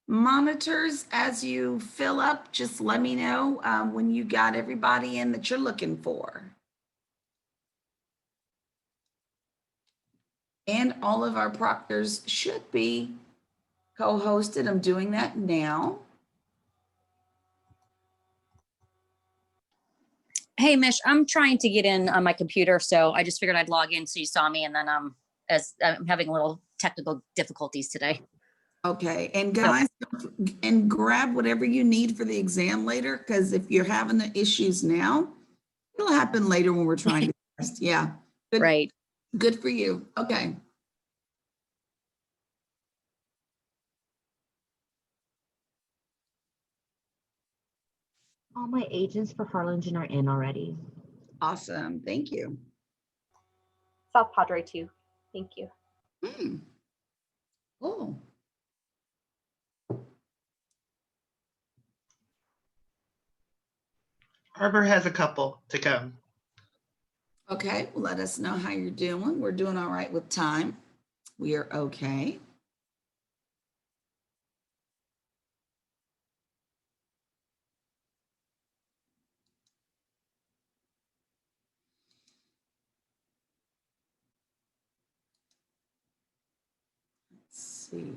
Monitors, as you fill up, just let me know when you got everybody in that you're looking for. And all of our proctors should be co-hosted. I'm doing that now. Hey, Mish, I'm trying to get in on my computer, so I just figured I'd log in so you saw me, and then as I'm having a little technical difficulties today. Okay, and guys, and grab whatever you need for the exam later, because if you're having the issues now, it'll happen later when we're trying to test. Yeah, good, Right. Good for you. Okay. All my agents for Harlingen are in already. Awesome. Thank you. South Padre too. Thank you. Oh. Harbor has a couple to come. Okay, well, let us know how you're doing. We're doing all right with time. We are okay. Let's see.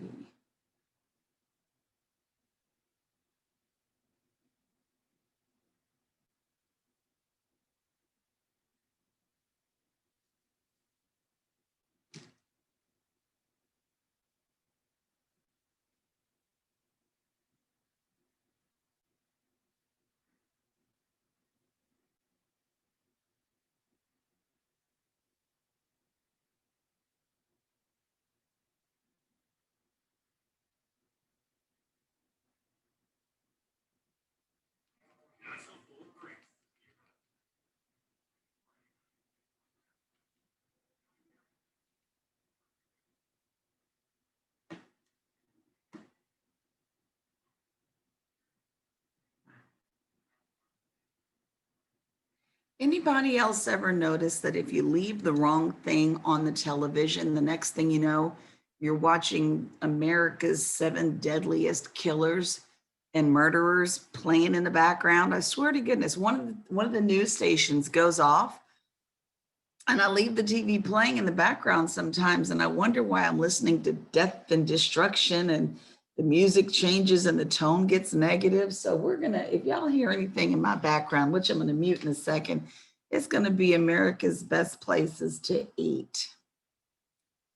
Anybody else ever notice that if you leave the wrong thing on the television, the next thing you know, you're watching America's 7 Deadliest Killers and Murderers playing in the background? I swear to goodness, one of the news stations goes off and I leave the TV playing in the background sometimes, and I wonder why I'm listening to death and destruction, and the music changes and the tone gets negative. So we're gonna, if y'all hear anything in my background, which I'm gonna mute in a second, it's gonna be America's Best Places to Eat.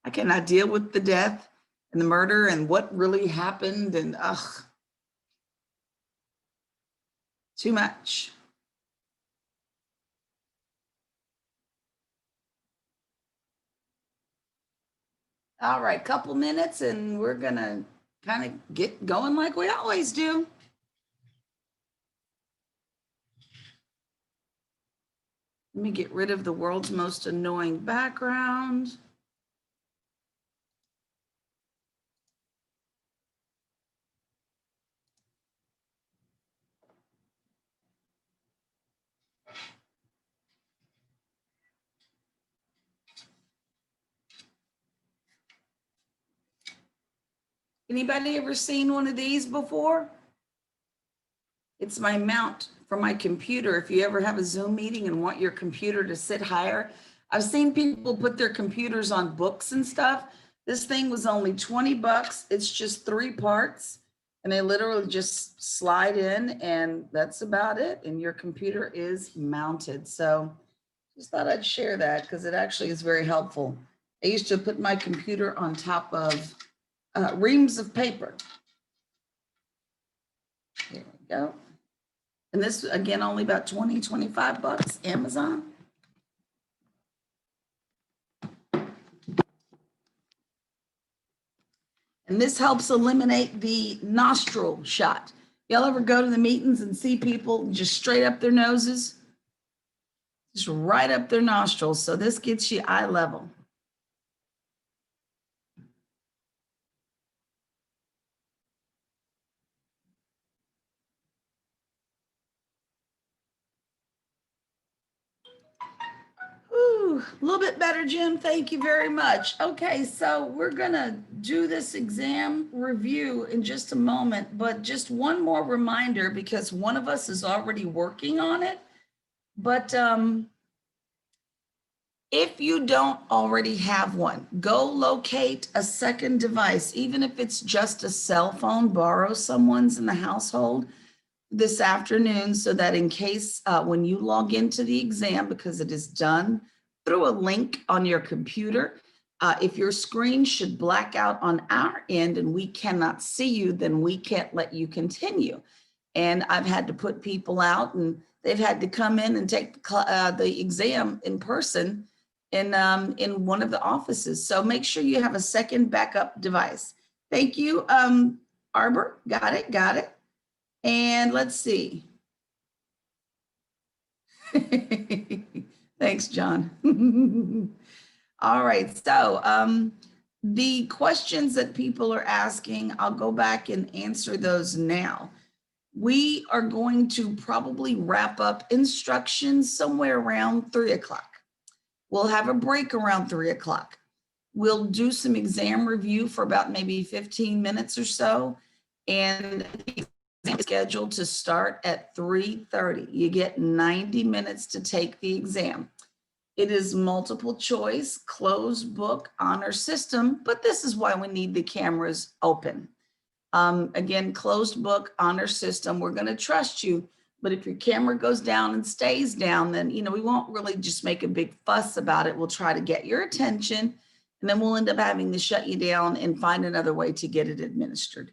I cannot deal with the death and the murder and what really happened, and too much. All right, couple minutes and we're gonna kind of get going like we always do. Let me get rid of the world's most annoying background. Anybody ever seen one of these before? It's my mount for my computer. If you ever have a Zoom meeting and want your computer to sit higher, I've seen people put their computers on books and stuff. This thing was only 20 bucks. It's just 3 parts and they literally just slide in and that's about it. And your computer is mounted. So just thought I'd share that because it actually is very helpful. I used to put my computer on top of reams of paper. Here we go. And this, again, only about 20, 25 bucks, Amazon. And this helps eliminate the nostril shot. Y'all ever go to the meetings and see people just straight up their noses? Just right up their nostrils. So this gets you eye level. Ooh. Whew, a little bit better, Jim. Thank you very much. Okay, so we're gonna do this exam review in just a moment, but just one more reminder because one of us is already working on it. But if you don't already have one, go locate a second device, even if it's just a cell phone, borrow someone's in the household this afternoon so that in case when you log into the exam, because it is done through a link on your computer, if your screen should black out on our end and we cannot see you, then we can't let you continue. And I've had to put people out and they've had to come in and take the exam in person in one of the offices. So make sure you have a second backup device. Thank you, Arbor. Got it. And let's see. Thanks, John. All right, so the questions that people are asking, I'll go back and answer those now. We are going to probably wrap up instructions somewhere around 3 o'clock. We'll have a break around 3 o'clock. We'll do some exam review for about maybe 15 minutes or so. And scheduled to start at 3:30. You get 90 minutes to take the exam. It is multiple choice, closed book, honor system, but this is why we need the cameras open. Again, closed book, honor system, we're going to trust you, but if your camera goes down and stays down, then, we won't really just make a big fuss about it. We'll try to get your attention, and then we'll end up having to shut you down and find another way to get it administered.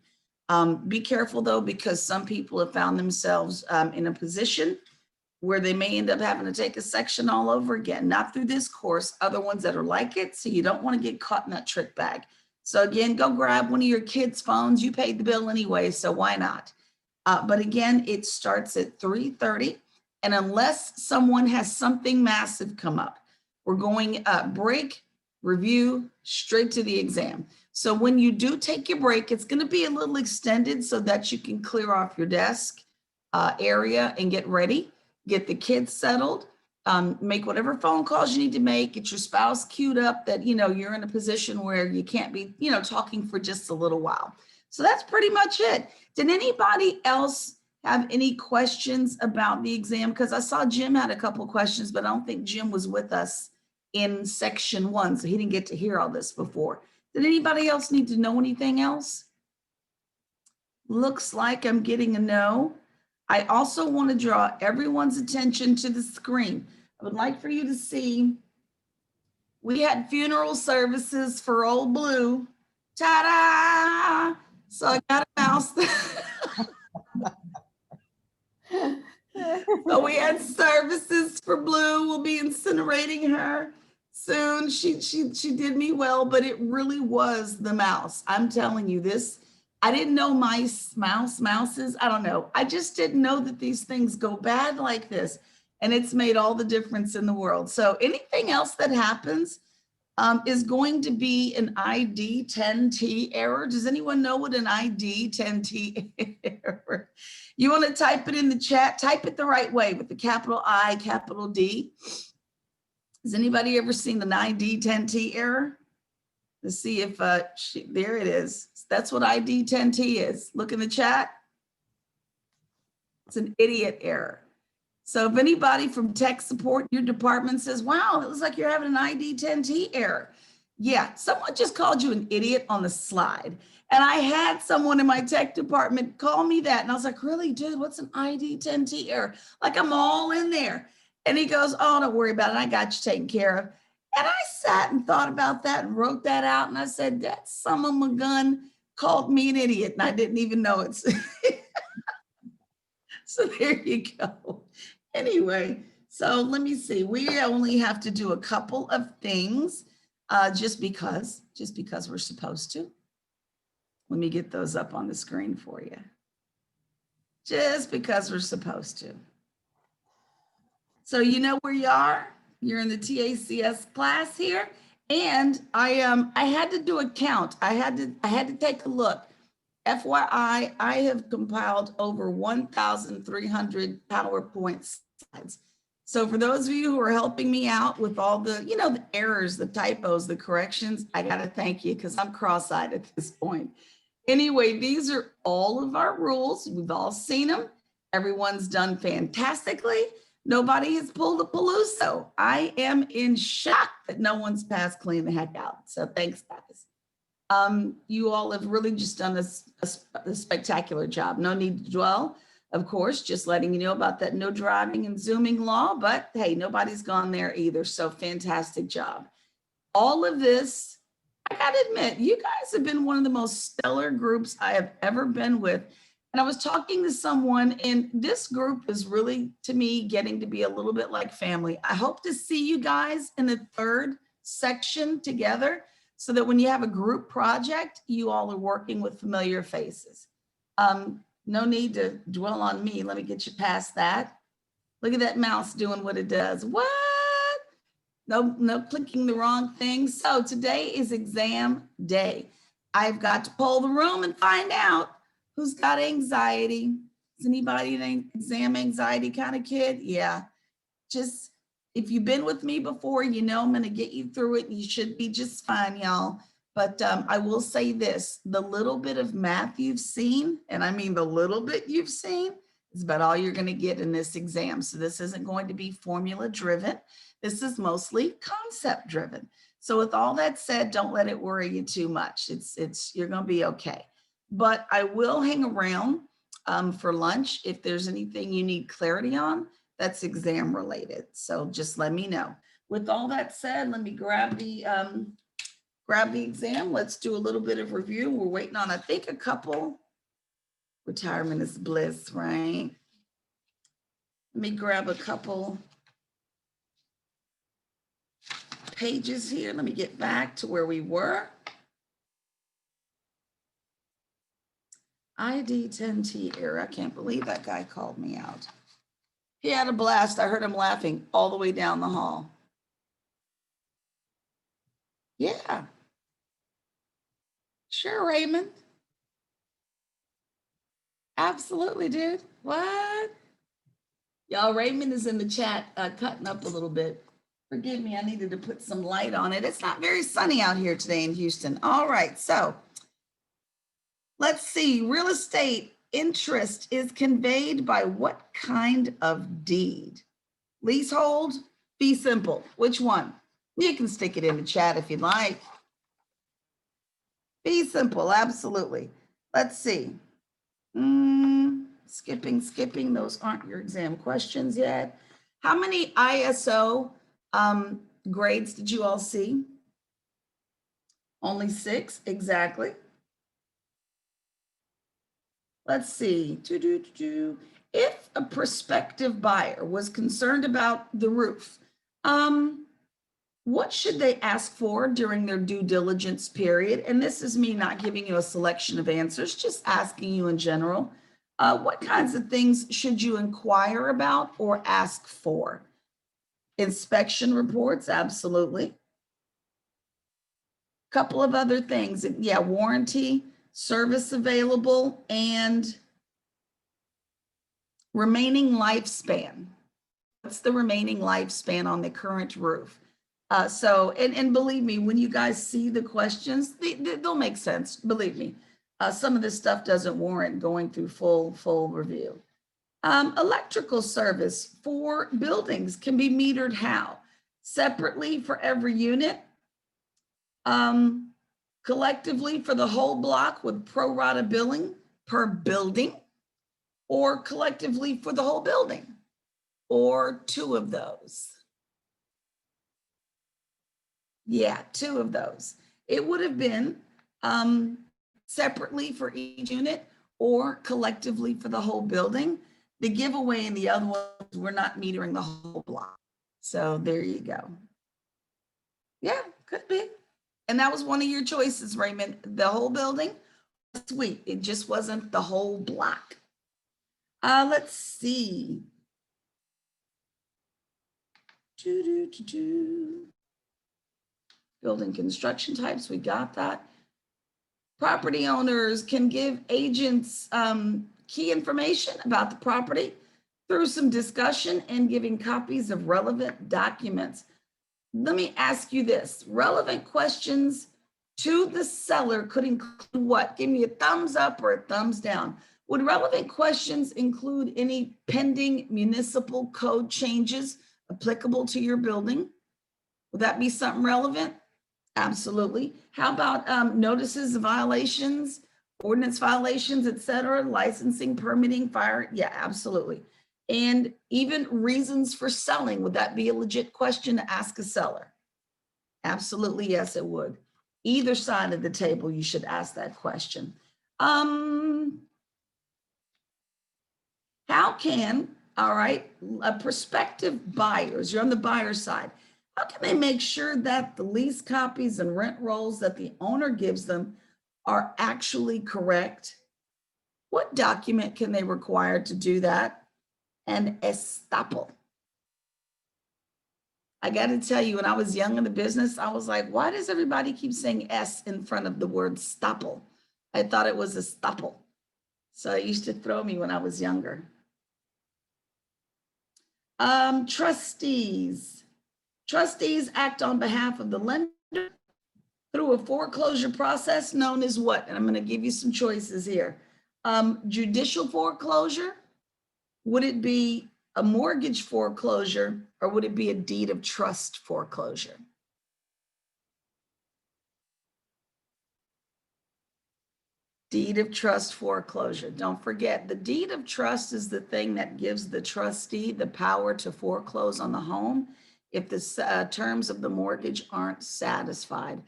Be careful though, because some people have found themselves in a position where they may end up having to take a section all over again, not through this course, other ones that are like it. So you don't want to get caught in that trick bag. So again, go grab one of your kids' phones. You paid the bill anyway, so why not? But again, it starts at 3:30. And unless someone has something massive come up, we're going break, review, straight to the exam. So when you do take your break, it's going to be a little extended so that you can clear off your desk area and get ready, get the kids settled, make whatever phone calls you need to make, get your spouse queued up that, you're in a position where you can't be, talking for just a little while. So that's pretty much it. Did anybody else have any questions about the exam? Because I saw Jim had a couple of questions, but I don't think Jim was with us in section 1, so he didn't get to hear all this before. Did anybody else need to know anything else? Looks like I'm getting a no. I also want to draw everyone's attention to the screen. I would like for you to see, we had funeral services for old Blue. Ta-da! So I got a mouse. So we had services for Blue. We'll be incinerating her soon. She did me well, but it really was the mouse. I'm telling you this. I didn't know mouses. I don't know. I just didn't know that these things go bad like this. And it's made all the difference in the world. So anything else that happens is going to be an ID 10T error. Does anyone know what an ID 10T error? You want to type it in the chat, type it the right way with the capital I, capital D. Has anybody ever seen an ID 10T error? Let's see if, there it is. That's what ID 10T is. Look in the chat. It's an idiot error. So if anybody from tech support, your department says, wow, it looks like you're having an ID 10T error. Yeah, someone just called you an idiot on the slide. And I had someone in my tech department call me that. And I was like, really, dude, what's an ID 10T error? Like I'm all in there. And he goes, oh, don't worry about it. I got you taken care of. And I sat and thought about that and wrote that out. And I said, that son of a gun called me an idiot. And I didn't even know it. So there you go. Anyway, so let me see. We only have to do a couple of things just because we're supposed to. Let me get those up on the screen for you. Just because we're supposed to. So you know where you are. You're in the TACS class here. And I had to do a count. I had to take a look. FYI, I have compiled over 1,300 PowerPoint slides. So for those of you who are helping me out with all the, the errors, the typos, the corrections, I got to thank you because I'm cross-eyed at this point. Anyway, these are all of our rules. We've all seen them. Everyone's done fantastically. Nobody has pulled a Peluso. I am in shock that no one's passed clean the heck out. So thanks, guys. You all have really just done a spectacular job. No need to dwell. Of course, just letting you know about that no driving and zooming law, but hey, nobody's gone there either. So fantastic job. All of this, I gotta admit, you guys have been one of the most stellar groups I have ever been with. And I was talking to someone, and this group is really, to me, getting to be a little bit like family. I hope to see you guys in the third section together so that when you have a group project, you all are working with familiar faces. No need to dwell on me. Let me get you past that. Look at that mouse doing what it does. What? No clicking the wrong thing. So today is exam day. I've got to poll the room and find out who's got anxiety. Is anybody an exam anxiety kind of kid? Yeah. Just, if you've been with me before, you know I'm going to get you through it. You should be just fine, y'all. But I will say this, the little bit of math you've seen, and I mean the little bit you've seen, is about all you're going to get in this exam. So this isn't going to be formula driven. This is mostly concept driven. So with all that said, don't let it worry you too much. You're going to be okay. But I will hang around for lunch if there's anything you need clarity on that's exam related. So just let me know. With all that said, let me grab the exam. Let's do a little bit of review. We're waiting on, I think, a couple. Retirement is bliss, right? Let me grab a couple pages here. Let me get back to where we were. ID 10T error. I can't believe that guy called me out. He had a blast. I heard him laughing all the way down the hall. Yeah. Sure, Raymond. Absolutely, dude. What? Y'all, Raymond is in the chat cutting up a little bit. Forgive me, I needed to put some light on it. It's not very sunny out here today in Houston. All right, so let's see. Real estate interest is conveyed by what kind of deed? Leasehold, fee simple. Which one? You can stick it in the chat if you'd like. Fee simple, absolutely. Let's see. Skipping. Those aren't your exam questions yet. How many ISO grades did you all see? Only 6, exactly. Let's see. If a prospective buyer was concerned about the roof, what should they ask for during their due diligence period? And this is me not giving you a selection of answers, just asking you in general. What kinds of things should you inquire about or ask for? Inspection reports, absolutely. Couple of other things, yeah, warranty, service available, and remaining lifespan. What's the remaining lifespan on the current roof? And believe me, when you guys see the questions, they'll make sense, believe me. Some of this stuff doesn't warrant going through full review. Electrical service for buildings can be metered how? Separately for every unit, collectively for the whole block with pro rata billing per building, or collectively for the whole building, or 2 of those. Yeah, 2 of those. It would have been separately for each unit or collectively for the whole building. The giveaway in the other ones, we're not metering the whole block. So there you go. Yeah, could be. And that was one of your choices, Raymond. The whole building, sweet. It just wasn't the whole block. Let's see. Building construction types, we got that. Property owners can give agents key information about the property through some discussion and giving copies of relevant documents. Let me ask you this. Relevant questions to the seller could include what? Give me a thumbs up or a thumbs down. Would relevant questions include any pending municipal code changes applicable to your building? Would that be something relevant? Absolutely. How about notices of violations, ordinance violations, et cetera, licensing, permitting, fire? Yeah, absolutely. And even reasons for selling, would that be a legit question to ask a seller? Absolutely, yes, it would. Either side of the table, you should ask that question. How can, all right, prospective buyers, you're on the buyer side, how can they make sure that the lease copies and rent rolls that the owner gives them are actually correct? What document can they require to do that? And estoppel. I got to tell you, when I was young in the business, I was like, why does everybody keep saying S in front of the word stopple? I thought it was a stopple. So it used to throw me when I was younger. Trustees. Trustees act on behalf of the lender through a foreclosure process known as what? And I'm going to give you some choices here. Judicial foreclosure. Would it be a mortgage foreclosure or would it be a deed of trust foreclosure? Deed of trust foreclosure. Don't forget, the deed of trust is the thing that gives the trustee the power to foreclose on the home if the terms of the mortgage aren't satisfied.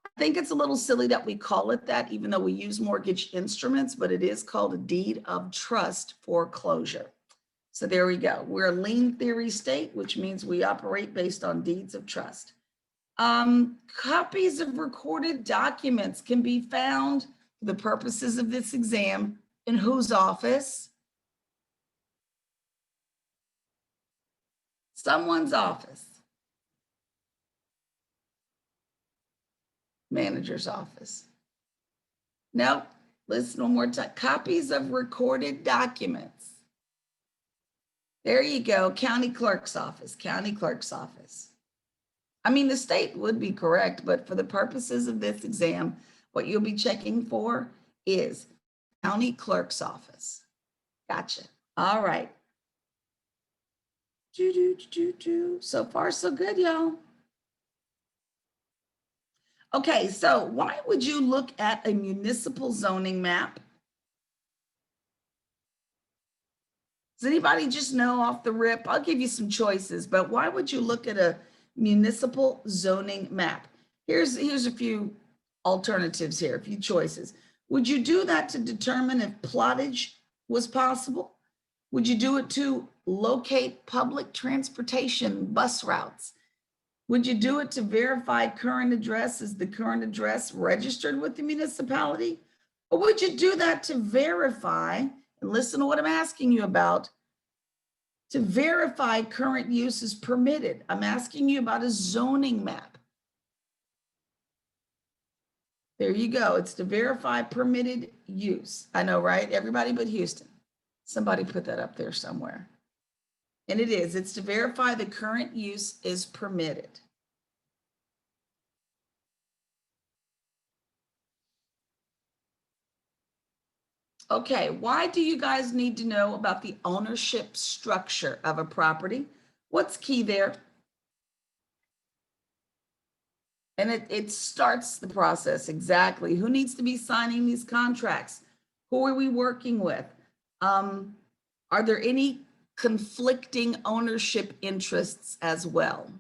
I think it's a little silly that we call it that, even though we use mortgage instruments, but it is called a deed of trust foreclosure. So there we go. We're a lien theory state, which means we operate based on deeds of trust. Copies of recorded documents can be found for the purposes of this exam in whose office? Someone's office. Manager's office. Nope. Listen one more time. Copies of recorded documents. There you go. County clerk's office. County clerk's office. I mean, the state would be correct, but for the purposes of this exam, what you'll be checking for is county clerk's office. Gotcha. All right. So far, so good, y'all. Okay, so why would you look at a municipal zoning map? Does anybody just know off the rip? I'll give you some choices, but why would you look at a municipal zoning map? Here's a few alternatives here, a few choices. Would you do that to determine if plottage was possible? Would you do it to locate public transportation bus routes? Would you do it to verify current address? Is the current address registered with the municipality? Or would you do that to verify, and listen to what I'm asking you about, to verify current use is permitted? I'm asking you about a zoning map. There you go. It's to verify permitted use. I know, right? Everybody but Houston. Somebody put that up there somewhere. And it is. It's to verify the current use is permitted. Okay, why do you guys need to know about the ownership structure of a property? What's key there? And it starts the process, exactly. Who needs to be signing these contracts? Who are we working with? Are there any conflicting ownership interests as well?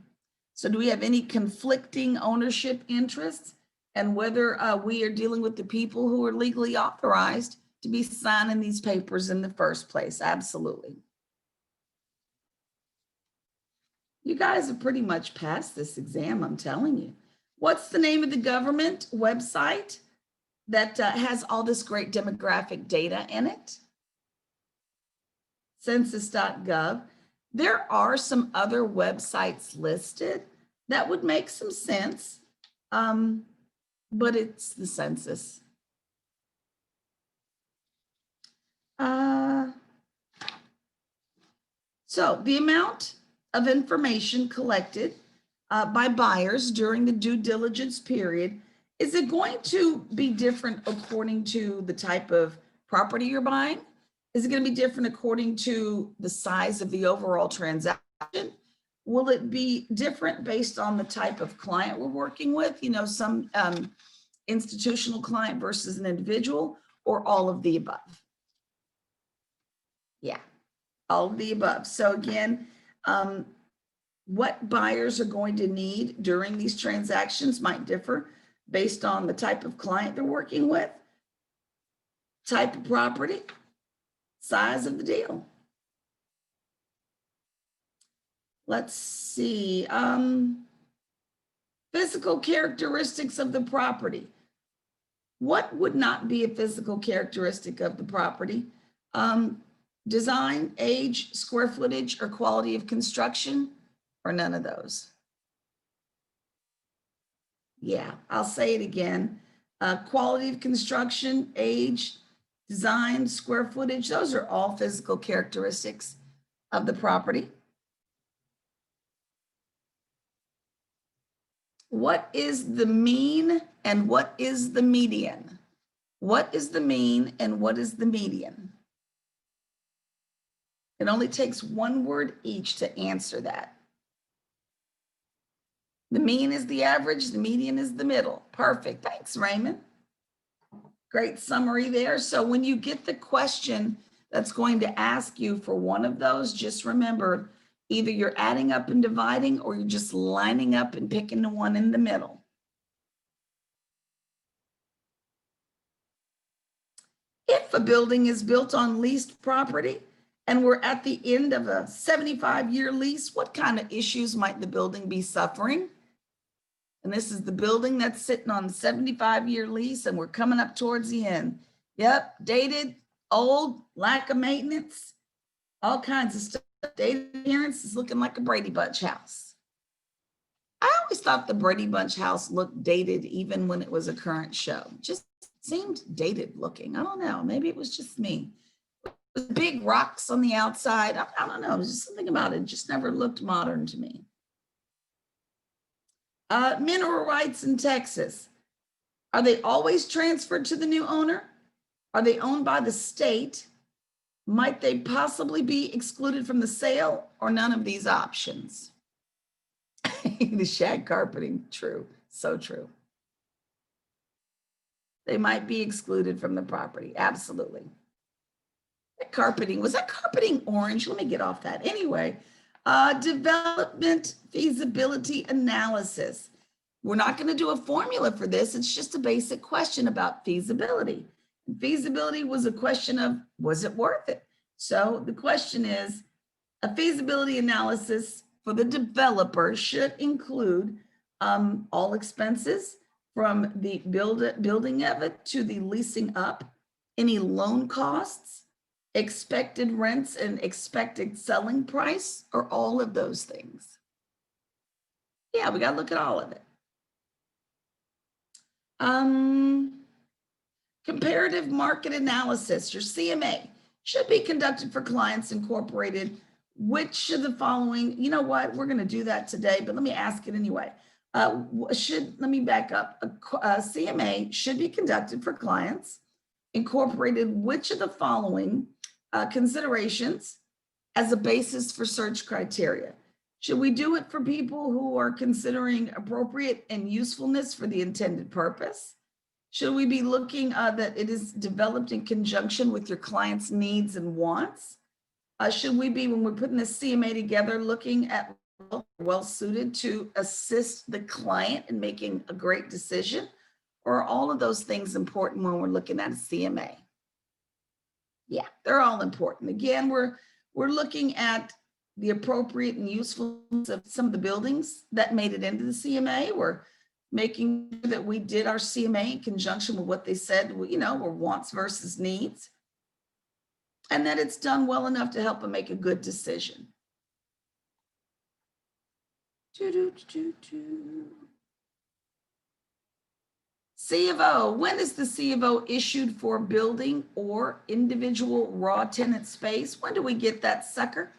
So do we have any conflicting ownership interests? And whether we are dealing with the people who are legally authorized to be signing these papers in the first place? Absolutely. You guys have pretty much passed this exam, I'm telling you. What's the name of the government website that has all this great demographic data in it? Census.gov. There are some other websites listed that would make some sense, but it's the census. So the amount of information collected by buyers during the due diligence period, is it going to be different according to the type of property you're buying? Is it going to be different according to the size of the overall transaction? Will it be different based on the type of client we're working with? You know, some institutional client versus an individual, or all of the above? Yeah, all of the above. So again, what buyers are going to need during these transactions might differ based on the type of client they're working with, type of property, size of the deal. Let's see. Physical characteristics of the property. What would not be a physical characteristic of the property? Design, age, square footage, or quality of construction, or none of those? Yeah, I'll say it again. Quality of construction, age, design, square footage, those are all physical characteristics of the property. What is the mean and what is the median? What is the mean and what is the median? It only takes one word each to answer that. The mean is the average, the median is the middle. Perfect. Thanks, Raymond. Great summary there. So when you get the question that's going to ask you for one of those, just remember, either you're adding up and dividing or you're just lining up and picking the one in the middle. If a building is built on leased property and we're at the end of a 75-year lease, what kind of issues might the building be suffering? And this is the building that's sitting on the 75-year lease and we're coming up towards the end. Yep, dated, old, lack of maintenance, all kinds of stuff. Dated appearance is looking like a Brady Bunch house. I always thought the Brady Bunch house looked dated even when it was a current show. Just seemed dated looking. I don't know. Maybe it was just me. With big rocks on the outside. I don't know. It was just something about it. It just never looked modern to me. Mineral rights in Texas. Are they always transferred to the new owner? Are they owned by the state? Might they possibly be excluded from the sale or none of these options? The shag carpeting, true, so true. They might be excluded from the property, absolutely. That carpeting, was that carpeting orange? Let me get off that. Anyway, development feasibility analysis. We're not going to do a formula for this. It's just a basic question about feasibility. Feasibility was a question of, was it worth it? So the question is, a feasibility analysis for the developer should include all expenses from the building of it to the leasing up, any loan costs, expected rents and expected selling price, or all of those things. Yeah, we got to look at all of it. Comparative market analysis, your CMA, should be conducted for clients incorporated. Which of the following, you know what, we're going to do that today, but let me ask it anyway. Let me back up. A CMA should be conducted for clients incorporated which of the following considerations as a basis for search criteria? Should we do it for people who are considering appropriate and usefulness for the intended purpose? Should we be looking that it is developed in conjunction with your client's needs and wants? Should we be, when we're putting the CMA together, looking at well suited to assist the client in making a great decision? Or are all of those things important when we're looking at a CMA? Yeah, they're all important. Again, we're looking at the appropriate and usefulness of some of the buildings that made it into the CMA. We're making sure that we did our CMA in conjunction with what they said, you know, were wants versus needs, and that it's done well enough to help them make a good decision. C of O, when is the C of O issued for building or individual raw tenant space? When do we get that sucker?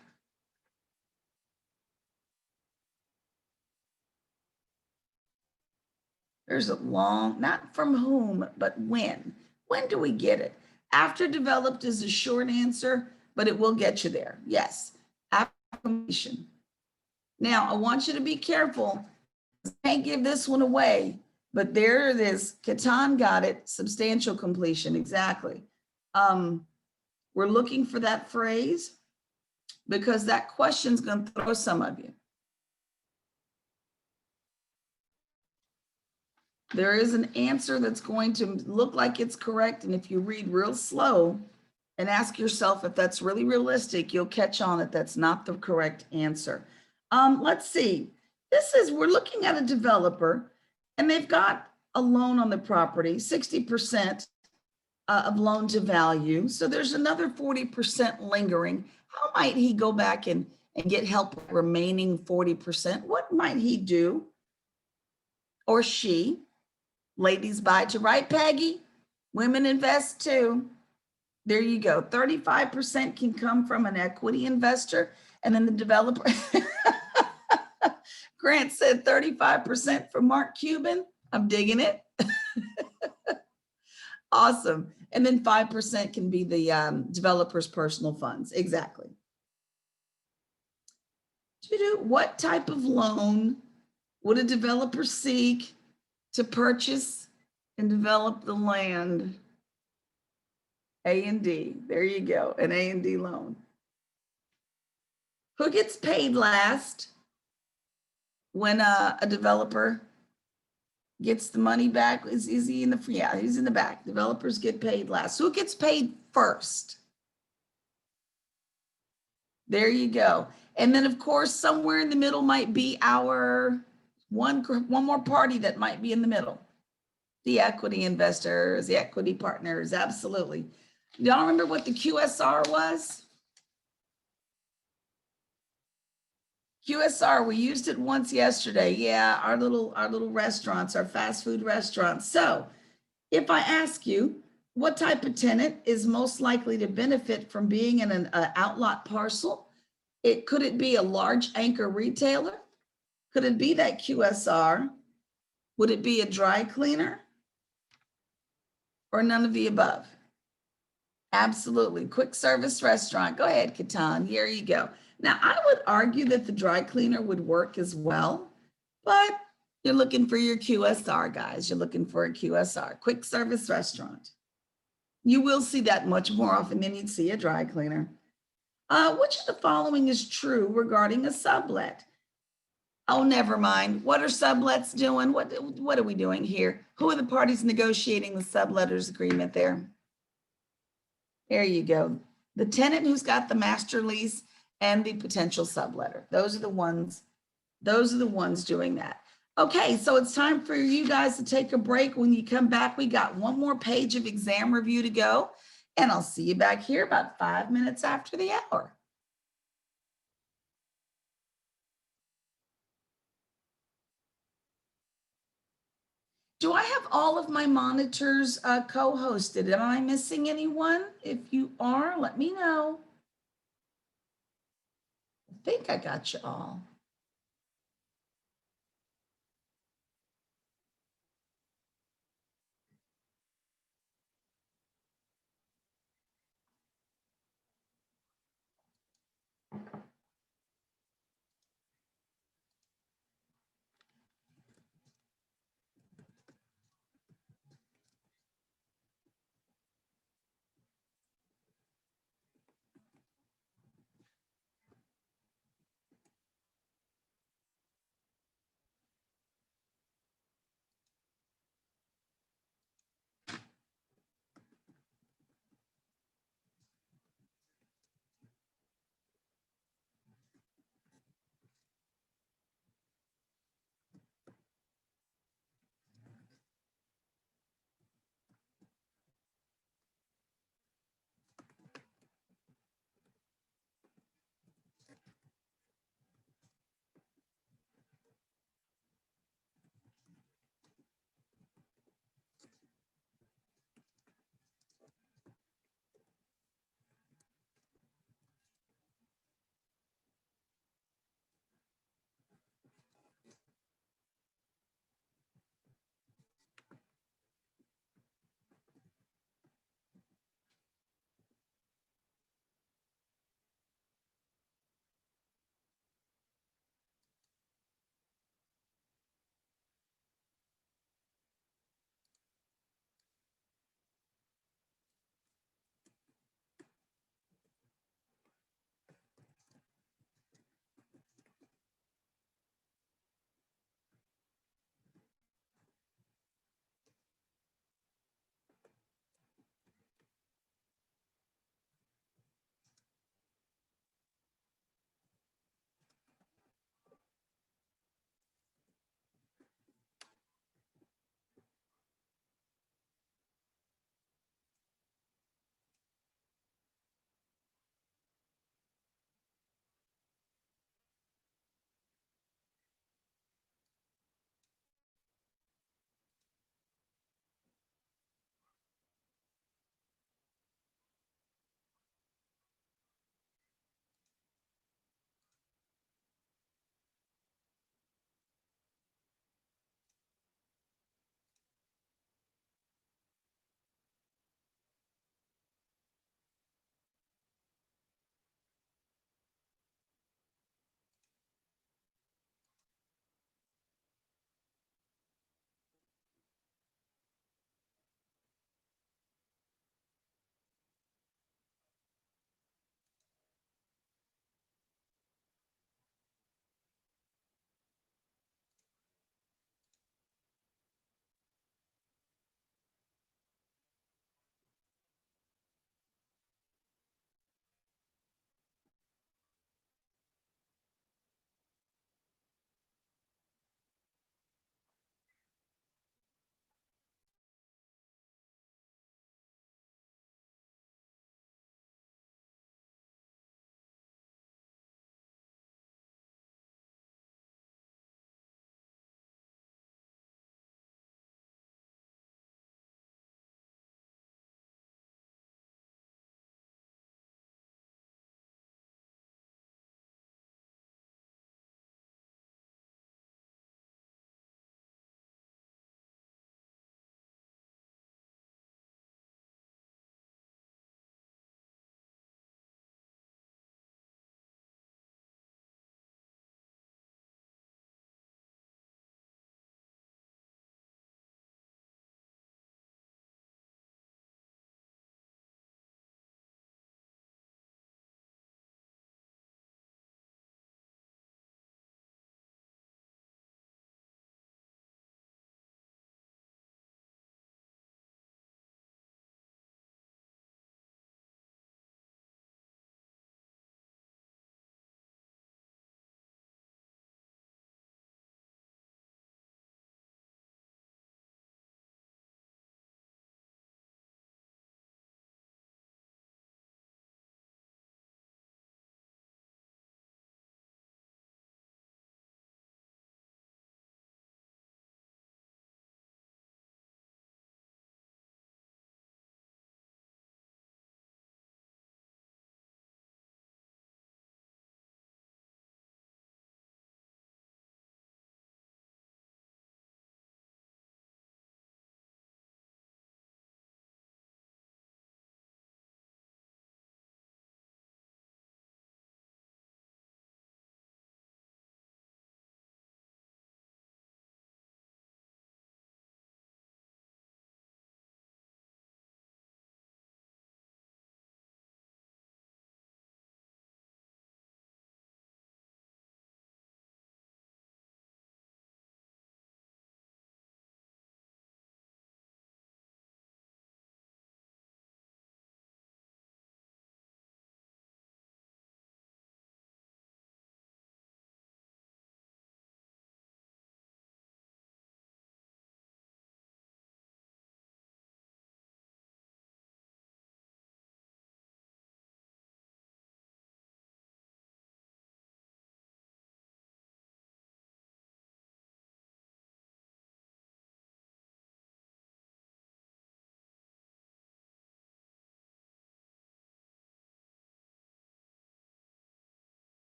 There's a long, not from whom, but when. When do we get it? After developed is a short answer, but it will get you there. Yes. After completion. Now, I want you to be careful. I can't give this one away, but there it is. Catan got it. Substantial completion. Exactly. We're looking for that phrase because that question's going to throw some of you. There is an answer that's going to look like it's correct. And if you read real slow and ask yourself if that's really realistic, you'll catch on that that's not the correct answer. Let's see. We're looking at a developer and they've got a loan on the property, 60% of loan to value. So there's another 40% lingering. How might he go back and get help with remaining 40%? What might he do? Or she? Ladies buy to right, Peggy. Women invest too. There you go. 35% can come from an equity investor. And then the developer. Grant said 35% from Mark Cuban. I'm digging it. Awesome. And then 5% can be the developer's personal funds. Exactly. What type of loan would a developer seek to purchase and develop the land? A&D. There you go. An A&D loan. Who gets paid last when a developer gets the money back? Is he in the free? Yeah, he's in the back. Developers get paid last. Who gets paid first? There you go. And then of course, somewhere in the middle might be our one more party that might be in the middle. The equity investors, the equity partners, absolutely. Y'all remember what the QSR was? QSR, we used it once yesterday. Yeah, our little restaurants, our fast food restaurants. So if I ask you, what type of tenant is most likely to benefit from being in an outlot parcel? Could it be a large anchor retailer? Could it be that QSR? Would it be a dry cleaner? Or none of the above? Absolutely. Quick service restaurant. Go ahead, Catan. Here you go. Now, I would argue that the dry cleaner would work as well, but you're looking for your QSR, guys. You're looking for a QSR, quick service restaurant. You will see that much more often than you'd see a dry cleaner. Which of the following is true regarding a sublet? Oh, never mind. What are sublets doing? What are we doing here? Who are the parties negotiating the subletters agreement there? There you go. The tenant who's got the master lease and the potential subletter. Those are the ones doing that. Okay, so it's time for you guys to take a break. When you come back, we got one more page of exam review to go, and I'll see you back here about 5 minutes after the hour. Do I have all of my monitors co-hosted? Am I missing anyone? If you are, let me know. I think I got you all.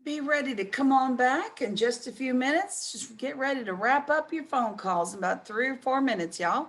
Be ready to come on back in just a few minutes. Just get ready to wrap up your phone calls in about 3 or 4 minutes, y'all.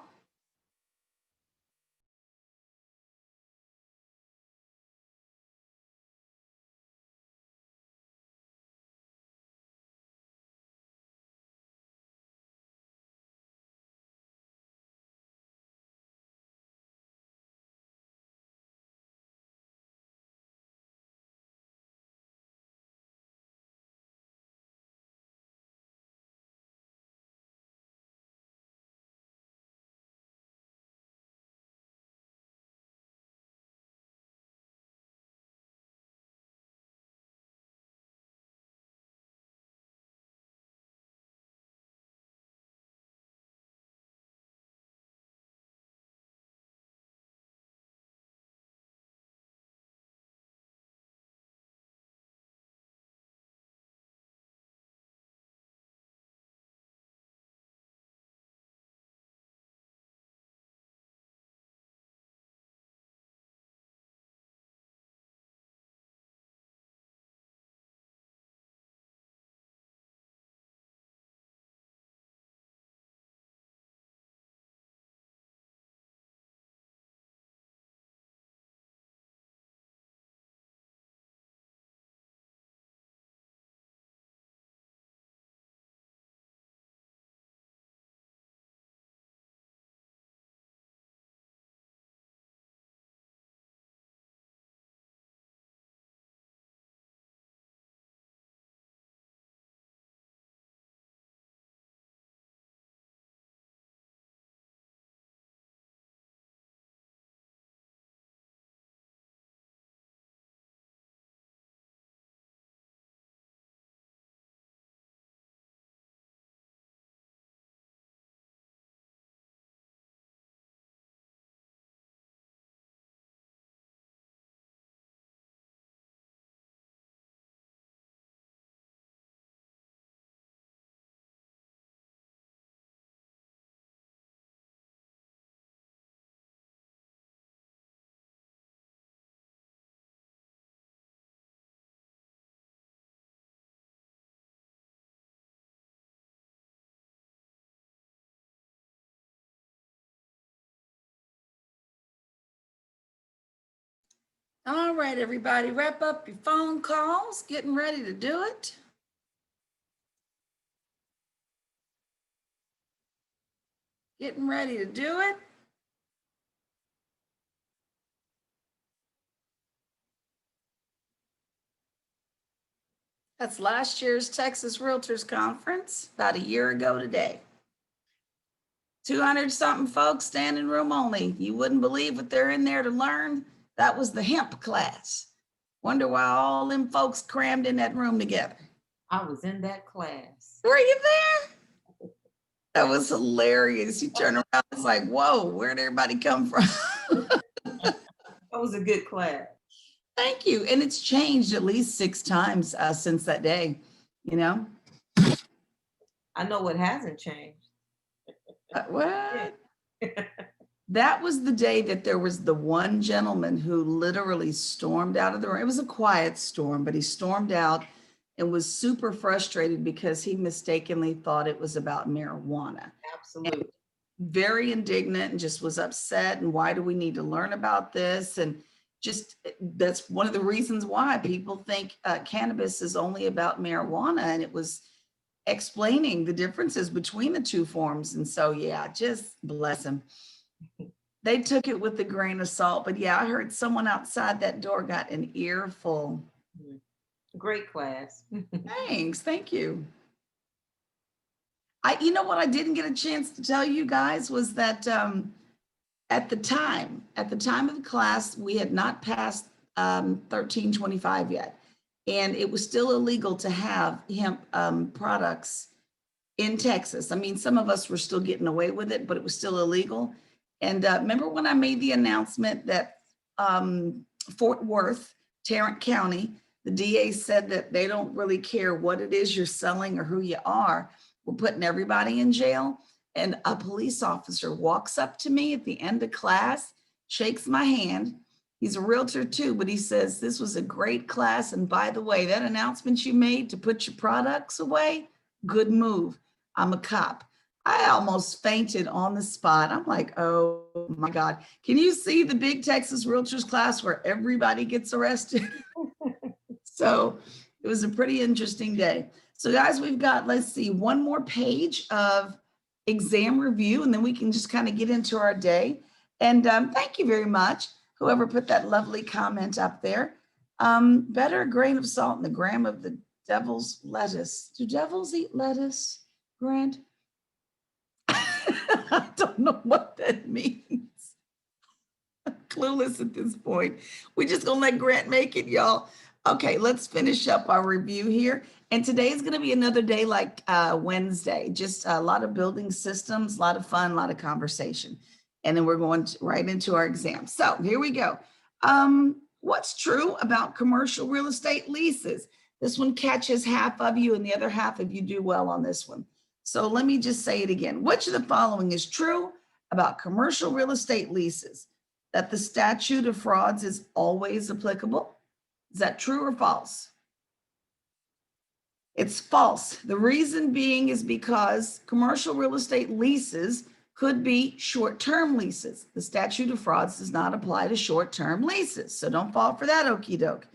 All right, everybody, wrap up your phone calls. Getting ready to do it. Getting ready to do it. That's last year's Texas Realtors Conference, about a year ago today. 200 something folks, standing room only. You wouldn't believe what they're in there to learn. That was the hemp class. Wonder why all them folks crammed in that room together. I was in that class. Were you there? That was hilarious. You turn around, it's like, whoa, where'd everybody come from? That was a good class. Thank you. And it's changed at least 6 times since that day, you know? I know what hasn't changed. What? That was the day that there was the one gentleman who literally stormed out of the room. It was a quiet storm, but he stormed out and was super frustrated because he mistakenly thought it was about marijuana. Absolutely. And very indignant and just was upset. And why do we need to learn about this? And just that's one of the reasons why people think cannabis is only about marijuana. And it was explaining the differences between the two forms. And so, yeah, just bless him. They took it with a grain of salt, but yeah, I heard someone outside that door got an earful. Great class. Thanks, thank you. You know what I didn't get a chance to tell you guys was that at the time of the class, we had not passed 1325 yet. And it was still illegal to have hemp products in Texas. I mean, some of us were still getting away with it, but it was still illegal. And remember when I made the announcement that Fort Worth, Tarrant County, the DA said that they don't really care what it is you're selling or who you are. We're putting everybody in jail. And a police officer walks up to me at the end of class, shakes my hand. He's a realtor too, but he says, this was a great class. And by the way, that announcement you made to put your products away, good move. I'm a cop. I almost fainted on the spot. I'm like, oh my God. Can you see the Big Texas Realtors class where everybody gets arrested? So it was a pretty interesting day. So guys, we've got, let's see, one more page of exam review, and then we can just kind of get into our day. And thank you very much, whoever put that lovely comment up there. Better a grain of salt in the gram of the devil's lettuce. Do devils eat lettuce, Grant? I don't know what that means. I'm clueless at this point. We just gonna let Grant make it, y'all. Okay, let's finish up our review here. And today is gonna be another day like Wednesday, just a lot of building systems, a lot of fun, a lot of conversation. And then we're going right into our exam. So here we go. What's true about commercial real estate leases? This one catches half of you and the other half of you do well on this one. So let me just say it again. Which of the following is true about commercial real estate leases? That the statute of frauds is always applicable? Is that true or false? It's false. The reason being is because commercial real estate leases could be short-term leases. The statute of frauds does not apply to short-term leases. So don't fall for that okie doke.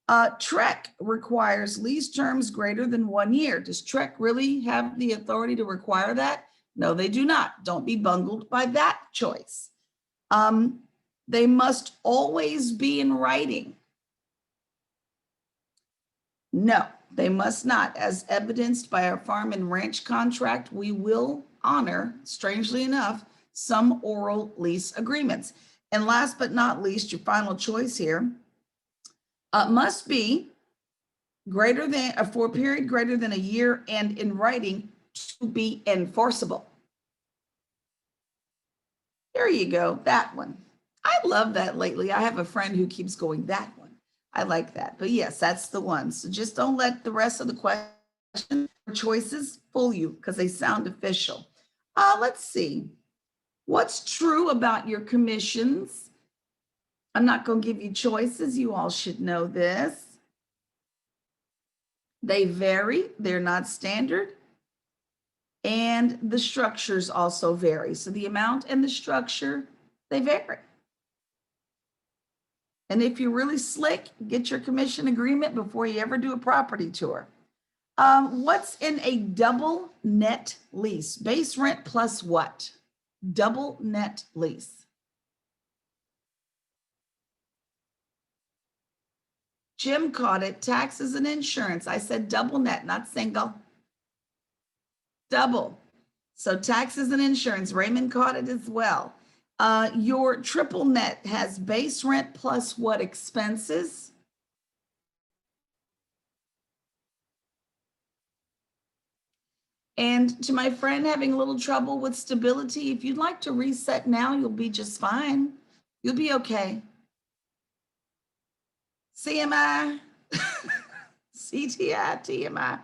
TREC requires lease terms greater than 1 year. Does TREC really have the authority to require that? No, they do not. Don't be bungled by that choice. They must always be in writing. No, they must not. As evidenced by our farm and ranch contract, we will honor, strangely enough, some oral lease agreements. And last but not least, your final choice here, must be greater than, for a period greater than a year and in writing to be enforceable. There you go, that one. I love that lately. I have a friend who keeps going, that one. I like that. But yes, that's the one. So just don't let the rest of the question or choices fool you because they sound official. Let's see. What's true about your commissions? I'm not going to give you choices. You all should know this. They vary. They're not standard. And the structures also vary. So the amount and the structure, they vary. And if you're really slick, get your commission agreement before you ever do a property tour. What's in a double net lease? Base rent plus what? Double net lease. Jim caught it, taxes and insurance. I said double net, not single. Double. So taxes and insurance, Raymond caught it as well. Your triple net has base rent plus what expenses? And to my friend having a little trouble with stability, if you'd like to reset now, you'll be just fine. You'll be okay. CMI, CTI, TMI,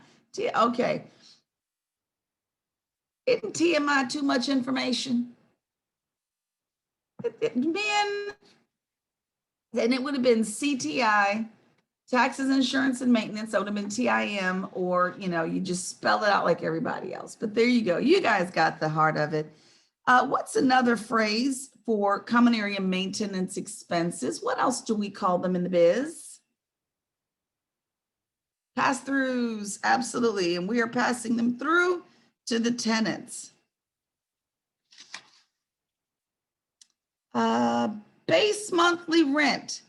okay. Isn't TMI too much information? Man, then it would have been CTI, taxes, insurance, and maintenance. That would have been TIM, or, you know, you just spell it out like everybody else. But there you go. You guys got the heart of it. What's another phrase for common area maintenance expenses? What else do we call them in the biz? Pass-throughs, absolutely. And we are passing them through to the tenants. Base monthly rent.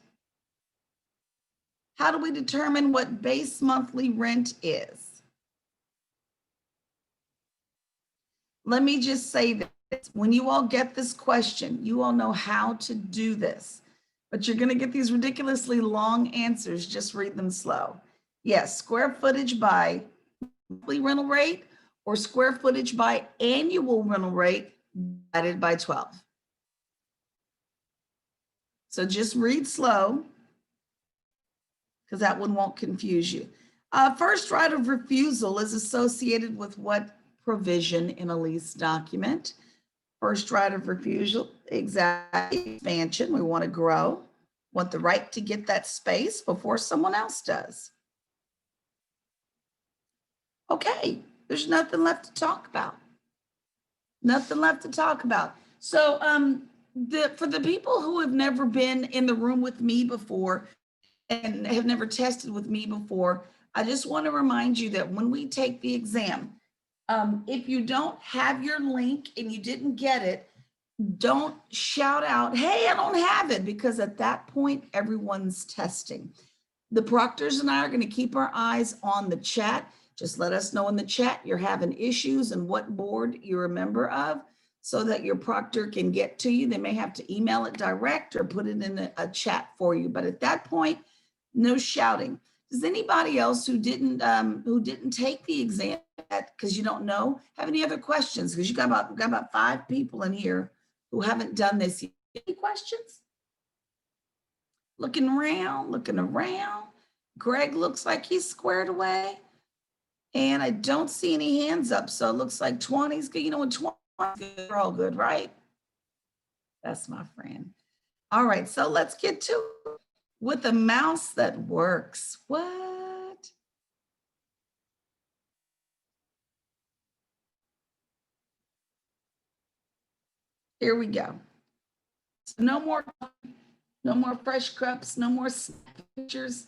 How do we determine what base monthly rent is? Let me just say this. When you all get this question, you all know how to do this, but you're going to get these ridiculously long answers. Just read them slow. Yes, square footage by monthly rental rate or square footage by annual rental rate divided by 12. So just read slow, because that one won't confuse you. First right of refusal is associated with what provision in a lease document? First right of refusal, exactly, expansion, we want to grow. want the right to get that space before someone else does. Okay, there's nothing left to talk about. Nothing left to talk about. So for the people who have never been in the room with me before and have never tested with me before, I just want to remind you that when we take the exam, if you don't have your link and you didn't get it, don't shout out, hey, I don't have it, because at that point, everyone's testing. The proctors and I are going to keep our eyes on the chat. Just let us know in the chat you're having issues and what board you're a member of so that your proctor can get to you. They may have to email it direct or put it in a chat for you. But at that point, no shouting. Does anybody else who didn't take the exam because you don't know have any other questions? Because you got about 5 people in here who haven't done this yet. Any questions? Looking around, looking around. Greg looks like he's squared away. And I don't see any hands up. So it looks like 20's good. You know, when 20's good, we're all good, right? That's my friend. All right, so let's get to it. With a mouse that works. What? Here we go. So no more fresh cups, no more snack pictures.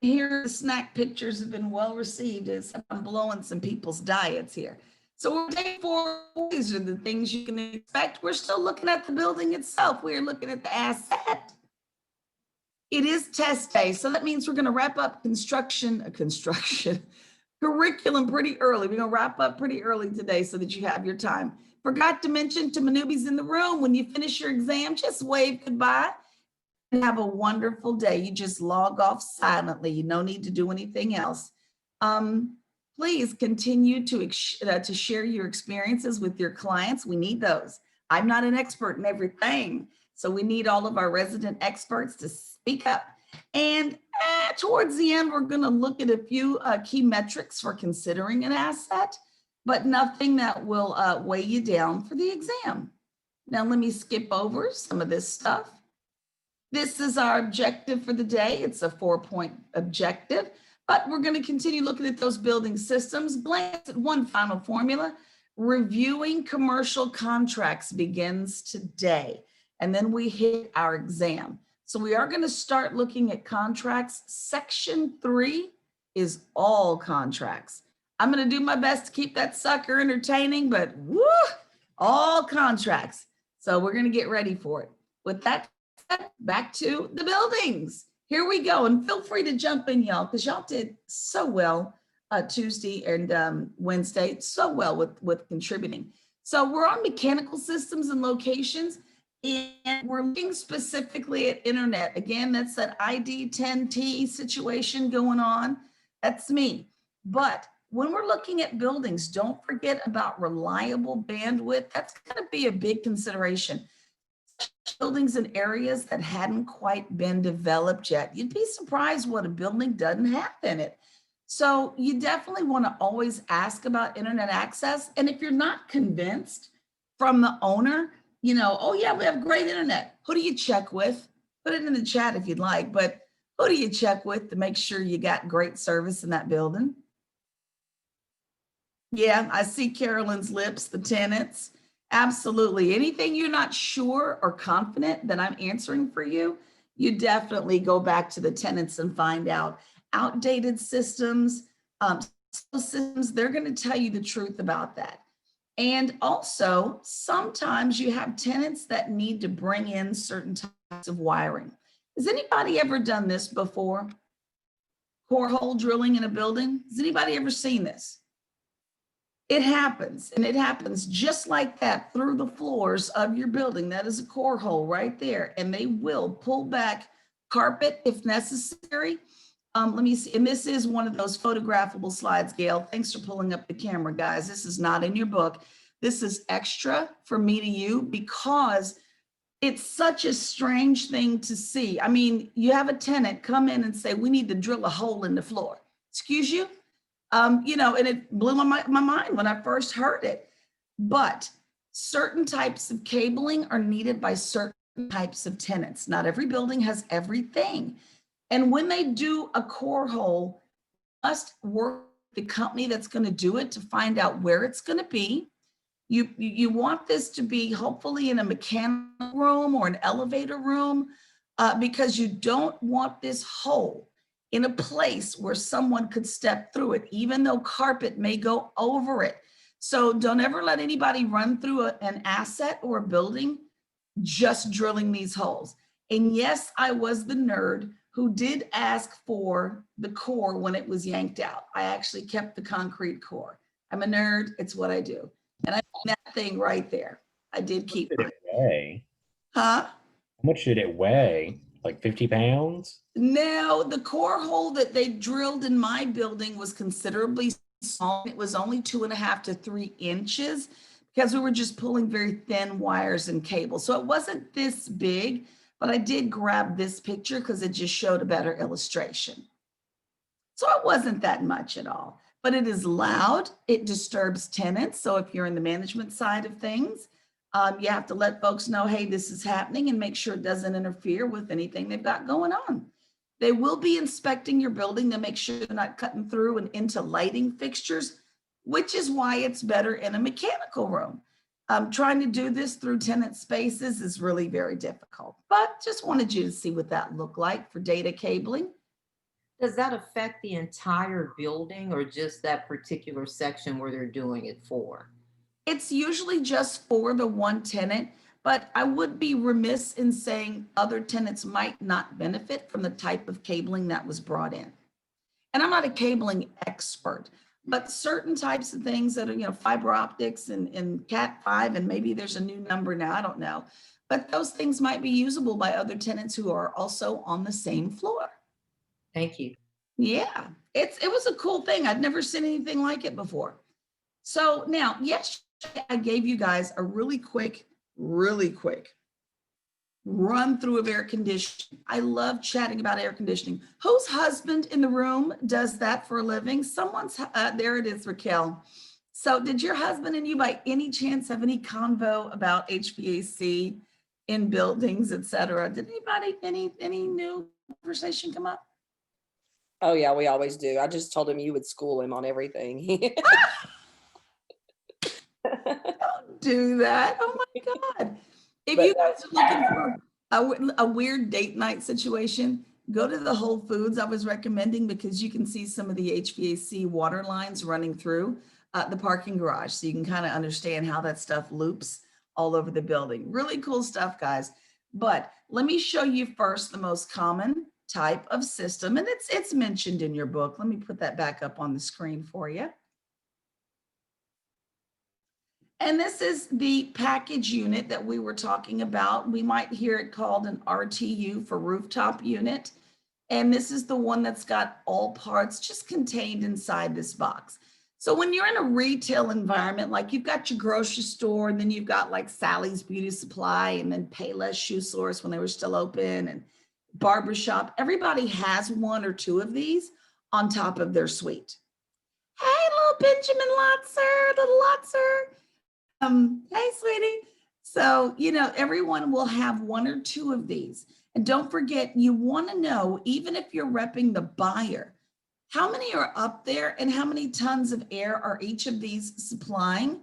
Here, the snack pictures have been well received as I'm blowing some people's diets here. So we're day 4. These are the things you can expect. We're still looking at the building itself. We're looking at the asset. It is test day, so that means we're going to wrap up construction curriculum pretty early. We're going to wrap up pretty early today so that you have your time. Forgot to mention to my newbies in the room, when you finish your exam, just wave goodbye and have a wonderful day. You just log off silently. No need to do anything else. Please continue to share your experiences with your clients. We need those. I'm not an expert in everything, so we need all of our resident experts to speak up. And towards the end, we're going to look at a few key metrics for considering an asset, but nothing that will weigh you down for the exam. Now, let me skip over some of this stuff. This is our objective for the day. It's a 4-point objective, but we're going to continue looking at those building systems. Glance at one final formula. Reviewing commercial contracts begins today, and then we hit our exam. So we are going to start looking at contracts. Section 3 is all contracts. I'm going to do my best to keep that sucker entertaining, but woo, all contracts. So we're going to get ready for it. With that said, back to the buildings. Here we go. And feel free to jump in, y'all, because y'all did so well Tuesday and Wednesday, so well with contributing. So we're on mechanical systems and locations. And we're looking specifically at internet. Again, that's that ID10T situation going on. That's me. But when we're looking at buildings, don't forget about reliable bandwidth. That's going to be a big consideration. Buildings in areas that hadn't quite been developed yet. You'd be surprised what a building doesn't have in it. So you definitely want to always ask about internet access. And if you're not convinced from the owner, you know, oh yeah, we have great internet. Who do you check with? Put it in the chat if you'd like, but who do you check with to make sure you got great service in that building? Yeah, I see Carolyn's lips, the tenants. Absolutely. Anything you're not sure or confident that I'm answering for you, you definitely go back to the tenants and find out. Outdated systems, they're going to tell you the truth about that. And also, sometimes you have tenants that need to bring in certain types of wiring. Has anybody ever done this before? Core hole drilling in a building? Has anybody ever seen this? It happens, and it happens just like that through the floors of your building. That is a core hole right there, and they will pull back carpet if necessary. Let me see, and this is one of those photographable slides, Gail. Thanks for pulling up the camera, guys. This is not in your book. This is extra for me to you because it's such a strange thing to see. I mean, you have a tenant come in and say, we need to drill a hole in the floor. Excuse you? You know, and it blew my mind when I first heard it. But certain types of cabling are needed by certain types of tenants. Not every building has everything. And when they do a core hole, must work with the company that's going to do it to find out where it's going to be. You want this to be hopefully in a mechanical room or an elevator room, because you don't want this hole in a place where someone could step through it, even though carpet may go over it. So don't ever let anybody run through an asset or a building just drilling these holes. And yes, I was the nerd who did ask for the core when it was yanked out. I actually kept the concrete core. I'm a nerd, it's what I do. And I mean that thing right there. I did keep Did mine. it weigh? Huh? How much did it weigh? Like 50 pounds? No, the core hole that they drilled in my building was considerably small. It was only 2.5 to 3 inches because we were just pulling very thin wires and cables. So it wasn't this big, but I did grab this picture because it just showed a better illustration. So it wasn't that much at all, but it is loud. It disturbs tenants. So if you're in the management side of things, you have to let folks know, hey, this is happening, and make sure it doesn't interfere with anything they've got going on. They will be inspecting your building to make sure they're not cutting through and into lighting fixtures, which is why it's better in a mechanical room. Trying to do this through tenant spaces is really very difficult, but just wanted you to see what that looked like for data cabling. Does that affect the entire building or just that particular section where they're doing it for? It's usually just for the one tenant, but I would be remiss in saying other tenants might not benefit from the type of cabling that was brought in. And I'm not a cabling expert, but certain types of things that are, fiber optics and Cat5, and maybe there's a new number now, I don't know. But those things might be usable by other tenants who are also on the same floor. Thank you. Yeah, it was a cool thing. I'd never seen anything like it before. So now, yesterday I gave you guys a really quick run through of air conditioning. I love chatting about air conditioning. Whose husband in the room does that for a living? Someone's, there it is, Raquel. So did your husband and you by any chance have any convo about HVAC in buildings, et cetera? Did anybody, any new conversation come up? Oh yeah, we always do. I just told him you would school him on everything. Don't do that. Oh my God. If But you guys are looking for a weird date night situation, go to the Whole Foods I was recommending, because you can see some of the HVAC water lines running through the parking garage. So you can kind of understand how that stuff loops all over the building. Really cool stuff, guys. But let me show you first the most common type of system. And it's mentioned in your book. Let me put that back up on the screen for you. And this is the package unit that we were talking about. We might hear it called an RTU for rooftop unit. And this is the one that's got all parts just contained inside this box. So when you're in a retail environment, like you've got your grocery store, and then you've got like Sally's Beauty Supply, and then Payless Shoe Source when they were still open, and barbershop, everybody has one or two of these on top of their suite. Hey, little Benjamin Lotzer, little Lotzer. Hey, sweetie. So, everyone will have one or two of these. And don't forget, you want to know, even if you're repping the buyer, how many are up there and how many tons of air are each of these supplying?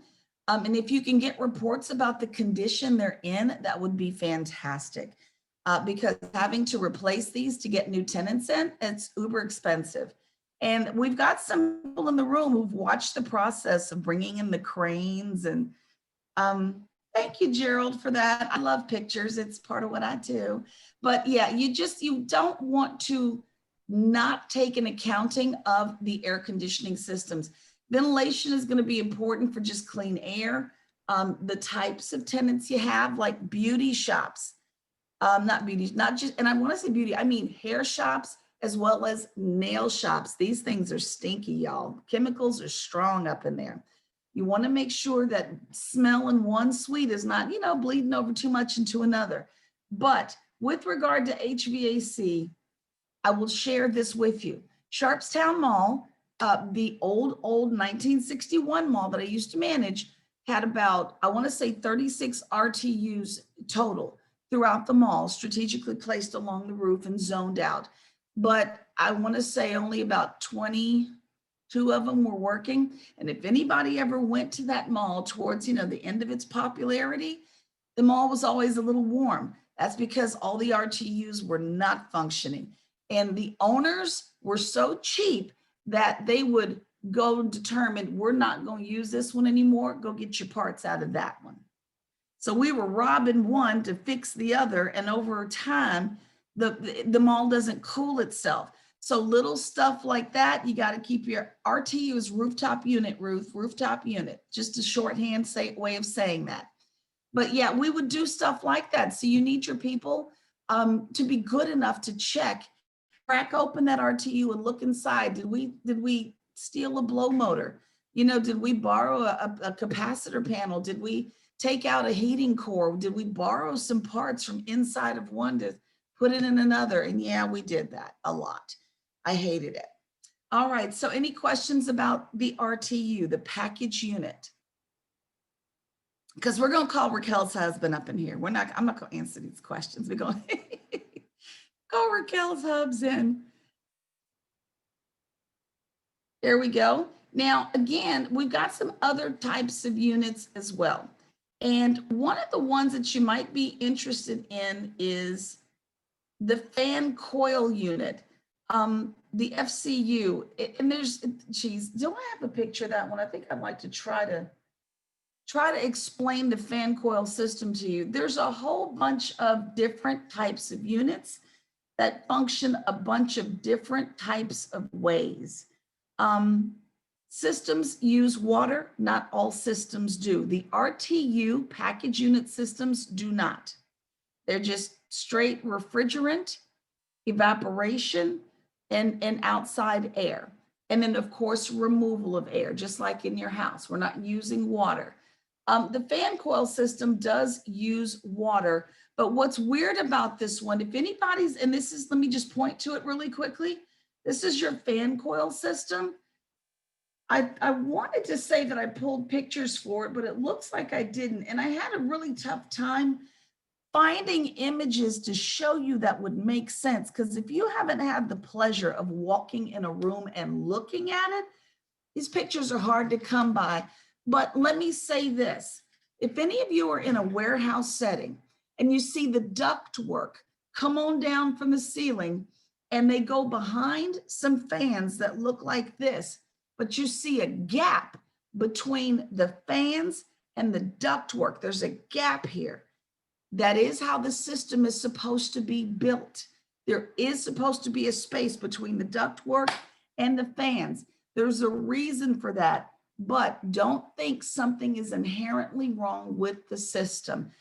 And if you can get reports about the condition they're in, that would be fantastic. Because having to replace these to get new tenants in, it's uber expensive. And we've got some people in the room who've watched the process of bringing in the cranes. And thank you, Gerald, for that. I love pictures. It's part of what I do. But yeah, you don't want to not take an accounting of the air conditioning systems. Ventilation is going to be important for just clean air. The types of tenants you have, like beauty shops, and I want to say beauty, I mean hair shops as well as nail shops. These things are stinky, y'all. Chemicals are strong up in there. You want to make sure that smell in one suite is not, bleeding over too much into another. But with regard to HVAC, I will share this with you. Sharpstown Mall, the old 1961 mall that I used to manage, had about, I want to say 36 RTUs total throughout the mall, strategically placed along the roof and zoned out. But I want to say only about 22 of them were working. And if anybody ever went to that mall towards, the end of its popularity, the mall was always a little warm. That's because all the RTUs were not functioning. And the owners were so cheap that they would go determine, we're not going to use this one anymore. Go get your parts out of that one. So we were robbing one to fix the other. And over time, the mall doesn't cool itself. So little stuff like that, you got to keep your RTU is rooftop unit, rooftop unit, just a shorthand way of saying that. But yeah, we would do stuff like that. So you need your people to be good enough to check, crack open that RTU and look inside. Did we steal a blow motor? Did we borrow a capacitor panel? Did we take out a heating core? Did we borrow some parts from inside of one to put it in another? And yeah, we did that a lot. I hated it. All right, so any questions about the RTU, the package unit? Because we're going to call Raquel's husband up in here. I'm not going to answer these questions. We're going to call Raquel's hubs in. There we go. Now, again, we've got some other types of units as well. And one of the ones that you might be interested in is the fan coil unit, the FCU. And do I have a picture of that one? I think I'd like to try to explain the fan coil system to you. There's a whole bunch of different types of units that function a bunch of different types of ways. Systems use water, not all systems do. The RTU package unit systems do not. They're just straight refrigerant, evaporation, and outside air. And then of course, removal of air, just like in your house. We're not using water. The fan coil system does use water, but what's weird about this one, if anybody's, and this is, let me just point to it really quickly. This is your fan coil system. I wanted to say that I pulled pictures for it, but it looks like I didn't. And I had a really tough time finding images to show you that would make sense. Because if you haven't had the pleasure of walking in a room and looking at it, these pictures are hard to come by. But let me say this, if any of you are in a warehouse setting and you see the duct work come on down from the ceiling and they go behind some fans that look like this, but you see a gap between the fans and the duct work, there's a gap here. That is how the system is supposed to be built. There is supposed to be a space between the duct work and the fans. There's a reason for that. But don't think something is inherently wrong with the system.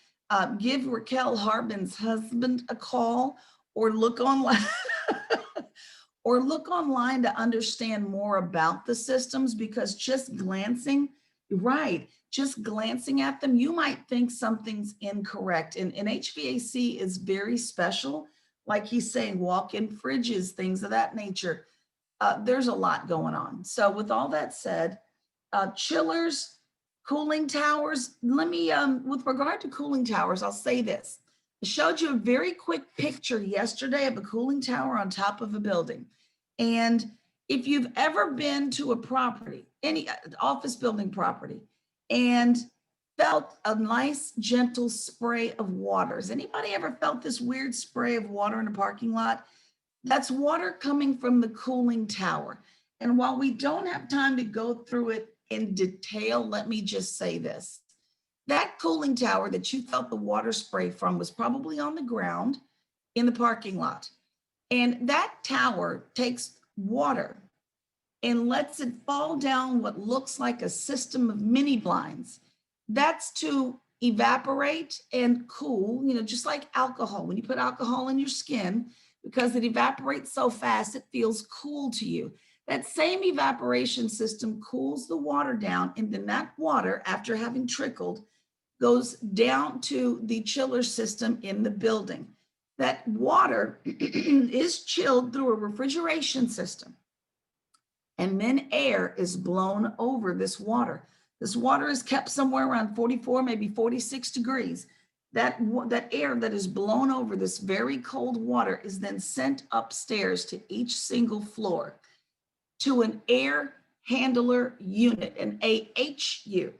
Give Raquel Harbin's husband a call or look online to understand more about the systems, because just glancing at them, you might think something's incorrect. And HVAC is very special. Like he's saying, walk-in fridges, things of that nature. There's a lot going on. So with all that said, chillers, cooling towers. Let me, with regard to cooling towers, I'll say this. I showed you a very quick picture yesterday of a cooling tower on top of a building. And if you've ever been to a property, any office building property, and felt a nice, gentle spray of water. Has anybody ever felt this weird spray of water in a parking lot? That's water coming from the cooling tower. And while we don't have time to go through it in detail, let me just say this. That cooling tower that you felt the water spray from was probably on the ground in the parking lot. And that tower takes water and lets it fall down what looks like a system of mini blinds. That's to evaporate and cool, just like alcohol. When you put alcohol in your skin, because it evaporates so fast, it feels cool to you. That same evaporation system cools the water down, and then that water, after having trickled, goes down to the chiller system in the building. That water is chilled through a refrigeration system, and then air is blown over this water. This water is kept somewhere around 44, maybe 46 degrees. that air that is blown over this very cold water is then sent upstairs to each single floor to an air handler unit, an AHU.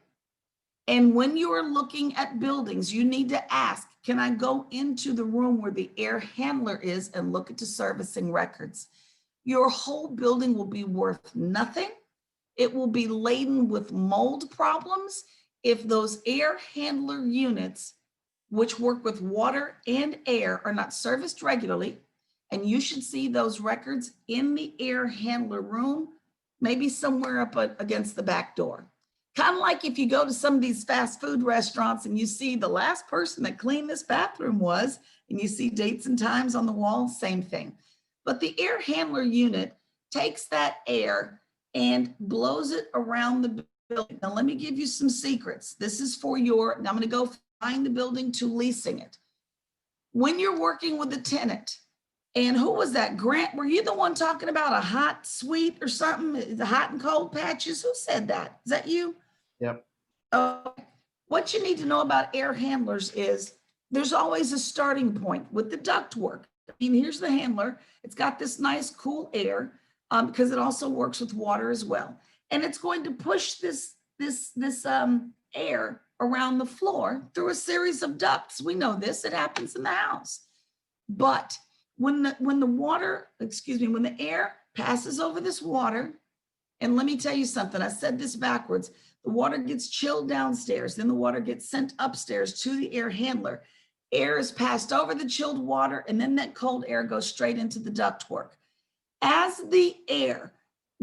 And when you are looking at buildings, you need to ask, can I go into the room where the air handler is and look at the servicing records? Your whole building will be worth nothing. It will be laden with mold problems if those air handler units, which work with water and air, are not serviced regularly. And you should see those records in the air handler room, maybe somewhere up against the back door. Kind of like if you go to some of these fast food restaurants and you see the last person that cleaned this bathroom was, and you see dates and times on the wall, same thing. But the air handler unit takes that air and blows it around the building. Now, let me give you some secrets. This is for your, now I'm going to go find the building to leasing it. When you're working with a tenant, and who was that? Grant, were you the one talking about a hot suite or something? The hot and cold patches? Who said that? Is that you? Yep. What you need to know about air handlers is there's always a starting point with the ductwork. I mean, here's the handler. It's got this nice cool air because it also works with water as well. And it's going to push this air around the floor through a series of ducts. We know this, it happens in the house. But when the air passes over this water, and let me tell you something, I said this backwards, the water gets chilled downstairs, then the water gets sent upstairs to the air handler. Air is passed over the chilled water, and then that cold air goes straight into the ductwork. As the air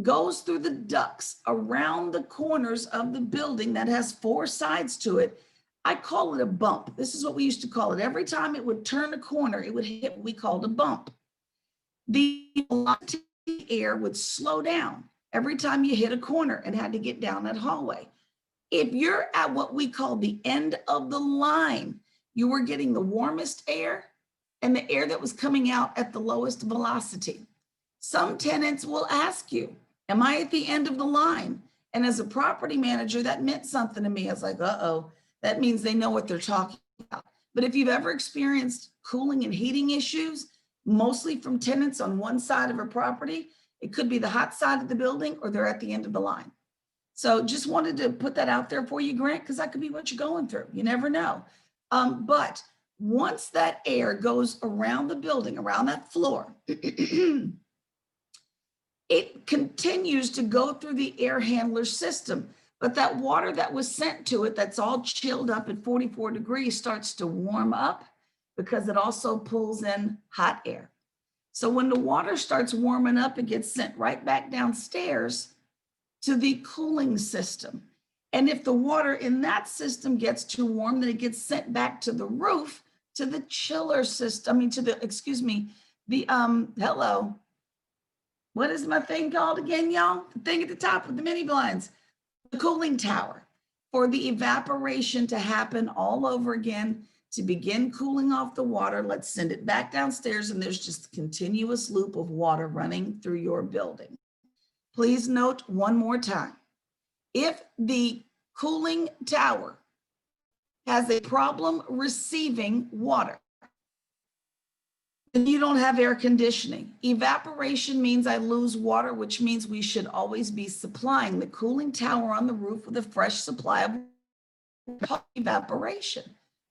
goes through the ducts around the corners of the building that has 4 sides to it, I call it a bump. This is what we used to call it. Every time it would turn a corner, it would hit what we called a bump. The velocity of the air would slow down every time you hit a corner and had to get down that hallway. If you're at what we call the end of the line, you were getting the warmest air and the air that was coming out at the lowest velocity. Some tenants will ask you, am I at the end of the line? And as a property manager, that meant something to me. I was like, uh-oh, that means they know what they're talking about. But if you've ever experienced cooling and heating issues, mostly from tenants on one side of a property, it could be the hot side of the building or they're at the end of the line. So just wanted to put that out there for you, Grant, because that could be what you're going through. You never know. But once that air goes around the building, around that floor, it continues to go through the air handler system. But that water that was sent to it, that's all chilled up at 44 degrees, starts to warm up because it also pulls in hot air. So when the water starts warming up, it gets sent right back downstairs to the cooling system. And if the water in that system gets too warm, then it gets sent back to the roof, to the chiller system, hello. What is my thing called again, y'all? The thing at the top with the mini blinds, the cooling tower, for the evaporation to happen all over again, to begin cooling off the water. Let's send it back downstairs, and there's just a continuous loop of water running through your building. Please note one more time, if the cooling tower has a problem receiving water, then you don't have air conditioning. Evaporation means I lose water, which means we should always be supplying the cooling tower on the roof with a fresh supply of evaporation.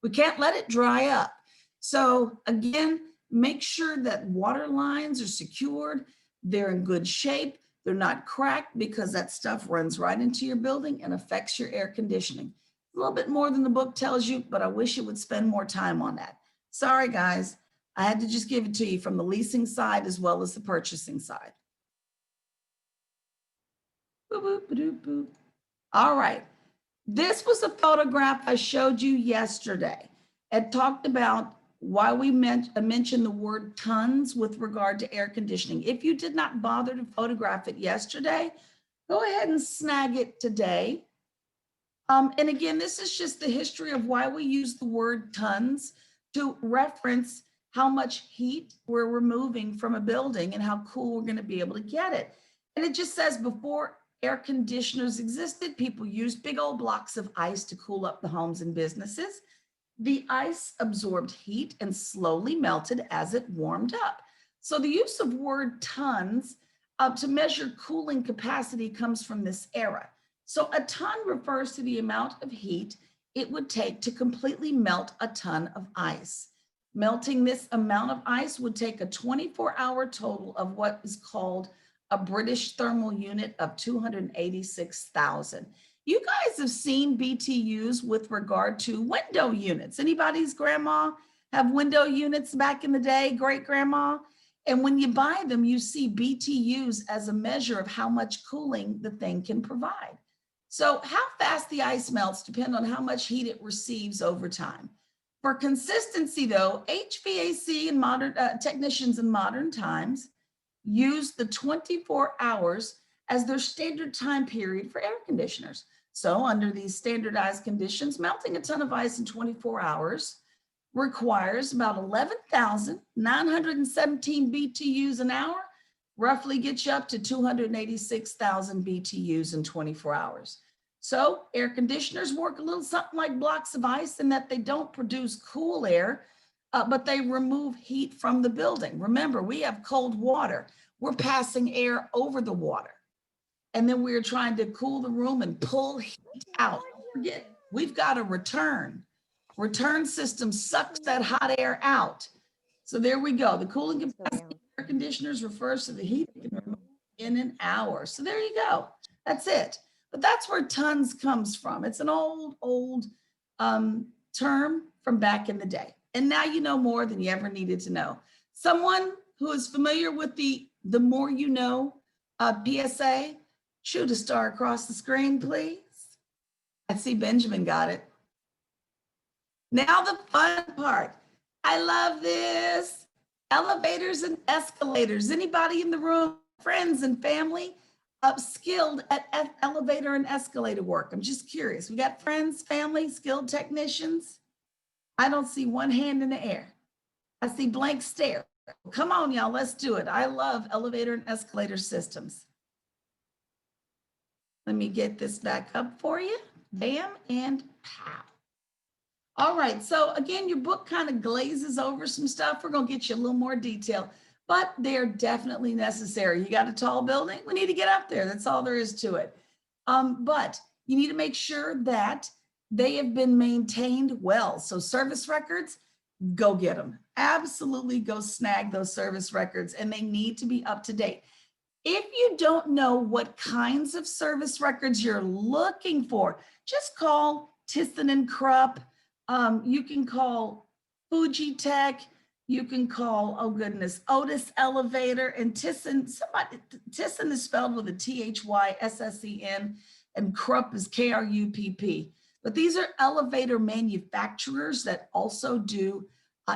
We can't let it dry up. So again, make sure that water lines are secured, they're in good shape, they're not cracked, because that stuff runs right into your building and affects your air conditioning. A little bit more than the book tells you, but I wish it would spend more time on that. Sorry, guys. I had to just give it to you from the leasing side as well as the purchasing side. Boop, boop, boop, boop. All right. This was a photograph I showed you yesterday. It talked about why we mentioned the word tons with regard to air conditioning. If you did not bother to photograph it yesterday, go ahead and snag it today. And again, this is just the history of why we use the word tons to reference how much heat we're removing from a building and how cool we're going to be able to get it. And it just says before air conditioners existed, people used big old blocks of ice to cool up the homes and businesses. the ice absorbed heat and slowly melted as it warmed up. So the use of word tons to measure cooling capacity comes from this era. So a ton refers to the amount of heat it would take to completely melt a ton of ice. Melting this amount of ice would take a 24-hour total of what is called a British thermal unit of 286,000. You guys have seen BTUs with regard to window units. Anybody's grandma have window units back in the day, great grandma? And when you buy them, you see BTUs as a measure of how much cooling the thing can provide. So how fast the ice melts depends on how much heat it receives over time. For consistency though, HVAC and modern technicians in modern times use the 24 hours as their standard time period for air conditioners. So under these standardized conditions, melting a ton of ice in 24 hours requires about 11,917 BTUs an hour, roughly gets you up to 286,000 BTUs in 24 hours. So air conditioners work a little something like blocks of ice in that they don't produce cool air, but they remove heat from the building. Remember, we have cold water. We're passing air over the water. And then we're trying to cool the room and pull heat out. Don't forget, we've got a return. Return system sucks that hot air out. So there we go. The cooling capacity of air conditioners refers to the heat it can remove in an hour. So there you go. That's it. But that's where tons comes from. It's an old term from back in the day. And now you know more than you ever needed to know. Someone who is familiar with the more you know PSA, shoot a star across the screen, please. I see Benjamin got it. Now the fun part. I love this. Elevators and escalators. Anybody in the room, friends and family, skilled at elevator and escalator work? I'm just curious. We got friends, family, skilled technicians. I don't see one hand in the air. I see blank stare. Come on, y'all, let's do it. I love elevator and escalator systems. Let me get this back up for you. Bam and pow. All right, so again, your book kind of glazes over some stuff. We're gonna get you a little more detail, but they're definitely necessary. You got a tall building, we need to get up there. That's all there is to it. But you need to make sure that they have been maintained well. So service records, go get them. Absolutely go snag those service records, and they need to be up to date. If you don't know what kinds of service records you're looking for, just call Thyssen and Krupp. You can call Fuji Tech. You can call, oh goodness, Otis Elevator and Thyssen. Thyssen is spelled with a Thyssen, and Krupp is Krupp. But these are elevator manufacturers that also do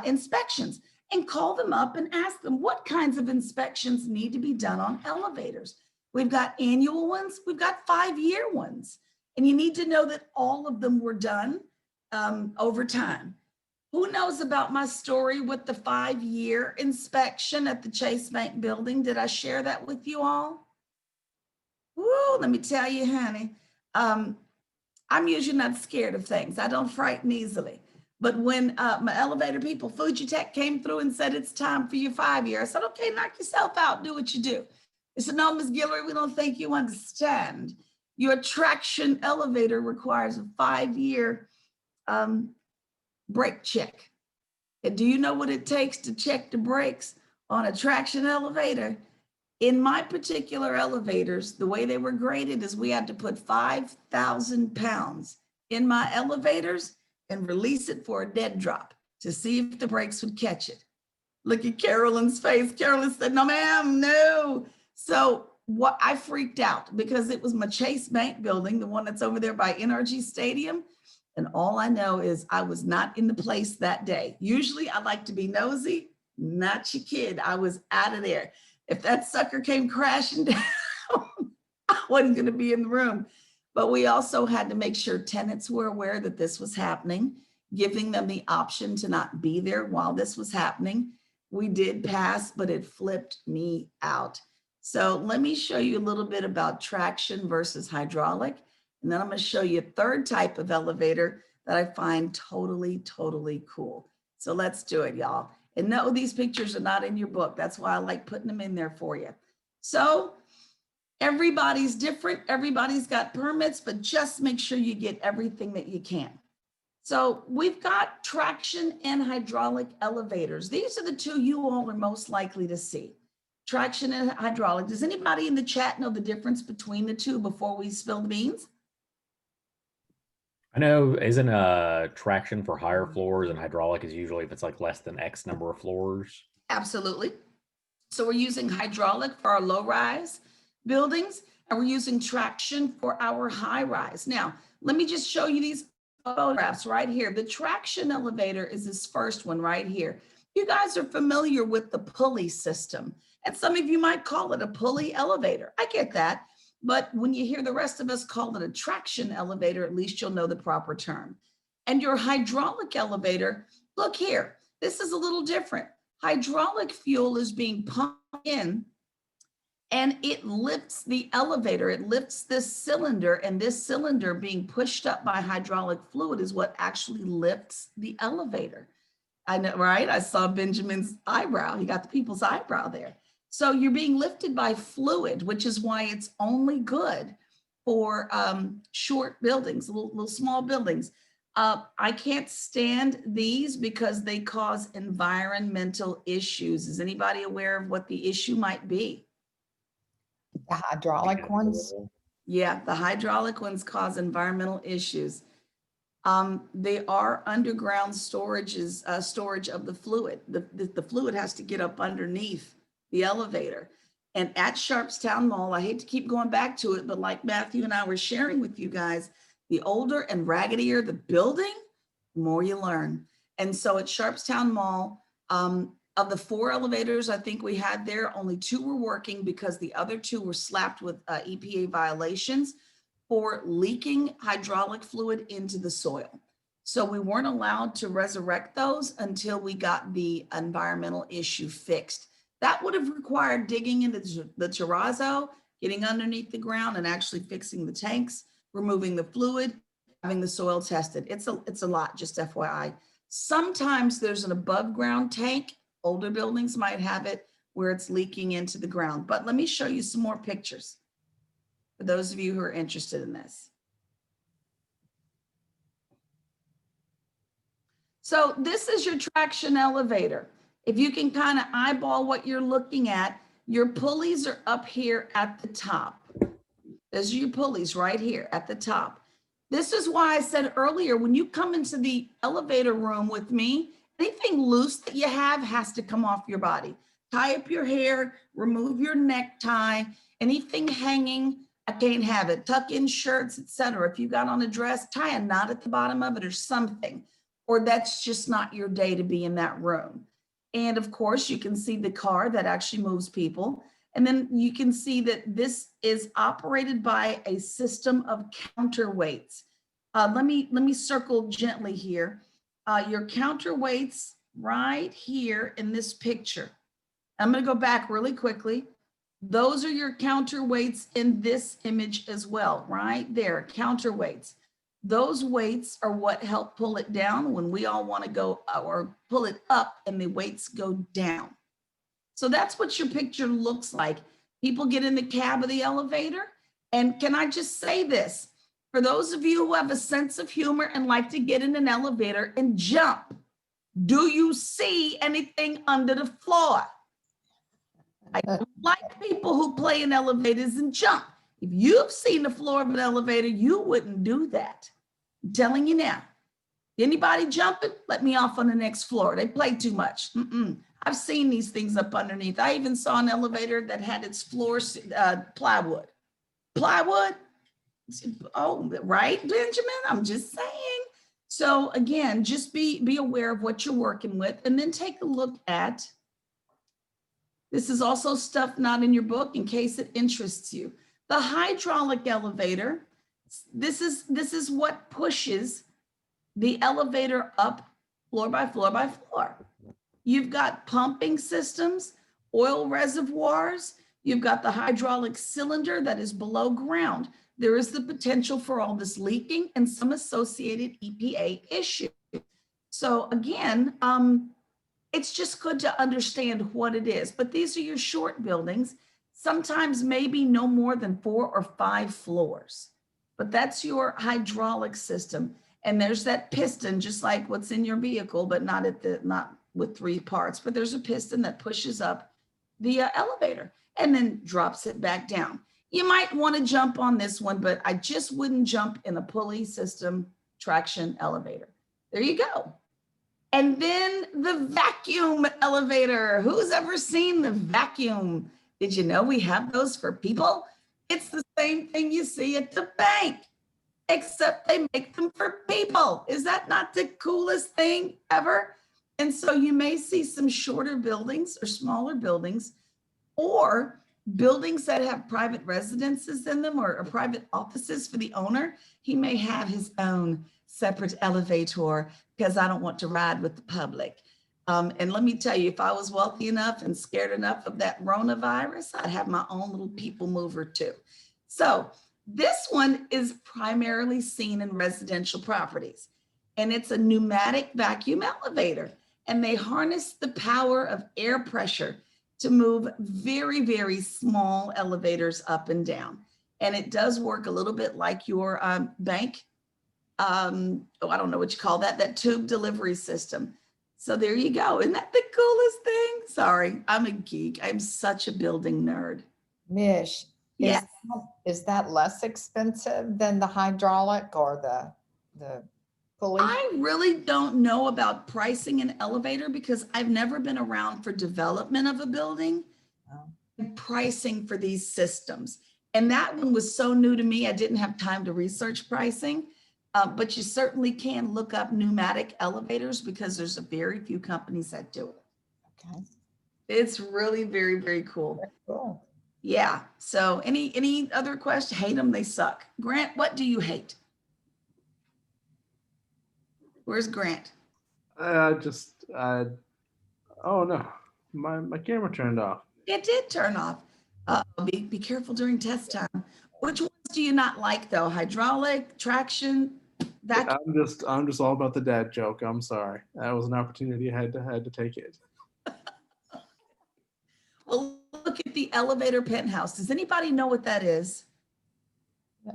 inspections. And call them up and ask them what kinds of inspections need to be done on elevators. We've got annual ones, we've got 5-year ones, and you need to know that all of them were done over time. Who knows about my story with the 5-year inspection at the Chase Bank building? Did I share that with you all? Woo, let me tell you, honey, I'm usually not scared of things. I don't frighten easily. But when my elevator people, Fuji Tech, came through and said, it's time for your 5-year, I said, okay, knock yourself out, do what you do. They said, no, Ms. Guillory, we don't think you understand. Your traction elevator requires a 5-year brake check. And do you know what it takes to check the brakes on a traction elevator? In my particular elevators, the way they were graded is we had to put 5,000 pounds in my elevators and release it for a dead drop to see if the brakes would catch it. Look at Carolyn's face. Carolyn said, no, ma'am, no. So what I freaked out because it was my Chase Bank building, the one that's over there by NRG Stadium. And all I know is I was not in the place that day. Usually I like to be nosy, not your kid. I was out of there. If that sucker came crashing down, I wasn't going to be in the room. But we also had to make sure tenants were aware that this was happening, giving them the option to not be there while this was happening. We did pass, but it flipped me out. So let me show you a little bit about traction versus hydraulic. And then I'm going to show you a third type of elevator that I find totally, totally cool. So let's do it, y'all. And no, these pictures are not in your book. That's why I like putting them in there for you. So everybody's different. Everybody's got permits, but just make sure you get everything that you can. So we've got traction and hydraulic elevators. These are the two you all are most likely to see. Traction and hydraulic. Does anybody in the chat know the difference between the two before we spill the beans? I know, isn't traction for higher floors and hydraulic is usually if it's like less than X number of floors? Absolutely. So we're using hydraulic for our low rise buildings, and we're using traction for our high rise. Now, let me just show you these photographs right here. The traction elevator is this first one right here. You guys are familiar with the pulley system, and some of you might call it a pulley elevator. I get that. But when you hear the rest of us call it a traction elevator, at least you'll know the proper term. And your hydraulic elevator, look here, this is a little different. Hydraulic fuel is being pumped in and it lifts the elevator. It lifts this cylinder, and this cylinder being pushed up by hydraulic fluid is what actually lifts the elevator. I know, right? I saw Benjamin's eyebrow. He got the people's eyebrow there. So you're being lifted by fluid, which is why it's only good for short buildings, little small buildings. I can't stand these because they cause environmental issues. Is anybody aware of what the issue might be? The hydraulic ones? Yeah, the hydraulic ones cause environmental issues. They are underground storage of the fluid. The fluid has to get up underneath the elevator. And at Sharpstown Mall, I hate to keep going back to it, but like Matthew and I were sharing with you guys, the older and raggedier the building, the more you learn. And so at Sharpstown Mall, of the 4 elevators I think we had there, only 2 were working because the other 2 were slapped with EPA violations for leaking hydraulic fluid into the soil. So we weren't allowed to resurrect those until we got the environmental issue fixed. That would have required digging into the terrazzo, getting underneath the ground and actually fixing the tanks, removing the fluid, having the soil tested. It's a lot, just FYI. Sometimes there's an above ground tank. Older buildings might have it where it's leaking into the ground. But let me show you some more pictures for those of you who are interested in this. So this is your traction elevator. If you can kind of eyeball what you're looking at, your pulleys are up here at the top. Those are your pulleys right here at the top. This is why I said earlier, when you come into the elevator room with me, anything loose that you have has to come off your body. Tie up your hair, remove your necktie, anything hanging, I can't have it. Tuck in shirts, etc. If you got on a dress, tie a knot at the bottom of it or something, or that's just not your day to be in that room. And of course, you can see the car that actually moves people. And then you can see that this is operated by a system of counterweights. Let me circle gently here. Your counterweights right here in this picture. I'm going to go back really quickly. Those are your counterweights in this image as well, right there, counterweights. Those weights are what help pull it down when we all want to go or pull it up and the weights go down. So that's what your picture looks like. People get in the cab of the elevator. And can I just say this? For those of you who have a sense of humor and like to get in an elevator and jump, do you see anything under the floor? I don't like people who play in elevators and jump. If you've seen the floor of an elevator, you wouldn't do that. I'm telling you now. Anybody jumping? Let me off on the next floor. They play too much. I've seen these things up underneath. I even saw an elevator that had its floors plywood. Plywood? Oh, right, Benjamin? I'm just saying. So again, just be aware of what you're working with, and then take a look at, this is also stuff not in your book in case it interests you. The hydraulic elevator, this is what pushes the elevator up floor by floor by floor. You've got pumping systems, oil reservoirs. You've got the hydraulic cylinder that is below ground. There is the potential for all this leaking and some associated EPA issues. So again, it's just good to understand what it is. But these are your short buildings, sometimes maybe no more than 4 or 5 floors. But that's your hydraulic system. And there's that piston, just like what's in your vehicle, but not with 3 parts. But there's a piston that pushes up the elevator and then drops it back down. You might want to jump on this one, but I just wouldn't jump in a pulley system traction elevator. There you go. And then the vacuum elevator. Who's ever seen the vacuum? Did you know we have those for people? It's the same thing you see at the bank, except they make them for people. Is that not the coolest thing ever? And so you may see some shorter buildings or smaller buildings, or buildings that have private residences in them, or private offices for the owner. He may have his own separate elevator because I don't want to ride with the public. And let me tell you, if I was wealthy enough and scared enough of that coronavirus, I'd have my own little people mover too. So this one is primarily seen in residential properties, and it's a pneumatic vacuum elevator, and they harness the power of air pressure to move very, very small elevators up and down. And it does work a little bit like your bank. I don't know what you call that tube delivery system. So there you go. Isn't that the coolest thing? Sorry, I'm a geek. I'm such a building nerd. Mish, Yes. is that less expensive than the hydraulic or the pulley? I really don't know about pricing an elevator because I've never been around for development of a building and pricing for these systems. And that one was so new to me, I didn't have time to research pricing. But you certainly can look up pneumatic elevators because there's a very few companies that do it. Okay, It's really very, very cool. very cool. Yeah. So any other question? Hate them, they suck. Grant, what do you hate? Where's Grant? Oh no, my camera turned off. It did turn off. Be careful during test time. Which ones do you not like though? Hydraulic, traction, vacuum? I'm just all about the dad joke. I'm sorry. That was an opportunity. I had to take it. Well, look at the elevator penthouse. Does anybody know what that is? No.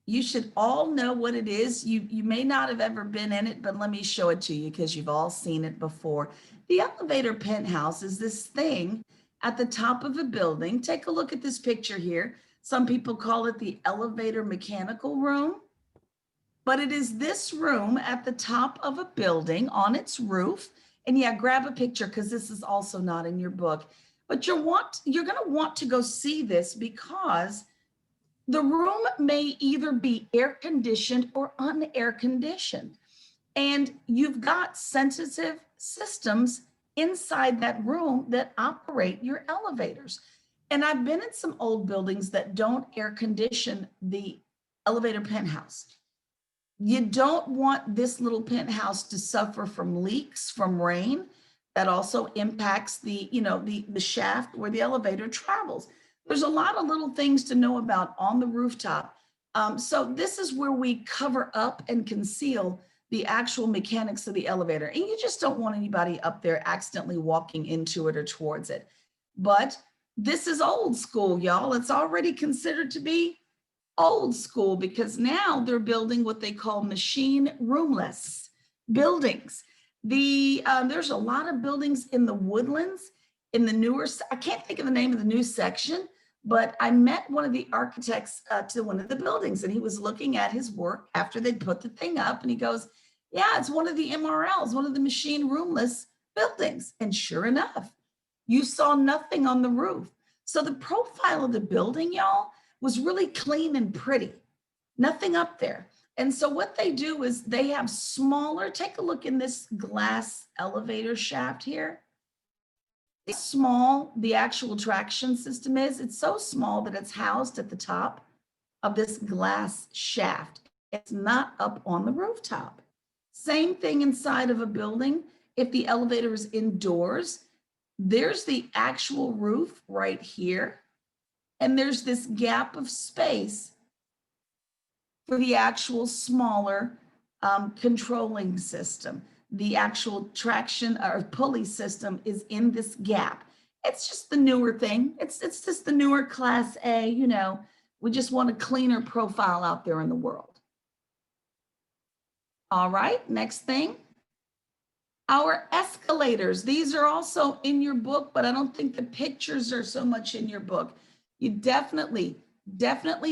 You should all know what it is. You may not have ever been in it, but let me show it to you because you've all seen it before. The elevator penthouse is this thing at the top of a building. Take a look at this picture here. Some people call it the elevator mechanical room, but it is this room at the top of a building on its roof. And yeah, grab a picture because this is also not in your book, but you're going to want to go see this because the room may either be air conditioned or unair conditioned. And you've got sensitive systems inside that room that operate your elevators. And I've been in some old buildings that don't air condition the elevator penthouse. You don't want this little penthouse to suffer from leaks from rain. That also impacts the shaft where the elevator travels. There's a lot of little things to know about on the rooftop. So this is where we cover up and conceal the actual mechanics of the elevator. And you just don't want anybody up there accidentally walking into it or towards it. But this is old school, y'all. It's already considered to be old school because now they're building what they call machine roomless buildings. There's a lot of buildings in the Woodlands, in the newer, I can't think of the name of the new section, but I met one of the architects to one of the buildings and he was looking at his work after they'd put the thing up and he goes, yeah, it's one of the MRLs, one of the machine roomless buildings. And sure enough, you saw nothing on the roof. So the profile of the building, y'all, was really clean and pretty, nothing up there. And so what they do is they have smaller, take a look in this glass elevator shaft here. It's small, the actual traction system is, it's so small that it's housed at the top of this glass shaft. It's not up on the rooftop. Same thing inside of a building. If the elevator is indoors, There's the actual roof right here. And there's this gap of space for the actual smaller controlling system. The actual traction or pulley system is in this gap. It's just the newer thing. It's just the newer class A, you know, we just want a cleaner profile out there in the world. All right, next thing. Our escalators, these are also in your book, but I don't think the pictures are so much in your book. You definitely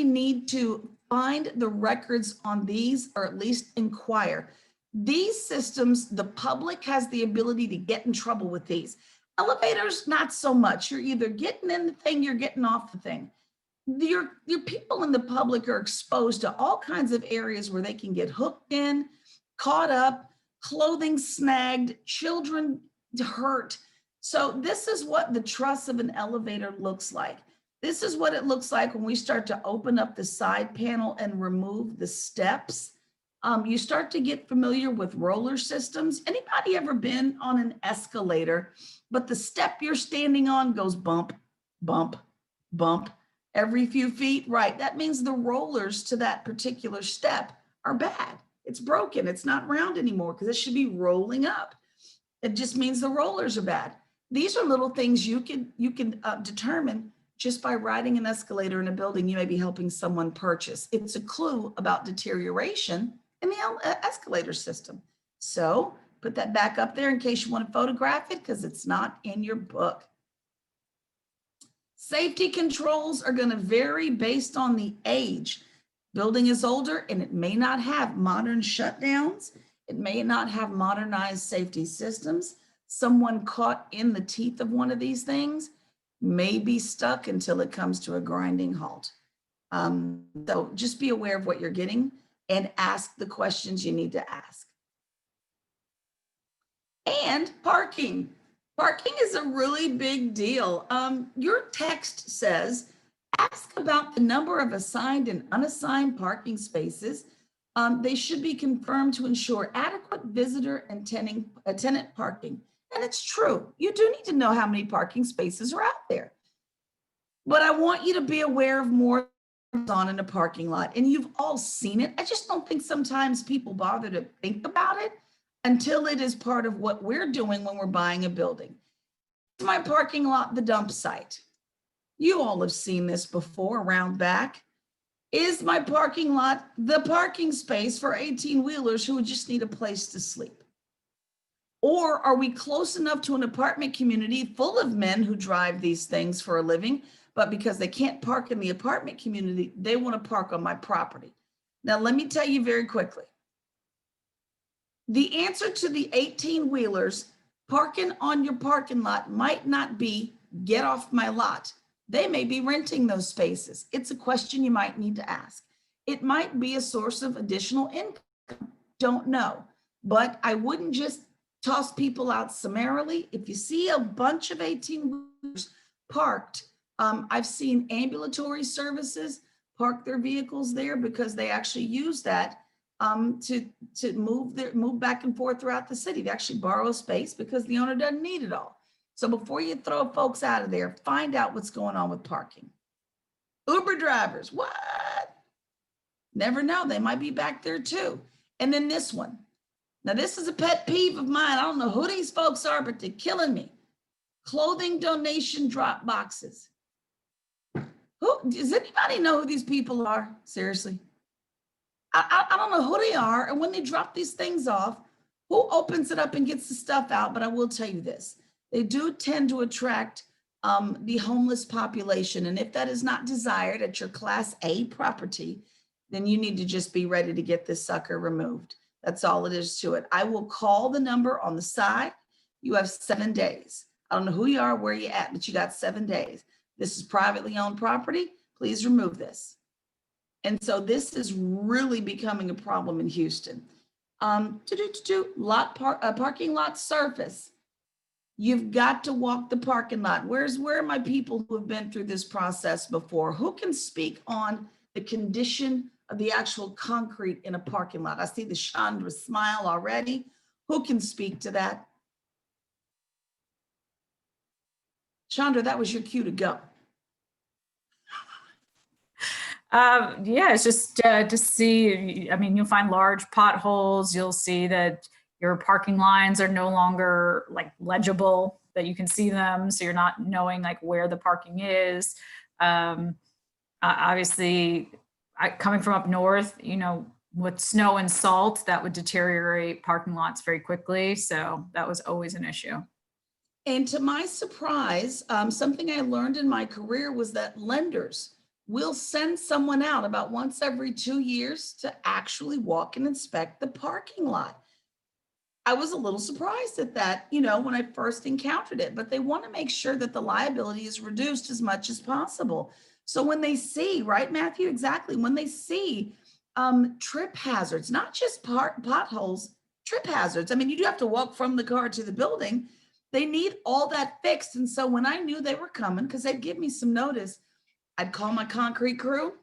need to find the records on these, or at least inquire. These systems, the public has the ability to get in trouble with these. Elevators, not so much. You're either getting in the thing, you're getting off the thing. Your people in the public are exposed to all kinds of areas where they can get hooked in, caught up, clothing snagged, children hurt. So this is what the truss of an elevator looks like. This is what it looks like when we start to open up the side panel and remove the steps. You start to get familiar with roller systems. Anybody ever been on an escalator, but the step you're standing on goes bump, bump, bump every few feet? Right, that means the rollers to that particular step are bad. It's broken, it's not round anymore because it should be rolling up. It just means the rollers are bad. These are little things you can determine just by riding an escalator in a building you may be helping someone purchase. It's a clue about deterioration in the escalator system. So put that back up there in case you want to photograph it, because it's not in your book. Safety controls are going to vary based on the age. Building is older and it may not have modern shutdowns. It may not have modernized safety systems. Someone caught in the teeth of one of these things may be stuck until it comes to a grinding halt. So just be aware of what you're getting and ask the questions you need to ask. And parking. Parking is a really big deal. Your text says, ask about the number of assigned and unassigned parking spaces. They should be confirmed to ensure adequate visitor and tenant parking. And it's true. You do need to know how many parking spaces are out there. But I want you to be aware of more on in a parking lot. And you've all seen it. I just don't think sometimes people bother to think about it until it is part of what we're doing when we're buying a building. Is my parking lot the dump site? You all have seen this before around back. Is my parking lot the parking space for 18-wheelers who just need a place to sleep? Or are we close enough to an apartment community full of men who drive these things for a living, but because they can't park in the apartment community, they want to park on my property? Now, let me tell you very quickly. The answer to the 18-wheelers parking on your parking lot might not be get off my lot. They may be renting those spaces. It's a question you might need to ask. It might be a source of additional income. Don't know. But I wouldn't just toss people out summarily. If you see a bunch of 18-wheelers parked, I've seen ambulatory services park their vehicles there because they actually use that to move back and forth throughout the city. They actually borrow space because the owner doesn't need it all. So before you throw folks out of there, find out what's going on with parking. Uber drivers, what? Never know, they might be back there too. And then this one. Now this is a pet peeve of mine. I don't know who these folks are, but they're killing me. Clothing donation drop boxes. Does anybody know who these people are? Seriously. I don't know who they are. And when they drop these things off, who opens it up and gets the stuff out? But I will tell you this. They do tend to attract the homeless population. And if that is not desired at your Class A property, then you need to just be ready to get this sucker removed. That's all it is to it. I will call the number on the side. You have 7 days. I don't know who you are, where you at, but you got 7 days. This is privately owned property. Please remove this. And so this is really becoming a problem in Houston. Parking lot surface. You've got to walk the parking lot. Where are my people who have been through this process before? Who can speak on the condition of the actual concrete in a parking lot? I see the Chandra smile already. Who can speak to that? Chandra, that was your cue to go. Yeah, it's just to see, I mean, you'll find large potholes. You'll see that your parking lines are no longer like legible, that you can see them. So you're not knowing like where the parking is. Obviously, coming from up north, you know, with snow and salt, that would deteriorate parking lots very quickly. So that was always an issue. And to my surprise, something I learned in my career was that lenders will send someone out about once every 2 years to actually walk and inspect the parking lot. I was a little surprised at that, you know, when I first encountered it, but they want to make sure that the liability is reduced as much as possible. So when they see, right, Matthew, exactly, when they see trip hazards, not just potholes, trip hazards. I mean, you do have to walk from the car to the building. They need all that fixed. And so when I knew they were coming, because they'd give me some notice, I'd call my concrete crew,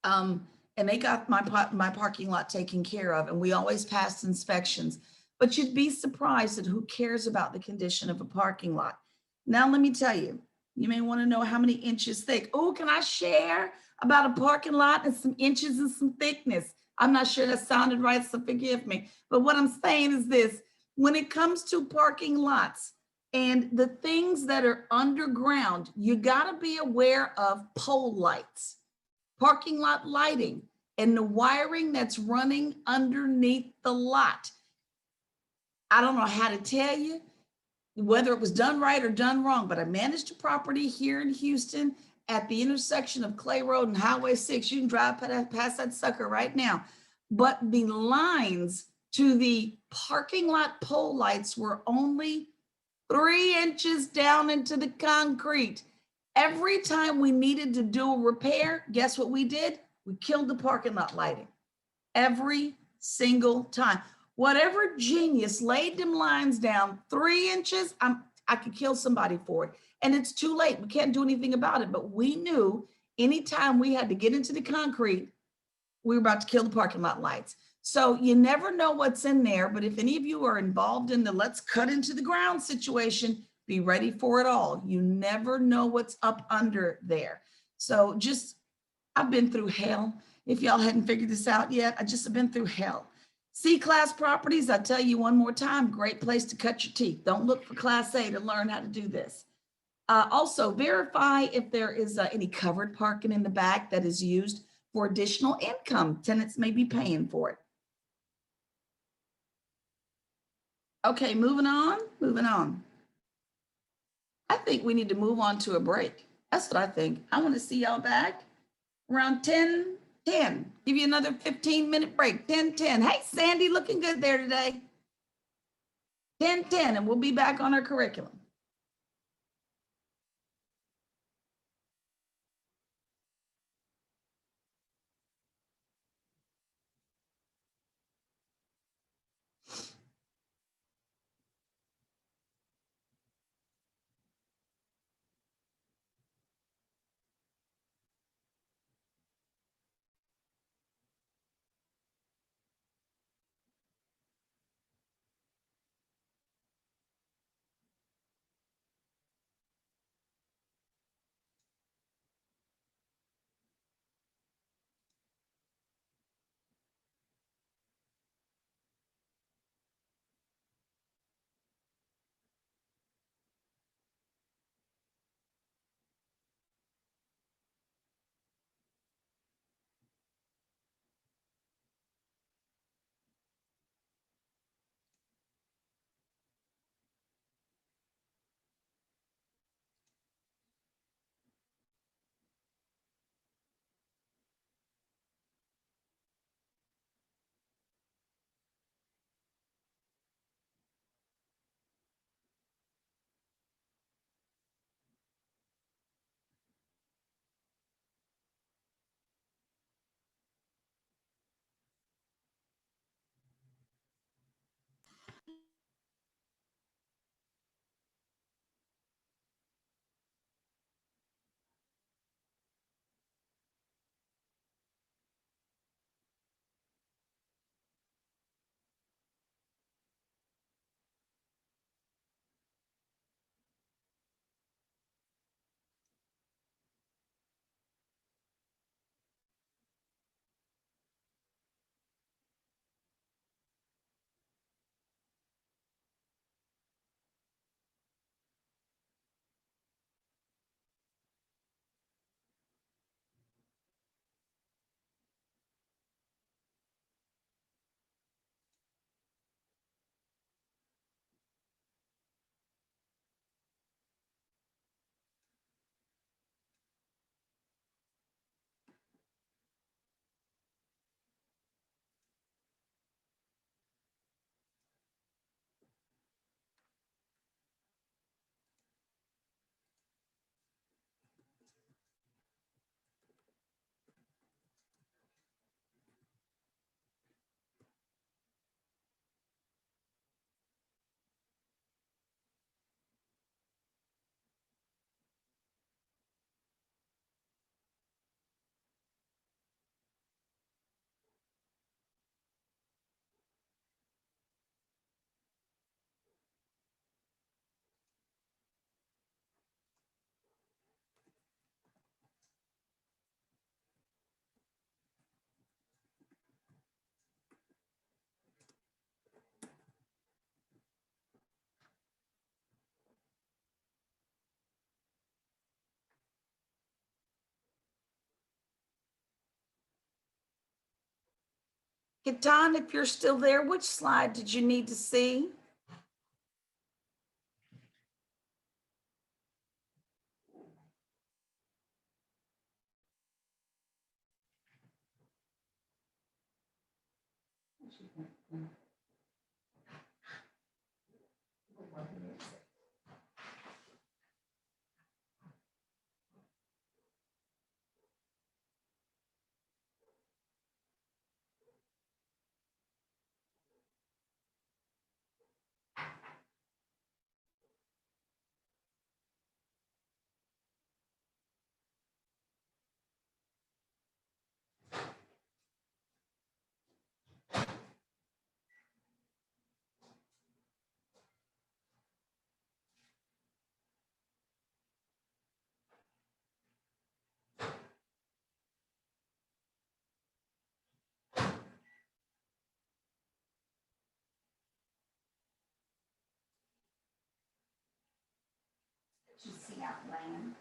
and they got my parking lot taken care of, and we always passed inspections. But you'd be surprised at who cares about the condition of a parking lot. Now, let me tell you, you may want to know how many inches thick. Oh, can I share about a parking lot and some inches and some thickness? I'm not sure that sounded right, so forgive me. But what I'm saying is this: when it comes to parking lots, and the things that are underground, you got to be aware of pole lights, parking lot lighting, and the wiring that's running underneath the lot. I don't know how to tell you whether it was done right or done wrong, but I managed a property here in Houston at the intersection of Clay Road and Highway 6. You can drive past that sucker right now. But the lines to the parking lot pole lights were only 3 inches down into the concrete. Every time we needed to do a repair, guess what we did? We killed the parking lot lighting. Every single time. Whatever genius laid them lines down 3 inches, I could kill somebody for it. And it's too late. We can't do anything about it. But we knew anytime we had to get into the concrete, we were about to kill the parking lot lights. So you never know what's in there, but if any of you are involved in the let's cut into the ground situation, be ready for it all. You never know what's up under there. So just, I've been through hell. If y'all hadn't figured this out yet, I just have been through hell. C-class properties, I tell you one more time, great place to cut your teeth. Don't look for Class A to learn how to do this. Also, verify if there is any covered parking in the back that is used for additional income. Tenants may be paying for it. Okay, moving on. I think we need to move on to a break. That's what I think. I want to see y'all back around 10:10. Give you another 15-minute break, 10:10. Hey, Sandy, looking good there today. 10:10, and we'll be back on our curriculum. Don, if you're still there, which slide did you need to see? Did you see Outland?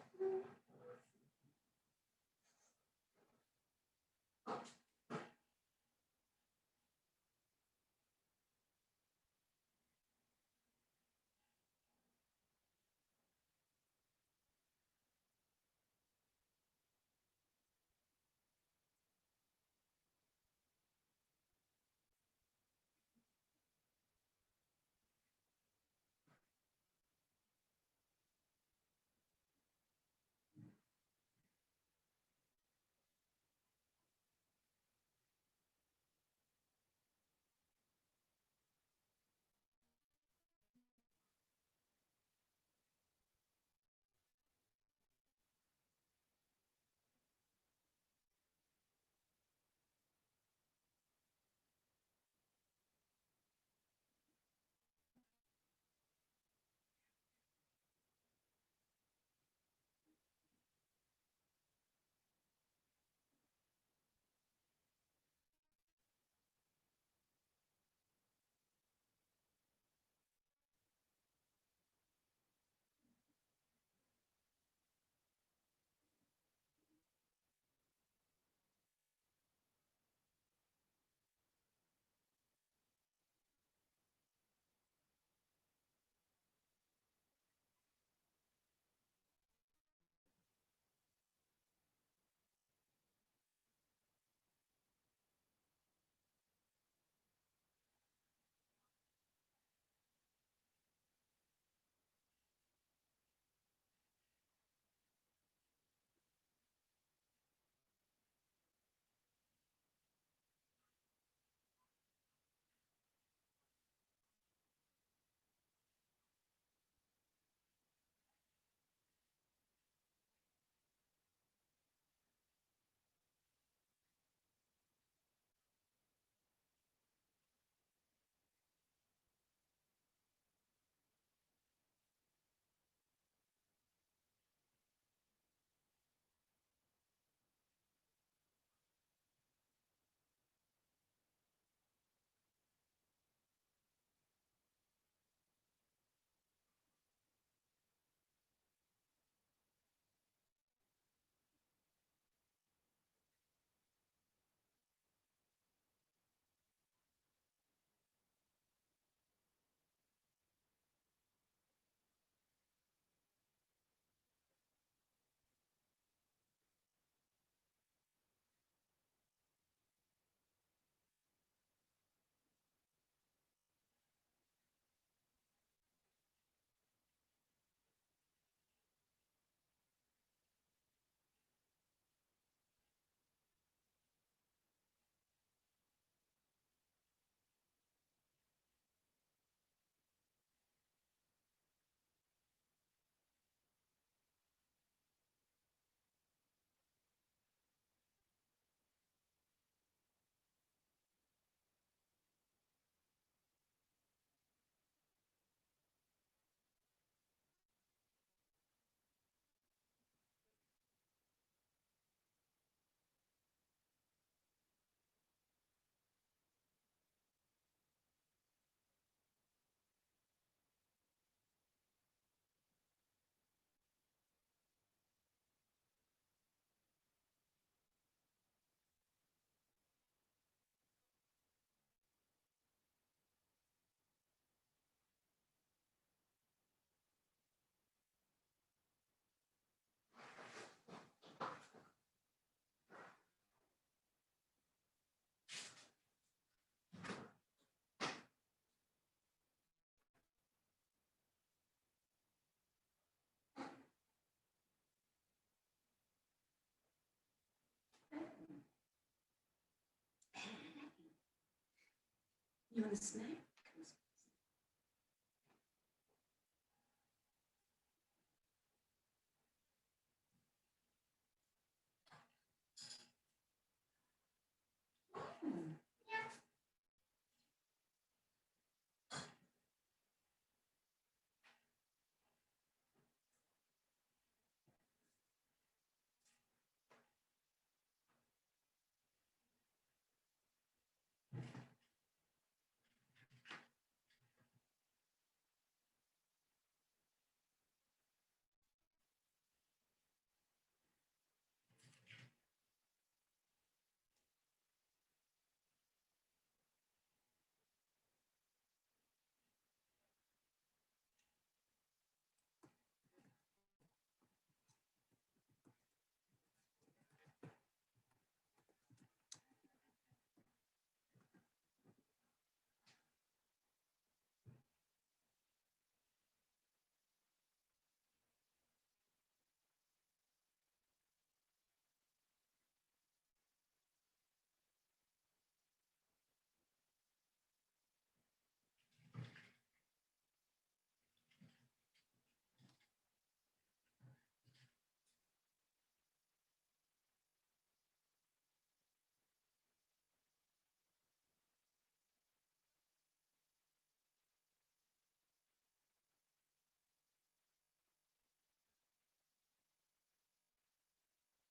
You want a snack?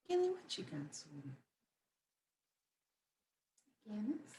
Kelly, what you got, sweetie? Janice?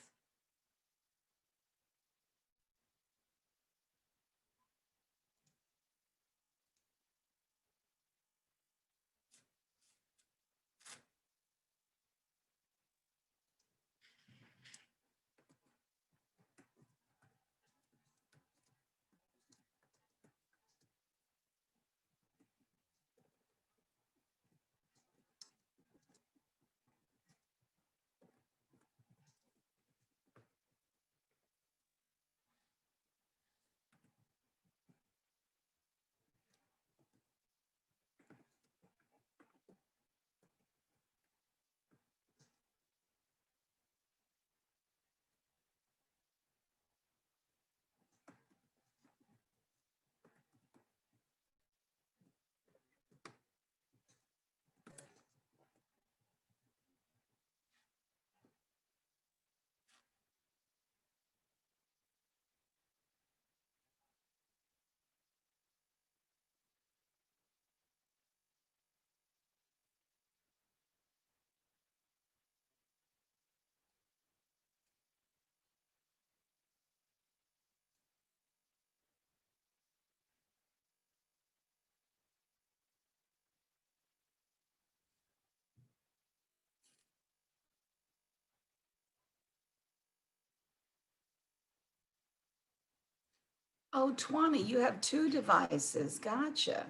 Oh, 20, you have two devices. Gotcha.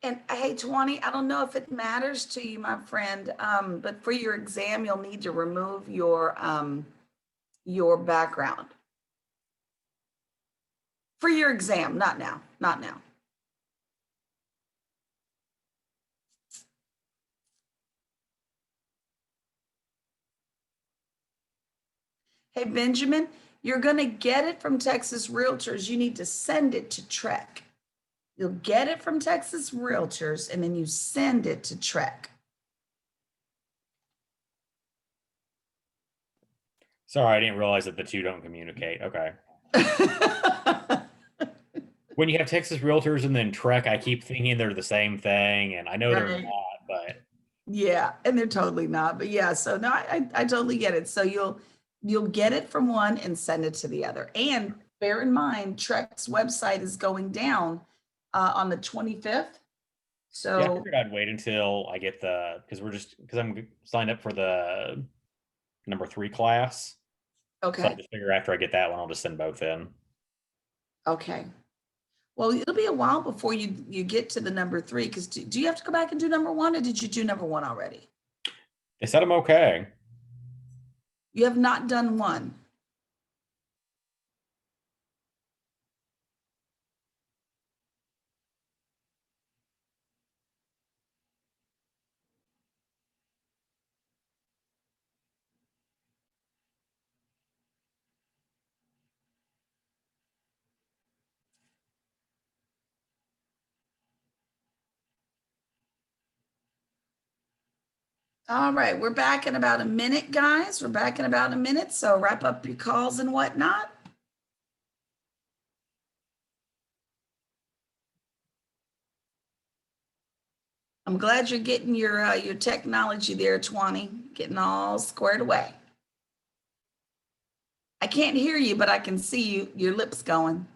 And hey, 20, I don't know if it matters to you, my friend, but for your exam, you'll need to remove your background. For your exam, not now, not now. Hey, Benjamin, you're going to get it from Texas Realtors. You need to send it to Trek. You'll get it from Texas Realtors and then you send it to Trek. Sorry, I didn't realize that the two don't communicate. Okay. When you have Texas Realtors and then Trek, I keep thinking they're the same thing, and I know they're Right. not, but Yeah, and they're totally not. But yeah, so no, I totally get it. So you'll get it from one and send it to the other. And bear in mind, Trek's website is going down on the 25th. yeah, I So figured I'd wait until I get because I'm signed up for the number 3 class. So I okay, just figure after I get that one, I'll just send both in. okay. Well, it'll be a while before you get to the number 3 because do you have to go back and do number 1 or did you do number 1 already? They said I'm okay. You have not done 1. All right, we're back in about a minute, guys. We're back in about a minute, so wrap up your calls and whatnot. I'm glad you're getting your technology there, Twanny, getting all squared away. I can't hear you, but I can see you, your lips going.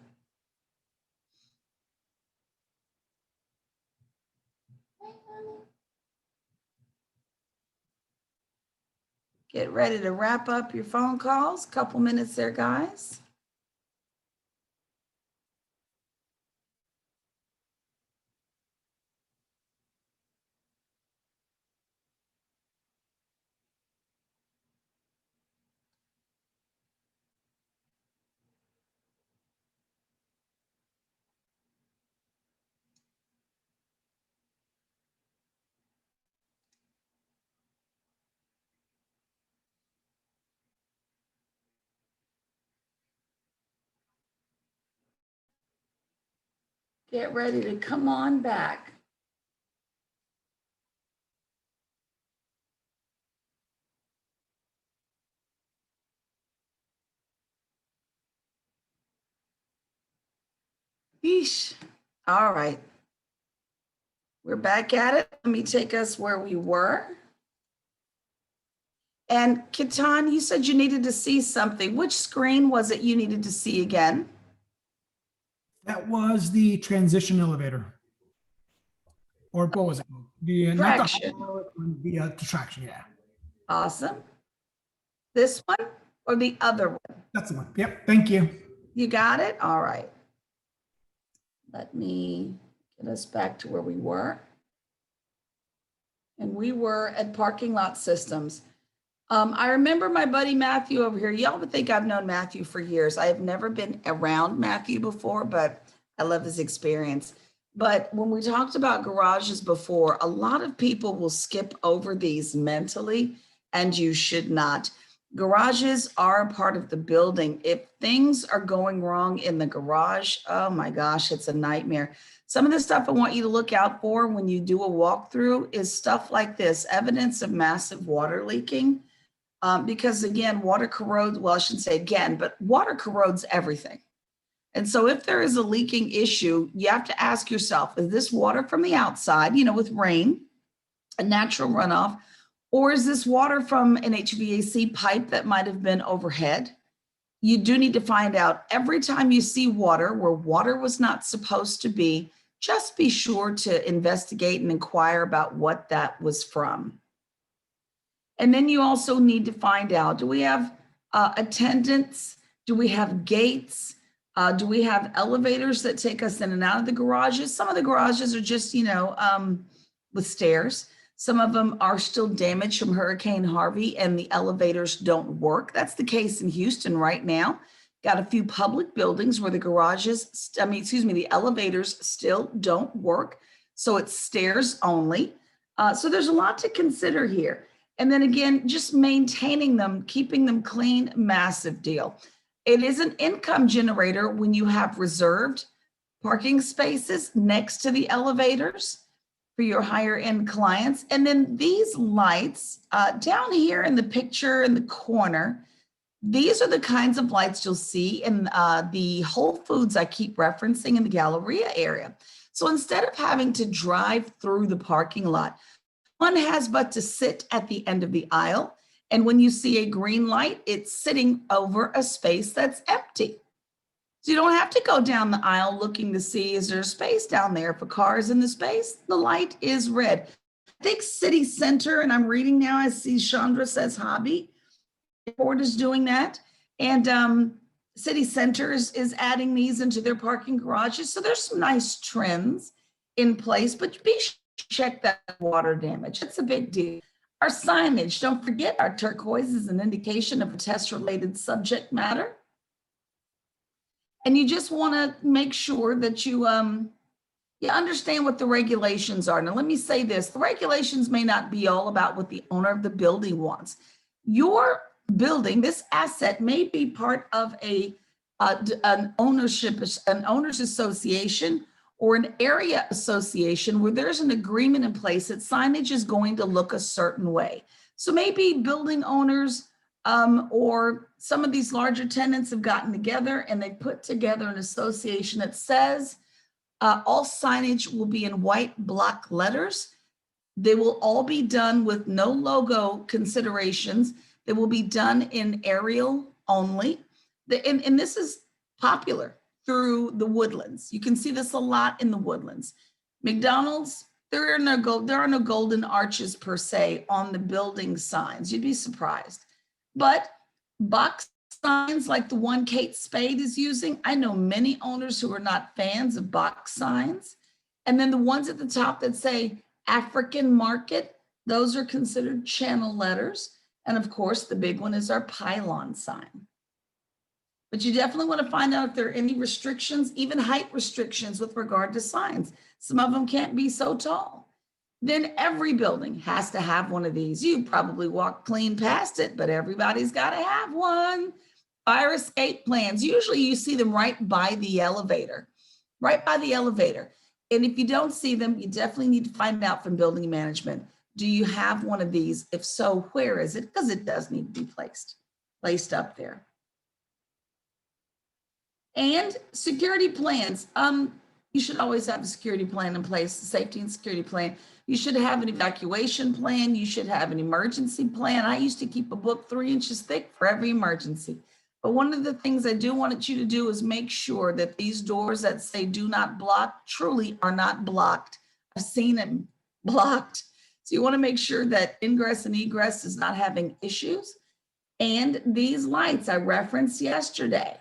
Get ready to wrap up your phone calls. Couple minutes there, guys. Get ready to come on back. Yeesh. All right. We're back at it. Let me take us where we were. And Kitan, you said you needed to see something. Which screen was it you needed to see again? That was the transition elevator. Or what was it? The not the Traction. hydraulic one, the traction, yeah. Awesome. This one or the other one? That's the one. Yep, thank you. You got it? All right. Let me get us back to where we were. And we were at parking lot systems. I remember my buddy Matthew over here. Y'all would think I've known Matthew for years. I have never been around Matthew before, but I love his experience. But when we talked about garages before, a lot of people will skip over these mentally, and you should not. Garages are a part of the building. If things are going wrong in the garage, oh my gosh, it's a nightmare. Some of the stuff I want you to look out for when you do a walkthrough is stuff like this, evidence of massive water leaking. Because again, water corrodes, well, I shouldn't say again, but water corrodes everything. And so if there is a leaking issue, you have to ask yourself, is this water from the outside, with rain, a natural runoff, or is this water from an HVAC pipe that might have been overhead? You do need to find out every time you see water where water was not supposed to be, just be sure to investigate and inquire about what that was from. And then you also need to find out, do we have attendants? Do we have gates? Do we have elevators that take us in and out of the garages? Some of the garages are just, with stairs. Some of them are still damaged from Hurricane Harvey and the elevators don't work. That's the case in Houston right now. Got a few public buildings where the the elevators still don't work. So it's stairs only. So there's a lot to consider here. And then again, just maintaining them, keeping them clean, massive deal. It is an income generator when you have reserved parking spaces next to the elevators for your higher end clients. And then these lights down here in the picture in the corner, these are the kinds of lights you'll see in the Whole Foods I keep referencing in the Galleria area. So instead of having to drive through the parking lot, one has but to sit at the end of the aisle. And when you see a green light, it's sitting over a space that's empty. So you don't have to go down the aisle looking to see, is there space down there? If a car is in the space, the light is red. I think City Center, and I'm reading now, I see Chandra says hobby. Ford is doing that. And City Center is adding these into their parking garages. So there's some nice trends in place, but be sure to check that water damage. It's a big deal. Our signage, don't forget our turquoise is an indication of a test-related subject matter. And you just want to make sure that you understand what the regulations are. Now, let me say this. The regulations may not be all about what the owner of the building wants. Your building, this asset may be part of an owners association or an area association where there's an agreement in place that signage is going to look a certain way. So maybe building owners or some of these larger tenants have gotten together and they put together an association that says all signage will be in white block letters. They will all be done with no logo considerations. They will be done in Arial only. And this is popular through the Woodlands. You can see this a lot in the Woodlands. McDonald's, there are no golden arches per se on the building signs. You'd be surprised. But box signs like the one Kate Spade is using, I know many owners who are not fans of box signs. And then the ones at the top that say African market, those are considered channel letters. And of course, the big one is our pylon sign. But you definitely want to find out if there are any restrictions, even height restrictions with regard to signs. Some of them can't be so tall. Then every building has to have one of these. You probably walk clean past it, but everybody's got to have one. Fire escape plans. Usually you see them right by the elevator, right by the elevator. And if you don't see them, you definitely need to find out from building management. Do you have one of these? If so, where is it? Because it does need to be placed up there. And security plans. You should always have a security plan in place, a safety and security plan. You should have an evacuation plan. You should have an emergency plan. I used to keep a book 3 inches thick for every emergency. But one of the things I do want you to do is make sure that these doors that say do not block truly are not blocked. I've seen them blocked. So you want to make sure that ingress and egress is not having issues. And these lights I referenced yesterday.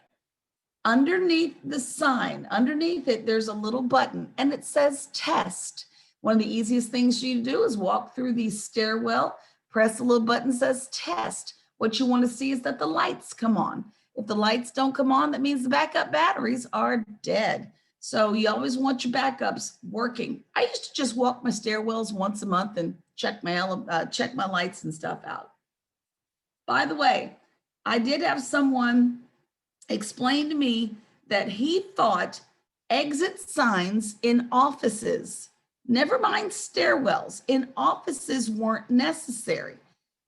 Underneath the sign, underneath it, there's a little button and it says test. One of the easiest things for you to do is walk through the stairwell, press the little button that says test. What you want to see is that the lights come on. If the lights don't come on, that means the backup batteries are dead. So you always want your backups working. I used to just walk my stairwells once a month and check my lights and stuff out. By the way, I did have someone explain to me that he thought exit signs in offices, never mind stairwells, in offices weren't necessary.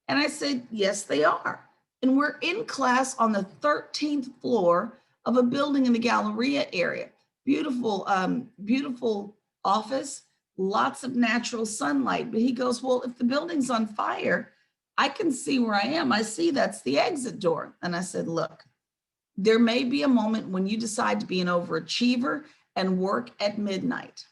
And I said, yes, they are. And we're in class on the 13th floor of a building in the Galleria area. Beautiful, beautiful office, lots of natural sunlight. But he goes, well, if the building's on fire, I can see where I am. I see that's the exit door. And I said, look, there may be a moment when you decide to be an overachiever and work at midnight.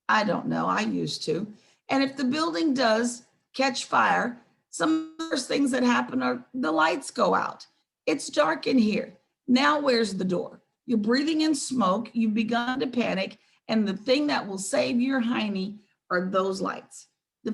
I don't know, I used to. And if the building does catch fire, some of the first things that happen are the lights go out. It's dark in here. Now where's the door? You're breathing in smoke, you've begun to panic, and the thing that will save your hiney are those lights. The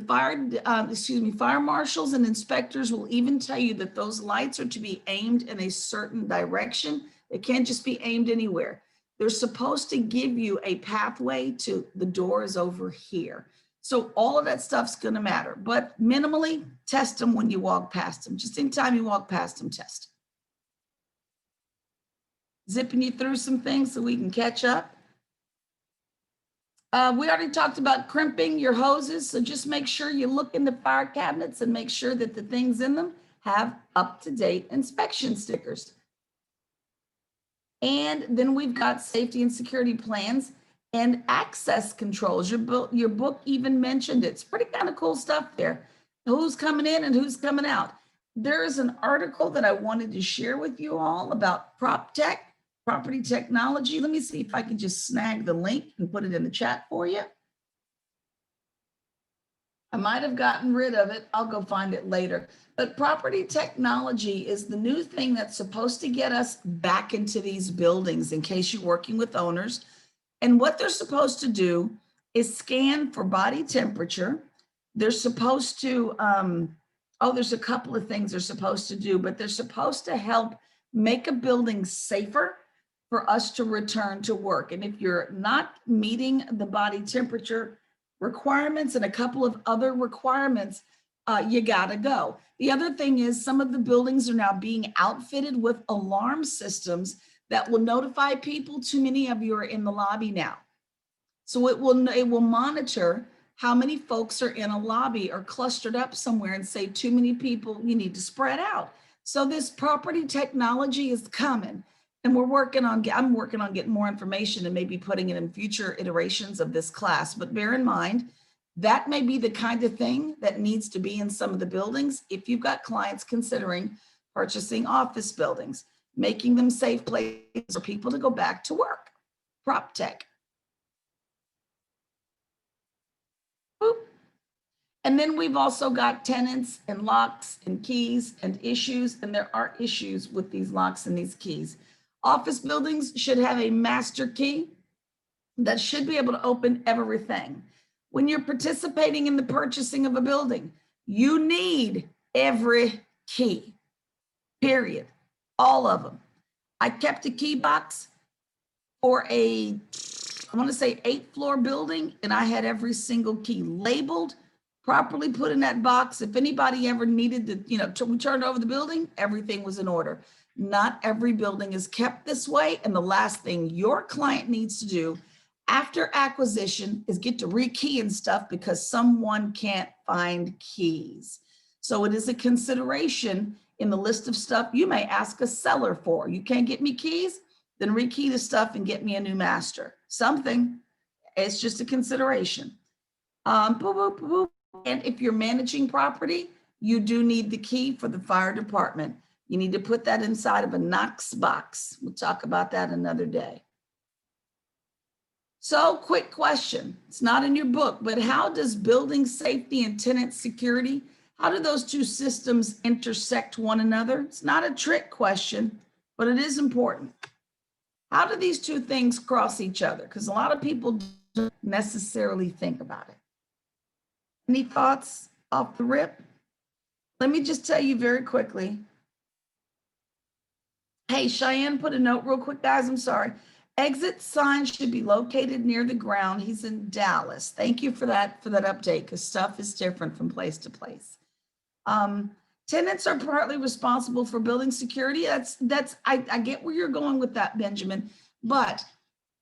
fire marshals and inspectors will even tell you that those lights are to be aimed in a certain direction. They can't just be aimed anywhere. They're supposed to give you a pathway to the door is over here. So all of that stuff's gonna matter, but minimally test them when you walk past them. Just anytime you walk past them, test. Zipping you through some things so we can catch up. We already talked about crimping your hoses, so just make sure you look in the fire cabinets and make sure that the things in them have up-to-date inspection stickers. And then we've got safety and security plans and access controls. Your book even mentioned it. It's pretty kind of cool stuff there. Who's coming in and who's coming out. There is an article that I wanted to share with you all about PropTech. Property technology. Let me see if I can just snag the link and put it in the chat for you. I might have gotten rid of it. I'll go find it later. But property technology is the new thing that's supposed to get us back into these buildings in case you're working with owners. And what they're supposed to do is scan for body temperature. They're supposed to, there's a couple of things they're supposed to do, but they're supposed to help make a building safer for us to return to work. And if you're not meeting the body temperature requirements and a couple of other requirements, you gotta go. The other thing is some of the buildings are now being outfitted with alarm systems that will notify people. Too many of you are in the lobby now. So it will monitor how many folks are in a lobby or clustered up somewhere and say too many people, you need to spread out. So this property technology is coming, and I'm working on getting more information and maybe putting it in future iterations of this class. But bear in mind, that may be the kind of thing that needs to be in some of the buildings. If you've got clients considering purchasing office buildings, making them safe places for people to go back to work, prop tech. Boop. And then we've also got tenants and locks and keys and issues, and there are issues with these locks and these keys. Office buildings should have a master key that should be able to open everything. When you're participating in the purchasing of a building, you need every key, period, all of them. I kept a key box for I want to say 8th-floor building, and I had every single key labeled, properly put in that box. If anybody ever needed to, we turned over the building, everything was in order. Not every building is kept this way. And the last thing your client needs to do after acquisition is get to rekeying stuff because someone can't find keys. So it is a consideration in the list of stuff you may ask a seller for. You can't get me keys? Then rekey the stuff and get me a new master. Something. It's just a consideration. Boop, boop, boop. And if you're managing property, you do need the key for the fire department. You need to put that inside of a Knox box. We'll talk about that another day. So, quick question. It's not in your book, but how does building safety and tenant security, how do those two systems intersect one another? It's not a trick question, but it is important. How do these two things cross each other? Because a lot of people don't necessarily think about it. Any thoughts off the rip? Let me just tell you very quickly. Hey, Cheyenne put a note real quick, guys. I'm sorry. Exit signs should be located near the ground. He's in Dallas. Thank you for that update, because stuff is different from place to place. Tenants are partly responsible for building security. I get where you're going with that, Benjamin, but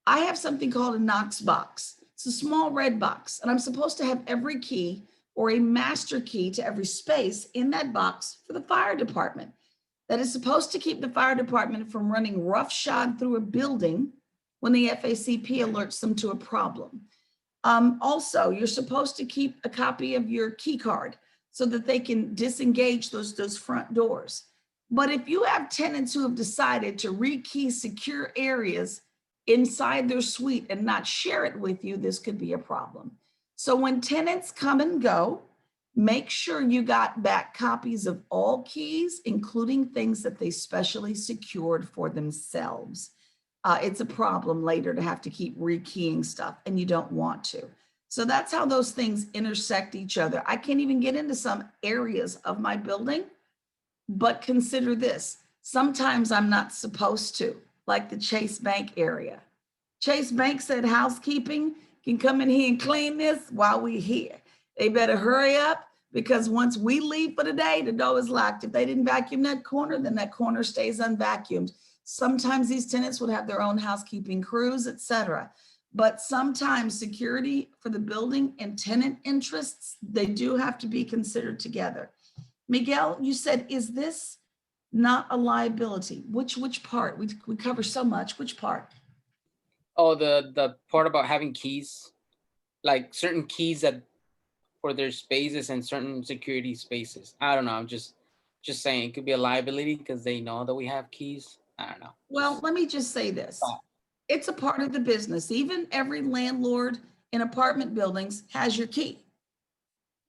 I have something called a Knox box. It's a small red box, and I'm supposed to have every key or a master key to every space in that box for the fire department. That is supposed to keep the fire department from running roughshod through a building when the FACP alerts them to a problem. Also, you're supposed to keep a copy of your key card so that they can disengage those front doors. But if you have tenants who have decided to rekey secure areas inside their suite and not share it with you, this could be a problem. So when tenants come and go, make sure you got back copies of all keys, including things that they specially secured for themselves. It's a problem later to have to keep rekeying stuff, and you don't want to. So that's how those things intersect each other. I can't even get into some areas of my building, but consider this. Sometimes I'm not supposed to, like the Chase Bank area. Chase Bank said housekeeping can come in here and clean this while we're here. They better hurry up, because once we leave for the day, the door is locked. If they didn't vacuum that corner, then that corner stays unvacuumed. Sometimes these tenants would have their own housekeeping crews, etc. But sometimes security for the building and tenant interests, they do have to be considered together. Miguel, you said, is this not a liability? Which part? We cover so much. Which part? Oh, the part about having keys, like certain keys that for their spaces and certain security spaces. I don't know. I'm just saying it could be a liability because they know that we have keys. I don't know. Well, let me just say this. It's a part of the business. Even every landlord in apartment buildings has your key.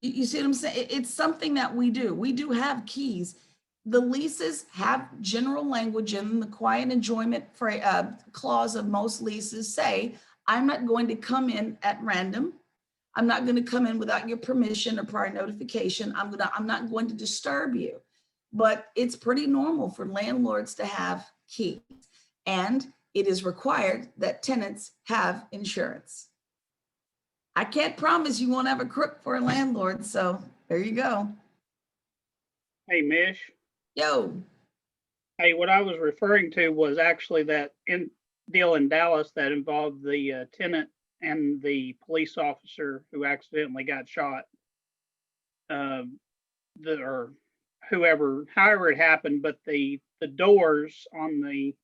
You see what I'm saying? It's something that we do. We do have keys. The leases have general language in the quiet enjoyment clause of most leases say, I'm not going to come in at random. I'm not going to come in without your permission or prior notification. I'm not going to disturb you. But it's pretty normal for landlords to have keys. And it is required that tenants have insurance. I can't promise you won't have a crook for a landlord. So there you go. Hey, Mish. Yo. Hey, what I was referring to was actually that deal in Dallas that involved the tenant and the police officer who accidentally got shot, or however it happened, but the doors on the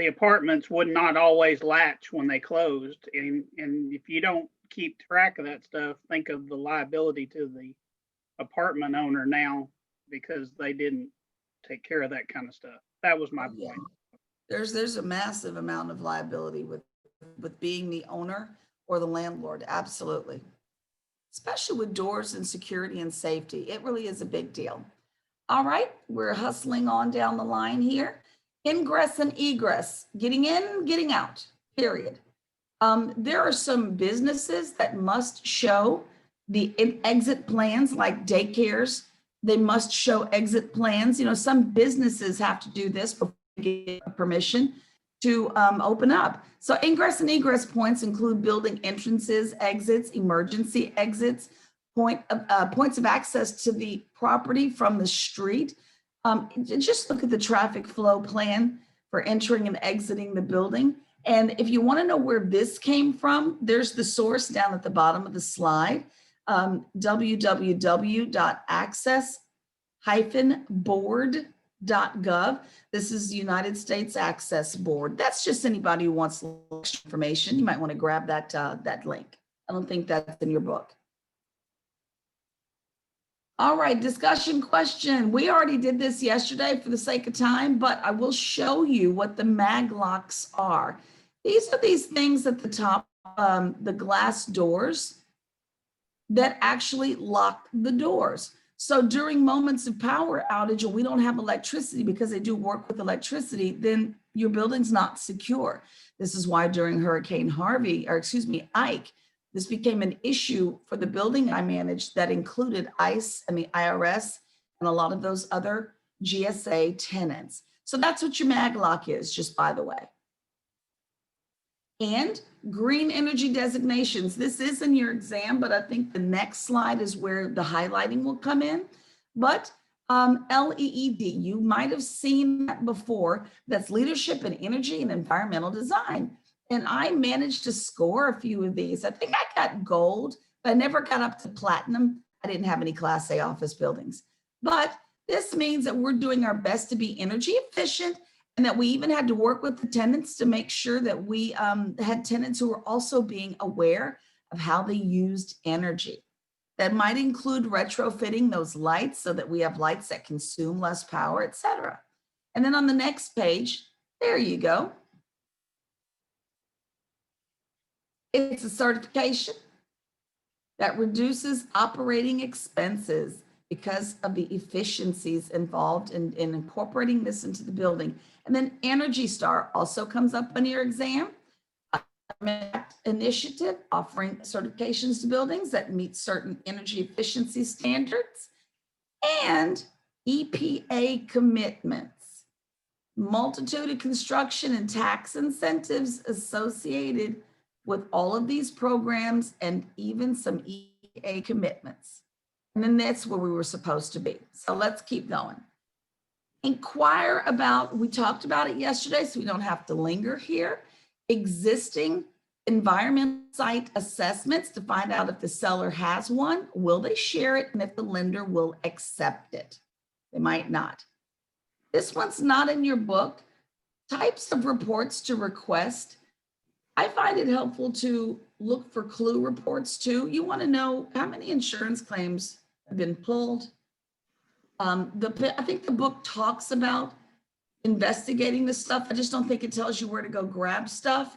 apartments would not always latch when they closed. And if you don't keep track of that stuff, think of the liability to the apartment owner now because they didn't take care of that kind of stuff. That was my Yeah. point. There's a massive amount of liability with being the owner or the landlord. Absolutely. Especially with doors and security and safety. It really is a big deal. All right, we're hustling on down the line here. Ingress and egress, getting in, getting out, period. There are some businesses that must show the exit plans, like daycares. They must show exit plans. You know, some businesses have to do this before they get permission to open up. So ingress and egress points include building entrances, exits, emergency exits, points of access to the property from the street. Just look at the traffic flow plan for entering and exiting the building. And if you want to know where this came from, there's the source down at the bottom of the slide, www.access-board.gov. This is the United States Access Board. That's just anybody who wants extra information. You might want to grab that link. I don't think that's in your book. All right, discussion question. We already did this yesterday for the sake of time, but I will show you what the mag locks are. These are these things at the top, the glass doors that actually lock the doors. So during moments of power outage, or we don't have electricity because they do work with electricity, then your building's not secure. This is why during Hurricane Ike, this became an issue for the building I managed that included ICE and the IRS and a lot of those other GSA tenants. So that's what your mag lock is, just by the way. And green energy designations. This is in your exam, but I think the next slide is where the highlighting will come in. But LEED, you might have seen that before. That's leadership in energy and environmental design. And I managed to score a few of these. I think I got gold, but I never got up to platinum. I didn't have any Class A office buildings. But this means that we're doing our best to be energy efficient, and that we even had to work with the tenants to make sure that we had tenants who were also being aware of how they used energy. That might include retrofitting those lights so that we have lights that consume less power, et cetera. And then on the next page, there you go. It's a certification that reduces operating expenses because of the efficiencies involved in incorporating this into the building. And then Energy Star also comes up on your exam. Initiative offering certifications to buildings that meet certain energy efficiency standards, and EPA commitments. Multitude of construction and tax incentives associated with all of these programs, and even some EPA commitments. And then that's where we were supposed to be. So let's keep going. Inquire about, we talked about it yesterday, so we don't have to linger here, existing environmental site assessments to find out if the seller has one, will they share it, and if the lender will accept it. They might not. This one's not in your book. Types of reports to request. I find it helpful to look for clue reports too. You want to know how many insurance claims have been pulled. I think the book talks about investigating this stuff. I just don't think it tells you where to go grab stuff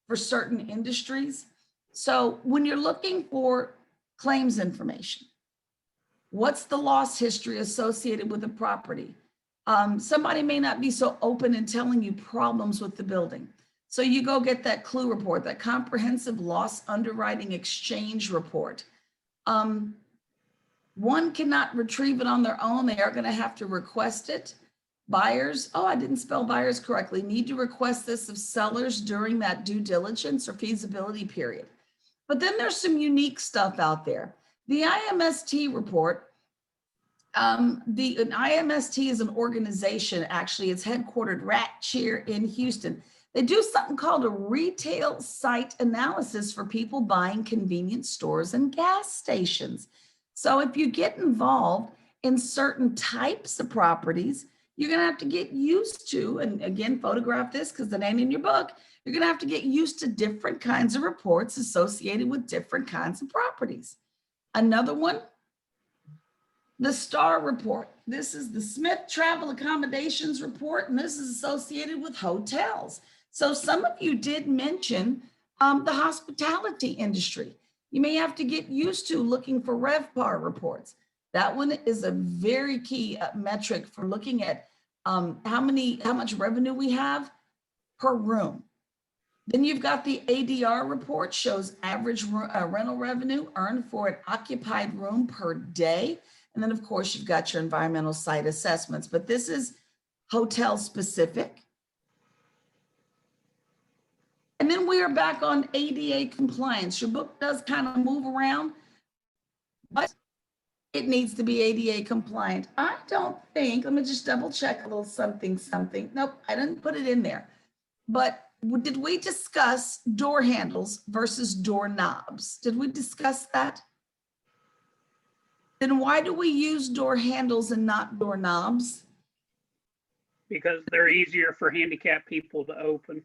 for certain industries. So when you're looking for claims information, what's the loss history associated with the property? Somebody may not be so open in telling you problems with the building. So you go get that clue report, that comprehensive loss underwriting exchange report. One cannot retrieve it on their own. They are going to have to request it. Buyers, I didn't spell buyers correctly, need to request this of sellers during that due diligence or feasibility period. But then there's some unique stuff out there. The IMST report An IMST is an organization, actually. It's headquartered right here in Houston. They do something called a retail site analysis for people buying convenience stores and gas stations. So if you get involved in certain types of properties, you're going to have to get used to, and again, photograph this because it ain't in your book. You're going to have to get used to different kinds of reports associated with different kinds of properties. Another one, the STAR report. This is the Smith Travel Accommodations Report, and this is associated with hotels. So some of you did mention the hospitality industry. You may have to get used to looking for RevPAR reports. That one is a very key metric for looking at how much revenue we have per room. Then you've got the ADR report, shows average rental revenue earned for an occupied room per day. And then of course you've got your environmental site assessments, but this is hotel specific. And then we are back on ADA compliance. Your book does kind of move around, but it needs to be ADA compliant. I don't think, let me just double check a little something. Nope, I didn't put it in there. But did we discuss door handles versus door knobs? Did we discuss that? Then why do we use door handles and not door knobs? Because they're easier for handicapped people to open.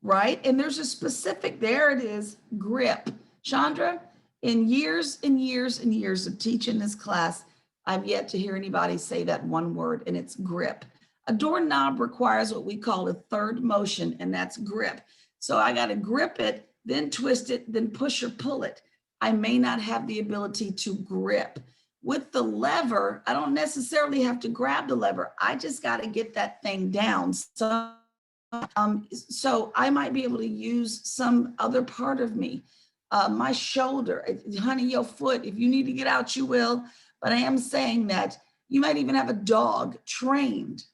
Right, and there's a specific, there it is, grip. Chandra, in years and years and years of teaching this class, I've yet to hear anybody say that one word, and it's grip. A doorknob requires what we call a third motion, and that's grip. So I got to grip it, then twist it, then push or pull it. I may not have the ability to grip. With the lever, I don't necessarily have to grab the lever. I just got to get that thing down. So I might be able to use some other part of me, my shoulder, honey, your foot. If you need to get out, you will. But I am saying that you might even have a dog trained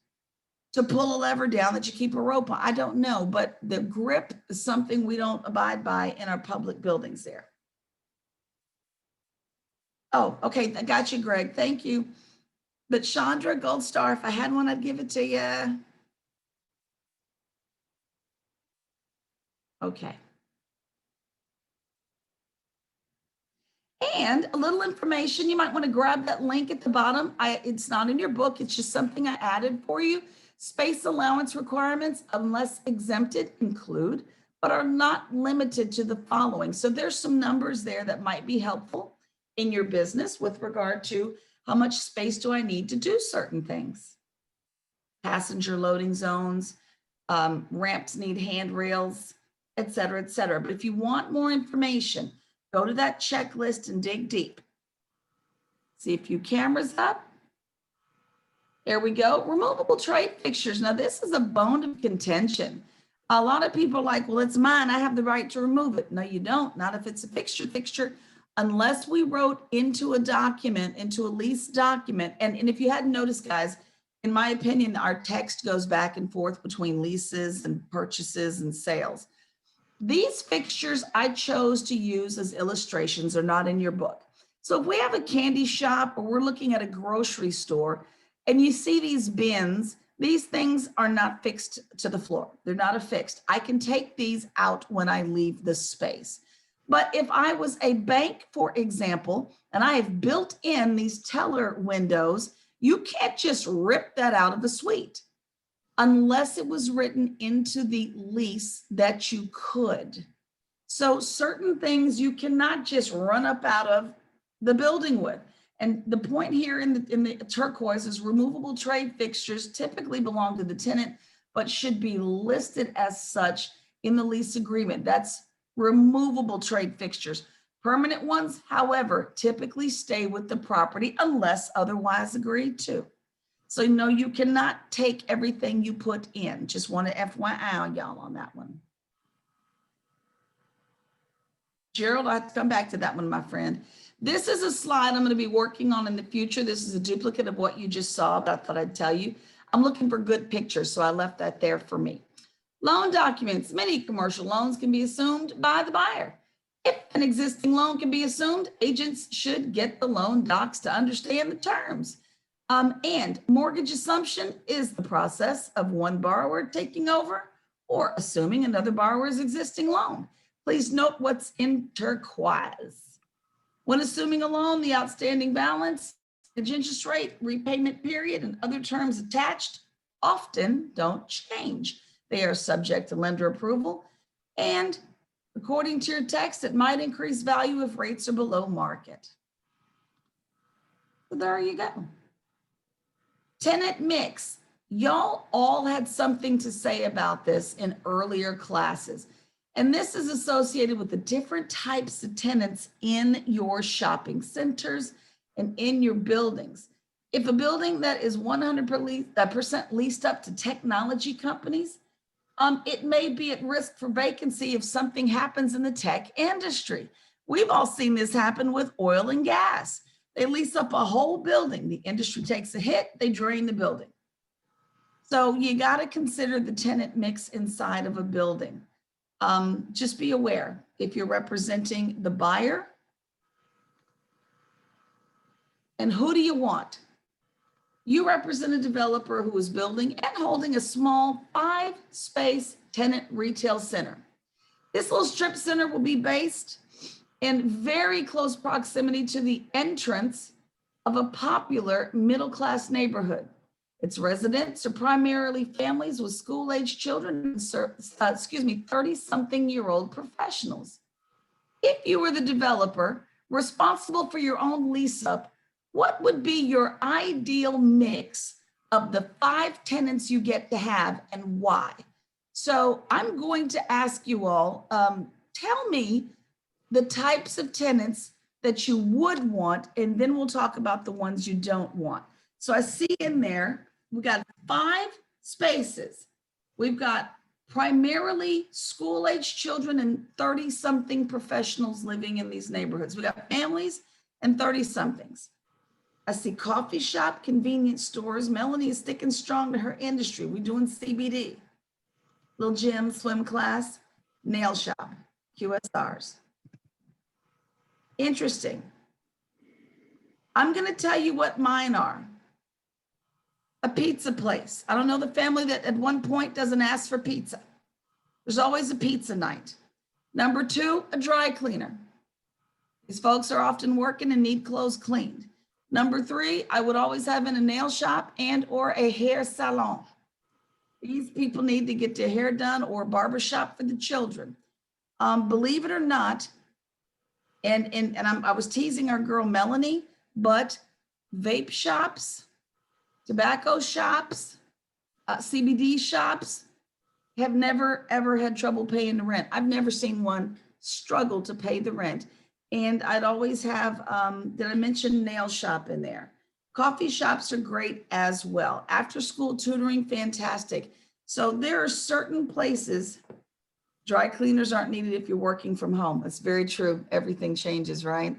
to pull a lever down that you keep a rope on. I don't know, but the grip is something we don't abide by in our public buildings there. Oh, okay, I got you, Greg. Thank you. But Chandra, gold star, if I had one, I'd give it to you. Okay. And a little information, you might want to grab that link at the bottom. It's not in your book, it's just something I added for you. Space allowance requirements, unless exempted, include, but are not limited to the following. So there's some numbers there that might be helpful in your business with regard to how much space do I need to do certain things. Passenger loading zones, ramps need handrails, et cetera, et cetera. But if you want more information, go to that checklist and dig deep. See a few cameras up. There we go. Removable trade fixtures. Now this is a bone of contention. A lot of people are like, well, it's mine. I have the right to remove it. No, you don't. Not if it's a fixture, unless we wrote into a document, into a lease document. And if you hadn't noticed, guys, in my opinion, our text goes back and forth between leases and purchases and sales. These fixtures I chose to use as illustrations are not in your book. So if we have a candy shop or we're looking at a grocery store and you see these bins, these things are not fixed to the floor. They're not affixed. I can take these out when I leave the space. But if I was a bank, for example, and I have built in these teller windows, you can't just rip that out of the suite unless it was written into the lease that you could. So certain things you cannot just run up out of the building with. And the point here in the turquoise is removable trade fixtures typically belong to the tenant, but should be listed as such in the lease agreement. That's removable trade fixtures. Permanent ones, however, typically stay with the property unless otherwise agreed to. So no, you cannot take everything you put in. Just want to FYI y'all on that one. Gerald, I have to come back to that one, my friend. This is a slide I'm going to be working on in the future. This is a duplicate of what you just saw, but I thought I'd tell you. I'm looking for good pictures, so I left that there for me. Loan documents. Many commercial loans can be assumed by the buyer. If an existing loan can be assumed, agents should get the loan docs to understand the terms. And mortgage assumption is the process of one borrower taking over or assuming another borrower's existing loan. Please note what's in turquoise. When assuming a loan, the outstanding balance, interest rate, repayment period, and other terms attached often don't change. They are subject to lender approval, and according to your text, it might increase value if rates are below market. So there you go. Tenant mix. Y'all all had something to say about this in earlier classes. And this is associated with the different types of tenants in your shopping centers and in your buildings. If a building that is 100% leased up to technology companies, it may be at risk for vacancy if something happens in the tech industry. We've all seen this happen with oil and gas. They lease up a whole building. The industry takes a hit, they drain the building. So you got to consider the tenant mix inside of a building. Just be aware, if you're representing the buyer, and who do you want? You represent a developer who is building and holding a small 5-space tenant retail center. This little strip center will be based in very close proximity to the entrance of a popular middle-class neighborhood. Its residents are primarily families with school-age children and 30-something-year-old professionals. If you were the developer responsible for your own lease-up, what would be your ideal mix of the 5 tenants you get to have and why? So I'm going to ask you all, tell me the types of tenants that you would want, and then we'll talk about the ones you don't want. So I see in there, we got 5 spaces. We've got primarily school-age children and 30-something professionals living in these neighborhoods. We got families and 30-somethings. I see coffee shop, convenience stores. Melanie is sticking strong to her industry. We're doing CBD, little gym, swim class, nail shop, QSRs. Interesting. I'm going to tell you what mine are. A pizza place. I don't know the family that at one point doesn't ask for pizza. There's always a pizza night. Number 2, a dry cleaner. These folks are often working and need clothes cleaned. Number 3, I would always have in a nail shop and or a hair salon. These people need to get their hair done, or a barber shop for the children. Believe it or not, I was teasing our girl Melanie, but vape shops, tobacco shops, CBD shops have never, ever had trouble paying the rent. I've never seen one struggle to pay the rent. And I'd always have, did I mention nail shop in there? Coffee shops are great as well. After school tutoring, fantastic. So there are certain places, dry cleaners aren't needed if you're working from home. That's very true. Everything changes, right?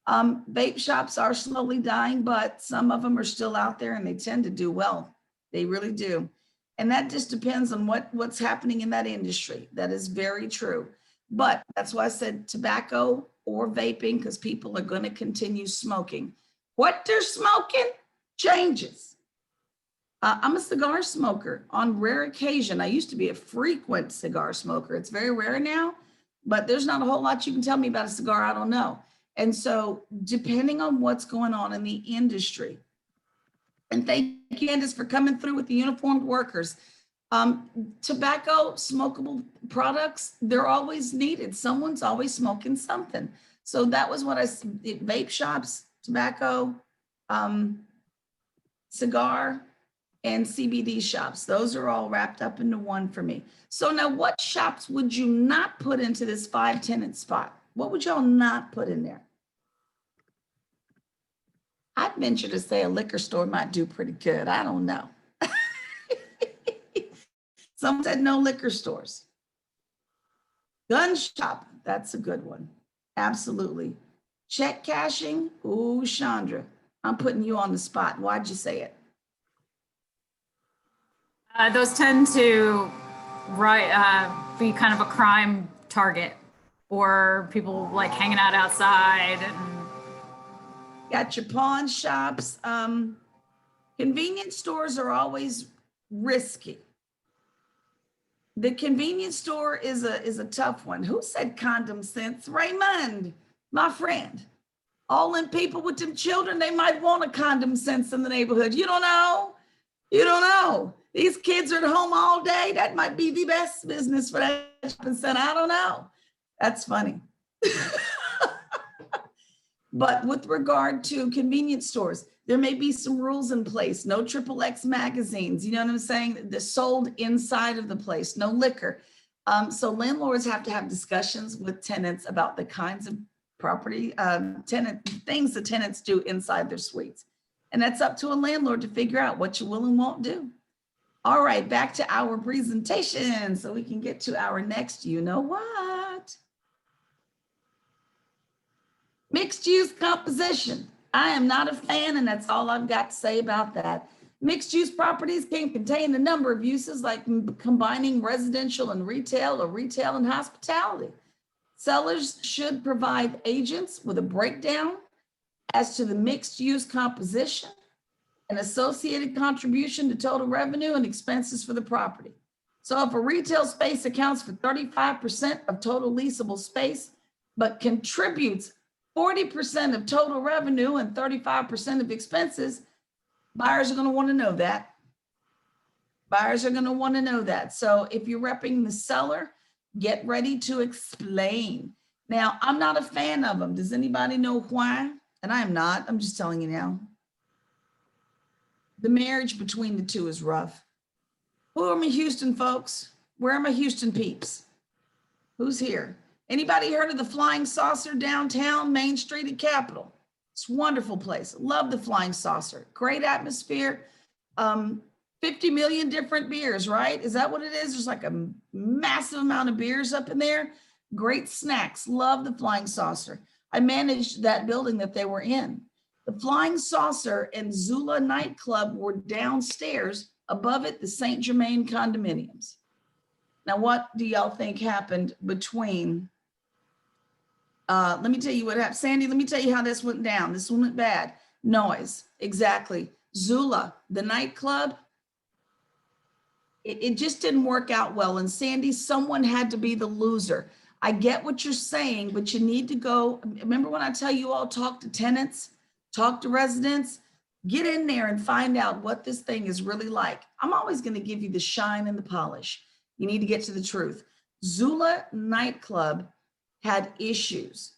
Vape shops are slowly dying, but some of them are still out there and they tend to do well. They really do. And that just depends on what's happening in that industry. That is very true. But that's why I said tobacco or vaping, because people are going to continue smoking. What they're smoking changes. I'm a cigar smoker on rare occasion. I used to be a frequent cigar smoker. It's very rare now, but there's not a whole lot you can tell me about a cigar I don't know. And so depending on what's going on in the industry, and thank you, Candace, for coming through with the uniformed workers. Tobacco, smokable products, they're always needed. Someone's always smoking something. So that was what vape shops, tobacco, cigar, and CBD shops. Those are all wrapped up into one for me. So now what shops would you not put into this 5 tenant spot? What would y'all not put in there? I'd venture to say a liquor store might do pretty good. I don't know. Someone said no liquor stores. Gun shop, that's a good one. Absolutely. Check cashing, ooh, Chandra, I'm putting you on the spot. Why'd you say it? Those tend to be kind of a crime target, or people like hanging out outside. And got your pawn shops. Convenience stores are always risky. The convenience store is a tough one. Who said condom sense? Raymond, my friend. All them people with them children, they might want a condom sense in the neighborhood. You don't know. You don't know. These kids are at home all day. That might be the best business for that shopping center. I don't know. That's funny. But with regard to convenience stores, there may be some rules in place. No XXX magazines, you know what I'm saying? They're sold inside of the place, no liquor. So landlords have to have discussions with tenants about the kinds of property, things the tenants do inside their suites. And that's up to a landlord to figure out what you will and won't do. All right, back to our presentation so we can get to our next, you know what? Mixed use composition. I am not a fan, and that's all I've got to say about that. Mixed use properties can contain a number of uses like combining residential and retail or retail and hospitality. Sellers should provide agents with a breakdown as to the mixed use composition and associated contribution to total revenue and expenses for the property. So if a retail space accounts for 35% of total leasable space, but contributes 40% of total revenue and 35% of expenses, buyers are going to want to know that. Buyers are going to want to know that. So if you're repping the seller, get ready to explain. Now, I'm not a fan of them. Does anybody know why? And I am not. I'm just telling you now. The marriage between the two is rough. Who are my Houston folks? Where are my Houston peeps? Who's here? Anybody heard of the Flying Saucer downtown Main Street at Capitol? It's a wonderful place. Love the Flying Saucer. Great atmosphere. 50 million different beers, right? Is that what it is? There's like a massive amount of beers up in there. Great snacks. Love the Flying Saucer. I managed that building that they were in. The Flying Saucer and Zula nightclub were downstairs. Above it, the St. Germain condominiums. Now, what do y'all think happened between let me tell you what happened. Sandy, let me tell you how this went down. This one went bad. Noise, exactly. Zula, the nightclub, it just didn't work out well. And Sandy, someone had to be the loser. I get what you're saying, but you need to go. Remember when I tell you all talk to tenants, talk to residents, get in there and find out what this thing is really like. I'm always going to give you the shine and the polish. You need to get to the truth. Zula nightclub had issues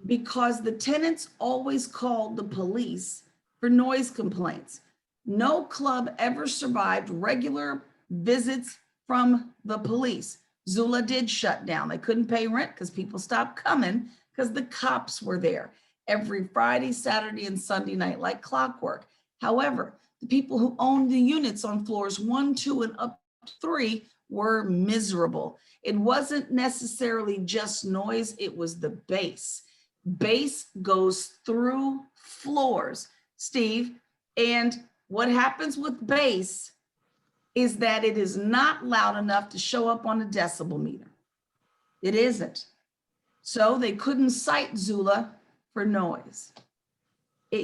because the tenants always called the police for noise complaints. No club ever survived regular visits from the police. Zula did shut down. They couldn't pay rent because people stopped coming because the cops were there every Friday, Saturday, and Sunday night like clockwork. However, the people who owned the units on floors 1, 2, and up to 3 were miserable. It wasn't necessarily just noise, it was the bass. Bass goes through floors, Steve, and what happens with bass is that it is not loud enough to show up on a decibel meter. It isn't. So they couldn't cite Zula for noise.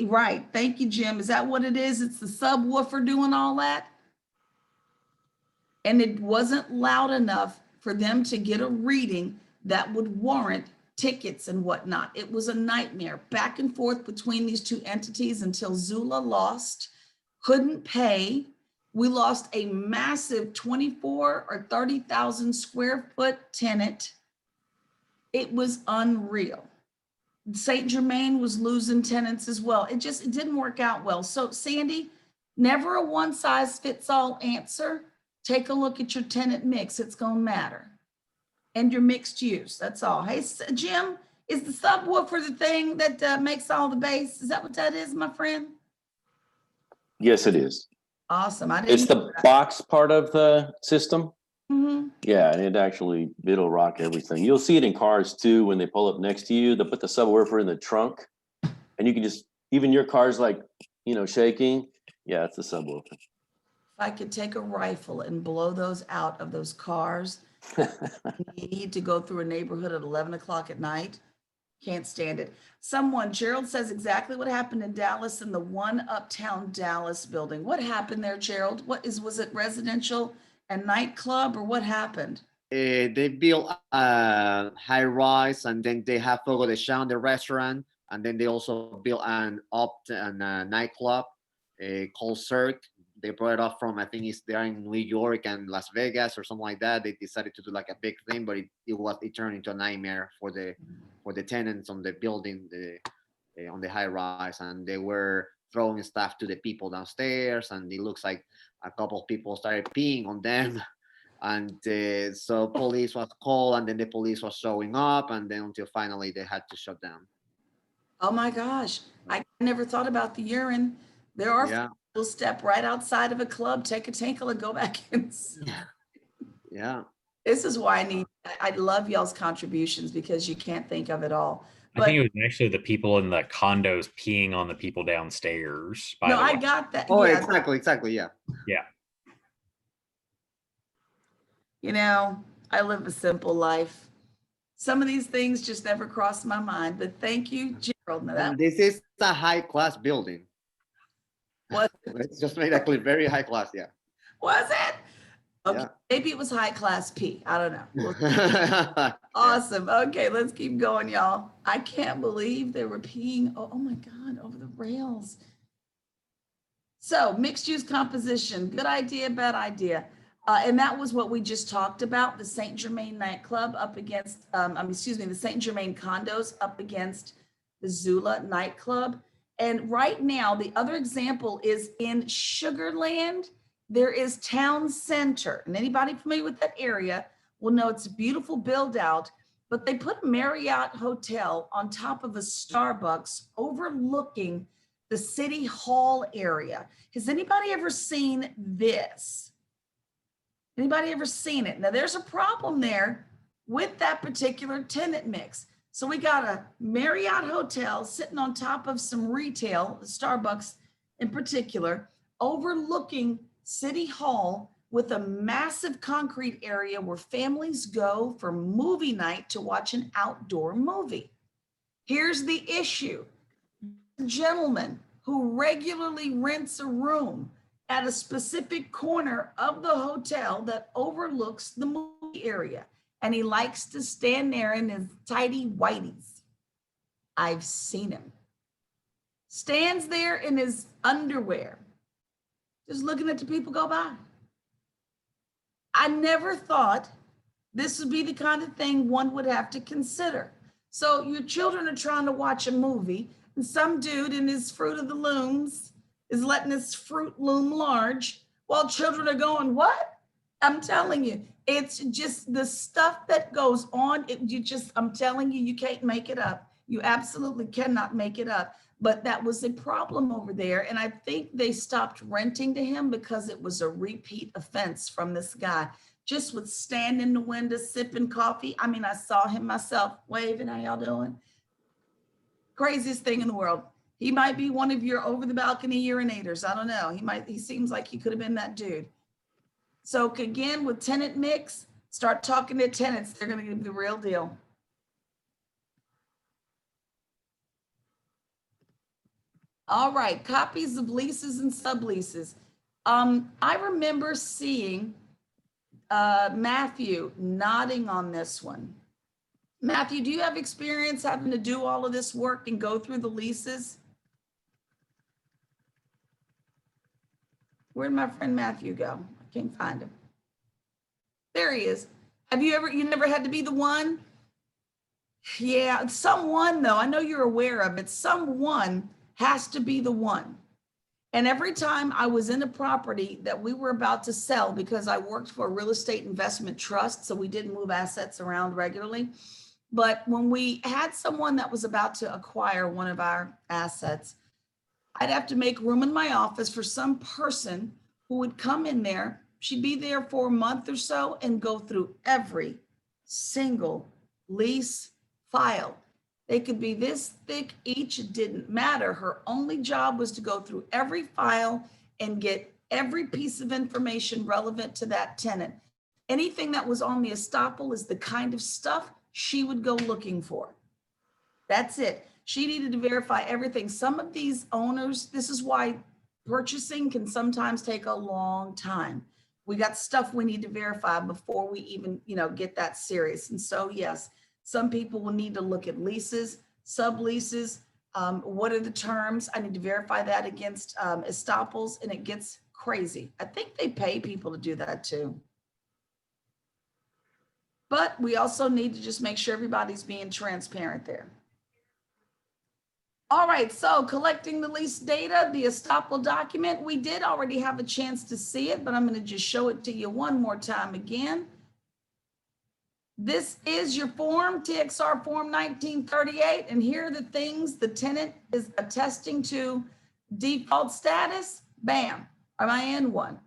Right, thank you, Jim. Is that what it is? It's the subwoofer doing all that? And it wasn't loud enough for them to get a reading that would warrant tickets and whatnot. It was a nightmare back and forth between these two entities until Zula lost, couldn't pay. We lost a massive 24 or 30,000 square foot tenant. It was unreal. St. Germain was losing tenants as well. It didn't work out well. So Sandy, never a one size fits all answer. Take a look at your tenant mix. It's going to matter. And your mixed use. That's all. Hey, Jim, is the subwoofer the thing that makes all the bass? Is that what that is, my friend? Yes, it is. Awesome. It's the box part of the system. Mm-hmm. Yeah, and it'll rock everything. You'll see it in cars too when they pull up next to you. They'll put the subwoofer in the trunk, and you can just, even your car's like, shaking. Yeah, it's the subwoofer. If I could take a rifle and blow those out of those cars, you need to go through a neighborhood at 11 o'clock at night. Can't stand it. Gerald says exactly what happened in Dallas in the one uptown Dallas building. What happened there, Gerald? Was it residential and nightclub or what happened? They built a high rise, and then they have Fogo de Chão, the restaurant, and then they also built an nightclub called Cirque. They brought it up from, I think they're in New York and Las Vegas or something like that. They decided to do like a big thing, but it turned into a nightmare for the tenants on the building, on the high rise, and they were throwing stuff to the people downstairs, and it looks like a couple of people started peeing on them. And so police was called, and then the police was showing up, and then until finally they had to shut down. Oh my gosh, I never thought about the urine. There are people step right outside of a club, take a tinkle and go back in. Yeah. This is why I love y'all's contributions because you can't think of it all. I think it was actually the people in the condos peeing on the people downstairs. No, I got that. Oh, yeah. exactly. Yeah. Yeah. You know, I live a simple life. Some of these things just never crossed my mind, but thank you, Gerald. And this is a high class building. What? Let's just make that clear. Very high class, yeah. Was it? Okay, yeah. Maybe it was high class P. I don't know. Awesome. Okay, let's keep going, y'all. I can't believe they were peeing. Oh my God, over the rails. So mixed use composition, good idea, bad idea. And that was what we just talked about, the St. Germain nightclub up against, the St. Germain condos up against the Zula nightclub. And right now, the other example is in Sugar Land, there is Town Center. And anybody familiar with that area will know it's a beautiful build out, but they put Marriott Hotel on top of a Starbucks overlooking the City Hall area. Has anybody ever seen this? Anybody ever seen it? Now there's a problem there with that particular tenant mix. So we got a Marriott Hotel sitting on top of some retail, Starbucks in particular, overlooking City Hall with a massive concrete area where families go for movie night to watch an outdoor movie. Here's the issue. A gentleman who regularly rents a room at a specific corner of the hotel that overlooks the movie area. And he likes to stand there in his tidy whities. I've seen him. Stands there in his underwear, just looking at the people go by. I never thought this would be the kind of thing one would have to consider. So your children are trying to watch a movie, and some dude in his Fruit of the Looms is letting his fruit loom large while children are going, what? I'm telling you, it's just the stuff that goes on. I'm telling you, you can't make it up. You absolutely cannot make it up. But that was a problem over there. And I think they stopped renting to him because it was a repeat offense from this guy. Just would stand in the window, sipping coffee. I mean, I saw him myself waving, how y'all doing? Craziest thing in the world. He might be one of your over the balcony urinators. I don't know. He seems like he could have been that dude. So again, with tenant mix, start talking to tenants. They're going to give you the real deal. All right, copies of leases and subleases. I remember seeing Matthew nodding on this one. Matthew, do you have experience having to do all of this work and go through the leases? Where'd my friend Matthew go? I can't find him. There he is. You never had to be the one? Yeah, someone though, I know you're aware of it. Someone has to be the one. And every time I was in a property that we were about to sell, because I worked for a real estate investment trust, so we didn't move assets around regularly. But when we had someone that was about to acquire one of our assets, I'd have to make room in my office for some person who would come in there. She'd be there for a month or so and go through every single lease file. They could be this thick each, it didn't matter. Her only job was to go through every file and get every piece of information relevant to that tenant. Anything that was on the estoppel is the kind of stuff she would go looking for. That's it. She needed to verify everything. Some of these owners, this is why purchasing can sometimes take a long time. We got stuff we need to verify before we even, get that serious. And so, yes, some people will need to look at leases, subleases. What are the terms? I need to verify that against estoppels, and it gets crazy. I think they pay people to do that too. But we also need to just make sure everybody's being transparent there. All right, so collecting the lease data, the estoppel document, we did already have a chance to see it, but I'm going to just show it to you one more time again. This is your form, TXR form 1938, and here are the things the tenant is attesting to. Default status, bam, am I in one?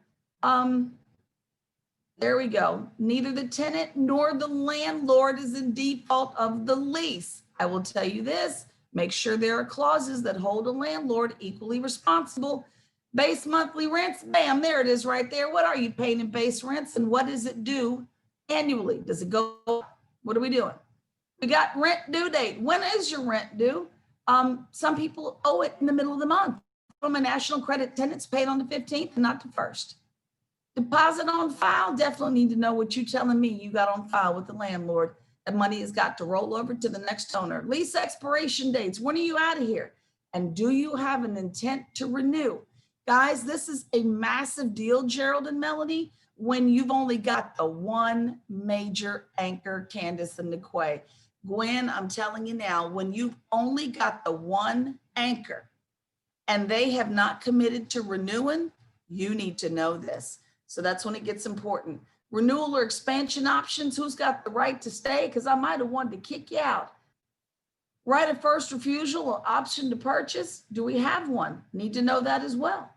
There we go. Neither the tenant nor the landlord is in default of the lease. I will tell you this. Make sure there are clauses that hold a landlord equally responsible. Base monthly rents, bam, there it is right there. What are you paying in base rents, and what does it do annually? Does it go up? What are we doing? We got rent due date. When is your rent due? Some people owe it in the middle of the month. From a national credit, tenants paid on the 15th and not the 1st. Deposit on file, definitely need to know what you're telling me you got on file with the landlord. That money has got to roll over to the next owner. Lease expiration dates, when are you out of here? And do you have an intent to renew? Guys, this is a massive deal, Gerald and Melanie, when you've only got the one major anchor, Candace and Niquay. Gwen, I'm telling you now, when you've only got the one anchor and they have not committed to renewing, you need to know this. So that's when it gets important. Renewal or expansion options, who's got the right to stay? Because I might have wanted to kick you out. Right of first refusal or option to purchase, do we have one? Need to know that as well.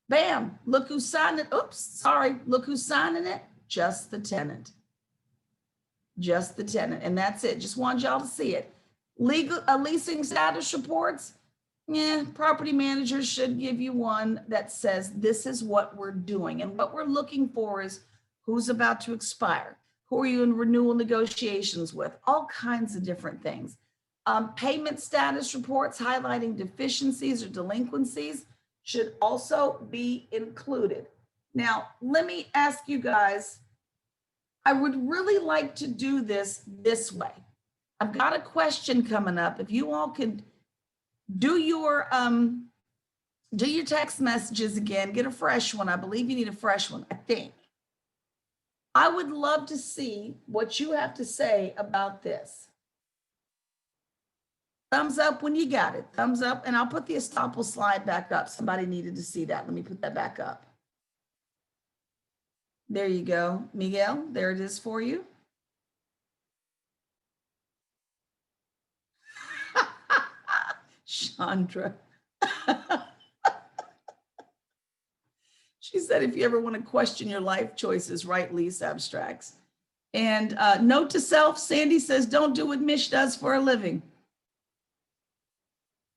Bam, look who's signing it. Oops, sorry, look who's signing it. Just the tenant. Just the tenant, and that's it. Just wanted y'all to see it. Leasing status reports, property managers should give you one that says this is what we're doing. And what we're looking for is who's about to expire, who are you in renewal negotiations with, all kinds of different things. Payment status reports highlighting deficiencies or delinquencies should also be included. Now, let me ask you guys, I would really like to do this way. I've got a question coming up. If you all could do your text messages again, get a fresh one. I believe you need a fresh one, I think. I would love to see what you have to say about this. Thumbs up when you got it, thumbs up, and I'll put the estoppel slide back up. Somebody needed to see that. Let me put that back up. There you go, Miguel, there it is for you. Chandra. She said, if you ever want to question your life choices, write lease abstracts. And note to self, Sandy says, don't do what Mish does for a living.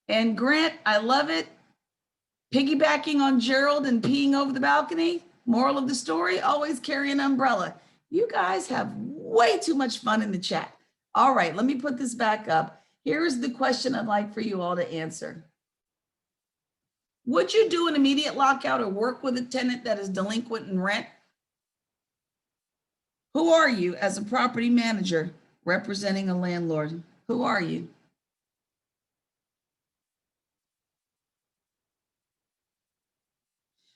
And Grant, I love it. Piggybacking on Gerald and peeing over the balcony. Moral of the story, always carry an umbrella. You guys have way too much fun in the chat. All right, let me put this back up. Here's the question I'd like for you all to answer. Would you do an immediate lockout or work with a tenant that is delinquent in rent? Who are you as a property manager representing a landlord? Who are you?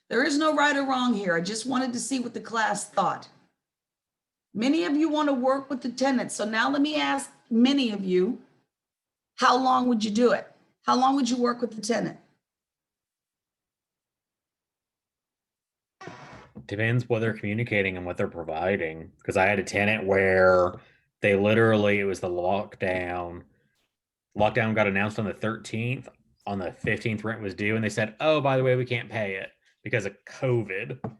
There is no right or wrong here. I just wanted to see what the class thought. Many of you want to work with the tenant. So now let me ask many of you, how long would you do it? How long would you work with the tenant? Depends what they're communicating and what they're providing. Because I had a tenant where they literally, it was the lockdown. Lockdown got announced on the 13th. On the 15th, rent was due. And they said, oh, by the way, we can't pay it because of COVID. I'm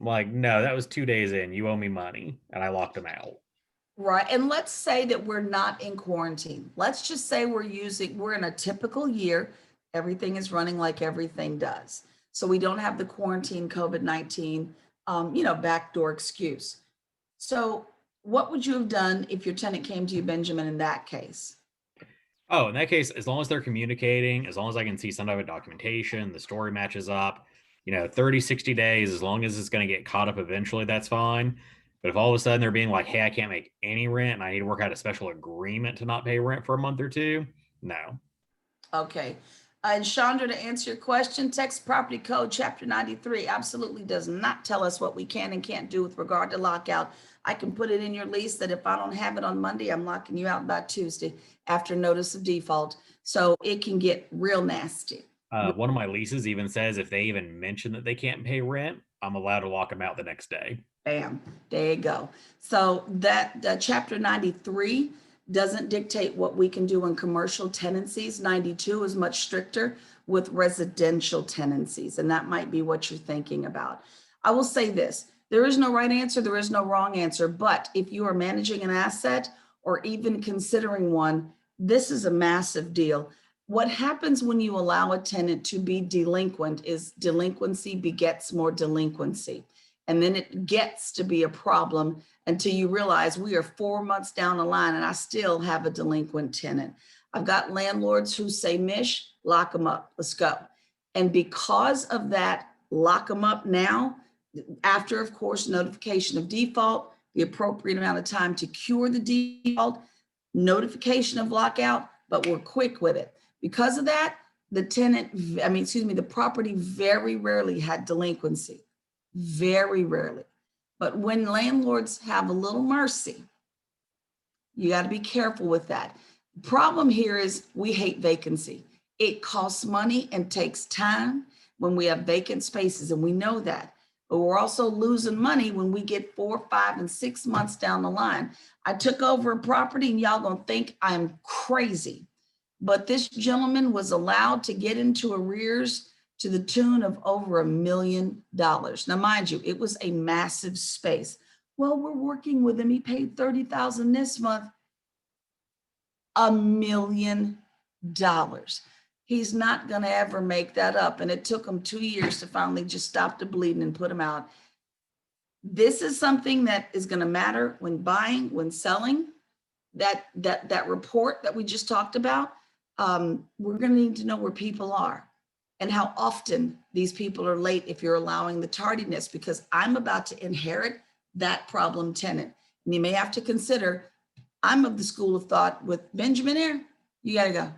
like, no, that was 2 days in. You owe me money. And I locked them out. Right. And let's say that we're not in quarantine. Let's just say we're in a typical year. Everything is running like everything does. So we don't have the quarantine COVID-19, backdoor excuse. So what would you have done if your tenant came to you, Benjamin, in that case? Oh, in that case, as long as they're communicating, as long as I can see some type of documentation, the story matches up, 30, 60 days, as long as it's going to get caught up eventually, that's fine. But if all of a sudden they're being like, hey, I can't make any rent and I need to work out a special agreement to not pay rent for a month or two, no. Okay. And Chandra, to answer your question, Texas Property Code, Chapter 93, absolutely does not tell us what we can and can't do with regard to lockout. I can put it in your lease that if I don't have it on Monday, I'm locking you out by Tuesday after notice of default. So it can get real nasty. One of my leases even says if they even mention that they can't pay rent, I'm allowed to lock them out the next day. Bam, there you go. So that Chapter 93 doesn't dictate what we can do in commercial tenancies. 92 is much stricter with residential tenancies, and that might be what you're thinking about. I will say this, there is no right answer, there is no wrong answer, but if you are managing an asset or even considering one, this is a massive deal. What happens when you allow a tenant to be delinquent is delinquency begets more delinquency. And then it gets to be a problem until you realize we are 4 months down the line and I still have a delinquent tenant. I've got landlords who say, Mish, lock them up, let's go. And because of that, lock them up now, after, of course, notification of default, the appropriate amount of time to cure the default, notification of lockout, but we're quick with it. Because of that, the property very rarely had delinquency. Very rarely. But when landlords have a little mercy, you got to be careful with that. The problem here is we hate vacancy. It costs money and takes time when we have vacant spaces, and we know that. But we're also losing money when we get 4, 5, and 6 months down the line. I took over a property and y'all gonna think I'm crazy, but this gentleman was allowed to get into arrears to the tune of over $1 million. Now, mind you, it was a massive space. Well, we're working with him. He paid $30,000 this month. $1 million. He's not going to ever make that up. And it took him 2 years to finally just stop the bleeding and put him out. This is something that is going to matter when buying, when selling. That report that we just talked about, we're going to need to know where people are and how often these people are late if you're allowing the tardiness, because I'm about to inherit that problem tenant. And you may have to consider, I'm of the school of thought with Benjamin here, you got to go.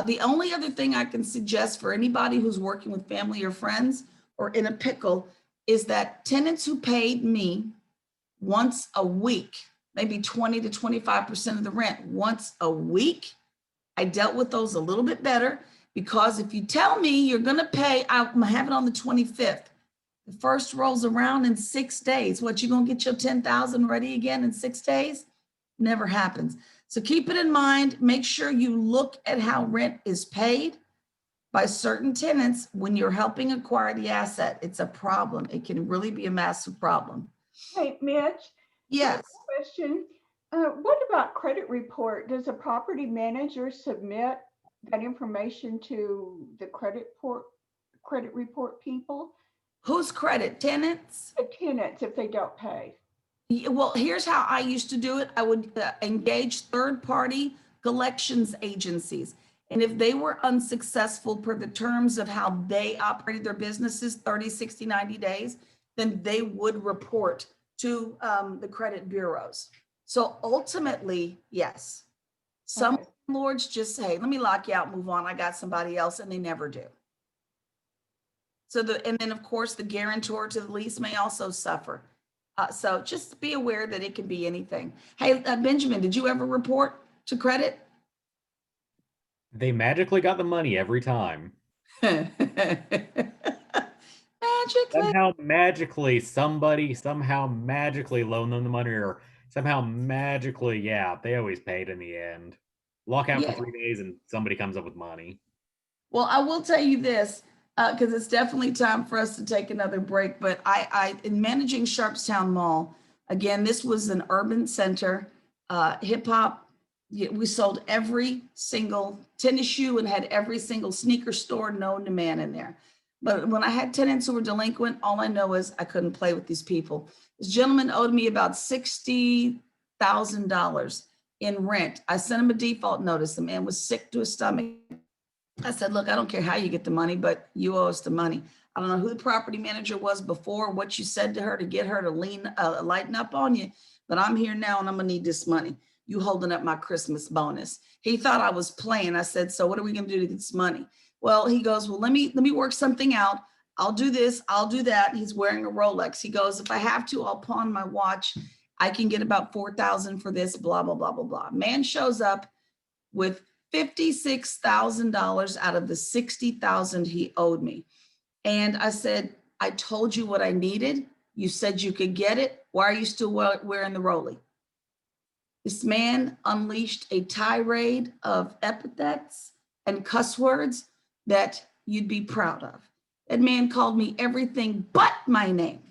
The only other thing I can suggest for anybody who's working with family or friends or in a pickle is that tenants who paid me once a week, maybe 20 to 25% of the rent once a week, I dealt with those a little bit better, because if you tell me you're going to pay, I'm have it on the 25th. The first rolls around in 6 days. What, you going to get your 10,000 ready again in 6 days? Never happens. So keep it in mind. Make sure you look at how rent is paid by certain tenants when you're helping acquire the asset. It's a problem. It can really be a massive problem. Hey, Mitch. Yes. Question. What about credit report? Does a property manager submit that information to the credit report people? Whose credit? Tenants? The tenants, if they don't pay. Well, here's how I used to do it. I would engage third-party collections agencies. And if they were unsuccessful per the terms of how they operated their businesses, 30, 60, 90 days, then they would report to the credit bureaus. So ultimately, yes. Some landlords just say, let me lock you out, move on. I got somebody else, and they never do. So and then of course the guarantor to the lease may also suffer. So just be aware that it can be anything. Hey, Benjamin, did you ever report to credit? They magically got the money every time. Magically. Somebody somehow magically loaned them the money, or somehow magically, yeah, they always paid in the end. Lock out for 3 days and somebody comes up with money. Well, I will tell you this, because it's definitely time for us to take another break. But I in managing Sharpstown Mall, again, this was an urban center, hip hop. We sold every single tennis shoe and had every single sneaker store known to man in there. But when I had tenants who were delinquent, all I know is I couldn't play with these people. This gentleman owed me about $60,000. in rent. I sent him a default notice. The man was sick to his stomach. I said, look, I don't care how you get the money, but you owe us the money. I don't know who the property manager was before, what you said to her to get her to lighten up on you, but I'm here now and I'm gonna need this money. You holding up my Christmas bonus. He thought I was playing. I said, so what are we gonna do to get this money? Well, he goes, well, let me work something out. I'll do this, I'll do that. He's wearing a Rolex. He goes, if I have to, I'll pawn my watch. I can get about 4,000 for this, blah, blah, blah, blah, blah. Man shows up with $56,000 out of the 60,000 he owed me. And I said, I told you what I needed. You said you could get it. Why are you still wearing the Rollie? This man unleashed a tirade of epithets and cuss words that you'd be proud of. That man called me everything but my name.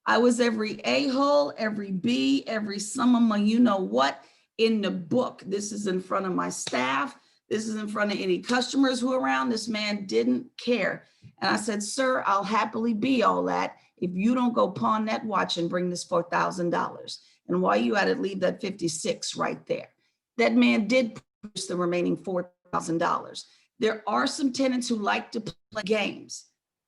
I was every a-hole, every B, every some of my you know what in the book. This is in front of my staff. This is in front of any customers who are around. This man didn't care. And I said, sir, I'll happily be all that if you don't go pawn that watch and bring this $4,000. And while you at it, leave that 56 right there. That man did produce the remaining $4,000. There are some tenants who like to play games.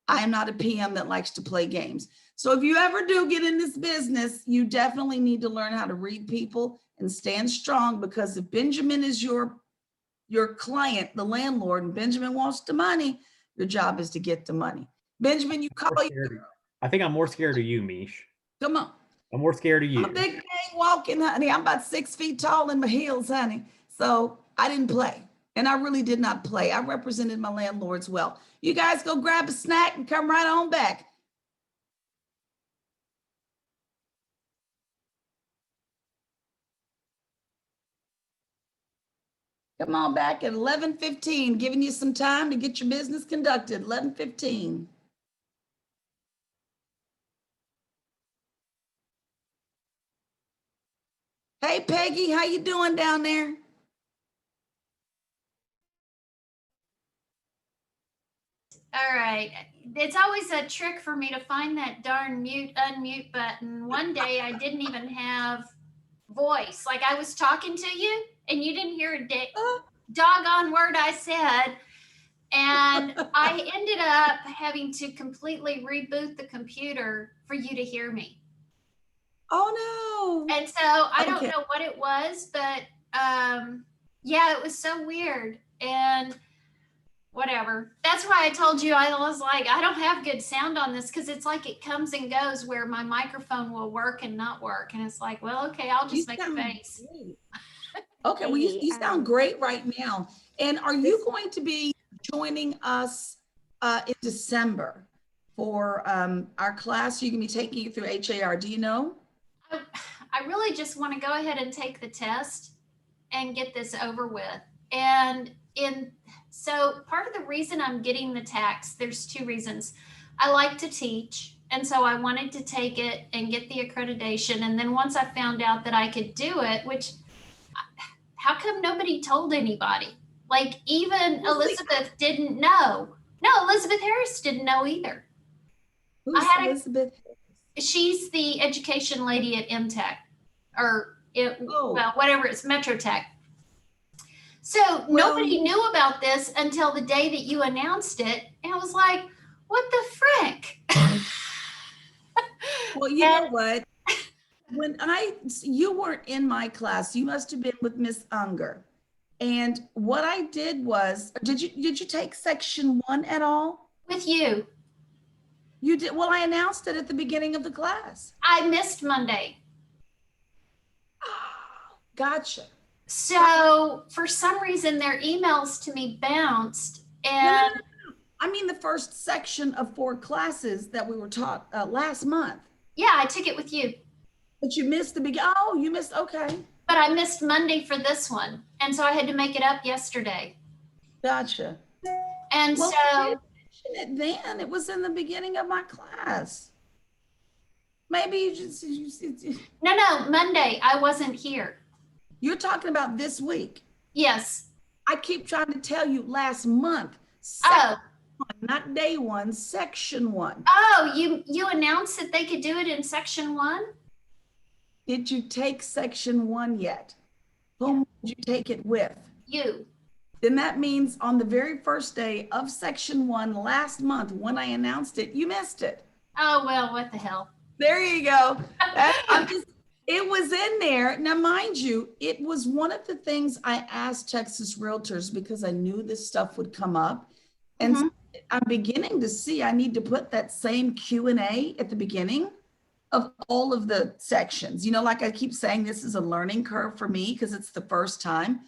I am not a PM that likes to play games. So if you ever do get in this business, you definitely need to learn how to read people and stand strong, because if Benjamin is your client, the landlord, and Benjamin wants the money, your job is to get the money. Benjamin, you call you. I think I'm more scared of you, Mish. Come on. I'm more scared of you. I'm a big thing walking, honey. I'm about 6 feet tall in my heels, honey. So I didn't play. And I really did not play. I represented my landlords well. You guys go grab a snack and come right on back. Come on back at 11:15, giving you some time to get your business conducted. 11:15. Hey, Peggy, how you doing down there? All right. It's always a trick for me to find that darn mute, unmute button. One day I didn't even have voice. Like I was talking to you and you didn't hear a doggone word I said. And I ended up having to completely reboot the computer for you to hear me. Oh no. And so I don't know what it was, but yeah, it was so weird. And whatever. That's why I told you, I was like, I don't have good sound on this, because it's like it comes and goes where my microphone will work and not work. And it's like, well, okay, I'll just make a face. Okay, well, you sound great right now. And are you going to be joining us in December for our class? You can be taking it through HAR. Do you know? I really just want to go ahead and take the test and get this over with. And so part of the reason I'm getting the tax, there's two reasons. I like to teach, and so I wanted to take it and get the accreditation. And then once I found out that I could do it, which, how come nobody told anybody? Like even Elizabeth didn't know. No, Elizabeth Harris didn't know either. Who's Elizabeth? She's the education lady at MTech, or well, whatever it's Metro Tech. So nobody knew about this until the day that you announced it. And I was like, what the frick? Well, you know what? When you weren't in my class, you must have been with Miss Unger. And what I did was, did you take section 1 at all? With you. You did? Well, I announced it at the beginning of the class. I missed Monday. Gotcha. So for some reason, their emails to me bounced. And no. I mean the first section of 4 classes that we were taught last month. Yeah, I took it with you. But you missed the beginning. Oh, you missed, okay. But I missed Monday for this one. And so I had to make it up yesterday. Gotcha. And well, so it then it was in the beginning of my class. Maybe you just no, Monday I wasn't here. You're talking about this week? Yes. I keep trying to tell you last month. Oh. Not day 1, section 1. Oh, you announced that they could do it in section 1? Did you take section 1 yet? Oh did you take it with? You. Then that means on the very first day of section 1 last month, when I announced it, you missed it. Oh, well, what the hell? There you go. It was in there. Now, mind you, it was one of the things I asked Texas Realtors because I knew this stuff would come up. And so I'm beginning to see I need to put that same Q&A at the beginning of all of the sections. You know, like I keep saying, this is a learning curve for me because it's the first time.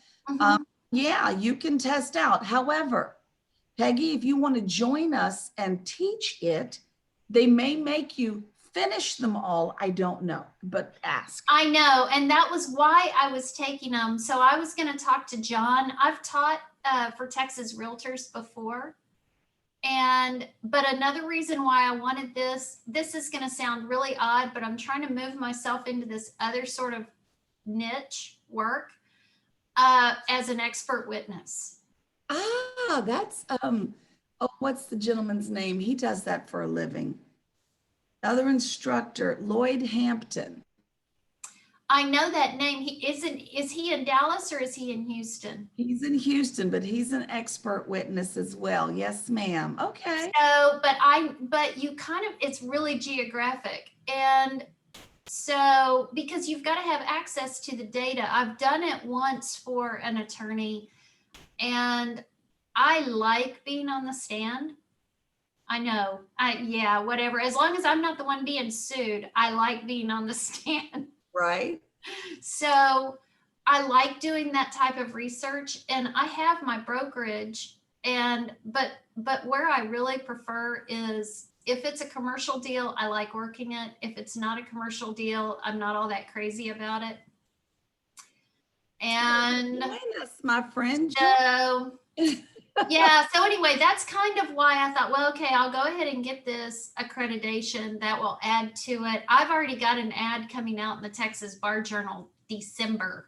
Yeah, you can test out. However, Peggy, if you want to join us and teach it, they may make you finish them all. I don't know, but ask. I know. And that was why I was taking them. So I was going to talk to John. I've taught for Texas Realtors before. But another reason why I wanted this is going to sound really odd, but I'm trying to move myself into this other sort of niche work as an expert witness. Ah, that's, oh, what's the gentleman's name? He does that for a living. Other instructor, Lloyd Hampton. I know that name. Is he in Dallas or is he in Houston? He's in Houston, but he's an expert witness as well. Yes, ma'am. Okay. So, but you kind of, it's really geographic. And so, because you've got to have access to the data. I've done it once for an attorney and I like being on the stand. I know. Yeah, whatever. As long as I'm not the one being sued, I like being on the stand. Right. So I like doing that type of research and I have my brokerage but where I really prefer is if it's a commercial deal, I like working it. If it's not a commercial deal, I'm not all that crazy about it. And join us, my friend. So yeah, so anyway, that's kind of why I thought, well, okay, I'll go ahead and get this accreditation that will add to it. I've already got an ad coming out in the Texas Bar Journal December.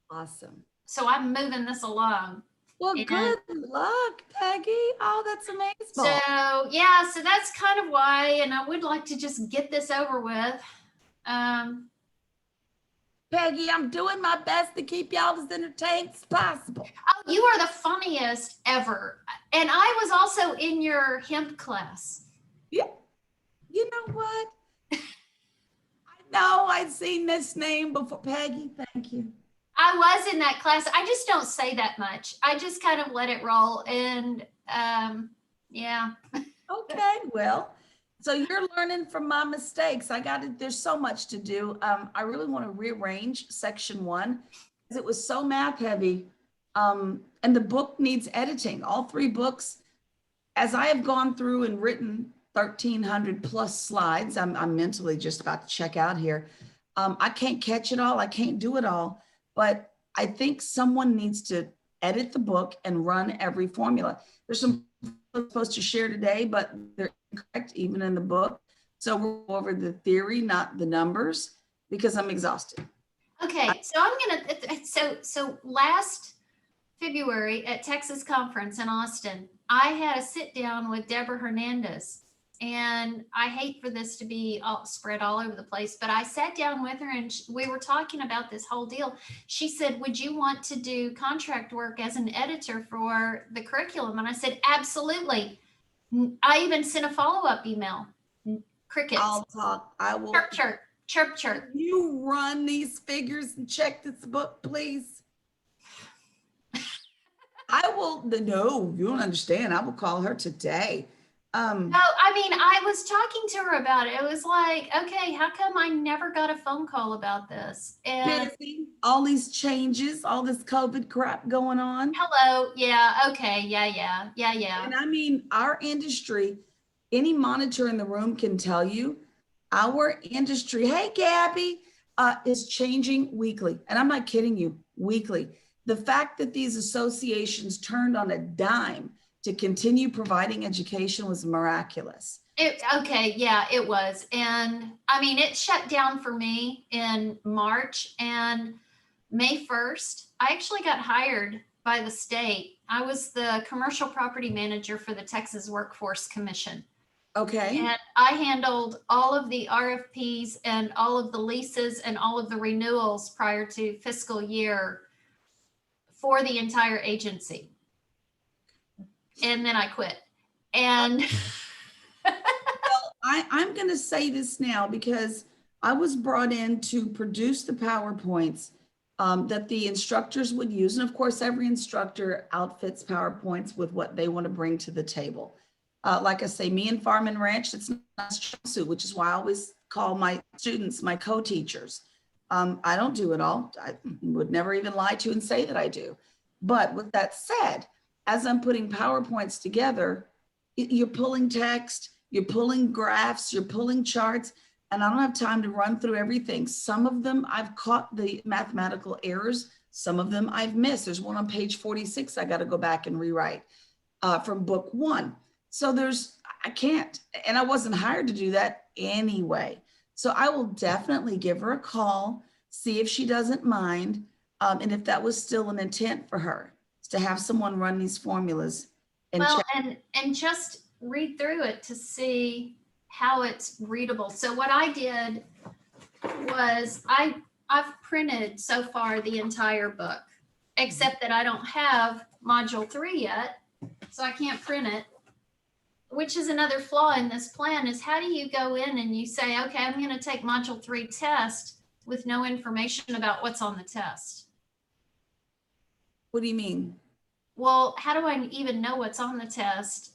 Awesome. So I'm moving this along. Well, good luck, Peggy. Oh, that's amazing. So yeah, so that's kind of why, and I would like to just get this over with. Peggy, I'm doing my best to keep y'all as entertained as possible. Oh, you are the funniest ever. And I was also in your hemp class. Yeah. You know what? I know I've seen this name before. Peggy, thank you. I was in that class. I just don't say that much. I just kind of let it roll. And yeah. Okay, well, so you're learning from my mistakes. There's so much to do. I really want to rearrange section 1 because it was so math heavy. And the book needs editing. All 3 books, as I have gone through and written 1,300 plus slides, I'm mentally just about to check out here. I can't catch it all. I can't do it all. But I think someone needs to edit the book and run every formula. There's some I'm supposed to share today, but they're incorrect even in the book. So we'll go over the theory, not the numbers, because I'm exhausted. Okay, so I'm gonna, so last February at Texas Conference in Austin, I had a sit down with Deborah Hernandez. And I hate for this to be spread all over the place, but I sat down with her and we were talking about this whole deal. She said, would you want to do contract work as an editor for the curriculum? And I said, absolutely. I even sent a follow-up email. Crickets. I'll talk. I will. Chirp, chirp, chirp, chirp. You run these figures and check this book, please. I will. No, you don't understand. I will call her today. No, I mean, I was talking to her about it. It was like, okay, how come I never got a phone call about this? And busy, all these changes, all this COVID crap going on. Hello. Yeah. Okay. Yeah. And I mean, our industry, any monitor in the room can tell you, our industry, hey, Gabby, is changing weekly. And I'm not kidding you, weekly. The fact that these associations turned on a dime to continue providing education was miraculous. Okay, yeah, it was. And I mean, it shut down for me in March, and May 1st, I actually got hired by the state. I was the commercial property manager for the Texas Workforce Commission. Okay. And I handled all of the RFPs and all of the leases and all of the renewals prior to fiscal year for the entire agency. And then I quit. And Well, I'm going to say this now because I was brought in to produce the PowerPoints that the instructors would use. And of course, every instructor outfits PowerPoints with what they want to bring to the table. Like I say, me and Farm and Ranch, it's not a strong suit, which is why I always call my students my co-teachers. I don't do it all. I would never even lie to you and say that I do. But with that said, as I'm putting PowerPoints together, you're pulling text, you're pulling graphs, you're pulling charts, and I don't have time to run through everything. Some of them I've caught the mathematical errors. Some of them I've missed. There's one on page 46 I got to go back and rewrite from book 1. So I can't, and I wasn't hired to do that anyway. So I will definitely give her a call, see if she doesn't mind, and if that was still an intent for her, is to have someone run these formulas. And well, check. and just read through it to see how it's readable. So what I did was I've printed so far the entire book, except that I don't have module 3 yet, so I can't print it. Which is another flaw in this plan, is how do you go in and you say, okay, I'm going to take module 3 test with no information about what's on the test? What do you mean? Well, how do I even know what's on the test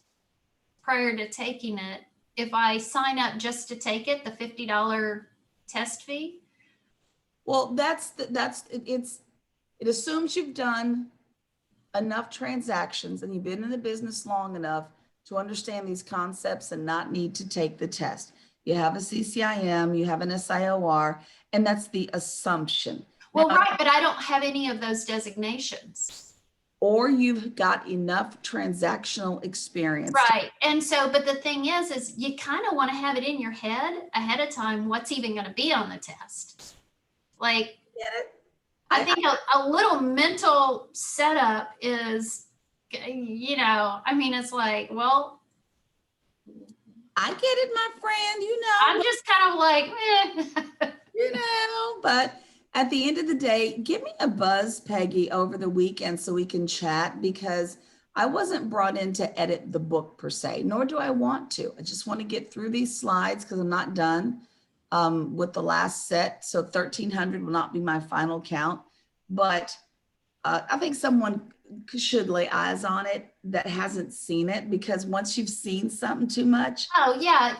prior to taking it? If I sign up just to take it, the $50 test fee? Well, it assumes you've done enough transactions and you've been in the business long enough to understand these concepts and not need to take the test. You have a CCIM, you have an SIOR, and that's the assumption. Well, Now, right, but I don't have any of those designations. Or you've got enough transactional experience. Right. And so, but the thing is you kind of want to have it in your head ahead of time what's even going to be on the test. Like, Get it? I think a little mental setup is, I mean, it's like, well, I get it, my friend, I'm just kind of like, but at the end of the day, give me a buzz, Peggy, over the weekend so we can chat, because I wasn't brought in to edit the book per se, nor do I want to. I just want to get through these slides because I'm not done with the last set. So 1,300 will not be my final count, but I think someone should lay eyes on it that hasn't seen it, because once you've seen something too much. oh yeah.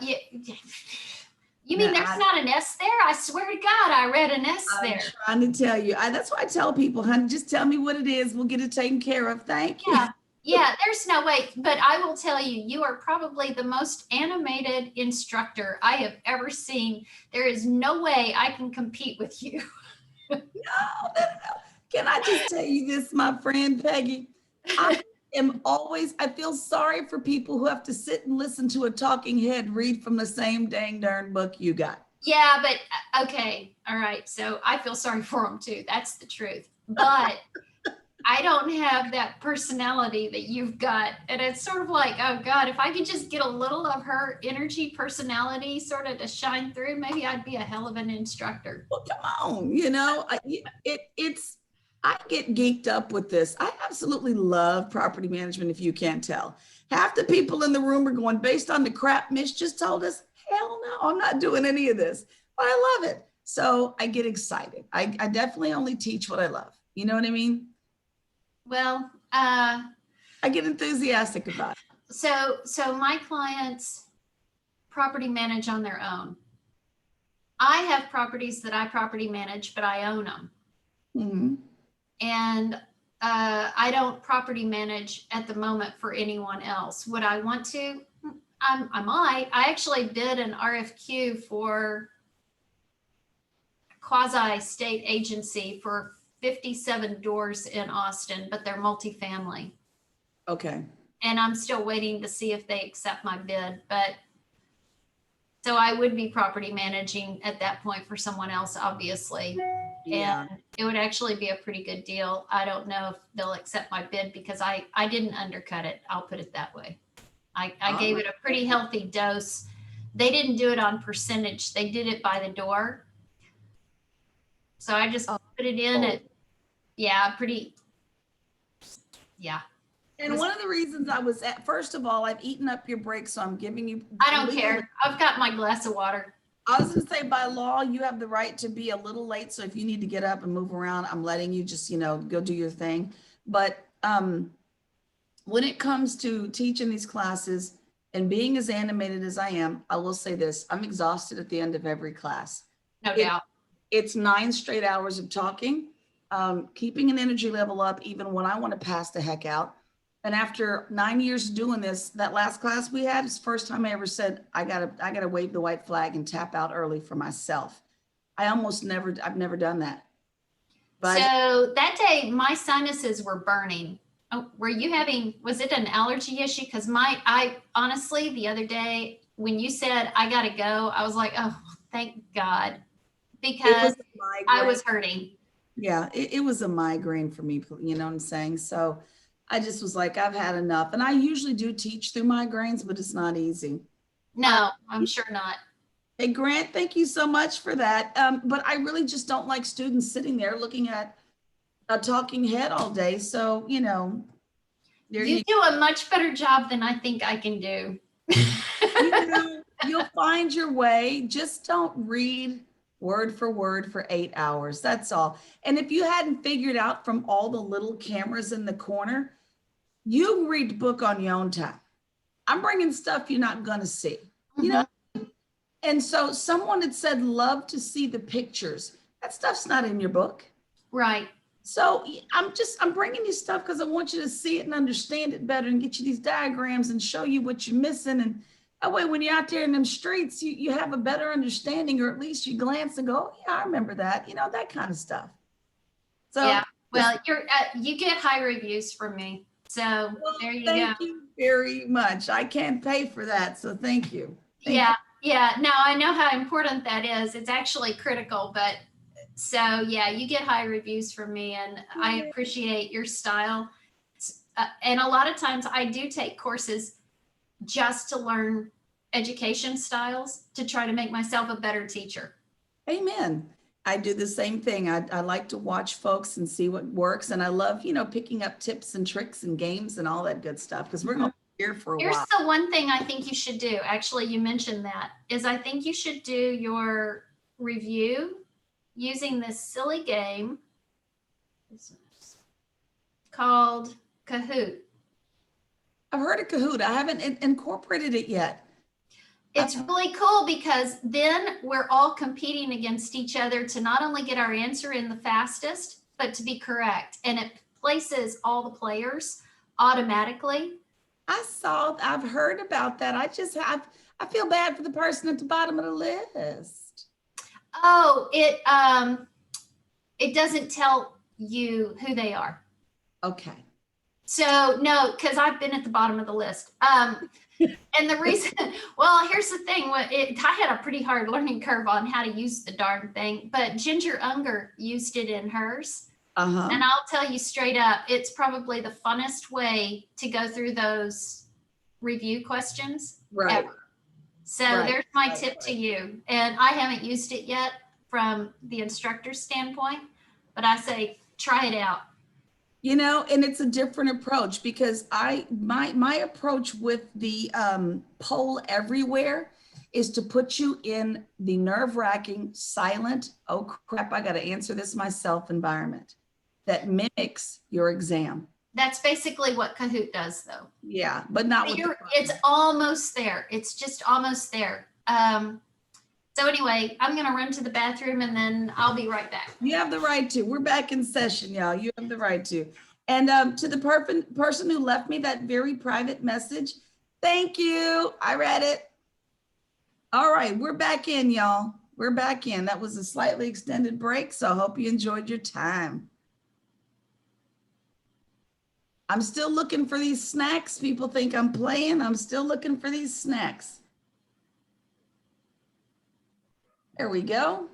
You mean there's not an S there? I swear to God, I read an S there. I'm trying to tell you. That's why I tell people, honey, just tell me what it is. We'll get it taken care of. Thank you. Yeah, there's no way. But I will tell you, you are probably the most animated instructor I have ever seen. There is no way I can compete with you. No. Can I just tell you this, my friend Peggy? I feel sorry for people who have to sit and listen to a talking head read from the same dang darn book you got. Yeah, but okay. All right. So I feel sorry for them too. That's the truth. But I don't have that personality that you've got. And it's sort of like, oh God, if I could just get a little of her energy, personality sort of to shine through, maybe I'd be a hell of an instructor. Well, come on. I get geeked up with this. I absolutely love property management, if you can't tell. Half the people in the room are going, based on the crap Mitch just told us, hell no, I'm not doing any of this. But I love it. So I get excited. I definitely only teach what I love. You know what I mean? Well, I get enthusiastic about it. So my clients property manage on their own. I have properties that I property manage, but I own them. Mm-hmm. And I don't property manage at the moment for anyone else. Would I want to? I might. I actually did an RFQ for quasi-state agency for 57 doors in Austin, but they're multifamily. Okay. And I'm still waiting to see if they accept my bid. But so I would be property managing at that point for someone else, obviously. Yeah. And it would actually be a pretty good deal. I don't know if they'll accept my bid because I didn't undercut it. I'll put it that way. I gave it a pretty healthy dose. They didn't do it on percentage. They did it by the door. So I just put it in at, yeah, pretty Yeah. And one of the reasons I was at, first of all, I've eaten up your break, so I'm giving you. I don't legally- care. I've got my glass of water. I was gonna say by law, you have the right to be a little late. So if you need to get up and move around, I'm letting you just, go do your thing. But when it comes to teaching these classes and being as animated as I am, I will say this, I'm exhausted at the end of every class. No doubt. It's 9 straight hours of talking, keeping an energy level up, even when I want to pass the heck out. And after 9 years doing this, that last class we had is the first time I ever said, I gotta wave the white flag and tap out early for myself. I've never done that. But So that day, my sinuses were burning. Oh, was it an allergy issue? Because I honestly, the other day, when you said I gotta go, I was like, oh, thank God, because I was hurting. yeah, it was a migraine for me, you know what I'm saying? So I just was like, I've had enough. And I usually do teach through migraines, but it's not easy. No, I'm sure not. Hey, Grant, thank you so much for that. But I really just don't like students sitting there looking at a talking head all day. So, there You do a much better job than I think I can do. You'll find your way. Just don't read word for 8 hours. That's all. And if you hadn't figured out from all the little cameras in the corner, you read the book on your own time. I'm bringing stuff you're not going to see, And so someone had said, love to see the pictures. That stuff's not in your book. Right. So I'm bringing you stuff because I want you to see it and understand it better and get you these diagrams and show you what you're missing. And that way, when you're out there in them streets, you have a better understanding, or at least you glance and go, oh, yeah, I remember that, that kind of stuff. So yeah, well, you get high reviews from me. So there you go. Thank you very much. I can't pay for that. So thank you. Yeah. Now I know how important that is. It's actually critical, but so yeah, you get high reviews from me, and I appreciate your style. And a lot of times I do take courses just to learn education styles to try to make myself a better teacher. Amen. I do the same thing. I like to watch folks and see what works. And I love, picking up tips and tricks and games and all that good stuff, because we're going to be here for a Here's while. the one thing I think you should do. Actually, you mentioned that, is I think you should do your review using this silly game called Kahoot. I've heard of Kahoot. I haven't incorporated it yet. It's really cool because then we're all competing against each other to not only get our answer in the fastest, but to be correct. And it places all the players automatically. I've heard about that. I feel bad for the person at the bottom of the list. Oh, it doesn't tell you who they are. Okay. So no, because I've been at the bottom of the list. And the reason, well, here's the thing. I had a pretty hard learning curve on how to use the darn thing, but Ginger Unger used it in hers. Uh-huh. And I'll tell you straight up, it's probably the funnest way to go through those review questions ever. So there's my tip to you. And I haven't used it yet from the instructor's standpoint, but I say, try it out. And it's a different approach, because my approach with the poll everywhere is to put you in the nerve-wracking, silent, oh crap, I got to answer this myself environment that mimics your exam. That's basically what Kahoot does, though. Yeah, but not with it's almost there. It's just almost there. So anyway, I'm going to run to the bathroom and then I'll be right back. You have the right to. We're back in session, y'all. You have the right to. And to the person who left me that very private message, thank you. I read it. All right, we're back in, y'all. We're back in. That was a slightly extended break, so I hope you enjoyed your time. I'm still looking for these snacks. People think I'm playing. I'm still looking for these snacks. There we go.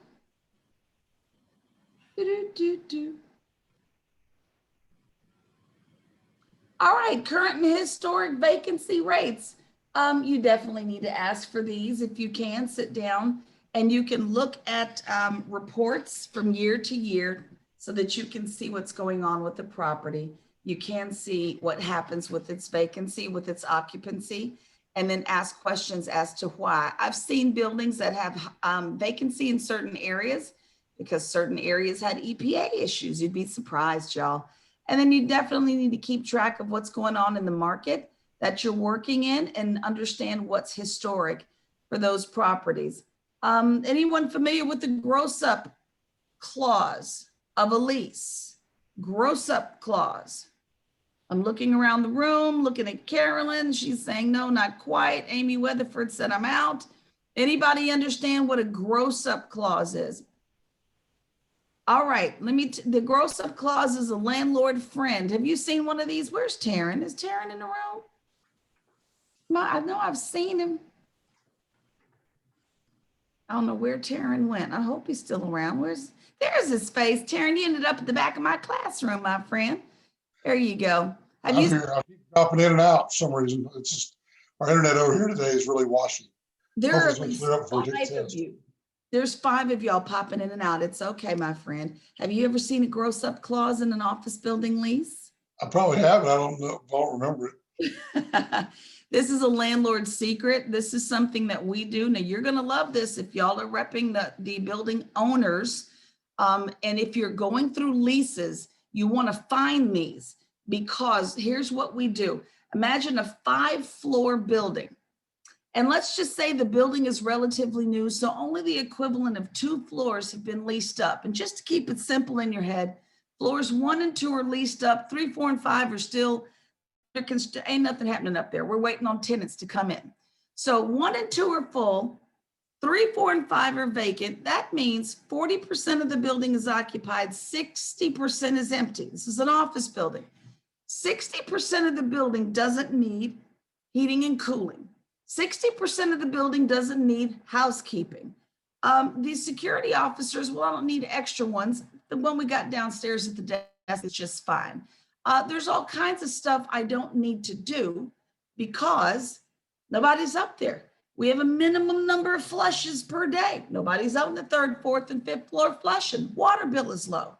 All right, current and historic vacancy rates. You definitely need to ask for these if you can. Sit down and you can look at reports from year to year so that you can see what's going on with the property. You can see what happens with its vacancy, with its occupancy, and then ask questions as to why. I've seen buildings that have vacancy in certain areas because certain areas had EPA issues. You'd be surprised, y'all. And then you definitely need to keep track of what's going on in the market that you're working in and understand what's historic for those properties. Anyone familiar with the gross up clause of a lease? Gross up clause. I'm looking around the room, looking at Carolyn. She's saying, no, not quite. Amy Weatherford said, I'm out. Anybody understand what a gross up clause is? All right, the gross up clause is a landlord friend. Have you seen one of these? Where's Taryn? Is Taryn in the room? I know I've seen him. I don't know where Taryn went. I hope he's still around. There's his face. Taryn, you ended up at the back of my classroom, my friend. There you go. I'm here. I keep dropping in and out for some reason. It's just our internet over here today is really washy. There are at Hopefully it's least gonna clear up before we take 5 the of test. you. There's 5 of y'all popping in and out. It's okay, my friend. Have you ever seen a gross up clause in an office building lease? I probably have, but I don't remember it. This is a landlord secret. This is something that we do. Now you're going to love this if y'all are repping the building owners. And if you're going through leases, you want to find these because here's what we do. Imagine a 5-floor building. And let's just say the building is relatively new. So only the equivalent of 2 floors have been leased up. And just to keep it simple in your head, floors 1 and 2 are leased up. 3, 4, and 5 are still, ain't nothing happening up there. We're waiting on tenants to come in. So 1 and 2 are full, 3, 4, and 5 are vacant. That means 40% of the building is occupied, 60% is empty. This is an office building. 60% of the building doesn't need heating and cooling. 60% of the building doesn't need housekeeping. The security officers, well, I don't need extra ones. The one we got downstairs at the desk is just fine. There's all kinds of stuff I don't need to do because nobody's up there. We have a minimum number of flushes per day. Nobody's out on the 3rd, 4th, and 5th floor flushing. Water bill is low.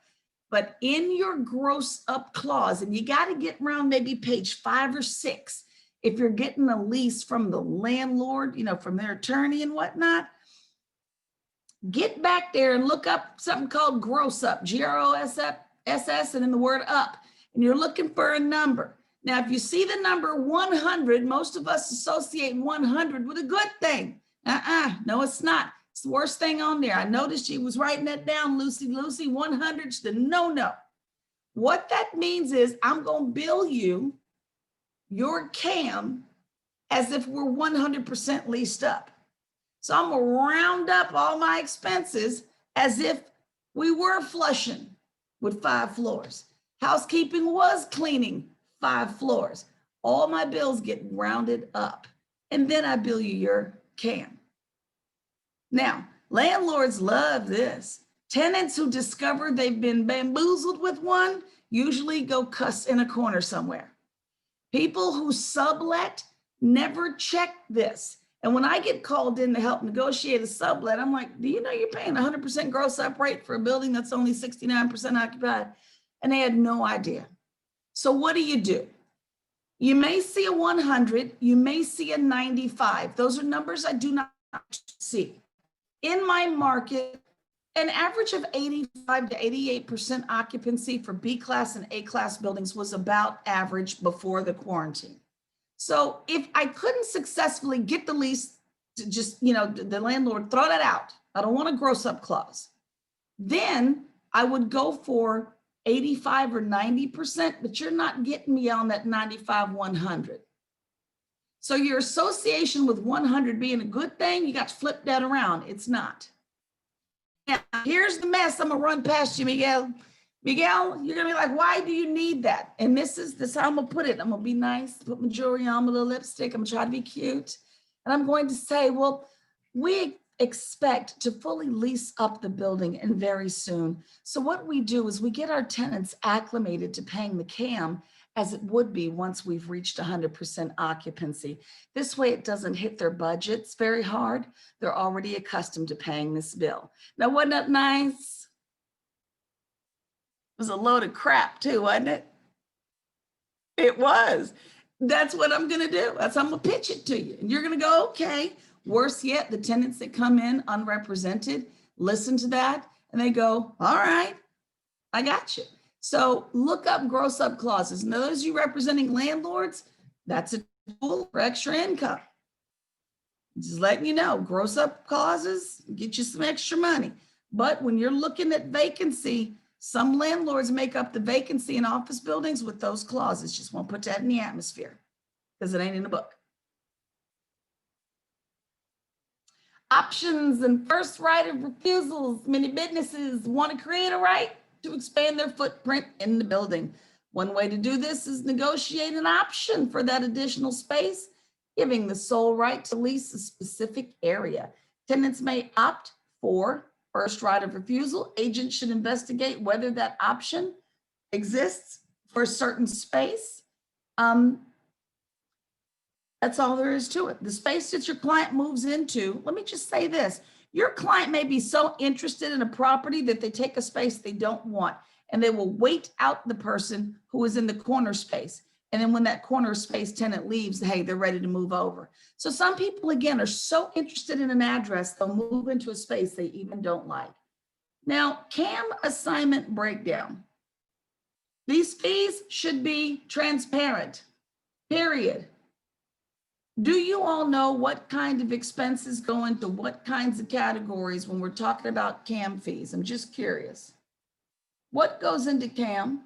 But in your gross up clause, and you got to get around maybe page 5 or 6, if you're getting a lease from the landlord, from their attorney and whatnot, get back there and look up something called gross up, GROSS, and then the word up, and you're looking for a number. Now, if you see the number 100, most of us associate 100 with a good thing. No, it's not. It's the worst thing on there. I noticed she was writing that down, Lucy. 100's the no-no. What that means is I'm going to bill you your CAM as if we're 100% leased up. So I'm gonna round up all my expenses as if we were flushing with 5 floors. Housekeeping was cleaning 5 floors. All my bills get rounded up. And then I bill you your CAM. Now, landlords love this. Tenants who discover they've been bamboozled with one usually go cuss in a corner somewhere. People who sublet never check this. And when I get called in to help negotiate a sublet, I'm like, do you know you're paying 100% gross up rate for a building that's only 69% occupied? And they had no idea. So what do? You may see a 100, you may see a 95. Those are numbers I do not see. In my market, an average of 85 to 88% occupancy for B-class and A-class buildings was about average before the quarantine. So if I couldn't successfully get the lease to just, the landlord, throw that out. I don't want a gross up clause. Then I would go for 85 or 90%, but you're not getting me on that 95, 100. So your association with 100 being a good thing, you got to flip that around. It's not. Now, here's the mess I'm gonna run past you, Miguel. Miguel, you're gonna be like, why do you need that? And this is how I'm gonna put it. I'm gonna be nice, put my jewelry on, my little lipstick. I'm gonna try to be cute. And I'm going to say, well, we expect to fully lease up the building and very soon. So what we do is we get our tenants acclimated to paying the CAM as it would be once we've reached 100% occupancy. This way it doesn't hit their budgets very hard. They're already accustomed to paying this bill. Now, wasn't that nice? It was a load of crap too, wasn't it? It was. That's what I'm gonna do. That's how I'm gonna pitch it to you. And you're gonna go, okay. Worse yet, the tenants that come in unrepresented, listen to that, and they go, all right, I got you. So look up gross up clauses. And those of you representing landlords, that's a tool for extra income. Just letting you know, gross up clauses get you some extra money. But when you're looking at vacancy, some landlords make up the vacancy in office buildings with those clauses. Just won't put that in the atmosphere because it ain't in the book. Options and first right of refusals. Many businesses want to create a right to expand their footprint in the building. One way to do this is negotiate an option for that additional space, giving the sole right to lease a specific area. Tenants may opt for first right of refusal. Agents should investigate whether that option exists for a certain space. That's all there is to it. The space that your client moves into, let me just say this. Your client may be so interested in a property that they take a space they don't want, and they will wait out the person who is in the corner space. And then when that corner space tenant leaves, hey, they're ready to move over. So some people, again, are so interested in an address, they'll move into a space they even don't like. Now, CAM assignment breakdown. These fees should be transparent, period. Do you all know what kind of expenses go into what kinds of categories when we're talking about CAM fees? I'm just curious. What goes into CAM?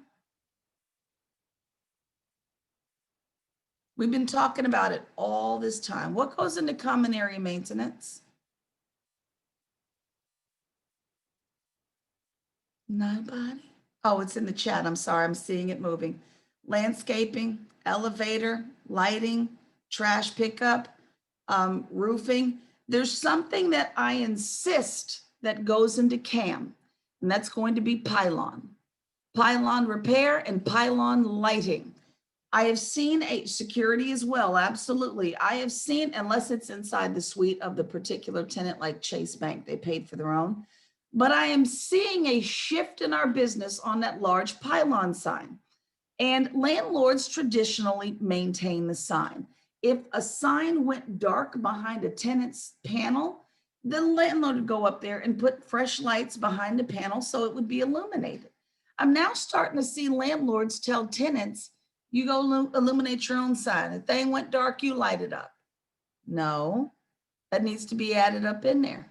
We've been talking about it all this time. What goes into common area maintenance? Nobody? Oh, it's in the chat. I'm sorry. I'm seeing it moving. Landscaping, elevator, lighting, trash pickup, roofing. There's something that I insist that goes into CAM, and that's going to be pylon repair and pylon lighting. I have seen a security as well. Absolutely. I have seen, unless it's inside the suite of the particular tenant, like Chase Bank, they paid for their own. But I am seeing a shift in our business on that large pylon sign. And landlords traditionally maintain the sign. If a sign went dark behind a tenant's panel, the landlord would go up there and put fresh lights behind the panel so it would be illuminated. I'm now starting to see landlords tell tenants, you go illuminate your own sign. If thing went dark, you light it up. No, that needs to be added up in there.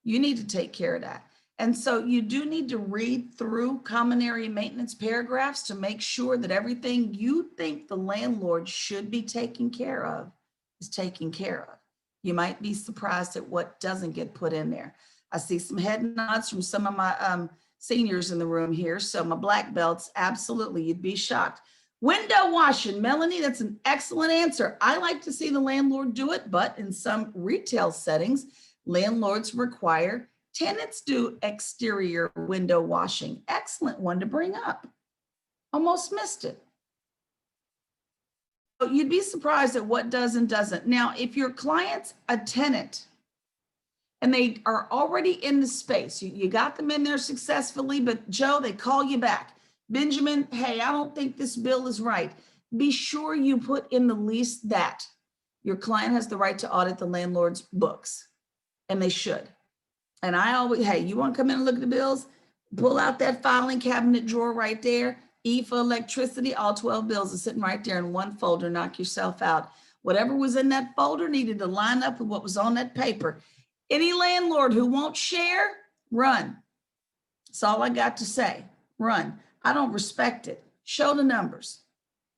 You need to take care of that. And so you do need to read through common area maintenance paragraphs to make sure that everything you think the landlord should be taking care of is taken care of. You might be surprised at what doesn't get put in there. I see some head nods from some of my seniors in the room here. So my black belts, absolutely, you'd be shocked. Window washing, Melanie, that's an excellent answer. I like to see the landlord do it, but in some retail settings, landlords require tenants do exterior window washing. Excellent one to bring up. Almost missed it. You'd be surprised at what does and doesn't. Now, if your client's a tenant and they are already in the space, you got them in there successfully, but Joe, they call you back. Benjamin, hey, I don't think this bill is right. Be sure you put in the lease that your client has the right to audit the landlord's books, and they should. And I always, hey, you want to come in and look at the bills? Pull out that filing cabinet drawer right there. E for electricity, all 12 bills are sitting right there in one folder. Knock yourself out. Whatever was in that folder needed to line up with what was on that paper. Any landlord who won't share, run. That's all I got to say. Run. I don't respect it. Show the numbers.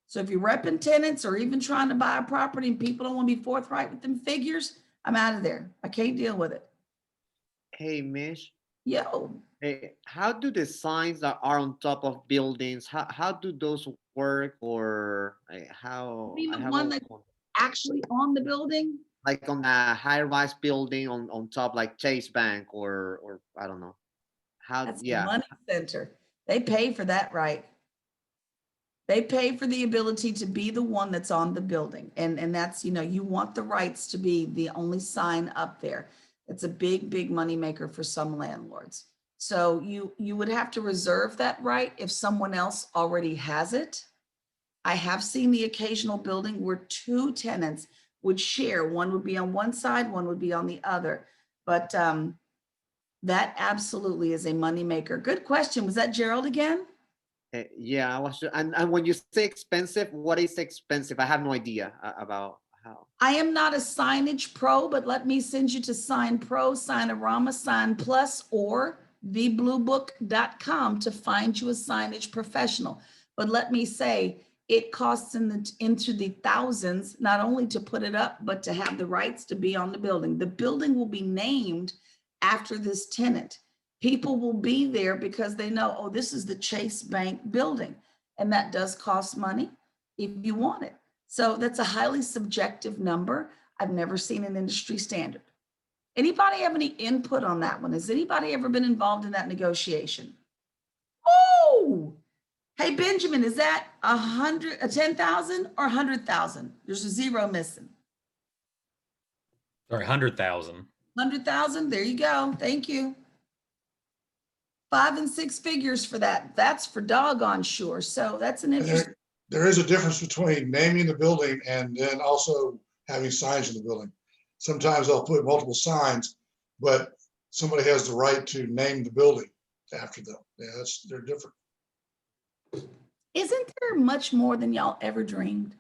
So if you're repping tenants or even trying to buy a property and people don't want to be forthright with them figures, I'm out of there. I can't deal with it. Hey, Mish. Yo. Hey, how do the signs that are on top of buildings, how do those work, or how? You mean I the have one a- that's actually on the building? like on a high-rise building on top, like Chase Bank, or I don't know. How? That's the Yeah. money center. They pay for that, right? They pay for the ability to be the one that's on the building. And that's, you want the rights to be the only sign up there. It's a big, big money maker for some landlords. So you would have to reserve that right if someone else already has it. I have seen the occasional building where two tenants would share. One would be on one side, one would be on the other. But that absolutely is a moneymaker. Good question. Was that Gerald again? Yeah, I was. And when you say expensive, what is expensive? I have no idea about how. I am not a signage pro, but let me send you to Sign Pro, Signorama, Sign Plus, or thebluebook.com to find you a signage professional. But let me say, it costs into the thousands, not only to put it up, but to have the rights to be on the building. The building will be named after this tenant. People will be there because they know, oh, this is the Chase Bank building. And that does cost money if you want it. So that's a highly subjective number. I've never seen an industry standard. Anybody have any input on that one? Has anybody ever been involved in that negotiation? Oh, hey, Benjamin, is that 10,000 or 100,000? There's a zero missing. Sorry, 100,000. 100,000, there you go. Thank you. 5 and 6 figures for that. That's for doggone sure. So that's an interesting. There is a difference between naming the building and then also having signs in the building. Sometimes they'll put multiple signs, but somebody has the right to name the building after them. Yeah, they're different. Isn't there much more than y'all ever dreamed?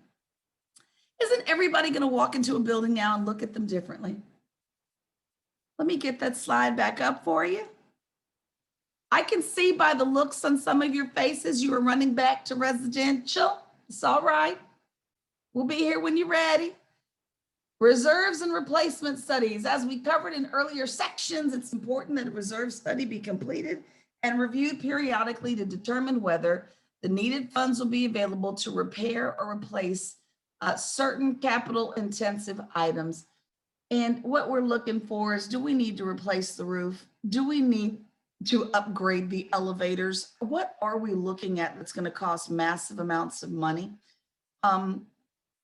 Isn't everybody going to walk into a building now and look at them differently? Let me get that slide back up for you. I can see by the looks on some of your faces, you are running back to residential. It's all right. We'll be here when you're ready. Reserves and replacement studies. As we covered in earlier sections, it's important that a reserve study be completed and reviewed periodically to determine whether the needed funds will be available to repair or replace certain capital intensive items. And what we're looking for is, do we need to replace the roof? Do we need to upgrade the elevators? What are we looking at that's going to cost massive amounts of money?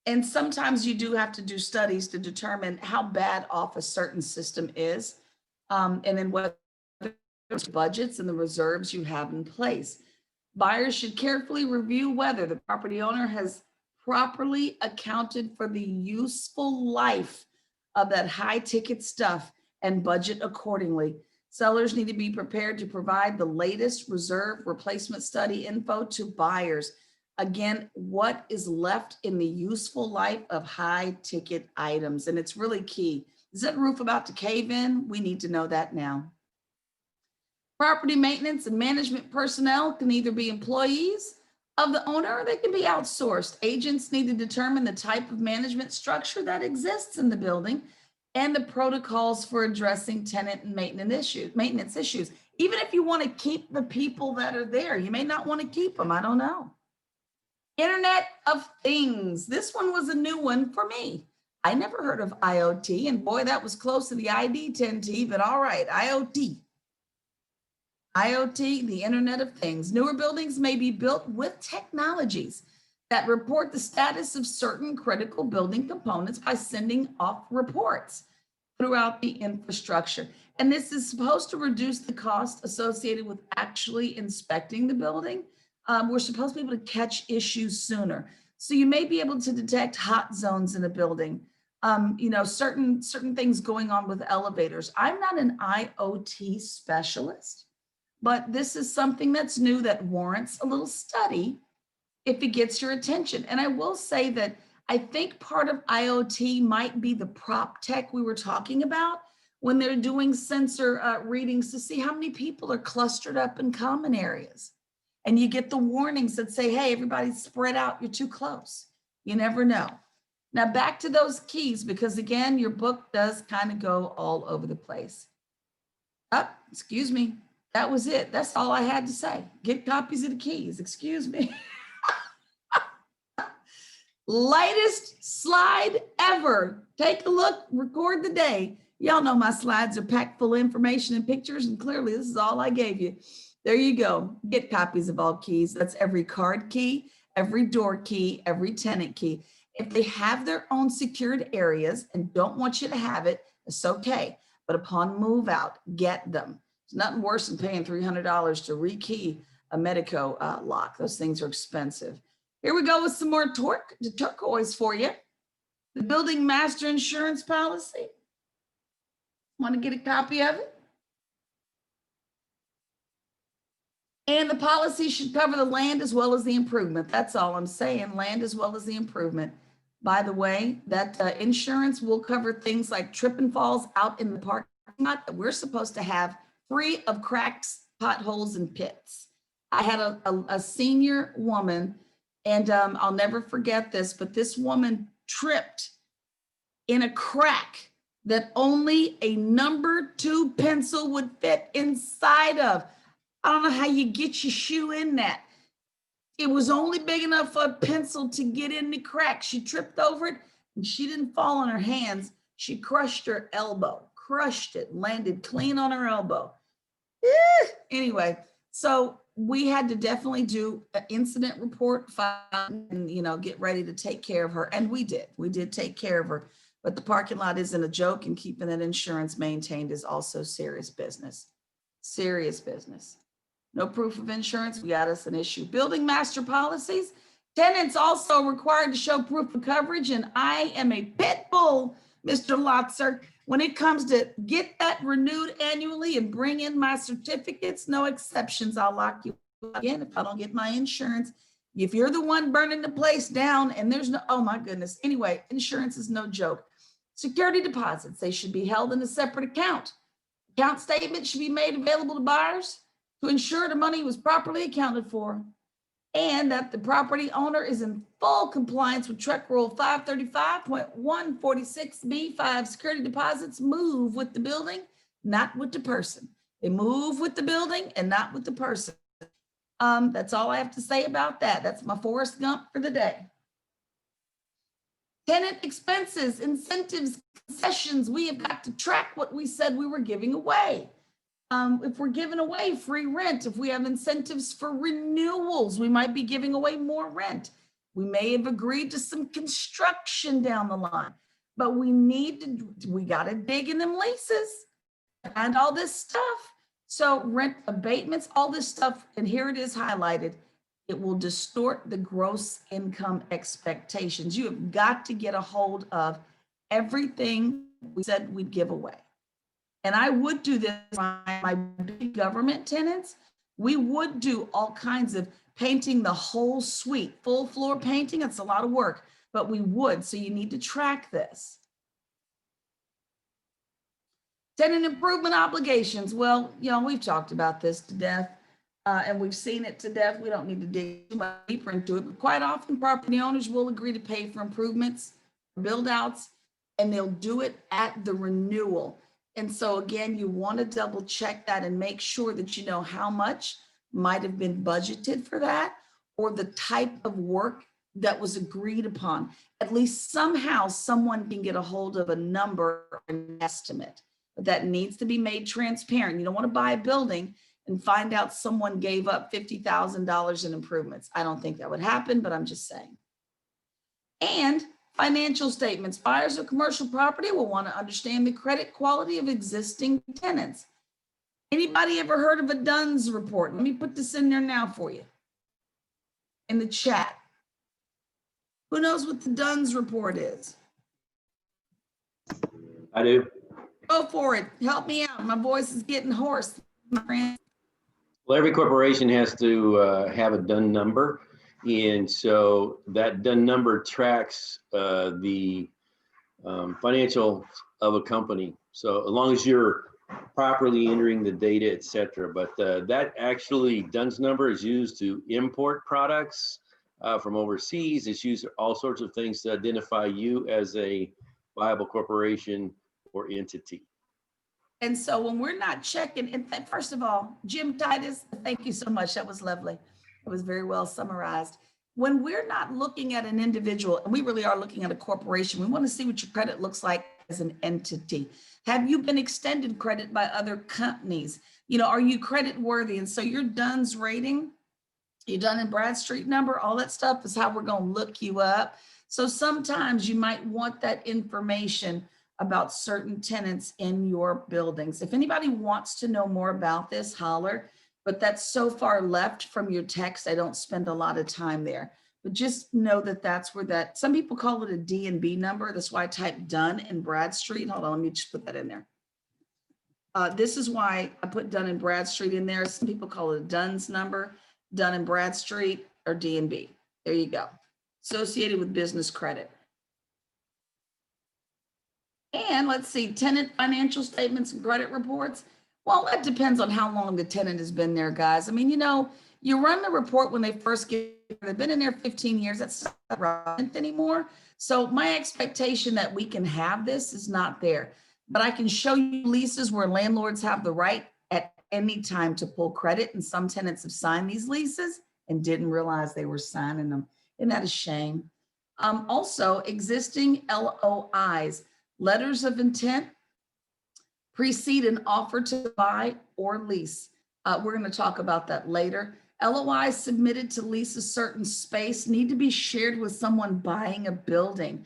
And sometimes you do have to do studies to determine how bad off a certain system is, and then what budgets and the reserves you have in place. Buyers should carefully review whether the property owner has properly accounted for the useful life of that high ticket stuff and budget accordingly. Sellers need to be prepared to provide the latest reserve replacement study info to buyers. Again, what is left in the useful life of high ticket items? And it's really key. Is that roof about to cave in? We need to know that now. Property maintenance and management personnel can either be employees of the owner or they can be outsourced. Agents need to determine the type of management structure that exists in the building and the protocols for addressing tenant and maintenance issues. Even if you want to keep the people that are there, you may not want to keep them. I don't know. Internet of Things. This one was a new one for me. I never heard of IoT, and boy, that was close to the ID10T, but all right, IoT. IoT, the Internet of Things. Newer buildings may be built with technologies that report the status of certain critical building components by sending off reports throughout the infrastructure. And this is supposed to reduce the cost associated with actually inspecting the building. We're supposed to be able to catch issues sooner. So you may be able to detect hot zones in a building, certain things going on with elevators. I'm not an IoT specialist, but this is something that's new that warrants a little study if it gets your attention. And I will say that I think part of IoT might be the prop tech we were talking about when they're doing sensor readings to see how many people are clustered up in common areas. And you get the warnings that say, hey, everybody's spread out, you're too close. You never know. Now back to those keys, because again, your book does kind of go all over the place. Excuse me. That was it. That's all I had to say. Get copies of the keys. Excuse me. Lightest slide ever. Take a look, record the day. Y'all know my slides are packed full of information and pictures, and clearly this is all I gave you. There you go. Get copies of all keys. That's every card key, every door key, every tenant key. If they have their own secured areas and don't want you to have it, it's okay. But upon move out, get them. It's nothing worse than paying $300 to rekey a Medico lock. Those things are expensive. Here we go with some more turquoise for you. The building master insurance policy. Want to get a copy of it? And the policy should cover the land as well as the improvement. That's all I'm saying, land as well as the improvement. By the way, that insurance will cover things like trip and falls out in the parking lot that we're supposed to have free of cracks, potholes, and pits. I had a senior woman, and I'll never forget this, but this woman tripped in a crack that only a number 2 pencil would fit inside of. I don't know how you get your shoe in that. It was only big enough for a pencil to get in the crack. She tripped over it and she didn't fall on her hands. She crushed her elbow, crushed it, landed clean on her elbow. Anyway, so we had to definitely do an incident report file and, get ready to take care of her. And we did take care of her, but the parking lot isn't a joke, and keeping that insurance maintained is also serious business. No proof of insurance, we got us an issue. Building master policies, tenants also required to show proof of coverage, and I am a pit bull, Mr. Lotzer. When it comes to get that renewed annually and bring in my certificates, no exceptions, I'll lock you again if I don't get my insurance. If you're the one burning the place down and there's no, oh my goodness. Anyway, insurance is no joke. Security deposits, they should be held in a separate account. Account statement should be made available to buyers to ensure the money was properly accounted for, and that the property owner is in full compliance with Truck Rule 535.146B5. Security deposits move with the building, not with the person. They move with the building and not with the person. That's all I have to say about that. That's my Forrest Gump for the day. Tenant expenses, incentives, concessions. We have got to track what we said we were giving away. If we're giving away free rent, if we have incentives for renewals, we might be giving away more rent. We may have agreed to some construction down the line, but we got to dig in them leases and all this stuff. So rent abatements, all this stuff, and here it is highlighted. It will distort the gross income expectations. You have got to get a hold of everything we said we'd give away. And I would do this for my big government tenants. We would do all kinds of painting the whole suite, full floor painting. It's a lot of work, but we would. So you need to track this. Tenant improvement obligations. Well, we've talked about this to death and we've seen it to death. We don't need to dig too much deeper into it, but quite often property owners will agree to pay for improvements, build outs, and they'll do it at the renewal. And so again, you want to double check that and make sure that you know how much might have been budgeted for that, or the type of work that was agreed upon. At least somehow someone can get a hold of a number or an estimate, but that needs to be made transparent. You don't want to buy a building and find out someone gave up $50,000 in improvements. I don't think that would happen, but I'm just saying. And financial statements. Buyers of commercial property will want to understand the credit quality of existing tenants. Anybody ever heard of a Dunn's report? Let me put this in there now for you in the chat. Who knows what the Dunn's report is? I do. Go for it. Help me out. My voice is getting hoarse. Well, every corporation has to have a DUN number. And so that DUN number tracks the financial of a company. So as long as you're properly entering the data, et cetera. But that actually, DUNS number is used to import products from overseas. It's used for all sorts of things to identify you as a viable corporation or entity. And so when we're not checking, and first of all, Jim Titus, thank you so much. That was lovely. It was very well summarized. When we're not looking at an individual, and we really are looking at a corporation, we want to see what your credit looks like as an entity. Have you been extended credit by other companies? Are you credit worthy? And so your DUNS rating, your Dun and Bradstreet number, all that stuff is how we're going to look you up. So sometimes you might want that information about certain tenants in your buildings. If anybody wants to know more about this, holler. But that's so far left from your text, I don't spend a lot of time there. but just know that that's where that, some people call it a D and B number. That's why I typed Dunn and Bradstreet. Hold on, let me just put that in there. This is why I put Dunn and Bradstreet in there. Some people call it a Dunn's number, Dunn and Bradstreet, or D and B. There you go. Associated with business credit. And let's see, tenant financial statements and credit reports. Well, that depends on how long the tenant has been there, guys. I mean, you know, you run the report when they first get, they've been in there 15 years. That's not relevant anymore. So my expectation that we can have this is not there. But I can show you leases where landlords have the right at any time to pull credit. And some tenants have signed these leases and didn't realize they were signing them. Isn't that a shame? Also, existing LOIs, letters of intent, precede an offer to buy or lease. We're going to talk about that later. LOIs submitted to lease a certain space need to be shared with someone buying a building.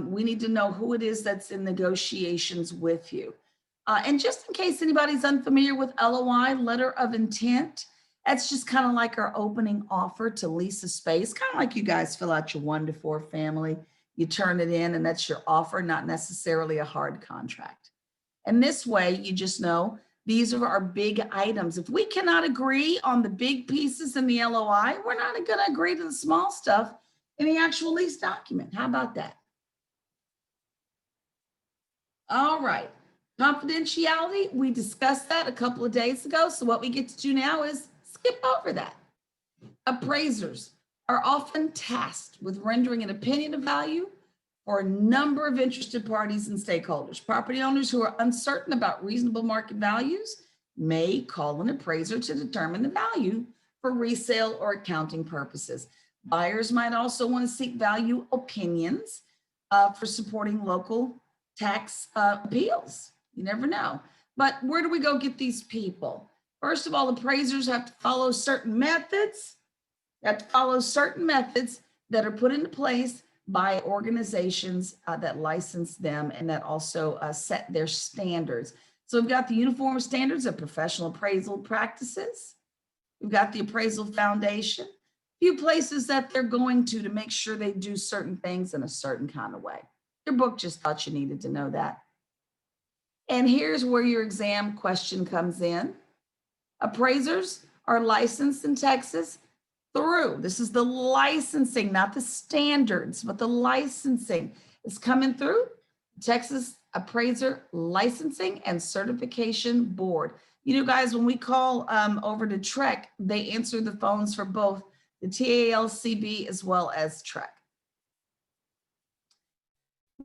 We need to know who it is that's in negotiations with you. And just in case anybody's unfamiliar with LOI, letter of intent, that's just kind of like our opening offer to lease a space, kind of like you guys fill out your 1 to 4 family, you turn it in and that's your offer, not necessarily a hard contract. And this way you just know these are our big items. If we cannot agree on the big pieces in the LOI, we're not going to agree to the small stuff in the actual lease document. How about that? All right. Confidentiality, we discussed that a couple of days ago. So what we get to do now is skip over that. Appraisers are often tasked with rendering an opinion of value for a number of interested parties and stakeholders. Property owners who are uncertain about reasonable market values may call an appraiser to determine the value for resale or accounting purposes. Buyers might also want to seek value opinions for supporting local tax appeals. You never know. But where do we go get these people? First of all, appraisers have to follow certain methods. They have to follow certain methods that are put into place by organizations that license them and that also set their standards. So we've got the Uniform Standards of Professional Appraisal Practices. We've got the Appraisal Foundation, a few places that they're going to make sure they do certain things in a certain kind of way. Your book just thought you needed to know that. And here's where your exam question comes in. Appraisers are licensed in Texas through, this is the licensing, not the standards, but the licensing is coming through Texas Appraiser Licensing and Certification Board. You know, guys, when we call over to TREC, they answer the phones for both the TALCB as well as TREC.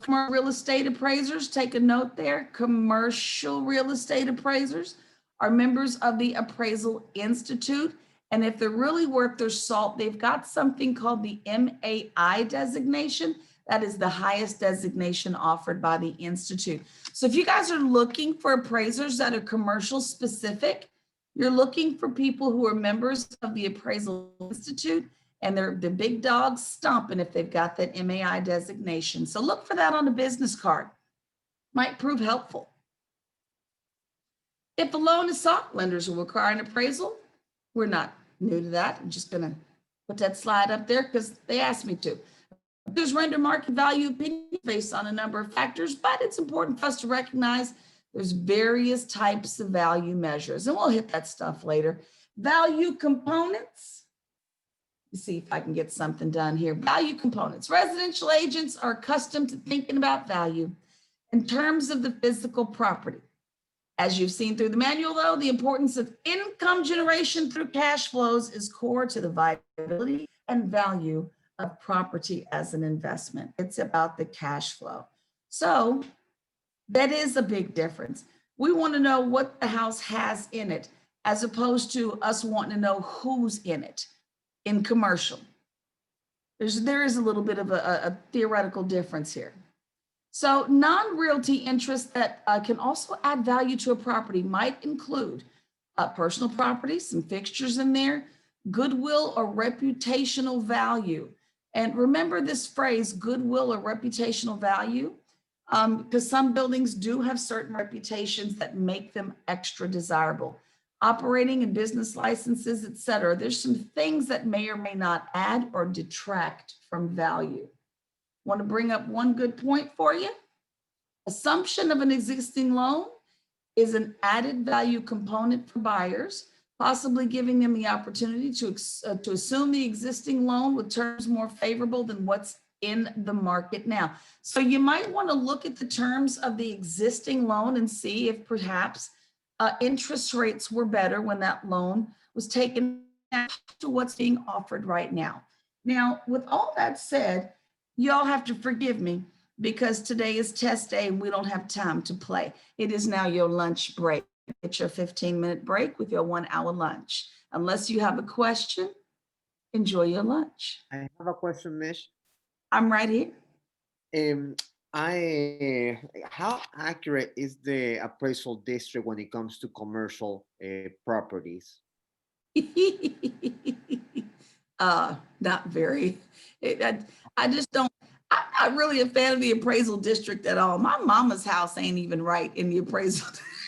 Commercial real estate appraisers, take a note there. Commercial real estate appraisers are members of the Appraisal Institute. And if they're really worth their salt, they've got something called the MAI designation. That is the highest designation offered by the Institute. So if you guys are looking for appraisers that are commercial specific, you're looking for people who are members of the Appraisal Institute, and they're the big dogs stomping if they've got that MAI designation. So look for that on a business card. Might prove helpful. If a loan is sought, lenders will require an appraisal. We're not new to that. I'm just going to put that slide up there because they asked me to. There's render market value opinion based on a number of factors, but it's important for us to recognize there's various types of value measures, and we'll hit that stuff later. Value components. Let's see if I can get something done here. Value components. Residential agents are accustomed to thinking about value in terms of the physical property. As you've seen through the manual, though, the importance of income generation through cash flows is core to the viability and value of property as an investment. It's about the cash flow. So that is a big difference. We want to know what the house has in it, as opposed to us wanting to know who's in it. In commercial, there is a little bit of a theoretical difference here. So non-realty interests that can also add value to a property might include personal property, some fixtures in there, goodwill or reputational value. And remember this phrase, goodwill or reputational value, because some buildings do have certain reputations that make them extra desirable. operating and business licenses, et cetera. There's some things that may or may not add or detract from value. Want to bring up one good point for you? Assumption of an existing loan is an added value component for buyers, possibly giving them the opportunity to assume the existing loan with terms more favorable than what's in the market now. So you might want to look at the terms of the existing loan and see if perhaps interest rates were better when that loan was taken to what's being offered right now. Now, with all that said, y'all have to forgive me because today is test day and we don't have time to play. It is now your lunch break. It's your 15-minute break with your 1 hour lunch. Unless you have a question, enjoy your lunch. I have a question, Mish. I'm right here. How accurate is the appraisal district when it comes to commercial properties? Not very. I just don't, I'm not really a fan of the appraisal district at all. My mama's house ain't even right in the appraisal.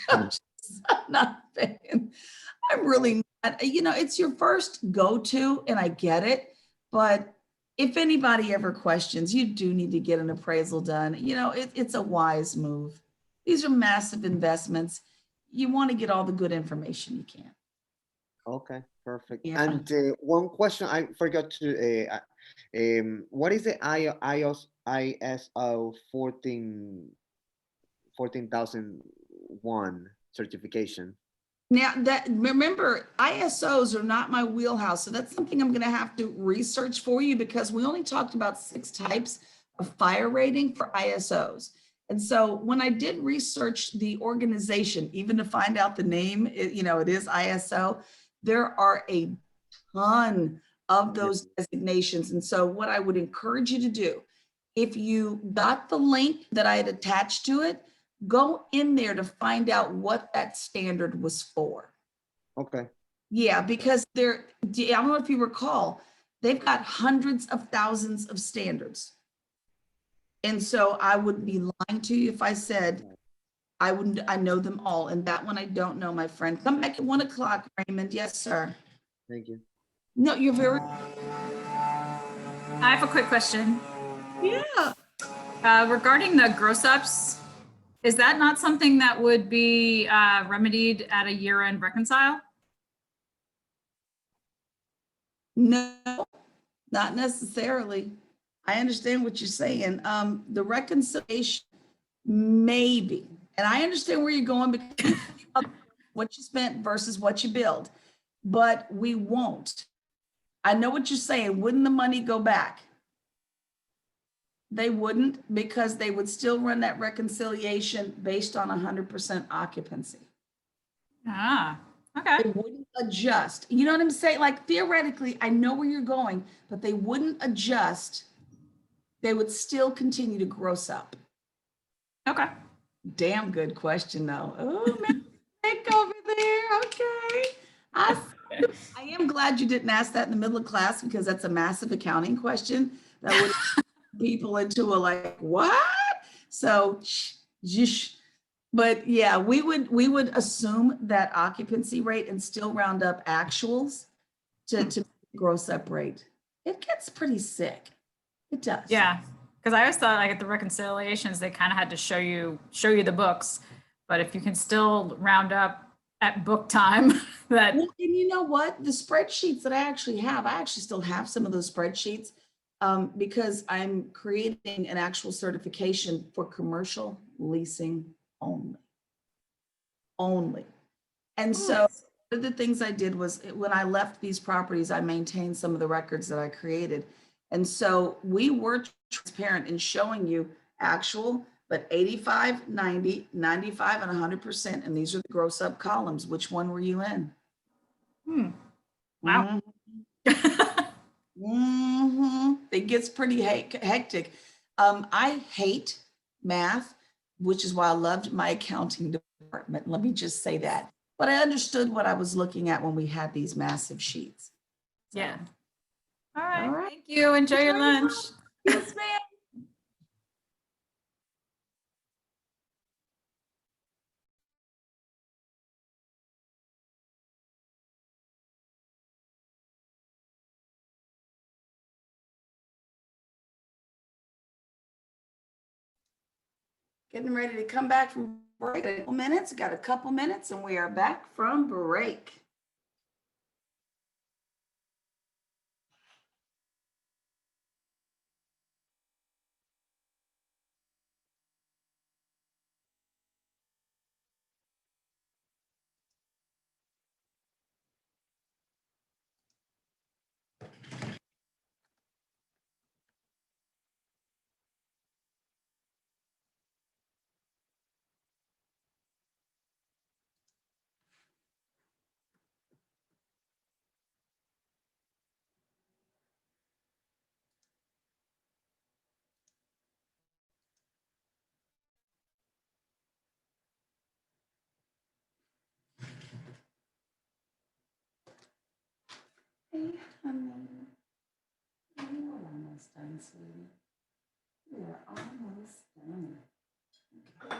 I'm not a fan. I'm really not, it's your first go-to and I get it, but if anybody ever questions, you do need to get an appraisal done. It's a wise move. These are massive investments. You want to get all the good information you can. Okay, perfect. Yeah. And one question I forgot to, what is the ISO 14001 certification? Now remember, ISOs are not my wheelhouse. So that's something I'm going to have to research for you because we only talked about 6 types of fire rating for ISOs. And so when I did research the organization, even to find out the name, it is ISO, there are a ton of those designations. And so what I would encourage you to do, if you got the link that I had attached to it, go in there to find out what that standard was for. Okay. Yeah, because I don't know if you recall, they've got hundreds of thousands of standards. And so I would be lying to you if I said I know them all. And that one I don't know, my friend. Come back at 1 o'clock, Raymond. Yes, sir. Thank you. No, you're very. I have a quick question. Yeah. Regarding the gross ups, is that not something that would be remedied at a year-end reconcile? No, not necessarily. I understand what you're saying. The reconciliation, maybe, and I understand where you're going because what you spent versus what you billed, but we won't. I know what you're saying. Wouldn't the money go back? They wouldn't, because they would still run that reconciliation based on 100% occupancy. Ah, okay. They wouldn't adjust. You know what I'm saying? Like theoretically, I know where you're going, but they wouldn't adjust. They would still continue to gross up. Okay. Damn good question though. Oh man, Nick over there. Okay. I am glad you didn't ask that in the middle of class because that's a massive accounting question that would people into a like, what? So, but yeah, we would assume that occupancy rate and still round up actuals to gross up rate. It gets pretty sick. It does. Yeah, because I always thought like at the reconciliations, they kind of had to show you the books, but if you can still round up at book time, that. Well, and you know what? The spreadsheets that I actually still have some of those spreadsheets because I'm creating an actual certification for commercial leasing only. And so one of the things I did was when I left these properties, I maintained some of the records that I created. And so we were transparent in showing you actual, but 85, 90, 95, and 100%. And these are the gross up columns. Which one were you in? Wow. It gets pretty hectic. I hate math, which is why I loved my accounting department. Let me just say that. But I understood what I was looking at when we had these massive sheets. Yeah. All right. Thank you. Enjoy your lunch. Yes, ma'am. Getting ready to come back from break. A couple minutes, got a couple minutes, and we are back from break. Hey, honey. We're almost done, sweetie. We are almost done. Okay.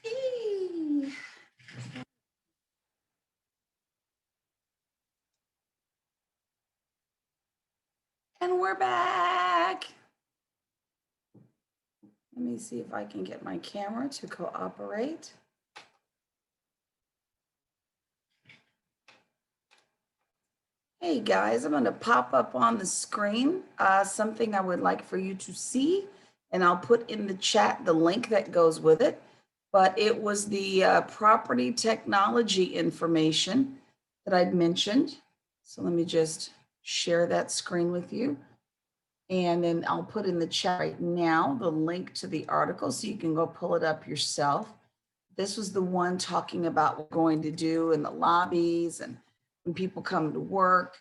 Eee. And we're back. Let me see if I can get my camera to cooperate. Hey guys, I'm going to pop up on the screen something I would like for you to see, and I'll put in the chat the link that goes with it. But it was the property technology information that I'd mentioned. So let me just share that screen with you. And then I'll put in the chat right now the link to the article so you can go pull it up yourself. This was the one talking about what we're going to do in the lobbies and when people come to work.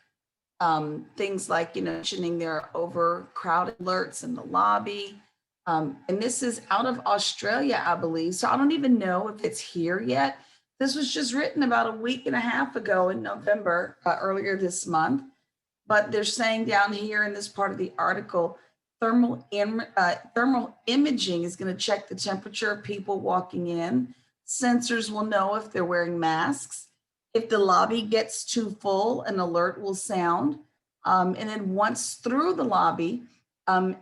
Things like, mentioning there are overcrowded alerts in the lobby. And this is out of Australia, I believe. So I don't even know if it's here yet. This was just written about a week and a half ago in November, earlier this month. But they're saying down here in this part of the article, thermal imaging is going to check the temperature of people walking in. Sensors will know if they're wearing masks. If the lobby gets too full, an alert will sound. And then once through the lobby,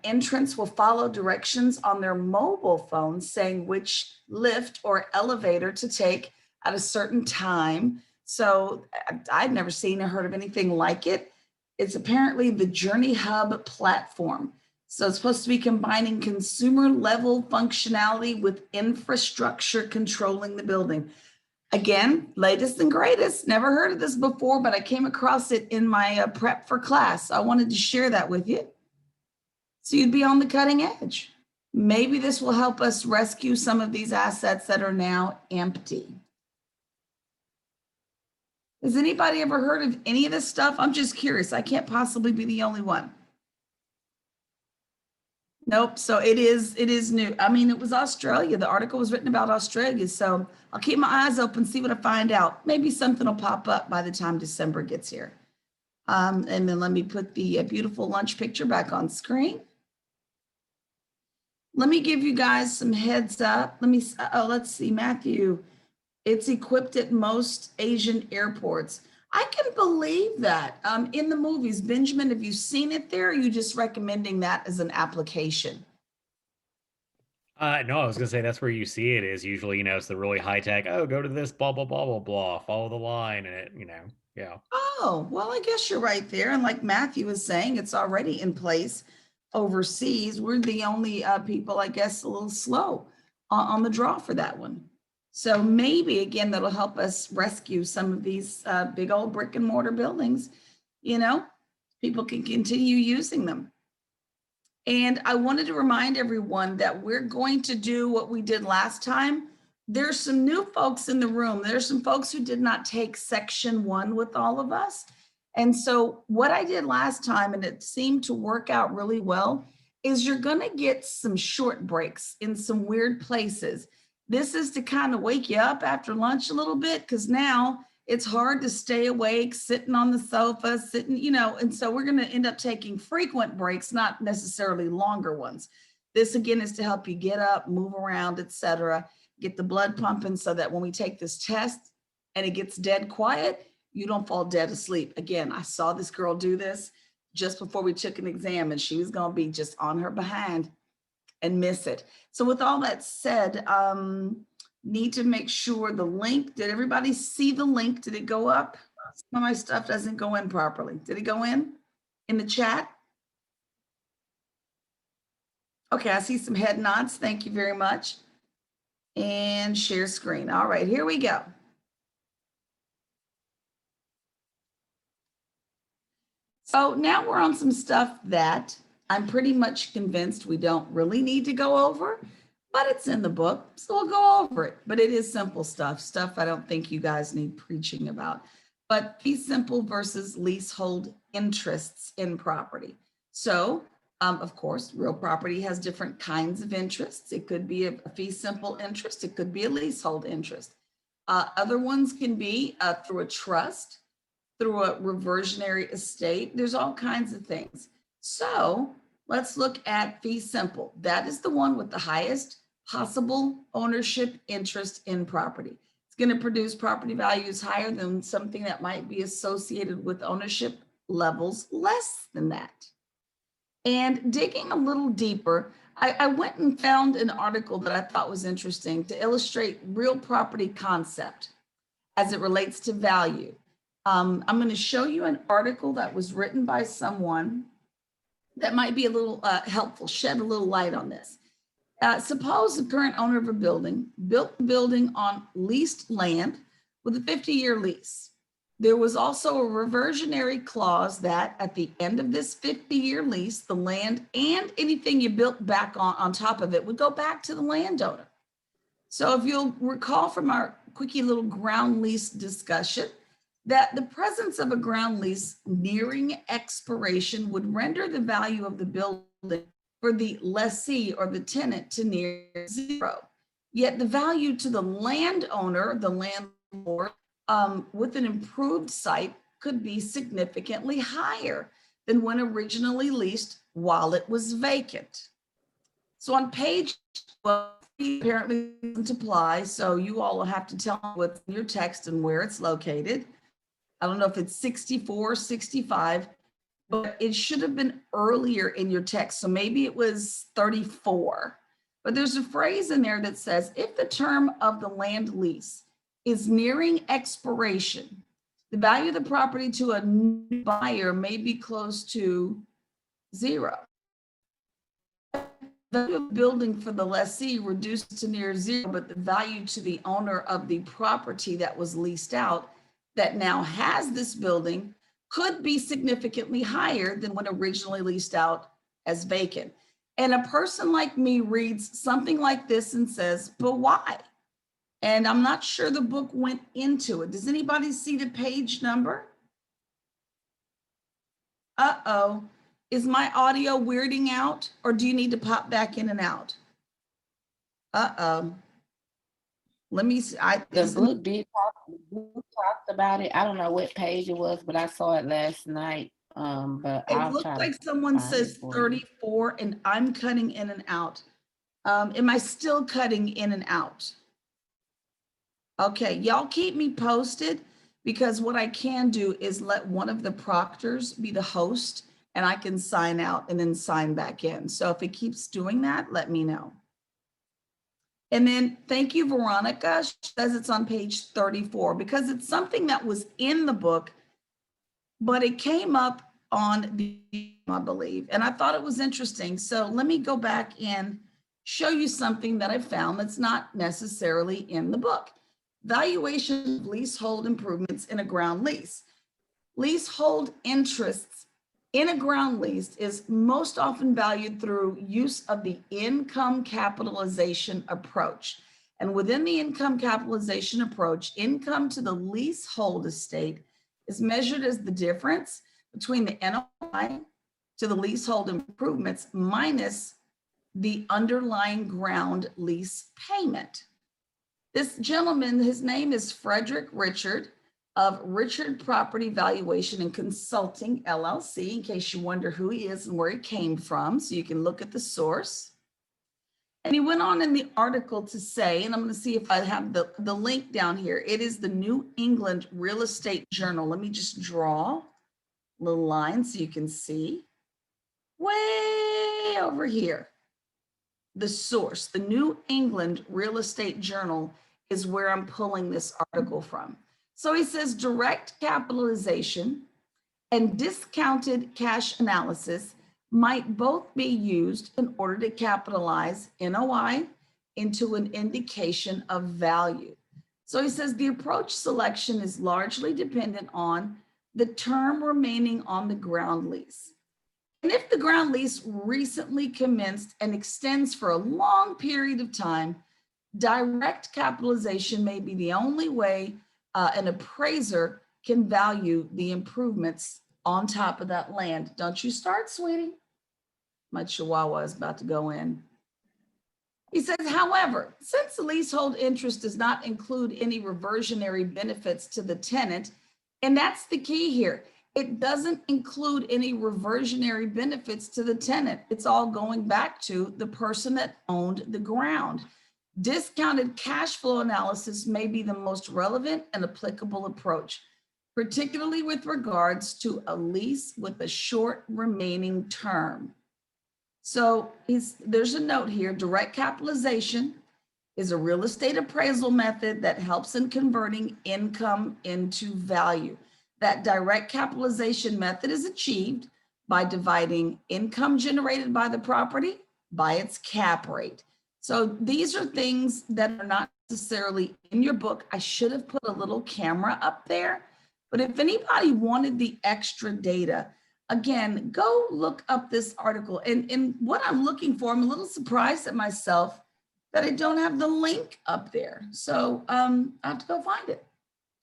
entrants will follow directions on their mobile phone saying which lift or elevator to take at a certain time. So I've never seen or heard of anything like it. It's apparently the Journey Hub platform. So it's supposed to be combining consumer level functionality with infrastructure controlling the building. Again, latest and greatest. Never heard of this before, but I came across it in my prep for class. I wanted to share that with you. So you'd be on the cutting edge. Maybe this will help us rescue some of these assets that are now empty. Has anybody ever heard of any of this stuff? I'm just curious. I can't possibly be the only one. Nope. So it is new. I mean, it was Australia. The article was written about Australia. So I'll keep my eyes open, see what I find out. Maybe something will pop up by the time December gets here. And then let me put the beautiful lunch picture back on screen. Let me give you guys some heads up. Let's see, Matthew. It's equipped at most Asian airports. I can believe that. In the movies, Benjamin, have you seen it there? Or are you just recommending that as an application? No, I was gonna say that's where you see it is usually, it's the really high tech. Oh, go to this, blah, blah, blah, blah, blah, follow the line and it, yeah. Oh, well, I guess you're right there. And like Matthew was saying, it's already in place overseas. We're the only people, I guess, a little slow on the draw for that one. So maybe, again, that'll help us rescue some of these big old brick and mortar buildings. People can continue using them. And I wanted to remind everyone that we're going to do what we did last time. There's some new folks in the room. There's some folks who did not take section 1 with all of us. And so what I did last time, and it seemed to work out really well, is you're going to get some short breaks in some weird places. This is to kind of wake you up after lunch a little bit, because now it's hard to stay awake, sitting on the sofa, and so we're going to end up taking frequent breaks, not necessarily longer ones. This again is to help you get up, move around, etc., get the blood pumping so that when we take this test and it gets dead quiet, you don't fall dead asleep. Again, I saw this girl do this just before we took an exam, and she was going to be just on her behind and miss it. So with all that said, need to make sure the link, did everybody see the link? Did it go up? Some of my stuff doesn't go in properly. Did it go in the chat? Okay, I see some head nods. Thank you very much. And share screen. All right, here we go. So now we're on some stuff that I'm pretty much convinced we don't really need to go over, but it's in the book, so we'll go over it. But it is simple stuff I don't think you guys need preaching about. But fee simple versus leasehold interests in property. So, of course, real property has different kinds of interests. It could be a fee simple interest. It could be a leasehold interest. Other ones can be through a trust, through a reversionary estate. There's all kinds of things. So let's look at fee simple. That is the one with the highest possible ownership interest in property. It's going to produce property values higher than something that might be associated with ownership levels less than that. And digging a little deeper, I went and found an article that I thought was interesting to illustrate real property concept as it relates to value. I'm going to show you an article that was written by someone that might be a little helpful, shed a little light on this. Suppose the current owner of a building built the building on leased land with a 50-year lease. There was also a reversionary clause that at the end of this 50-year lease, the land and anything you built back on top of it would go back to the landowner. So if you'll recall from our quickie little ground lease discussion, that the presence of a ground lease nearing expiration would render the value of the building for the lessee or the tenant to near zero. Yet the value to the landowner, the landlord, with an improved site could be significantly higher than when originally leased while it was vacant. So on page 12, apparently doesn't apply, so you all will have to tell me what's in your text and where it's located. I don't know if it's 64, 65. but it should have been earlier in your text. So maybe it was 34. But there's a phrase in there that says, if the term of the land lease is nearing expiration, the value of the property to a new buyer may be close to zero. The value of the building for the lessee reduced to near zero, but the value to the owner of the property that was leased out that now has this building could be significantly higher than when originally leased out as vacant. And a person like me reads something like this and says, but why? And I'm not sure the book went into it. Does anybody see the page number? Uh-oh. Is my audio weirding out, or do you need to pop back in and out? Uh-oh. Let me see. The book talked about it. I don't know what page it was, but I saw it last night. But It I'll looks try like to someone find it says for you. 34 and I'm cutting in and out. Am I still cutting in and out? Okay, y'all keep me posted, because what I can do is let one of the proctors be the host and I can sign out and then sign back in. So if it keeps doing that, let me know. And then thank you, Veronica. She says it's on page 34 because it's something that was in the book, but it came up on the, I believe, and I thought it was interesting. So let me go back and show you something that I found that's not necessarily in the book. Valuation of leasehold improvements in a ground lease. Leasehold interests in a ground lease is most often valued through use of the income capitalization approach. And within the income capitalization approach, income to the leasehold estate is measured as the difference between the NOI to the leasehold improvements minus the underlying ground lease payment. This gentleman, his name is Frederick Richard of Richard Property Valuation and Consulting, LLC, in case you wonder who he is and where he came from, so you can look at the source. And he went on in the article to say, and I'm going to see if I have the link down here. It is the New England Real Estate Journal. Let me just draw a little line so you can see. Way over here. The source, the New England Real Estate Journal, is where I'm pulling this article from. So he says direct capitalization and discounted cash analysis might both be used in order to capitalize NOI into an indication of value. So he says the approach selection is largely dependent on the term remaining on the ground lease. And if the ground lease recently commenced and extends for a long period of time, direct capitalization may be the only way an appraiser can value the improvements on top of that land. Don't you start, sweetie. My chihuahua is about to go in. He says, however, since the leasehold interest does not include any reversionary benefits to the tenant, and that's the key here, it doesn't include any reversionary benefits to the tenant. It's all going back to the person that owned the ground. Discounted cash flow analysis may be the most relevant and applicable approach, particularly with regards to a lease with a short remaining term. So there's a note here, direct capitalization is a real estate appraisal method that helps in converting income into value. That direct capitalization method is achieved by dividing income generated by the property by its cap rate. So these are things that are not necessarily in your book. I should have put a little camera up there, but if anybody wanted the extra data, again, go look up this article. And what I'm looking for, I'm a little surprised at myself that I don't have the link up there. So I have to go find it.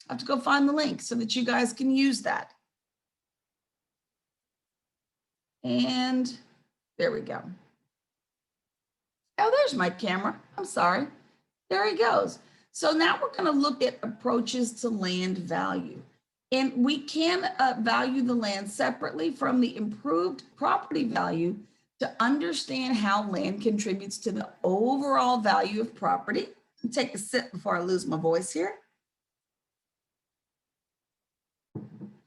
I have to go find the link so that you guys can use that. And there we go. Oh, there's my camera. I'm sorry. There he goes. So now we're going to look at approaches to land value. And we can value the land separately from the improved property value to understand how land contributes to the overall value of property. I'll take a sip before I lose my voice here.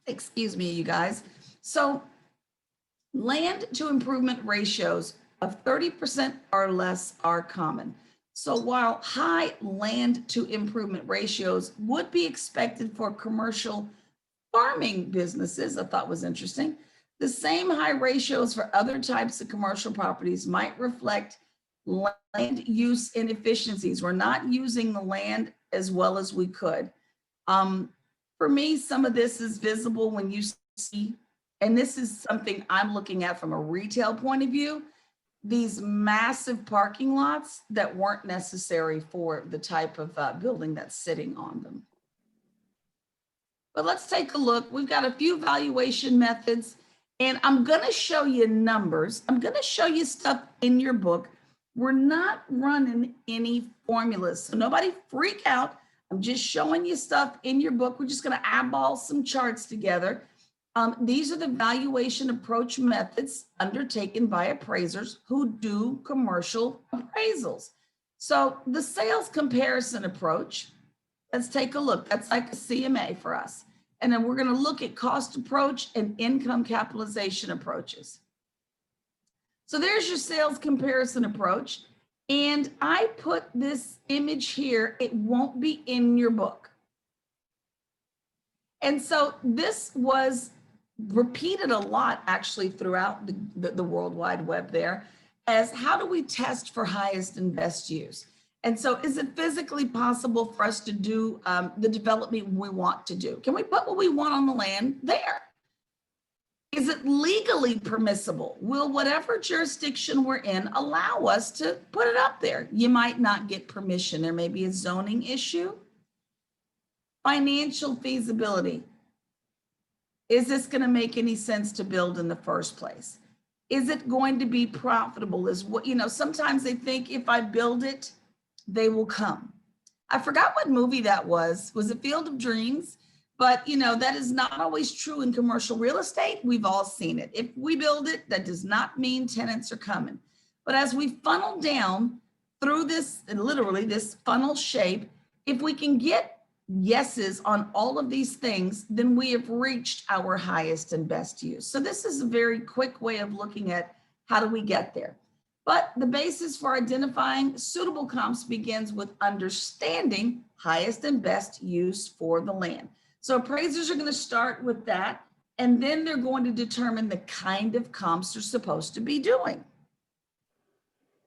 Excuse me, you guys. So Land to improvement ratios of 30% or less are common. So while high land to improvement ratios would be expected for commercial farming businesses, I thought was interesting, the same high ratios for other types of commercial properties might reflect land use inefficiencies. We're not using the land as well as we could. For me, some of this is visible when you see, and this is something I'm looking at from a retail point of view, these massive parking lots that weren't necessary for the type of building that's sitting on them. But let's take a look. We've got a few valuation methods, and I'm going to show you numbers. I'm going to show you stuff in your book. We're not running any formulas, so nobody freak out. I'm just showing you stuff in your book. We're just going to eyeball some charts together. These are the valuation approach methods undertaken by appraisers who do commercial appraisals. So the sales comparison approach, let's take a look. That's like a CMA for us. And then we're going to look at cost approach and income capitalization approaches. So there's your sales comparison approach. And I put this image here. It won't be in your book. And so this was repeated a lot actually throughout the World Wide Web there as how do we test for highest and best use? And so is it physically possible for us to do the development we want to do? Can we put what we want on the land there? Is it legally permissible? Will whatever jurisdiction we're in allow us to put it up there? You might not get permission. There may be a zoning issue. Financial feasibility. Is this going to make any sense to build in the first place? Is it going to be profitable? Is what, sometimes they think if I build it, they will come. I forgot what movie that was. Was it Field of Dreams? But that is not always true in commercial real estate. We've all seen it. If we build it, that does not mean tenants are coming. But as we funnel down through this, literally this funnel shape, if we can get yeses on all of these things, then we have reached our highest and best use. So this is a very quick way of looking at how do we get there. But the basis for identifying suitable comps begins with understanding highest and best use for the land. So appraisers are going to start with that, and then they're going to determine the kind of comps they're supposed to be doing.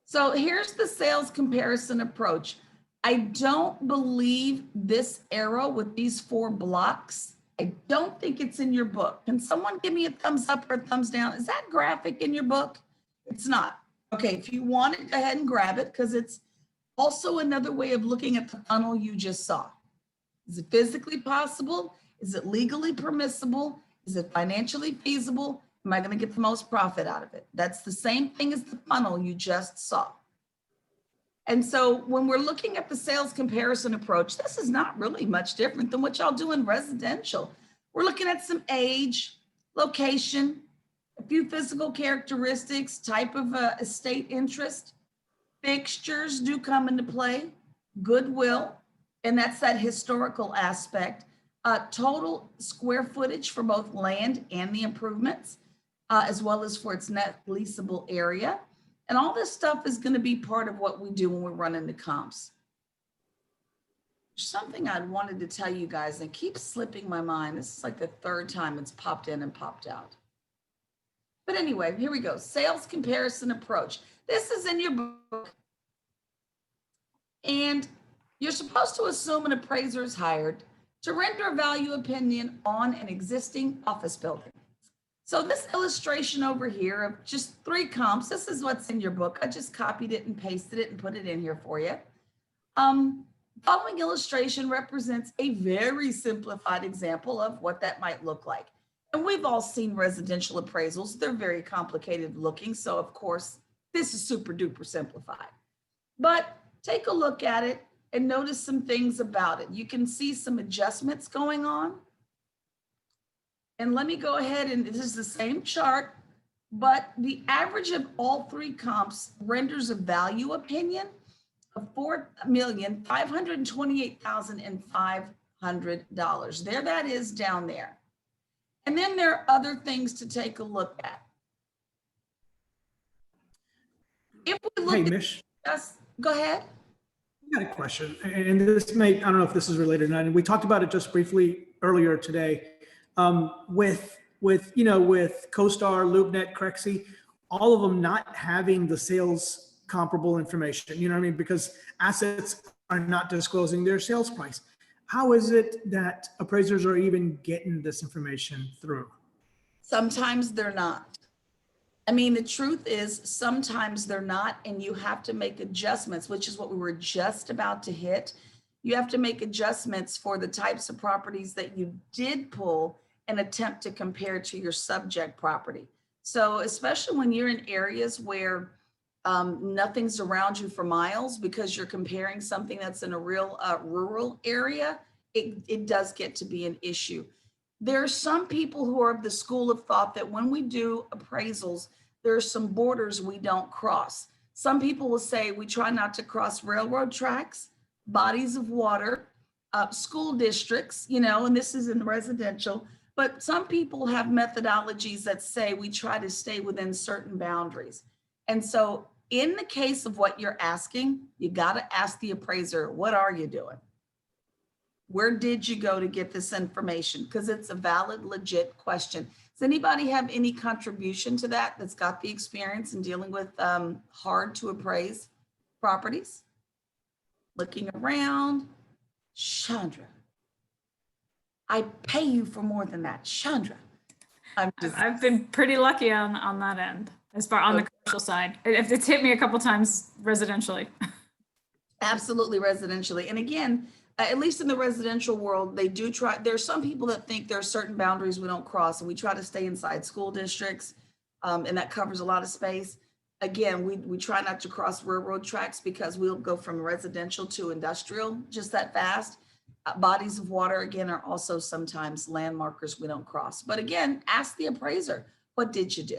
So here's the sales comparison approach. I don't believe this arrow with these 4 blocks. I don't think it's in your book. Can someone give me a thumbs up or a thumbs down? Is that graphic in your book? It's not. Okay, if you want it, go ahead and grab it because it's also another way of looking at the funnel you just saw. Is it physically possible? Is it legally permissible? Is it financially feasible? Am I going to get the most profit out of it? That's the same thing as the funnel you just saw. And so when we're looking at the sales comparison approach, this is not really much different than what y'all do in residential. We're looking at some age, location, a few physical characteristics, type of estate interest. Fixtures do come into play, goodwill, and that's that historical aspect. Total square footage for both land and the improvements, as well as for its net leasable area. And all this stuff is going to be part of what we do when we run into comps. Something I wanted to tell you guys and keeps slipping my mind. This is like the 3rd time it's popped in and popped out. But anyway, here we go. Sales comparison approach. This is in your book. And you're supposed to assume an appraiser is hired to render a value opinion on an existing office building. So this illustration over here of just 3 comps, this is what's in your book. I just copied it and pasted it and put it in here for you. Following illustration represents a very simplified example of what that might look like. And we've all seen residential appraisals. They're very complicated looking. So of course, this is super duper simplified. But take a look at it and notice some things about it. You can see some adjustments going on. And let me go ahead and this is the same chart, but the average of all 3 comps renders a value opinion of $4,528,500. There that is down there. And then there are other things to take a look at. If we Hey, look Mish, at us, go ahead. I got a question, and this may, I don't know if this is related or not, and we talked about it just briefly earlier today. With CoStar, LoopNet, Crexi, all of them not having the sales comparable information, you know what I mean? Because assets are not disclosing their sales price. How is it that appraisers are even getting this information through? Sometimes they're not. I mean, the truth is sometimes they're not, and you have to make adjustments, which is what we were just about to hit. You have to make adjustments for the types of properties that you did pull and attempt to compare to your subject property. So especially when you're in areas where nothing's around you for miles because you're comparing something that's in a real rural area, it does get to be an issue. There are some people who are of the school of thought that when we do appraisals, there are some borders we don't cross. Some people will say we try not to cross railroad tracks, bodies of water, school districts, and this is in residential, but some people have methodologies that say we try to stay within certain boundaries. And so in the case of what you're asking, you got to ask the appraiser, what are you doing? Where did you go to get this information? Because it's a valid, legit question. Does anybody have any contribution to that that's got the experience in dealing with hard to appraise properties? Looking around, Chandra. I pay you for more than that, Chandra. I've been pretty lucky on that end, as far on the commercial side. It's hit me a couple times residentially. Absolutely residentially. And again, at least in the residential world, they do try. There's some people that think there are certain boundaries we don't cross, and we try to stay inside school districts, and that covers a lot of space. Again, we try not to cross railroad tracks because we'll go from residential to industrial just that fast. Bodies of water, again, are also sometimes landmarkers we don't cross. But again, ask the appraiser, what did you do?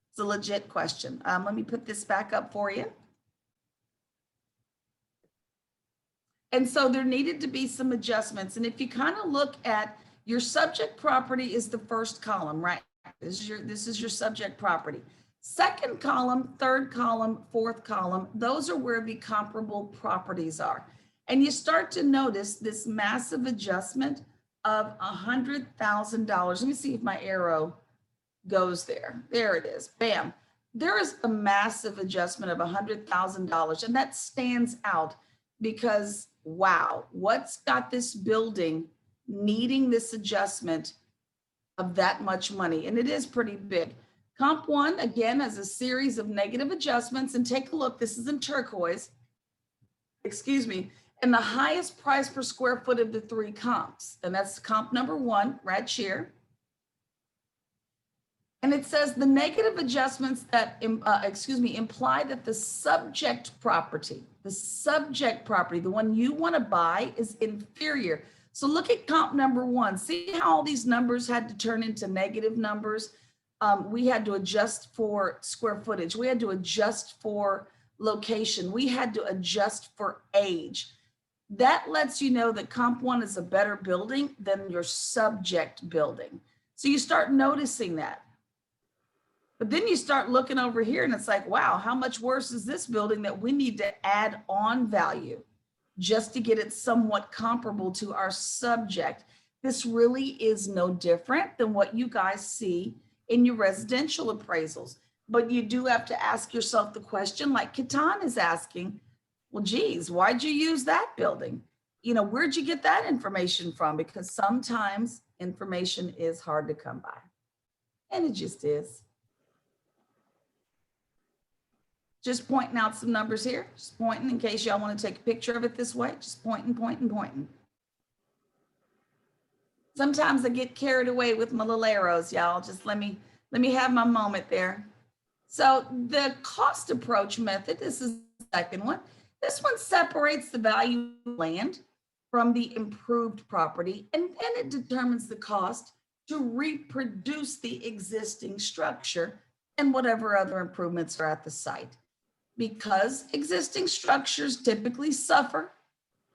It's a legit question. Let me put this back up for you. And so there needed to be some adjustments. And if you kind of look at your subject property is the first column, right? This is your subject property. Second column, third column, fourth column, those are where the comparable properties are. And you start to notice this massive adjustment of $100,000. Let me see if my arrow goes there. There it is. Bam. There is a massive adjustment of $100,000. And that stands out because, wow, what's got this building needing this adjustment of that much money? And it is pretty big. Comp 1, again, has a series of negative adjustments. And take a look. This is in turquoise. Excuse me. And the highest price per square foot of the three comps. And that's comp number 1, right here. And it says the negative adjustments that, imply that the subject property, the one you want to buy, is inferior. So look at comp number 1. See how all these numbers had to turn into negative numbers? We had to adjust for square footage. We had to adjust for location. We had to adjust for age. That lets you know that comp 1 is a better building than your subject building. So you start noticing that. But then you start looking over here and it's like, wow, how much worse is this building that we need to add on value just to get it somewhat comparable to our subject? This really is no different than what you guys see in your residential appraisals. But you do have to ask yourself the question, like Katan is asking, well, geez, why'd you use that building? Where'd you get that information from? Because sometimes information is hard to come by. And it just is. Just pointing out some numbers here, just pointing in case y'all want to take a picture of it this way, just pointing. Sometimes I get carried away with my little arrows, y'all. Just let me have my moment there. So the cost approach method, this is the second one. This one separates the value of land from the improved property, and then it determines the cost to reproduce the existing structure and whatever other improvements are at the site. Because existing structures typically suffer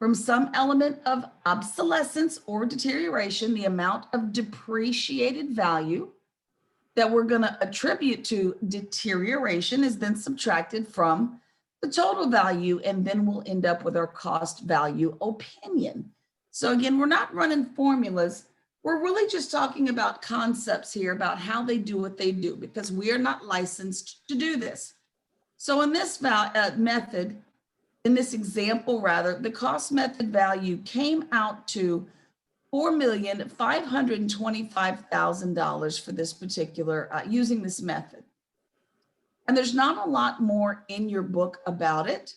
from some element of obsolescence or deterioration, the amount of depreciated value that we're going to attribute to deterioration is then subtracted from the total value, and then we'll end up with our cost value opinion. So again, we're not running formulas. We're really just talking about concepts here about how they do what they do, because we are not licensed to do this. So in this method, in this example rather, the cost method value came out to $4,525,000 for this particular, using this method. And there's not a lot more in your book about it,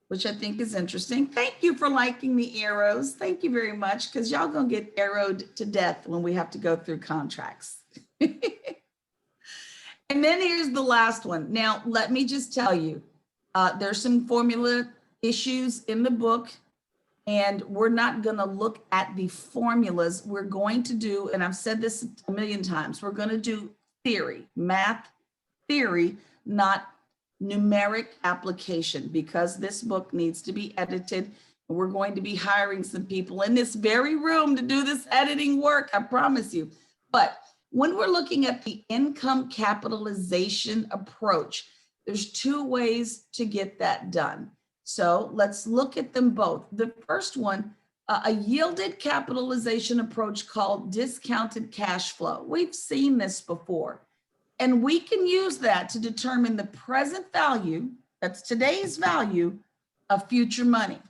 which I think is interesting. Thank you for liking the arrows. Thank you very much, because y'all gonna get arrowed to death when we have to go through contracts. And then here's the last one. Now, let me just tell you, there's some formula issues in the book, and we're not gonna look at the formulas. We're going to do, and I've said this a million times, we're gonna do theory, math theory, not numeric application, because this book needs to be edited. We're going to be hiring some people in this very room to do this editing work, I promise you. But when we're looking at the income capitalization approach, there's two ways to get that done. So let's look at them both. The first one, a yielded capitalization approach called discounted cash flow. We've seen this before. And we can use that to determine the present value, that's today's value, of future money,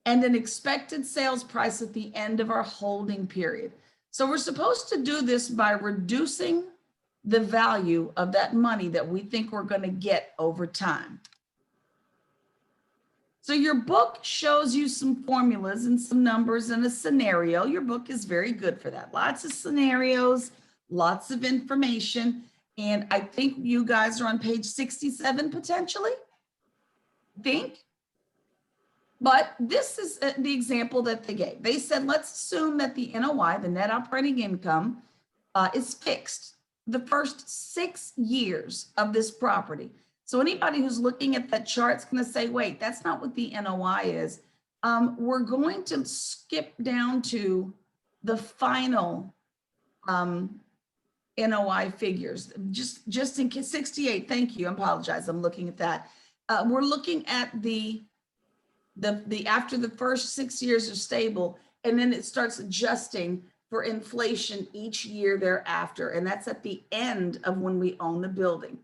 and an expected sales price at the end of our holding period. So we're supposed to do this by reducing the value of that money that we think we're going to get over time. So your book shows you some formulas and some numbers and a scenario. Your book is very good for that. Lots of scenarios, lots of information. And I think you guys are on page 67 potentially, I think. But this is the example that they gave. They said, let's assume that the NOI, the net operating income, is fixed the first 6 years of this property. So anybody who's looking at that chart is going to say, wait, that's not what the NOI is. We're going to skip down to the final NOI figures, just in case. 68, thank you, I apologize, I'm looking at that. We're looking at the after the first 6 years are stable, and then it starts adjusting for inflation each year thereafter, and that's at the end of when we own the building.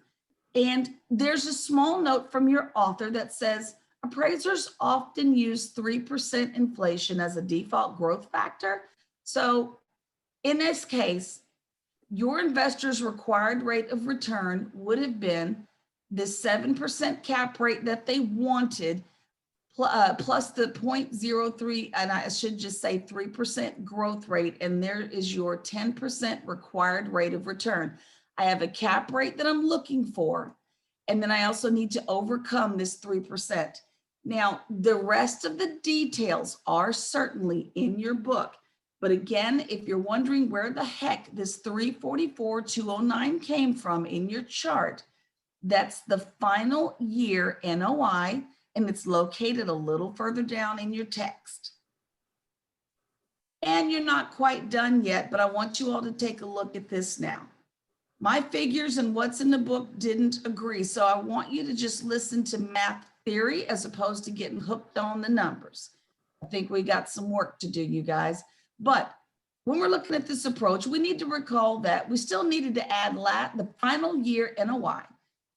And there's a small note from your author that says, appraisers often use 3% inflation as a default growth factor. So in this case, your investor's required rate of return would have been the 7% cap rate that they wanted, plus the 0.03, and I should just say 3% growth rate, and there is your 10% required rate of return. I have a cap rate that I'm looking for, and then I also need to overcome this 3%. Now, the rest of the details are certainly in your book. But again, if you're wondering where the heck this 344,209 came from in your chart, that's the final year NOI, and it's located a little further down in your text. And you're not quite done yet, but I want you all to take a look at this now. My figures and what's in the book didn't agree, so I want you to just listen to math theory as opposed to getting hooked on the numbers. I think we got some work to do, you guys. But when we're looking at this approach, we need to recall that we still needed to add the final year NOI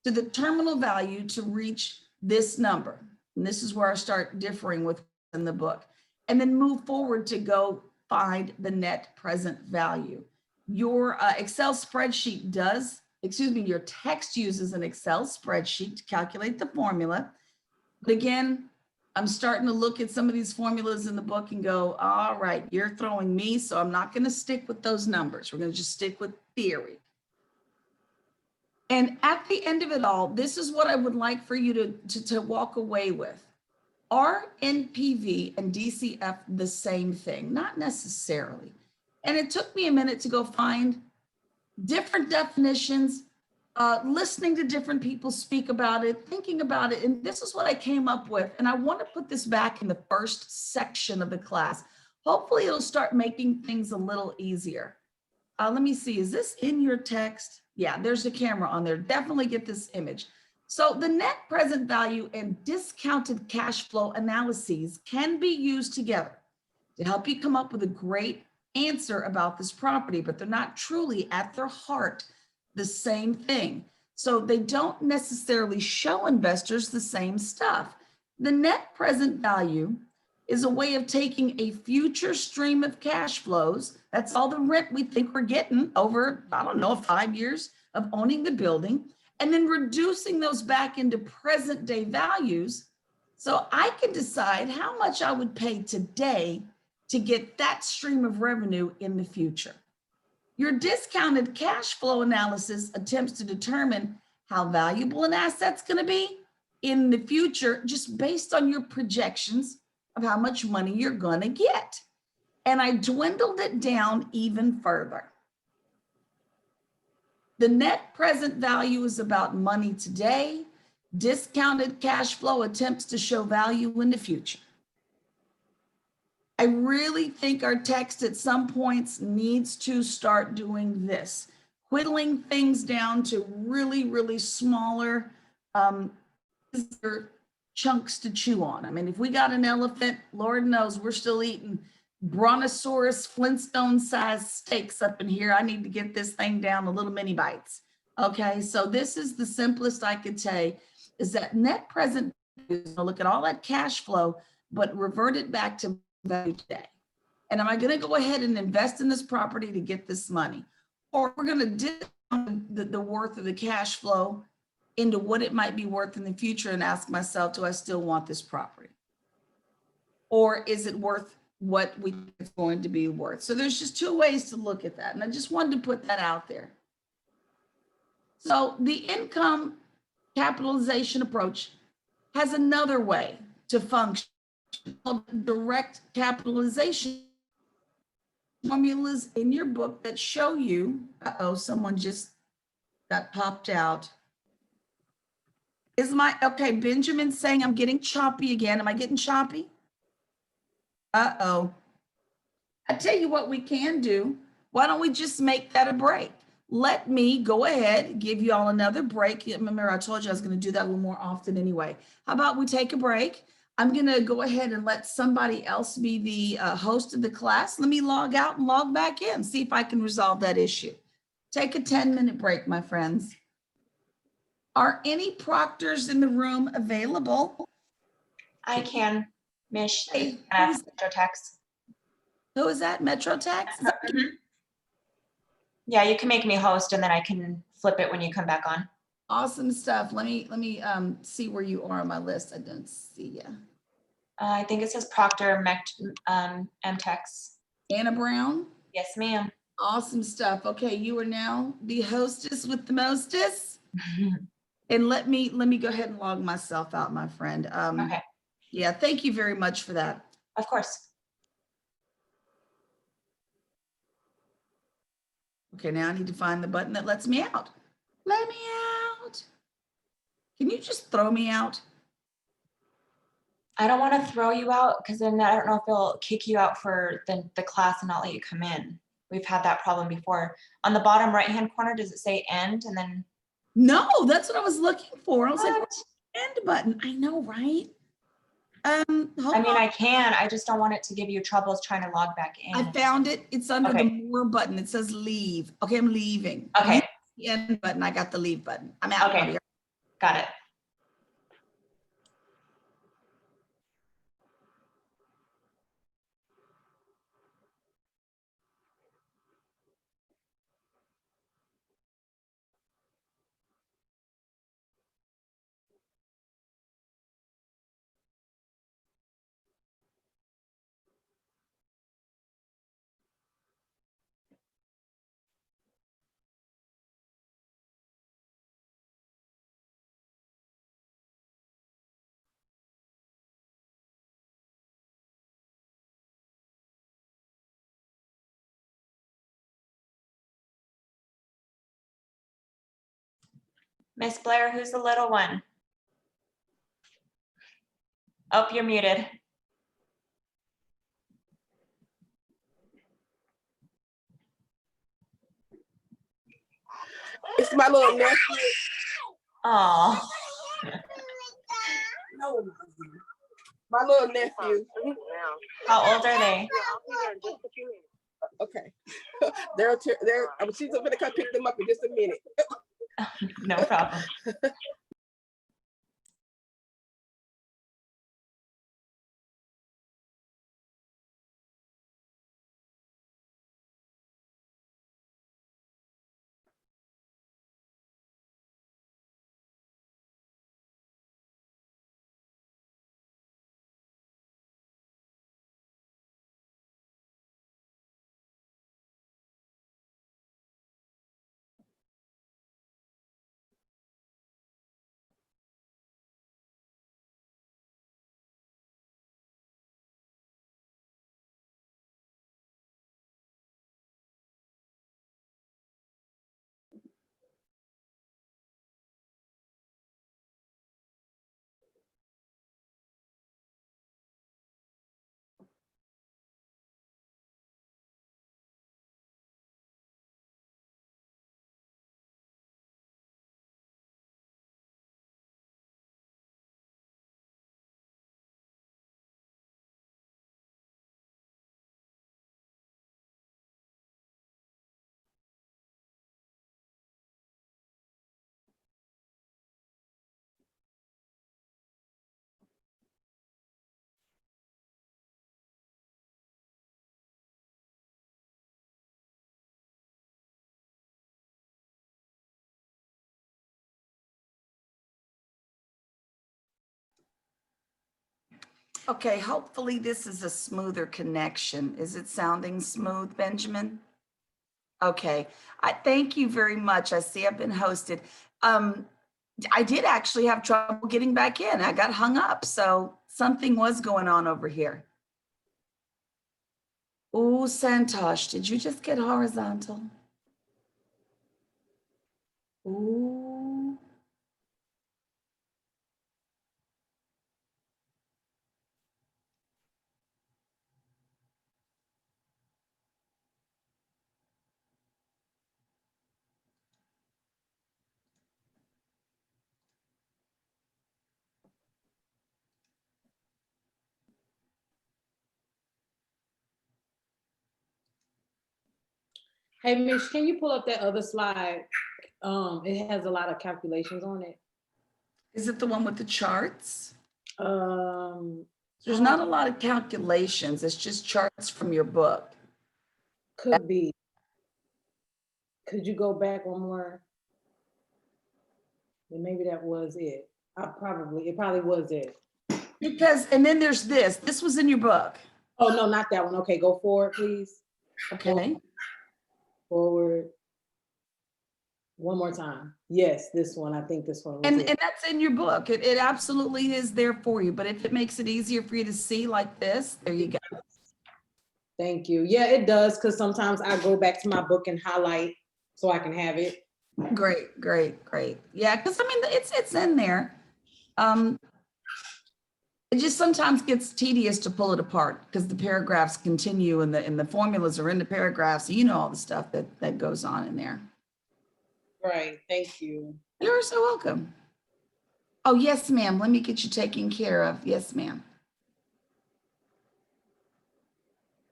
to the terminal value to reach this number. And this is where I start differing with in the book, and then move forward to go find the net present value. Your Excel spreadsheet does, your text uses an Excel spreadsheet to calculate the formula. But again, I'm starting to look at some of these formulas in the book and go, all right, you're throwing me, so I'm not going to stick with those numbers. We're going to just stick with theory. And at the end of it all, this is what I would like for you to walk away with. Are NPV and DCF the same thing? Not necessarily. And it took me a minute to go find different definitions, listening to different people speak about it, thinking about it, and this is what I came up with. And I want to put this back in the first section of the class. Hopefully it'll start making things a little easier. Let me see, is this in your text? Yeah, there's a camera on there. Definitely get this image. So the net present value and discounted cash flow analyses can be used together to help you come up with a great answer about this property, but they're not truly at their heart the same thing. So they don't necessarily show investors the same stuff. The net present value is a way of taking a future stream of cash flows. That's all the rent we think we're getting over, I don't know, 5 years of owning the building, and then reducing those back into present day values. So I can decide how much I would pay today to get that stream of revenue in the future. Your discounted cash flow analysis attempts to determine how valuable an asset's going to be in the future, just based on your projections of how much money you're going to get. And I dwindled it down even further. The net present value is about money today. Discounted cash flow attempts to show value in the future. I really think our text at some points needs to start doing this, whittling things down to really, really smaller chunks to chew on. I mean, if we got an elephant, Lord knows we're still eating brontosaurus Flintstone sized steaks up in here. I need to get this thing down to little mini bites. Okay, so this is the simplest I could say, is that net present, look at all that cash flow, but revert it back to value today. And am I going to go ahead and invest in this property to get this money? Or we're going to discount the worth of the cash flow into what it might be worth in the future and ask myself, do I still want this property? Or is it worth what we think it's going to be worth? So there's just two ways to look at that. And I just wanted to put that out there. So the income capitalization approach has another way to function called direct capitalization. Formulas in your book that show you, someone just got popped out. Okay, Benjamin's saying I'm getting choppy again. Am I getting choppy? I tell you what we can do. Why don't we just make that a break? Let me go ahead, give you all another break. Remember, I told you I was going to do that a little more often anyway. How about we take a break? I'm going to go ahead and let somebody else be the host of the class. Let me log out and log back in, see if I can resolve that issue. Take a 10-minute break, my friends. Are any proctors in the room available? I can, Mish. Hey, MetroText. Who is that? MetroText? Is that Yeah, you can make me host and then I can flip it when you come back on. awesome stuff? Let me see where you are on my list. I don't see you. I think it says Proctor MTex. Anna Brown? Yes, ma'am. Awesome stuff. Okay, you are now the hostess with the mostest. And let me go ahead and log myself out, my friend. Okay. Yeah, thank you very much for that. Of course. Okay, now I need to find the button that lets me out. Let me out. Can you just throw me out? I don't want to throw you out because then I don't know if they'll kick you out for the class and not let you come in. We've had that problem before. On the bottom right-hand corner, does it say end and then? No, that's what I was looking for. I was like, what's the end button? I know, right? I mean, I can. I just don't want it to give you troubles trying to log back in. I found it. It's under Okay. the more button. It says leave. Okay, I'm leaving. Okay. The end button. I got the leave button. I'm out. Okay. Buddy. Got it. Miss Blair, who's the little one? Oh, you're muted. It's my little nephew. Oh, No, my little nephew. how old are they? Okay. She's gonna come pick them up in just a minute. No problem. Okay, hopefully this is a smoother connection. Is it sounding smooth, Benjamin? Okay, I thank you very much. I see I've been hosted. I did actually have trouble getting back in. I got hung up, so something was going on over here. Ooh, Santosh, did you just get horizontal? Ooh. Hey, Mish, can you pull up that other slide? It has a lot of calculations on it. Is it the one with the charts? There's Oh. not a lot of calculations. It's just charts from your book. Could be. Could you go back one more? And maybe that was it. It probably was it. Because, and then there's this. This was in your book. Oh, no, not that one. Okay, go forward, please. Okay. Forward. One more time. Yes, this one. I think this one was And it. that's in your book. It absolutely is there for you. But if it makes it easier for you to see like this, there you go. Thank you. Yeah, it does, because sometimes I go back to my book and highlight so I can have it. Great, great, great. Yeah, because I mean, it's in there. It just sometimes gets tedious to pull it apart because the paragraphs continue and the formulas are in the paragraphs. So you know all the stuff that goes on in there. Right. Thank you. You're so welcome. Oh, yes, ma'am. Let me get you taken care of. Yes, ma'am.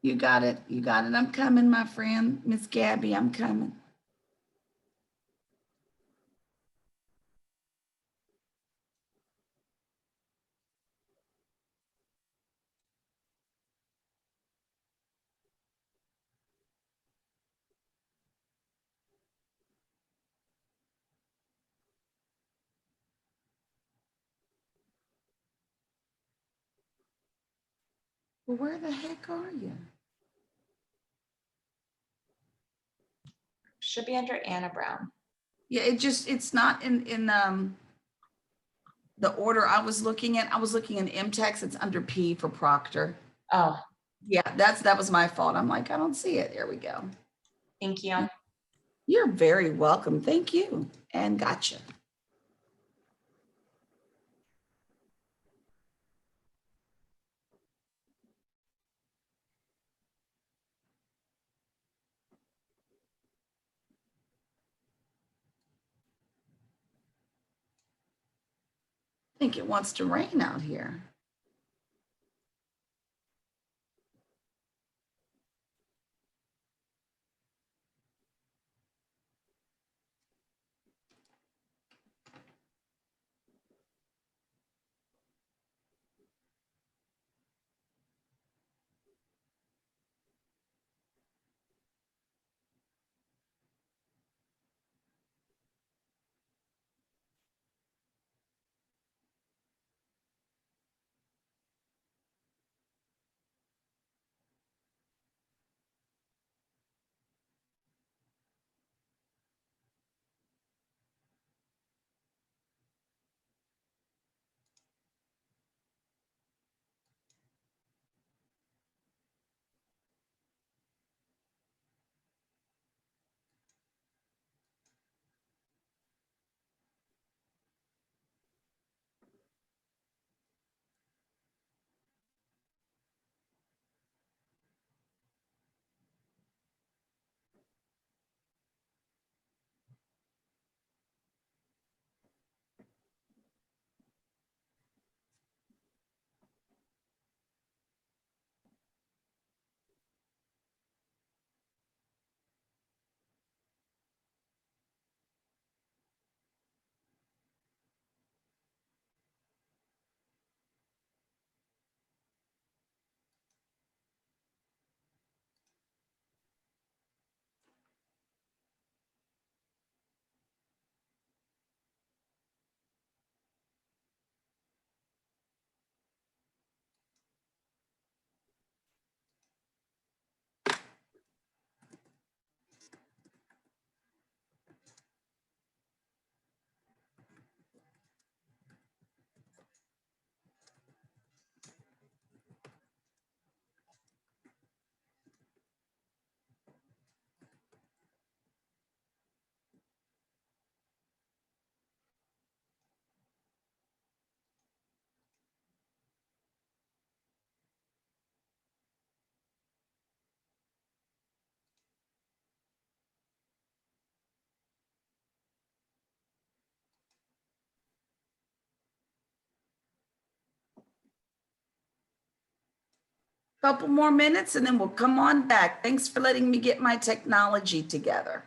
You got it. You got it. I'm coming, my friend. Miss Gabby, I'm coming. Well, where the heck are you? Should be under Anna Brown. Yeah, it's not in the order I was looking at. I was looking in MTEX. It's under P for Proctor. Oh, yeah, that was my fault. I'm like, I don't see it. There we go. Thank you. You're very welcome. Thank you. And gotcha. think it wants to rain out here. Couple more minutes and then we'll come on back. Thanks for letting me get my technology together.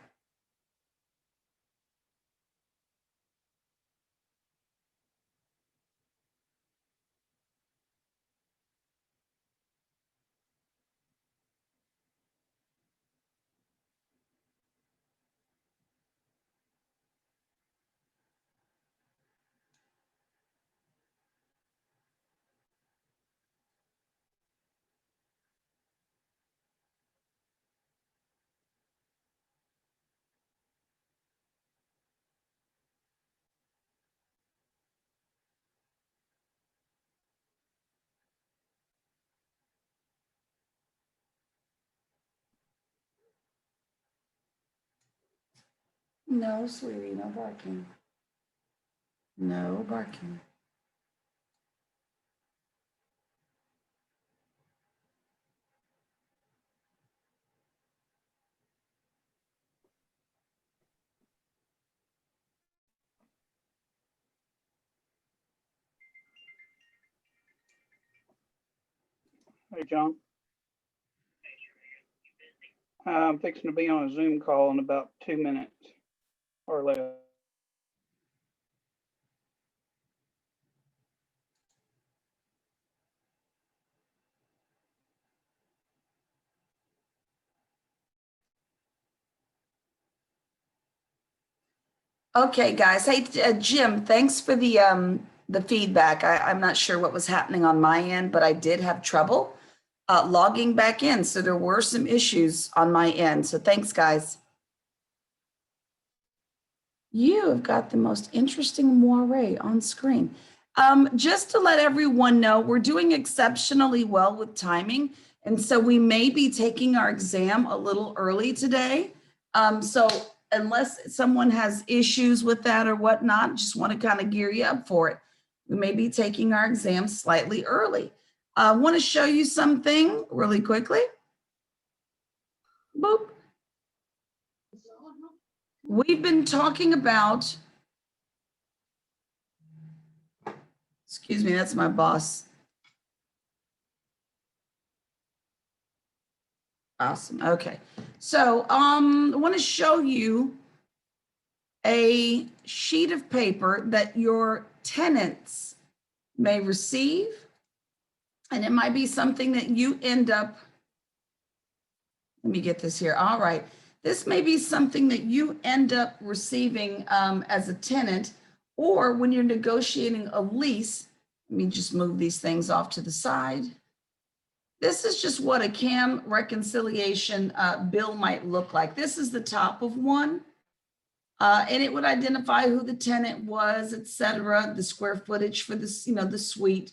No, sweetie, no barking. No barking. Hey, John. I'm fixing to be on a Zoom call in about 2 minutes or less. Okay, guys. Hey, Jim, thanks for the feedback. I'm not sure what was happening on my end, but I did have trouble logging back in. So there were some issues on my end. So thanks, guys. You have got the most interesting moire on screen. Just to let everyone know, we're doing exceptionally well with timing. And so we may be taking our exam a little early today. So unless someone has issues with that or whatnot, just want to kind of gear you up for it. We may be taking our exam slightly early. I want to show you something really quickly. Boop. We've been talking about Excuse me, that's my boss. Awesome. Okay. So I want to show you a sheet of paper that your tenants may receive. And it might be something that you end up, let me get this here. All right. This may be something that you end up receiving as a tenant, or when you're negotiating a lease. Let me just move these things off to the side. This is just what a CAM reconciliation bill might look like. This is the top of one. And it would identify who the tenant was, et cetera, the square footage for this, the suite.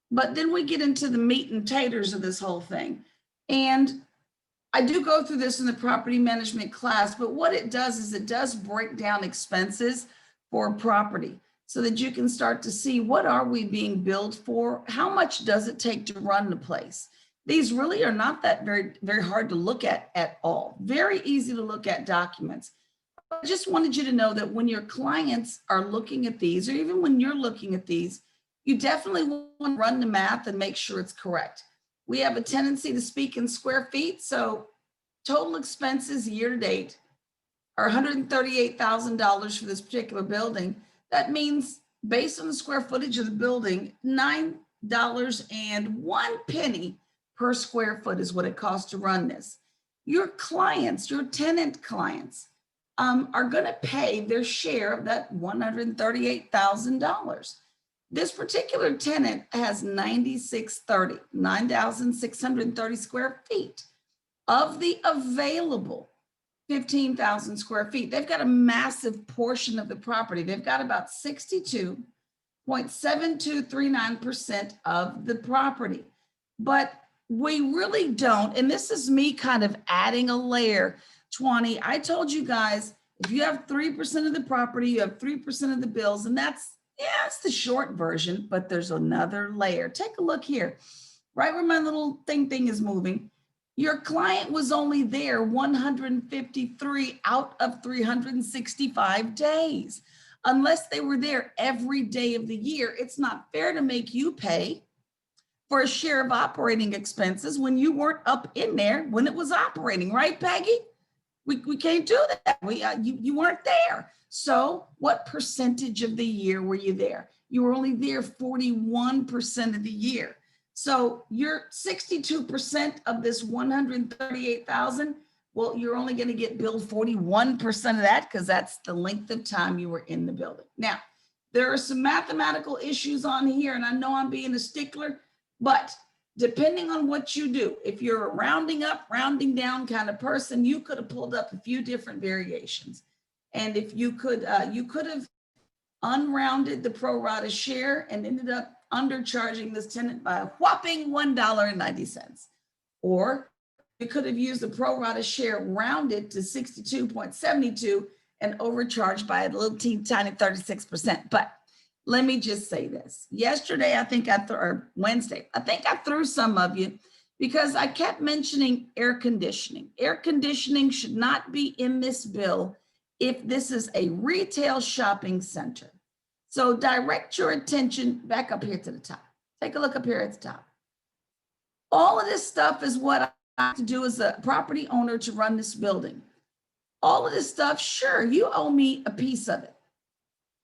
But then we get into the meat and taters of this whole thing. And I do go through this in the property management class, but what it does is it does break down expenses for property so that you can start to see what are we being billed for? How much does it take to run the place? These really are not that very, very hard to look at all. Very easy to look at documents. I just wanted you to know that when your clients are looking at these, or even when you're looking at these, you definitely want to run the math and make sure it's correct. We have a tendency to speak in square feet. So total expenses year to date are $138,000 for this particular building. That means based on the square footage of the building, $9.01 per square foot is what it costs to run this. Your clients, your tenant clients, are going to pay their share of that $138,000. This particular tenant has 9,630 square feet of the available 15,000 square feet. They've got a massive portion of the property. They've got about 62.7239% of the property. But we really don't, and this is me kind of adding a layer. 20, I told you guys, if you have 3% of the property, you have 3% of the bills, and that's the short version, but there's another layer. Take a look here, right where my little thing is moving. Your client was only there 153 out of 365 days. Unless they were there every day of the year, it's not fair to make you pay for a share of operating expenses when you weren't up in there when it was operating, right, Peggy? We can't do that. You weren't there. So what percentage of the year were you there? You were only there 41% of the year. So you're 62% of this 138,000. Well, you're only going to get billed 41% of that because that's the length of time you were in the building. Now, there are some mathematical issues on here, and I know I'm being a stickler, but depending on what you do, if you're a rounding up, rounding down kind of person, you could have pulled up a few different variations. And if you could have unrounded the pro rata share and ended up undercharging this tenant by a whopping $1.90. Or you could have used the pro rata share rounded to 62.72 and overcharged by a little tiny 36%. But let me just say this. Yesterday, or Wednesday, I think I threw some of you because I kept mentioning air conditioning. Air conditioning should not be in this bill if this is a retail shopping center. So direct your attention back up here to the top. Take a look up here at the top. All of this stuff is what I have to do as a property owner to run this building. All of this stuff, sure, you owe me a piece of it.